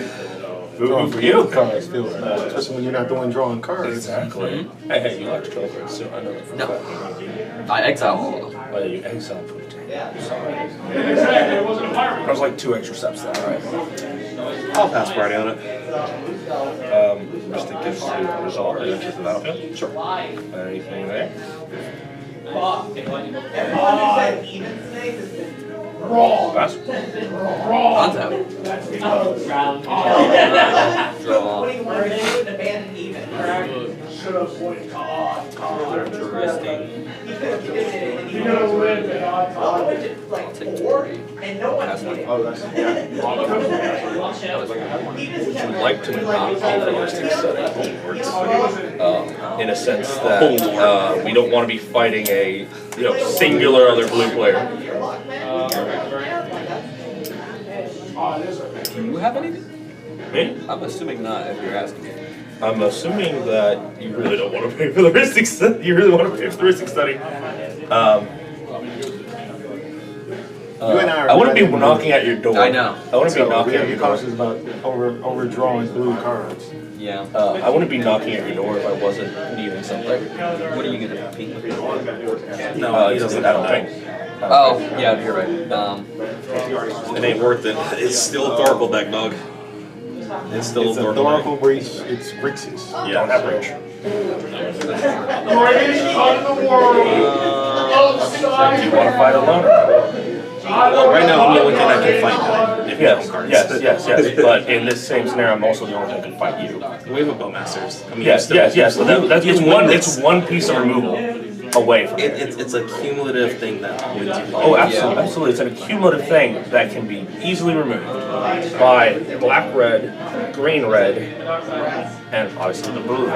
Speaker 6: Drawing for you
Speaker 4: cards feel bad, especially when you're not the one drawing cards.
Speaker 6: Exactly. Hey, you like to draw cards, so I know that for a fact.
Speaker 9: I exile all of them.
Speaker 6: Oh, yeah, you exile for the team.
Speaker 10: Exactly, it wasn't a fire.
Speaker 6: That was like 2 extra steps there, right?
Speaker 3: I'll pass priority on it.
Speaker 6: Just to give you a result or enter the battlefield? Sure. Anything there?
Speaker 10: Wrong.
Speaker 6: Pass?
Speaker 10: Wrong. Should have played God.
Speaker 9: Interesting.
Speaker 10: You gotta live in
Speaker 12: and no one
Speaker 6: Would you like to not pay for listing study homeworks? In a sense that we don't want to be fighting a singular other blue player.
Speaker 9: Do you have anything?
Speaker 6: Me?
Speaker 9: I'm assuming not if you're asking me.
Speaker 6: I'm assuming that you really don't want to pay for the heuristic study. You really want to pay for the heuristic study. I wouldn't be knocking at your door.
Speaker 9: I know.
Speaker 6: I wouldn't be knocking
Speaker 4: We have
Speaker 6: at
Speaker 4: to
Speaker 6: your
Speaker 4: be
Speaker 6: door.
Speaker 4: cautious about overdrawing blue cards.
Speaker 9: Yeah.
Speaker 6: I wouldn't be knocking at your door if I wasn't needing something.
Speaker 9: What are you gonna compete with?
Speaker 6: No, he doesn't. I don't think.
Speaker 9: Oh, yeah, you're right.
Speaker 6: It ain't worth it. It's still a Thoracle deck, dog. It's still a Thoracle
Speaker 4: Breach. It's Grixis.
Speaker 6: Yeah, don't have reach.
Speaker 10: Greatest on the world.
Speaker 6: Do you want to fight alone?
Speaker 3: Well, right now I'm the only thing that can fight him. If
Speaker 6: Yes,
Speaker 3: you have
Speaker 6: yes. But in this same scenario, I'm also the only one that can fight you.
Speaker 3: We have a Bowmasters. I mean,
Speaker 6: Yes. It's one piece of removal away from it.
Speaker 3: It's a cumulative thing that wins you.
Speaker 6: Oh, absolutely. It's an accumulative thing that can be easily removed by black, red, green, red, and obviously the blue.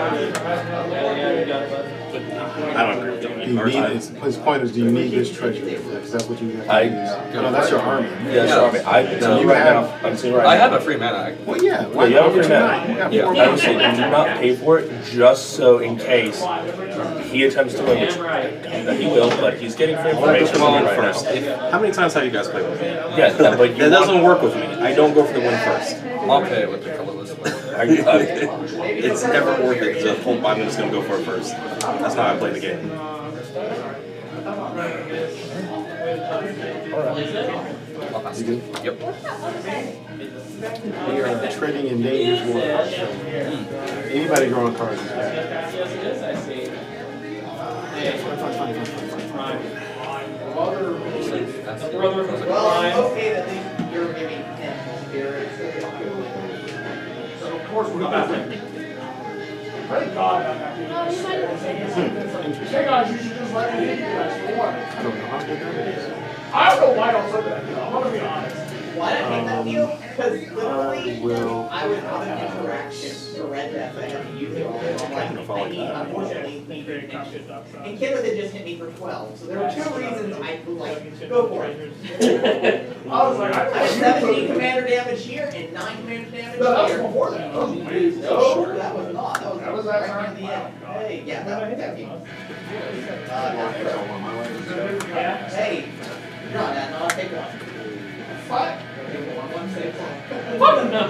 Speaker 3: I don't agree with you.
Speaker 4: His point is, do you need this treasure? Because that's what you have to use. No, that's your army.
Speaker 6: Yeah, that's your army. I'm seeing right now.
Speaker 9: I have a free mana.
Speaker 4: Well, yeah.
Speaker 6: Well, you have a free mana.
Speaker 9: Yeah.
Speaker 6: I would say do not pay for it, just so in case he attempts to win, which that he will, but he's getting free information
Speaker 3: Come on
Speaker 6: right
Speaker 3: first.
Speaker 6: now.
Speaker 3: How many times have you guys played with me?
Speaker 6: Yes, but
Speaker 3: That doesn't work with me. I don't go for the win first.
Speaker 9: I'll pay it with the colorless one.
Speaker 3: It's never worth it to hope I'm just going to go for it first. That's not how I play the game.
Speaker 9: Yep.
Speaker 4: We are treading in dangerous waters. Anybody drawing cards is bad.
Speaker 12: Well, okay that you're giving 10 spirits.
Speaker 10: So of course we're not. Thank God. Hey guys, you should just let me hit you guys for one.
Speaker 4: I don't know how good that is.
Speaker 10: I don't know why I don't say that. I'm gonna be honest.
Speaker 12: Why did I take that deal? Because literally,
Speaker 4: will.
Speaker 12: I was on an interaction to Red Death. I had to use it. I'm like, I need, unfortunately, need your attention. And Kenneth had just hit me for 12. So there were 2 reasons I like, go for it.
Speaker 10: I was like, I
Speaker 12: have 17 commander damage here and 9 commander damage here.
Speaker 10: That was before that.
Speaker 12: No, that was not. That was right near the end. Hey, yeah, that game. Hey, no, I'll take one.
Speaker 10: What?
Speaker 15: Fuck no!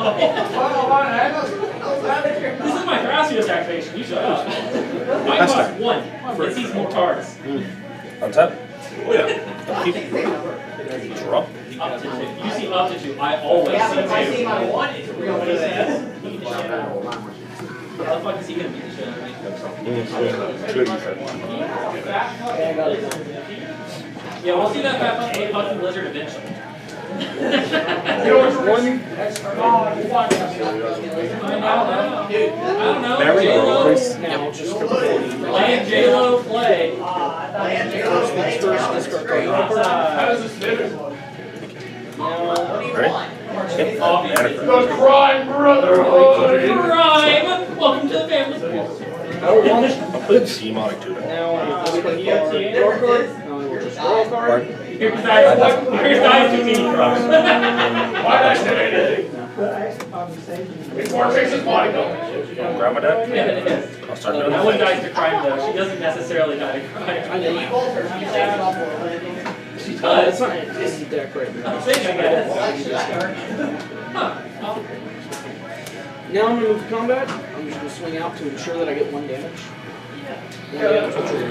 Speaker 15: This is my Thrasios activation. You shut up. Mine costs 1. It sees more cards.
Speaker 6: On top?
Speaker 3: Oh, yeah.
Speaker 6: Drop.
Speaker 15: Up to 2. You see up to 2. I always
Speaker 12: Yeah,
Speaker 15: see
Speaker 12: but if I
Speaker 15: 2.
Speaker 12: see my 1, it's real good.
Speaker 15: How the fuck is he gonna beat the shit out of me? Yeah, we'll see that fat fucking lizard eventually.
Speaker 10: You know what's one extra God?
Speaker 15: I don't know.
Speaker 3: Mary
Speaker 15: J-Lo.
Speaker 3: Now,
Speaker 10: just
Speaker 15: Land J-Lo play.
Speaker 12: Land J-Lo play.
Speaker 10: How does this fit?
Speaker 12: What do you want?
Speaker 10: The Crime Brotherhood!
Speaker 15: Crime! Welcome to the family.
Speaker 6: I'll put demonic to it.
Speaker 15: Here's guys who need drugs.
Speaker 10: Why did I say anything? It's more takes his body though.
Speaker 6: Grab my deck?
Speaker 15: Yeah, it is.
Speaker 6: I'll start doing
Speaker 15: That one
Speaker 6: the
Speaker 15: dies to crime though. She doesn't necessarily die to crime. She does.
Speaker 8: It's not in this deck right now.
Speaker 15: I'm saying I guess. Huh.
Speaker 8: Now I'm gonna move to combat. I'm just gonna swing out to ensure that I get 1 damage. 1 damage will trigger.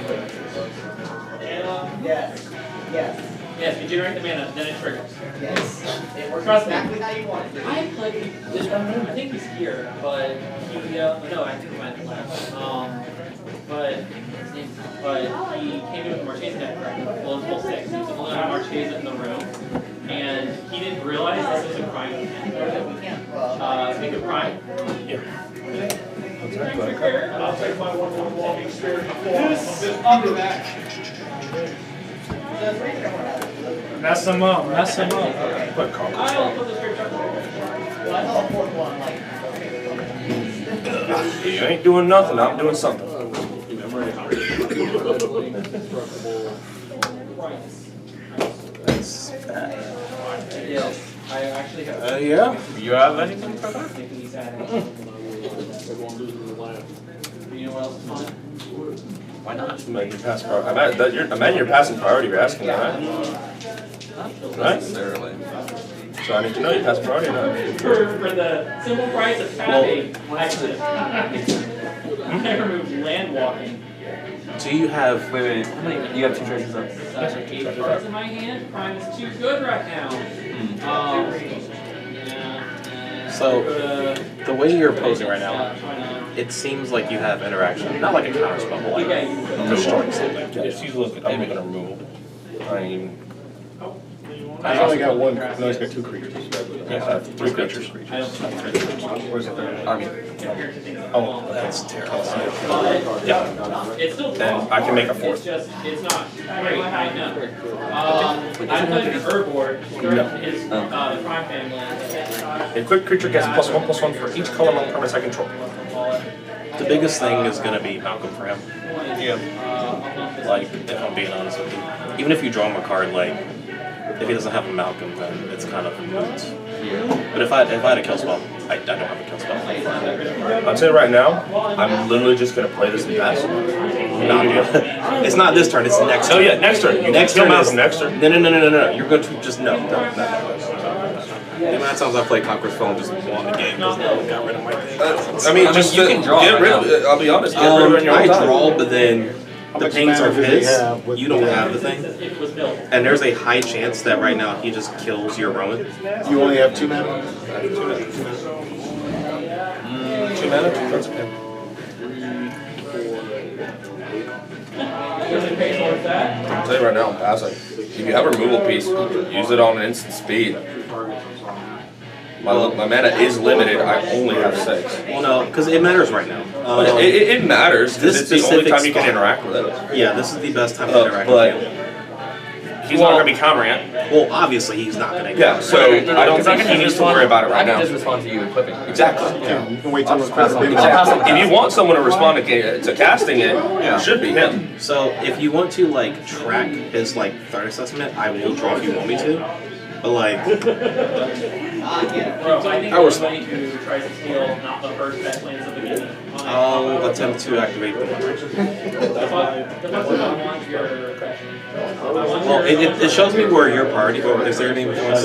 Speaker 12: Yes. Yes.
Speaker 15: Yes, you generate the mana, then it triggers.
Speaker 12: Yes. It works
Speaker 15: Trust me.
Speaker 12: exactly how you want it to.
Speaker 15: I played this one. I think he's here, but he no, I think he might have left. But he came in with Marchesa deck, well, it's full 6. He was the only Marchesa in the room, and he didn't realize this was a crime. Think of crime.
Speaker 10: I'll take my one walking spirit before. Under that.
Speaker 5: Mess them up, mess them up.
Speaker 15: I'll put the script up.
Speaker 6: You ain't doing nothing, I'm doing something.
Speaker 15: Yes, I actually have.
Speaker 6: Yeah?
Speaker 3: You have anything for that?
Speaker 15: You know what else is fun?
Speaker 3: Why not?
Speaker 6: Imagine your passing priority. Imagine your passing priority, you're asking that, right?
Speaker 9: Not
Speaker 6: Right?
Speaker 9: necessarily.
Speaker 6: So I need to know you passed priority or not.
Speaker 15: For the simple price of tapping, I removed land walking.
Speaker 3: Do you have?
Speaker 9: Wait. How many? You have 2 treasures up.
Speaker 15: 8 cards in my hand. Prime is too good right now.
Speaker 3: So the way you're posing right now, it seems like you have interaction, not like a counter spell, but like destroying something.
Speaker 6: Just use look. I'm looking at removal. I mean.
Speaker 4: I only got one. No, he's got 2 creatures.
Speaker 6: Yeah, I have 3 creatures.
Speaker 4: Where's the third?
Speaker 6: Army. Oh, that's terrible. Yeah.
Speaker 15: It's still
Speaker 6: Then I can make a 4th.
Speaker 15: It's not great, I know. I played an herb board during his the Prime family.
Speaker 6: A quick creature gets +1/+1 for each color among permanents I control.
Speaker 3: The biggest thing is going to be Malcolm for him.
Speaker 6: Yeah.
Speaker 3: Like, if I'm being honest with you. Even if you draw him a card, like, if he doesn't have a Malcolm, then it's kind of moot. But if I had a kill spell, I don't have a kill spell.
Speaker 6: I'll tell you right now, I'm literally just going to play this and pass.
Speaker 3: It's not this turn, it's next turn.
Speaker 6: Oh yeah, next turn.
Speaker 3: Next turn is
Speaker 6: next turn.
Speaker 3: No. You're going to just no. The amount of times I played Conqueror's Phone just won the game because no one got rid of my thing.
Speaker 6: I mean, just
Speaker 9: you can draw
Speaker 6: get rid of it. I'll be honest, get rid of it in your own
Speaker 3: I
Speaker 6: time.
Speaker 3: draw, but then the pings are his. You don't have the thing. And there's a high chance that right now he just kills your Rowan.
Speaker 4: You only have 2 mana?
Speaker 6: 2 mana? That's okay. I'll tell you right now, I'm passing. If you have a removal piece, use it on an instant speed. My mana is limited. I only have 6.
Speaker 3: Well, no, because it matters right now.
Speaker 6: It matters because it's the only time you can
Speaker 3: spot.
Speaker 6: interact with it.
Speaker 3: Yeah, this is the best time to interact
Speaker 6: but
Speaker 3: with him.
Speaker 6: he's not going to be countering it.
Speaker 3: Well, obviously he's not going to.
Speaker 6: Yeah, so I don't think he needs to worry about it right now.
Speaker 9: I can just respond to you equipping.
Speaker 6: Exactly.
Speaker 4: Yeah, you can wait till it's
Speaker 9: pass on.
Speaker 6: If you want someone to respond to casting it, it should be him.
Speaker 3: So if you want to like track his like threat assessment, I will draw if you want me to. But like,
Speaker 15: Bro, I think everybody who tries to steal not the first best lands of the game.
Speaker 3: I'll attempt to activate the Well, it shows me where your party. Or is there a name? You have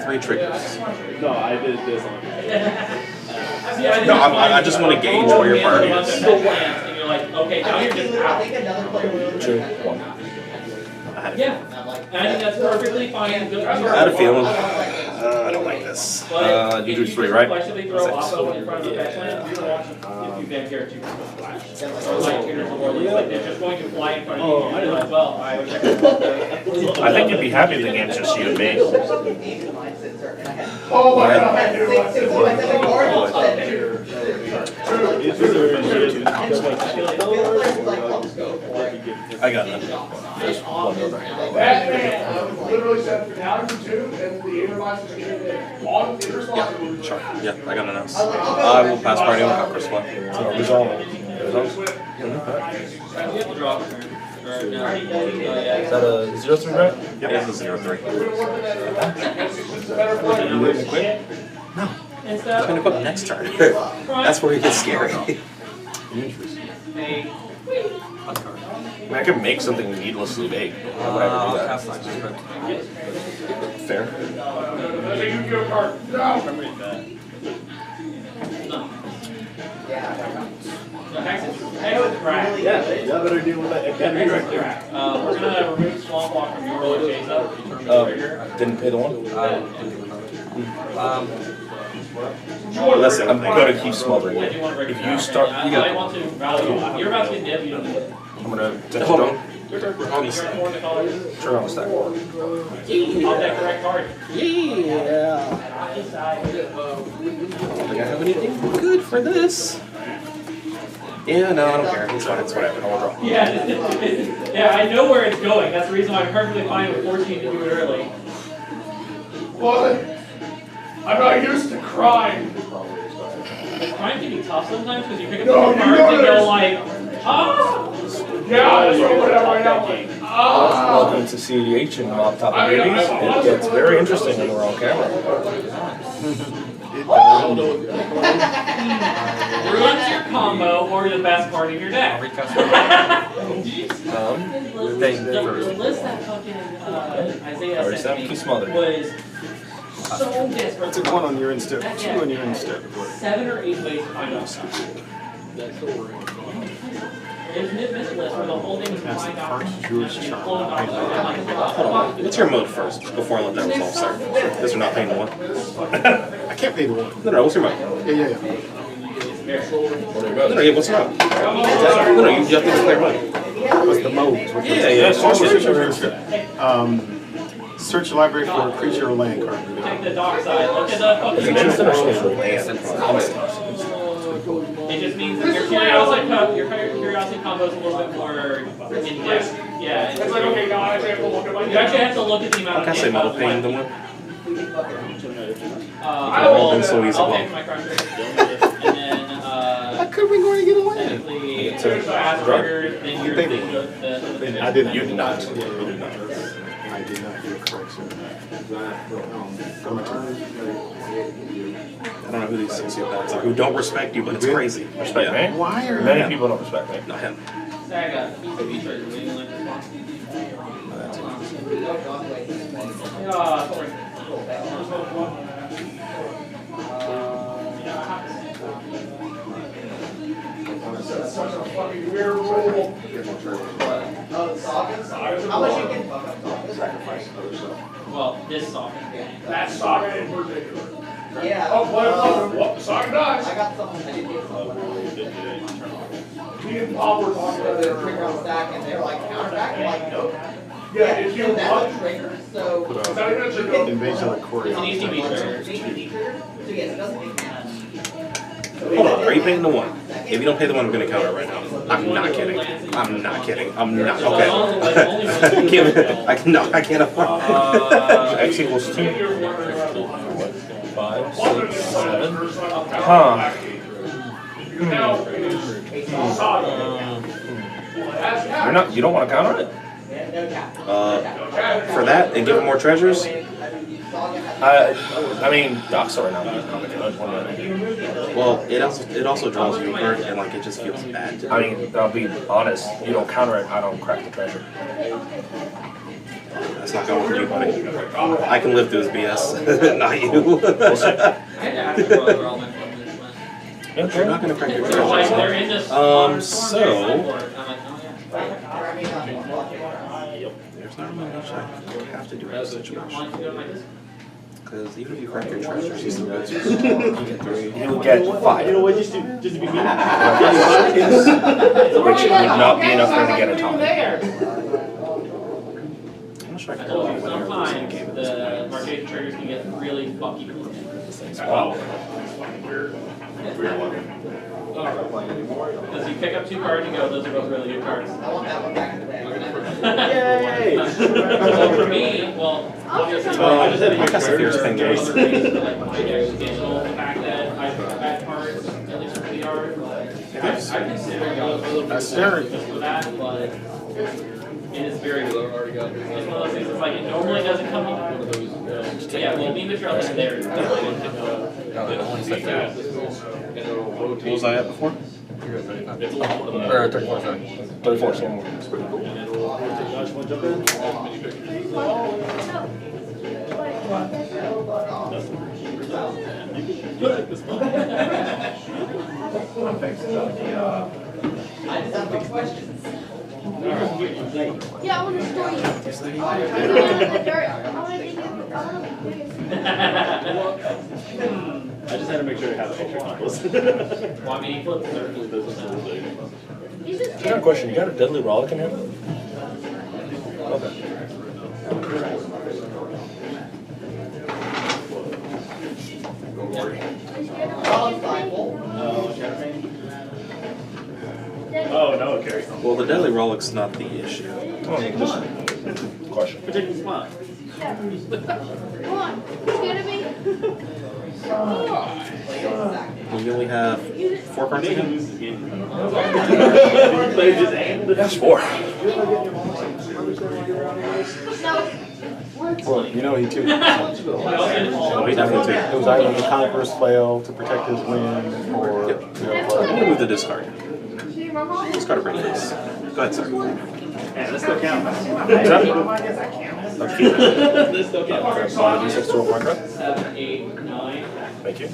Speaker 3: 3 triggers.
Speaker 14: No, I did this on.
Speaker 3: No, I just want to gauge where your party is.
Speaker 15: And you're like, okay, now you're just out.
Speaker 6: 2, 1.
Speaker 15: Yeah, and I think that's perfectly fine. I
Speaker 3: had a feeling. I don't like this.
Speaker 6: You do 3, right?
Speaker 5: I think you'd be happy if the game's just you and me.
Speaker 10: Oh my God.
Speaker 6: I got that.
Speaker 10: Batman literally said now you 2 and the inbox is on irresponsible.
Speaker 3: Sure. Yeah, I got an S. I will pass party on Conqueror's Phone.
Speaker 6: So resolve. Is that a 0-3, right?
Speaker 3: Yep, it's a 0-3.
Speaker 6: You wouldn't quit?
Speaker 3: No. It's going to quit next turn. That's where it gets scary.
Speaker 6: I can make something needlessly big. Why would I ever do that? Fair.
Speaker 14: Yeah, that better deal with that.
Speaker 15: We're gonna remove Swamp Walk from your roll chase up.
Speaker 6: Didn't pay the 1?
Speaker 3: Listen,
Speaker 6: I'm going to keep smothering it. If you start, you
Speaker 15: I want to value. You're about to get div, you don't get.
Speaker 6: I'm going to
Speaker 3: Hold on.
Speaker 6: on the stack. Turn on the stack.
Speaker 15: I'll that correct card.
Speaker 3: Yeah. Think I have anything good for this? Yeah, no, I don't care. It's fine. It's whatever. I'll draw.
Speaker 15: Yeah, yeah, I know where it's going. That's the reason why I'm perfectly fine with 14 to do it early.
Speaker 10: What? I'm not used to crime.
Speaker 15: Crime can be tough sometimes because you pick up
Speaker 10: No,
Speaker 15: the
Speaker 10: you
Speaker 15: cards
Speaker 10: know
Speaker 15: and go
Speaker 10: there's-
Speaker 15: like, ah!
Speaker 10: Yeah, that's what we're at right now.
Speaker 6: Welcome to cEDH and Mob Top of Babies. It gets very interesting when we're on camera.
Speaker 15: Ruins your combo or the best card in your deck. The list that fucking Isaiah sent me was so desperate.
Speaker 14: I took 1 on your instep, 2 on your instep.
Speaker 15: 7 or 8 ways to find out. There's this list where the whole thing is
Speaker 14: That's the first Jewish charm.
Speaker 3: Hold on. What's your mode first before I let that resolve, sir? Because you're not paying the 1.
Speaker 14: I can't pay the 1.
Speaker 3: No, what's your mode?
Speaker 14: Yeah.
Speaker 3: No, what's your mode? No, you have to declare mode.
Speaker 14: What's the mode? Search the library for a creature or land card.
Speaker 15: Take the dark side. Look at the fucking It just means that your curiosity combo is a little bit more in depth. Yeah. It's like, okay, now I actually have to look at my. You actually have to look at the amount of.
Speaker 3: I say model paying the 1.
Speaker 15: I'll
Speaker 3: been so easy.
Speaker 15: I'll pay for my cruncher. And then
Speaker 14: How could we going to get a land?
Speaker 15: I didn't.
Speaker 14: You did not. I did not. You're correct, sir.
Speaker 3: I don't know who these sociopaths are who don't respect you, but it's crazy.
Speaker 5: Respect me?
Speaker 14: Why are
Speaker 5: Many people don't respect me.
Speaker 3: Not him.
Speaker 10: That's such a fucking weird rule.
Speaker 12: How much you can
Speaker 10: sacrifice other stuff?
Speaker 15: Well, this socket.
Speaker 10: That socket in particular.
Speaker 12: Yeah.
Speaker 10: Oh, what? The socket dies.
Speaker 12: I got something. I didn't get something.
Speaker 10: Me and Paul were talking about
Speaker 12: They're trigger on stack and they're like counterback. I'm like, nope.
Speaker 10: Yeah, if you
Speaker 12: so that's
Speaker 10: want.
Speaker 12: a trigger. So
Speaker 14: Invasion of the Korea.
Speaker 15: It's an easy beat trigger.
Speaker 12: So yes, it doesn't make sense.
Speaker 3: Hold on, are you paying the 1? If you don't pay the 1, I'm going to counter right now. I'm not kidding. I'm not kidding. I'm not. Okay. I can't afford
Speaker 5: X equals 2. 5, 6, 7. Huh. You don't want to counter it?
Speaker 3: for that and give him more treasures?
Speaker 5: I mean, sorry, no.
Speaker 3: Well, it also draws you a card, and like it just feels bad.
Speaker 5: I mean, I'll be honest. You don't counter it, I don't crack the treasure.
Speaker 3: That's not going to work for you, buddy. I can live through this BS, not you. But you're not going to crack your treasures. So there's not really much I have to do in this situation. Because even if you crack your treasures, you still get 3.
Speaker 5: You will get 5.
Speaker 4: You know what, just to be mean.
Speaker 5: Which would not be enough for him to get a top.
Speaker 3: I'm not sure I can
Speaker 15: Sometimes the Marquette triggers can get really fucky.
Speaker 5: Wow.
Speaker 15: Because you pick up 2 cards and go, those are both really good cards.
Speaker 12: I want that one back in the bag.
Speaker 15: Yay! So for me, well, obviously,
Speaker 3: I just had a fierce thing going on.
Speaker 15: The fact that I pick bad cards, at least for the art, I consider it a little bit for that, but it is very good. It's one of those things that's like, it normally doesn't come up. Yeah, well, me and Mitchell are there.
Speaker 3: What was I at before?
Speaker 5: 34, sorry. 34, so
Speaker 12: I just have big questions.
Speaker 16: Yeah, I want to store you. I
Speaker 4: just had to make sure to have extra combos.
Speaker 15: Well, I mean, he flipped 30.
Speaker 5: I got a question. You got a deadly rollick in here? Okay.
Speaker 4: Oh, no, okay.
Speaker 3: Well, the deadly rollick's not the issue.
Speaker 5: Question.
Speaker 4: Particular spot.
Speaker 16: Come on. Scared of me?
Speaker 3: You only have 4 cards again?
Speaker 5: That's 4.
Speaker 16: No.
Speaker 14: Well, you know he took.
Speaker 3: Oh, he definitely took.
Speaker 14: It was either the Conqueror's Flail to protect his win, or
Speaker 3: I'm going to move the discard.
Speaker 16: See, my mom.
Speaker 3: Discard a break face. Go
Speaker 6: ahead, sir.
Speaker 2: Yeah, this still counts.
Speaker 6: This still counts. D6 to roll my card.
Speaker 15: 7, 8, 9.
Speaker 6: Thank you.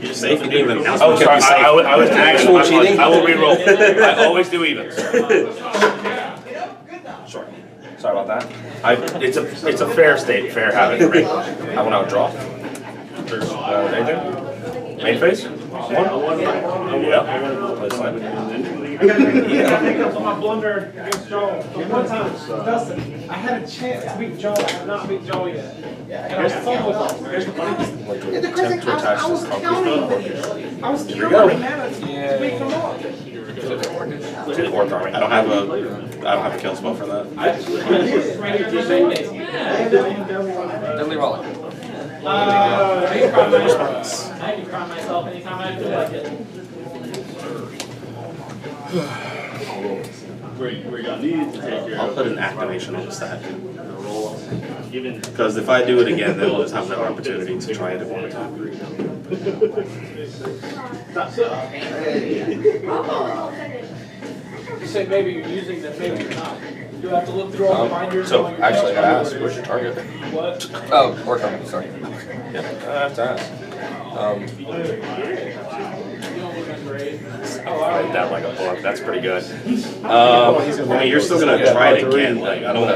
Speaker 3: You're safe and even.
Speaker 6: Oh, sorry. I was
Speaker 3: actual cheating.
Speaker 6: I will re-roll. I always do evens. Sure. Sorry about that. It's a fair habit for me. I will now draw. There's anything? Main phase? One? Yeah. Play slide.
Speaker 10: My blunder against Joe. One time, Dustin, I had a chance to beat Joe. I have not beat Joe yet. And I was so
Speaker 6: Here's the funny thing.
Speaker 10: the crazy
Speaker 6: Attempt to attach
Speaker 10: I was
Speaker 6: this
Speaker 10: counting. I was
Speaker 6: Here we
Speaker 10: counting
Speaker 6: go.
Speaker 10: mana to beat them all.
Speaker 6: To the Orc Army. I don't have a kill spell for that.
Speaker 9: Definitely rolling.
Speaker 15: I can cry myself anytime I feel like it.
Speaker 3: I'll put an activation on the stack. Because if I do it again, then we'll just have no opportunity to try it one more time.
Speaker 10: You say maybe you're using them, maybe you're not. You have to look through all the binders.
Speaker 11: So actually, I gotta ask, where's your target?
Speaker 10: What?
Speaker 11: Oh, Orc Army, sorry.
Speaker 6: Yeah, I have to ask. I read that like a book. That's pretty good.
Speaker 3: I mean, you're still gonna try it again. Like, I don't.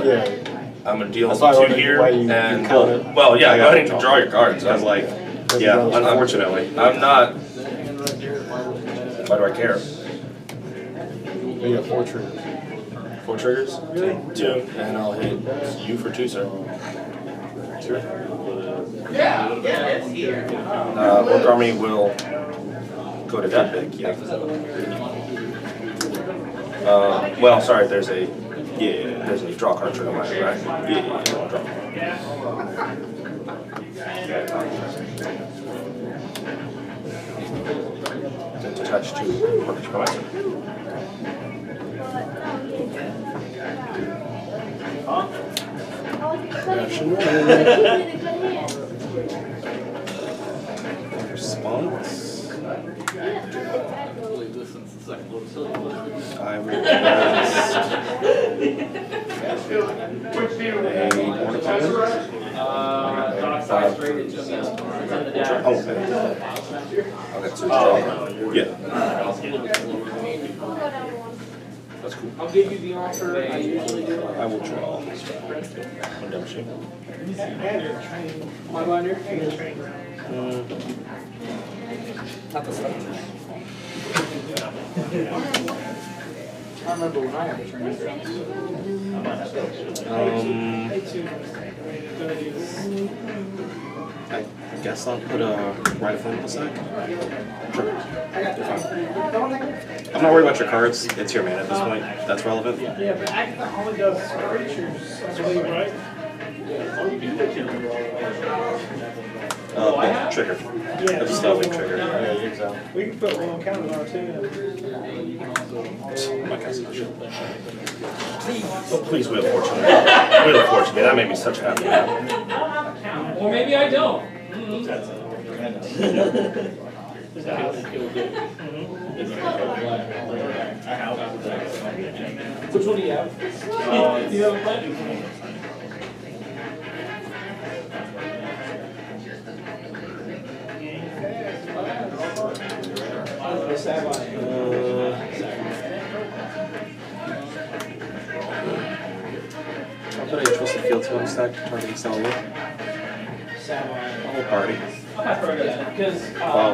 Speaker 6: I'm gonna deal
Speaker 3: That's why I
Speaker 6: 2
Speaker 3: wondered
Speaker 6: here,
Speaker 3: why you
Speaker 6: and
Speaker 3: count it.
Speaker 6: well, yeah,
Speaker 3: I
Speaker 6: go
Speaker 3: got
Speaker 6: ahead and draw your cards. I was like, yeah, unfortunately, I'm not. Why do I care?
Speaker 14: We got 4 triggers.
Speaker 6: 4 triggers? 2, and I'll hit you for 2, sir. Sure. Orc Army will go to that big. Yeah. Well, sorry. There's a draw card trigger, right? Yeah. Draw. It's attached to Orcish Commander. Response. I will That's cool.
Speaker 10: I'll give you the offer I usually do.
Speaker 6: I will draw. One double shape.
Speaker 10: My binder?
Speaker 9: Not the stuff.
Speaker 10: I remember when I had a train.
Speaker 3: I guess I'll put a rifle in the sack. Sure. I'm not worried about your cards. It's your mana at this point. That's relevant.
Speaker 10: Yeah, but Acta only does creatures, I believe, right?
Speaker 3: Big trigger.
Speaker 10: Yeah,
Speaker 3: That's a stealthy trigger.
Speaker 10: yeah, exactly. We can put one on counter on too.
Speaker 3: My guess is
Speaker 6: Oh, please, Wheel of Fortune. Wheel of Fortune. That made me such a happy man.
Speaker 15: Or maybe I don't.
Speaker 10: Which one do you have? Do you have a plan?
Speaker 3: I'll put a Twisted Field to on stack, targeting Salwood. The whole party.
Speaker 15: Because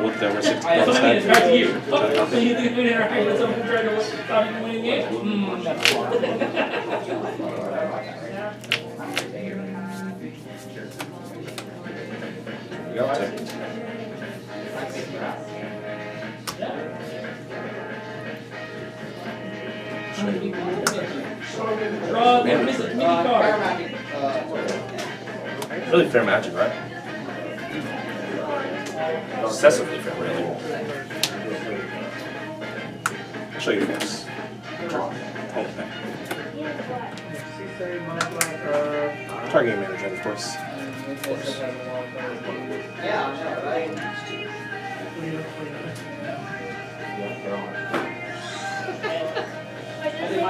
Speaker 3: With the reciprocal
Speaker 15: I mean, it's back to you.
Speaker 3: stack.
Speaker 15: So you think we interact with someone trying to stop you from winning the game? Draw the mini card.
Speaker 6: Really fair magic, right? Excessively fair, really.
Speaker 3: I'll show you first. Targeting manager, of course.
Speaker 4: It's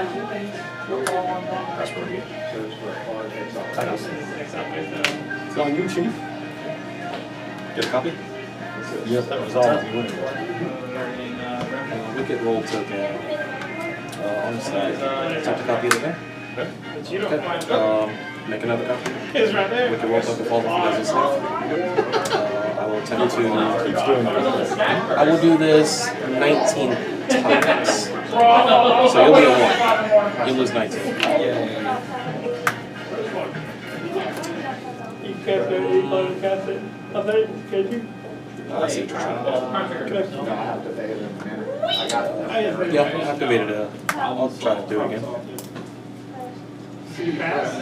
Speaker 4: on you, Chief.
Speaker 6: Get a copy?
Speaker 4: Yes, that was all.
Speaker 6: Wicked roll token. On the side. Take the copy of there. Okay. Make another copy.
Speaker 10: It's right there.
Speaker 6: Wicked roll token falls off the business stuff. I will attempt to. I will do this 19 times. So you'll be a 1. You lose 19.
Speaker 10: You cast it, you cast it. I think, can you?
Speaker 6: I see what you're trying to do.
Speaker 10: Yeah,
Speaker 6: I activated it. I'll try to do it again.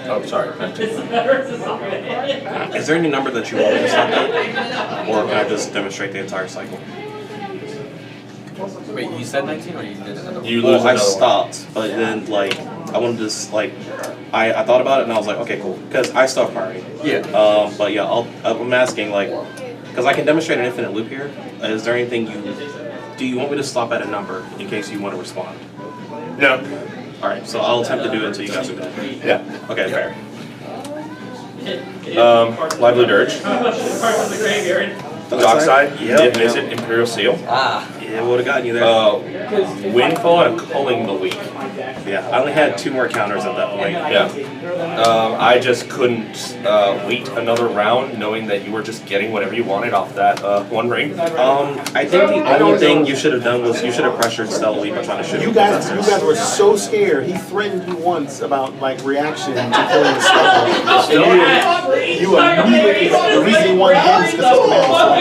Speaker 10: Oh, sorry.
Speaker 6: Is there any number that you want me to stop at? Or can I just demonstrate the entire cycle?
Speaker 9: Wait, you said 19 or you did another one?
Speaker 6: You lose I stopped, but then like I wanted to like I thought about it and I was like, okay, cool, because I stopped priority.
Speaker 9: Yeah.
Speaker 6: But yeah, I'm asking like, because I can demonstrate an infinite loop here. Is there anything do you want me to stop at a number in case you want to respond?
Speaker 10: No.
Speaker 6: All right, so I'll attempt to do it until you guys are done.
Speaker 10: Yeah.
Speaker 6: Okay, fair.
Speaker 10: Lively Dirge. Dockside.
Speaker 6: Yep.
Speaker 10: Is it Imperial Seal?
Speaker 9: Ah.
Speaker 6: It would have gotten you there.
Speaker 10: Windfall and Culling the Weak.
Speaker 6: Yeah, I only had 2 more counters at that point.
Speaker 10: Yeah. I just couldn't wait another round knowing that you were just getting whatever you wanted off that 1 ring.
Speaker 6: I think the only thing you should have done was you should have pressured Stella Lee by trying to shoot.
Speaker 4: You guys were so scared. He threatened you once about like reaction to killing the Stella. You immediately, the reason he wanted him is because his command was so powerful.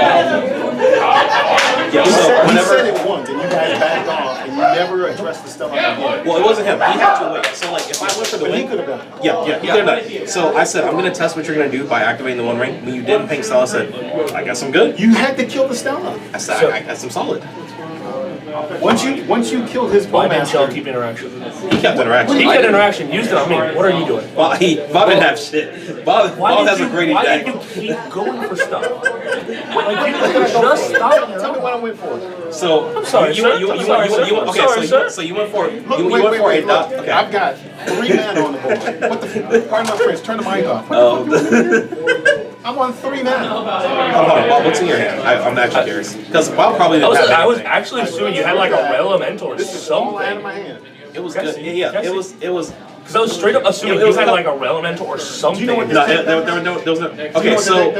Speaker 6: Yeah,
Speaker 4: he
Speaker 6: so
Speaker 4: said it once, and you guys backed off, and you never addressed the Stella again.
Speaker 6: Well, it wasn't him. He had to wait. So like, if I went for the
Speaker 4: But he
Speaker 6: win,
Speaker 4: could have done it.
Speaker 6: yeah, he could have done it. So I said, I'm gonna test what you're gonna do by activating the 1 ring. When you didn't ping Stella, I said, I guess I'm good.
Speaker 4: You had to kill the Stella.
Speaker 6: I said, I guess I'm solid.
Speaker 4: Once you killed his
Speaker 5: Why didn't Shell
Speaker 4: bowmaster,
Speaker 5: keep interaction?
Speaker 6: He kept interaction.
Speaker 5: He kept interaction, used it on me. What are you doing?
Speaker 6: Bob didn't have shit. Bob has a great
Speaker 5: Why
Speaker 6: deck.
Speaker 5: did you keep going for stuff? Like you just stopped.
Speaker 4: tell me what I went for.
Speaker 6: So
Speaker 5: I'm sorry, sir. I'm sorry, sir. I'm sorry, sir.
Speaker 6: So you went for
Speaker 4: Look,
Speaker 6: you
Speaker 4: wait,
Speaker 6: went for a
Speaker 4: look.
Speaker 6: okay.
Speaker 4: I've got 3 mana on the board. What the pardon my French, turn the mic off. I'm on 3 mana.
Speaker 6: Hold on, Bob, what's in your hand? I'm actually curious. Because Bob probably didn't have
Speaker 5: I was
Speaker 6: anything.
Speaker 5: actually assuming you had like a Elemental or
Speaker 4: This is all out
Speaker 5: something.
Speaker 4: of my hand.
Speaker 6: It was good. Yeah, it was.
Speaker 5: Because I was straight up assuming
Speaker 6: It was
Speaker 5: you had
Speaker 6: not-
Speaker 5: like a Elemental or something.
Speaker 6: No, there was no. Okay, so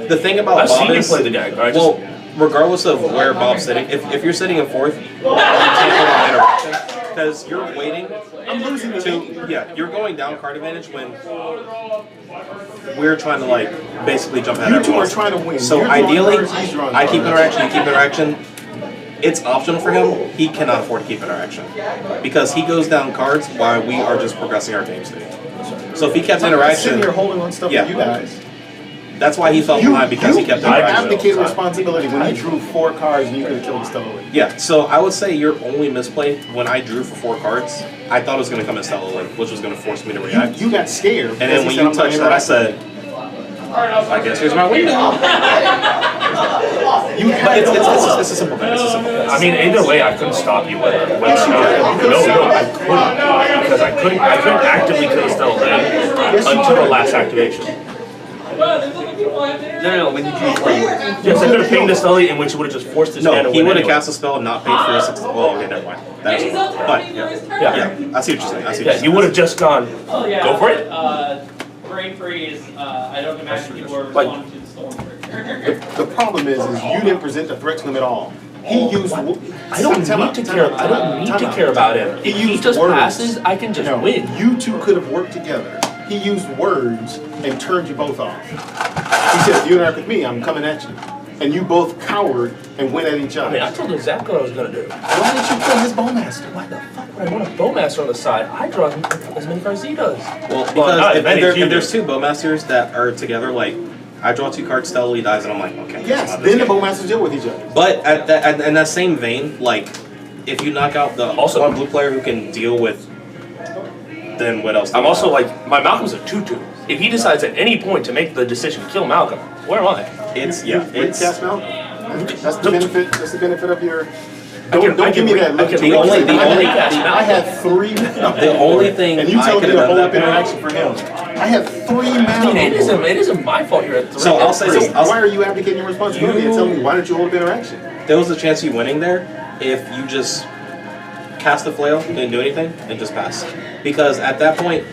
Speaker 6: the thing about
Speaker 5: I've
Speaker 6: Bob
Speaker 5: seen you
Speaker 6: is,
Speaker 5: play the deck. Right?
Speaker 6: well, regardless of where Bob's sitting, if you're sitting in 4th, you can't hold on interaction because you're waiting.
Speaker 4: I'm losing the game.
Speaker 6: Yeah, you're going down card advantage when we're trying to like basically jump ahead.
Speaker 4: You
Speaker 6: of
Speaker 4: two are
Speaker 6: everyone.
Speaker 4: trying to win.
Speaker 6: So
Speaker 4: You're drawing
Speaker 6: ideally,
Speaker 4: cards, he's drawing
Speaker 6: I keep
Speaker 4: cards.
Speaker 6: interaction. You keep interaction. It's optional for him. He cannot afford to keep interaction because he goes down cards while we are just progressing our game state. So if he kept
Speaker 4: I'm
Speaker 6: interaction,
Speaker 4: sitting here holding on stuff
Speaker 6: Yeah.
Speaker 4: for you guys.
Speaker 6: That's why he fell behind because he kept
Speaker 4: You
Speaker 6: interaction.
Speaker 4: abdicated responsibility when he drew 4 cards and you could have killed the Stella.
Speaker 6: Yeah, so I would say your only misplay when I drew for 4 cards, I thought it was going to come in Stella Link, which was going to force me to react.
Speaker 4: You got scared.
Speaker 6: And then when you touched that, I said, I guess here's my window. But it's a simple thing. It's a simple thing.
Speaker 5: I mean, either way, I couldn't stop you whether or not. No, I couldn't because I couldn't actively kill Stella until the last activation.
Speaker 9: No, when you drew 3.
Speaker 5: Yes, I could have pinged the Stella, in which it would have just forced his hand
Speaker 6: No,
Speaker 5: to
Speaker 6: he
Speaker 5: win
Speaker 6: would have
Speaker 5: anyway.
Speaker 6: cast a spell and not paid for his 6. Well, okay, never mind. That's but yeah, I see what you're saying. I see what
Speaker 5: Yeah, you would have just gone, go for it.
Speaker 15: Gray Freeze, I don't imagine people are responding to the storm trigger.
Speaker 4: The problem is you didn't present the threat to him at all. He used.
Speaker 5: I don't need to care. I don't need to care about him. If he just passes, I can just win.
Speaker 4: You two could have worked together. He used words and turned you both off. He said, if you interact with me, I'm coming at you. And you both cowered and went at each
Speaker 5: I
Speaker 4: other.
Speaker 5: mean, I told him exactly what I was going to do.
Speaker 4: Why didn't you kill his bowmaster?
Speaker 5: Why the fuck would I want a Bowmaster on the side? I draw as many cards as he does.
Speaker 6: Well, because
Speaker 5: not
Speaker 6: if
Speaker 5: you
Speaker 6: there's
Speaker 5: do.
Speaker 6: 2 Bowmasters that are together, like, I draw 2 cards, Stella Lee dies, and I'm like, okay.
Speaker 4: Yes,
Speaker 6: this
Speaker 4: then the
Speaker 6: game.
Speaker 4: bowmasters deal with each other.
Speaker 6: But in that same vein, like, if you knock out the one blue player who can deal with, then what else?
Speaker 5: I'm also like, my Malcolm's a 2/2. If he decides at any point to make the decision to kill Malcolm, where am I?
Speaker 6: It's
Speaker 4: Cast Malcolm. That's the benefit. That's the benefit of your Don't give me that look. I had 3 mana.
Speaker 3: The only thing
Speaker 4: And you
Speaker 3: I
Speaker 4: told me
Speaker 3: could
Speaker 4: to
Speaker 3: have
Speaker 4: hold
Speaker 3: done
Speaker 4: up
Speaker 3: that
Speaker 4: interaction for him. I have 3 mana.
Speaker 9: It isn't my fault you're at 3.
Speaker 3: So I'll say this.
Speaker 4: Why are you abdicating your responsibility and telling me why don't you hold up interaction?
Speaker 3: There was a chance you winning there if you just cast the flail, didn't do anything, and just pass. Because at that point,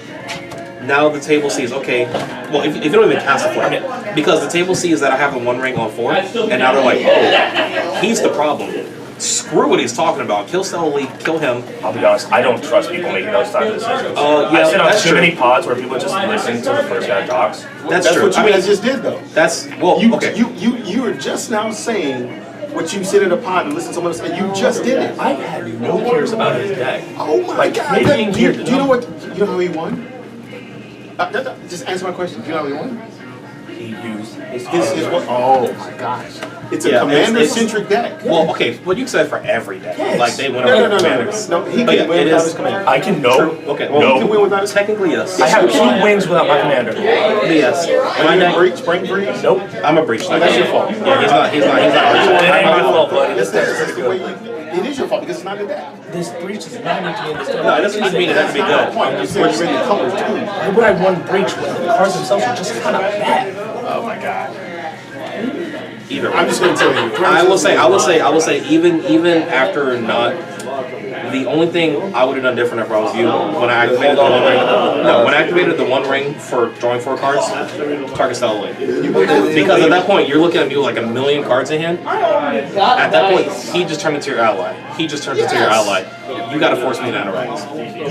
Speaker 3: now the table sees, okay, well, if you don't even cast the flail, because the table sees that I have a 1 ring on 4, and now they're like, oh, he's the problem. Screw what he's talking about. Kill stealthily, kill him.
Speaker 5: I'll be honest, I don't trust people making those type of decisions.
Speaker 3: Yeah,
Speaker 5: I've sit on
Speaker 3: that's
Speaker 5: too
Speaker 3: true.
Speaker 5: many pods where people just listen to the first guy that talks.
Speaker 4: That's
Speaker 3: true.
Speaker 4: what you guys just did, though.
Speaker 3: That's, well, okay.
Speaker 4: You were just now saying what you sit in a pod and listen to someone say. You just did it.
Speaker 5: I had no cares about his deck.
Speaker 4: Oh my God!
Speaker 5: Maybe
Speaker 4: Do you know what? You know how he won? Just answer my question. Do you know how he won?
Speaker 5: He used his
Speaker 4: what? Oh my gosh! It's a commander-centric deck.
Speaker 3: Well, okay, but you said for every deck.
Speaker 4: Yes.
Speaker 3: Like they went
Speaker 4: No,
Speaker 3: over commanders.
Speaker 4: No, he can win without his commander.
Speaker 5: I can no.
Speaker 3: Okay, well,
Speaker 5: no.
Speaker 3: he can win without his. Technically, yes.
Speaker 5: I have 2 wins without my commander.
Speaker 3: Yes.
Speaker 4: Am I breach? Spring breach?
Speaker 5: Nope.
Speaker 3: I'm a breach.
Speaker 4: That's your fault.
Speaker 3: Yeah, he's not.
Speaker 5: It ain't my fault, buddy.
Speaker 4: That's the way it is your fault because it's not a deck.
Speaker 5: This breach is not need to be in this deck.
Speaker 3: No, it doesn't need to be. It has to be good.
Speaker 4: You said you're in the colors too.
Speaker 5: Why would I want breach when the cards themselves are just kind of bad?
Speaker 3: Oh my God. Either way.
Speaker 4: I'm just going to tell you.
Speaker 3: I will say, even after not, the only thing I would have done different if I was you, when I activated the 1 ring, when I activated the 1 ring for drawing 4 cards, target style away. Because at that point, you're looking at me with like a million cards in hand. At that point, he just turned into your ally. He just turns into your ally. You got to force me to interact.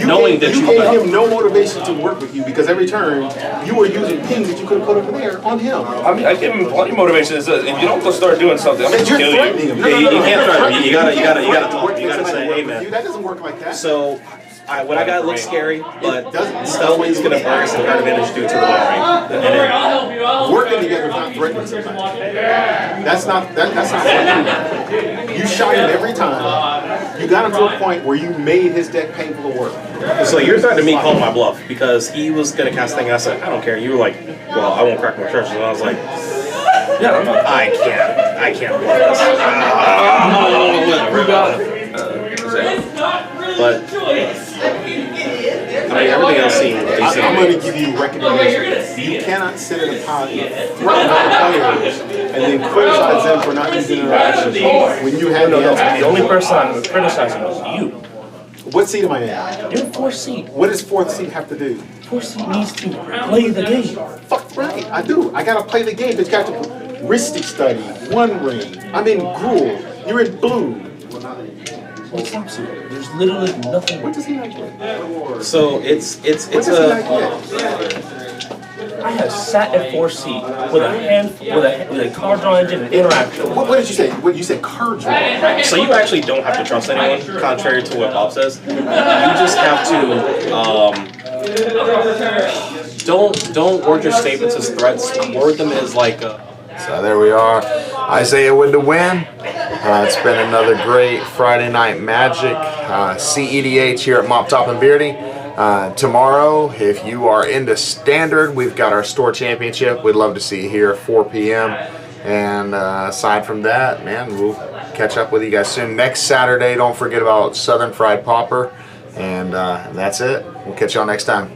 Speaker 3: Knowing that you
Speaker 4: gave him no motivation to work with you because every turn you were using pings that you could have put over there on him.
Speaker 6: I mean, I give him plenty of motivation. If you don't go start doing something, I'm gonna kill you.
Speaker 3: You can't threaten me. You gotta talk. You gotta say, hey man.
Speaker 4: That doesn't work like that.
Speaker 3: So, what I got looks scary, but stealthily is gonna burn some kind of advantage due to the 1 ring. And
Speaker 4: working together is not threatening somebody. That's not threatening. You shot him every time. You got him to a point where you made his deck painful to work.
Speaker 3: So you're threatening me calling my bluff because he was gonna cast thing. I said, I don't care. You were like, well, I won't crack my treasures. And I was like, yeah, I can't bluff this. But I mean, everything else seemed decent.
Speaker 4: I'm going to give you recommendations. You cannot sit in a pod and threaten other players and then criticize them for not using interactions when you have
Speaker 5: the only person I'm criticizing is you.
Speaker 4: What seed am I in?
Speaker 5: You're 4th seed.
Speaker 4: What does 4th seed have to do?
Speaker 5: 4th seed needs to play the game.
Speaker 4: Fuck right, I do. I gotta play the game. But you got to Ristic Study, 1 ring. I'm in Gruel. You're in Blue.
Speaker 5: What stops you? There's literally nothing.
Speaker 4: What does he like yet?
Speaker 3: So it's
Speaker 4: What does he like yet?
Speaker 5: I have sat at 4th seed with a card draw engine and interaction.
Speaker 4: What did you say? What you said? Card draw.
Speaker 3: So you actually don't have to trust anyone, contrary to what Bob says. You just have to don't word your statements as threats. Word them as like.
Speaker 1: So there we are. Isaiah with the win. It's been another great Friday Night Magic cEDH here at Mop Top and Beardy. Tomorrow, if you are into Standard, we've got our store championship. We'd love to see you here at 4 p.m. And aside from that, man, we'll catch up with you guys soon. Next Saturday, don't forget about Southern Fried Popper. And that's it. We'll catch y'all next time.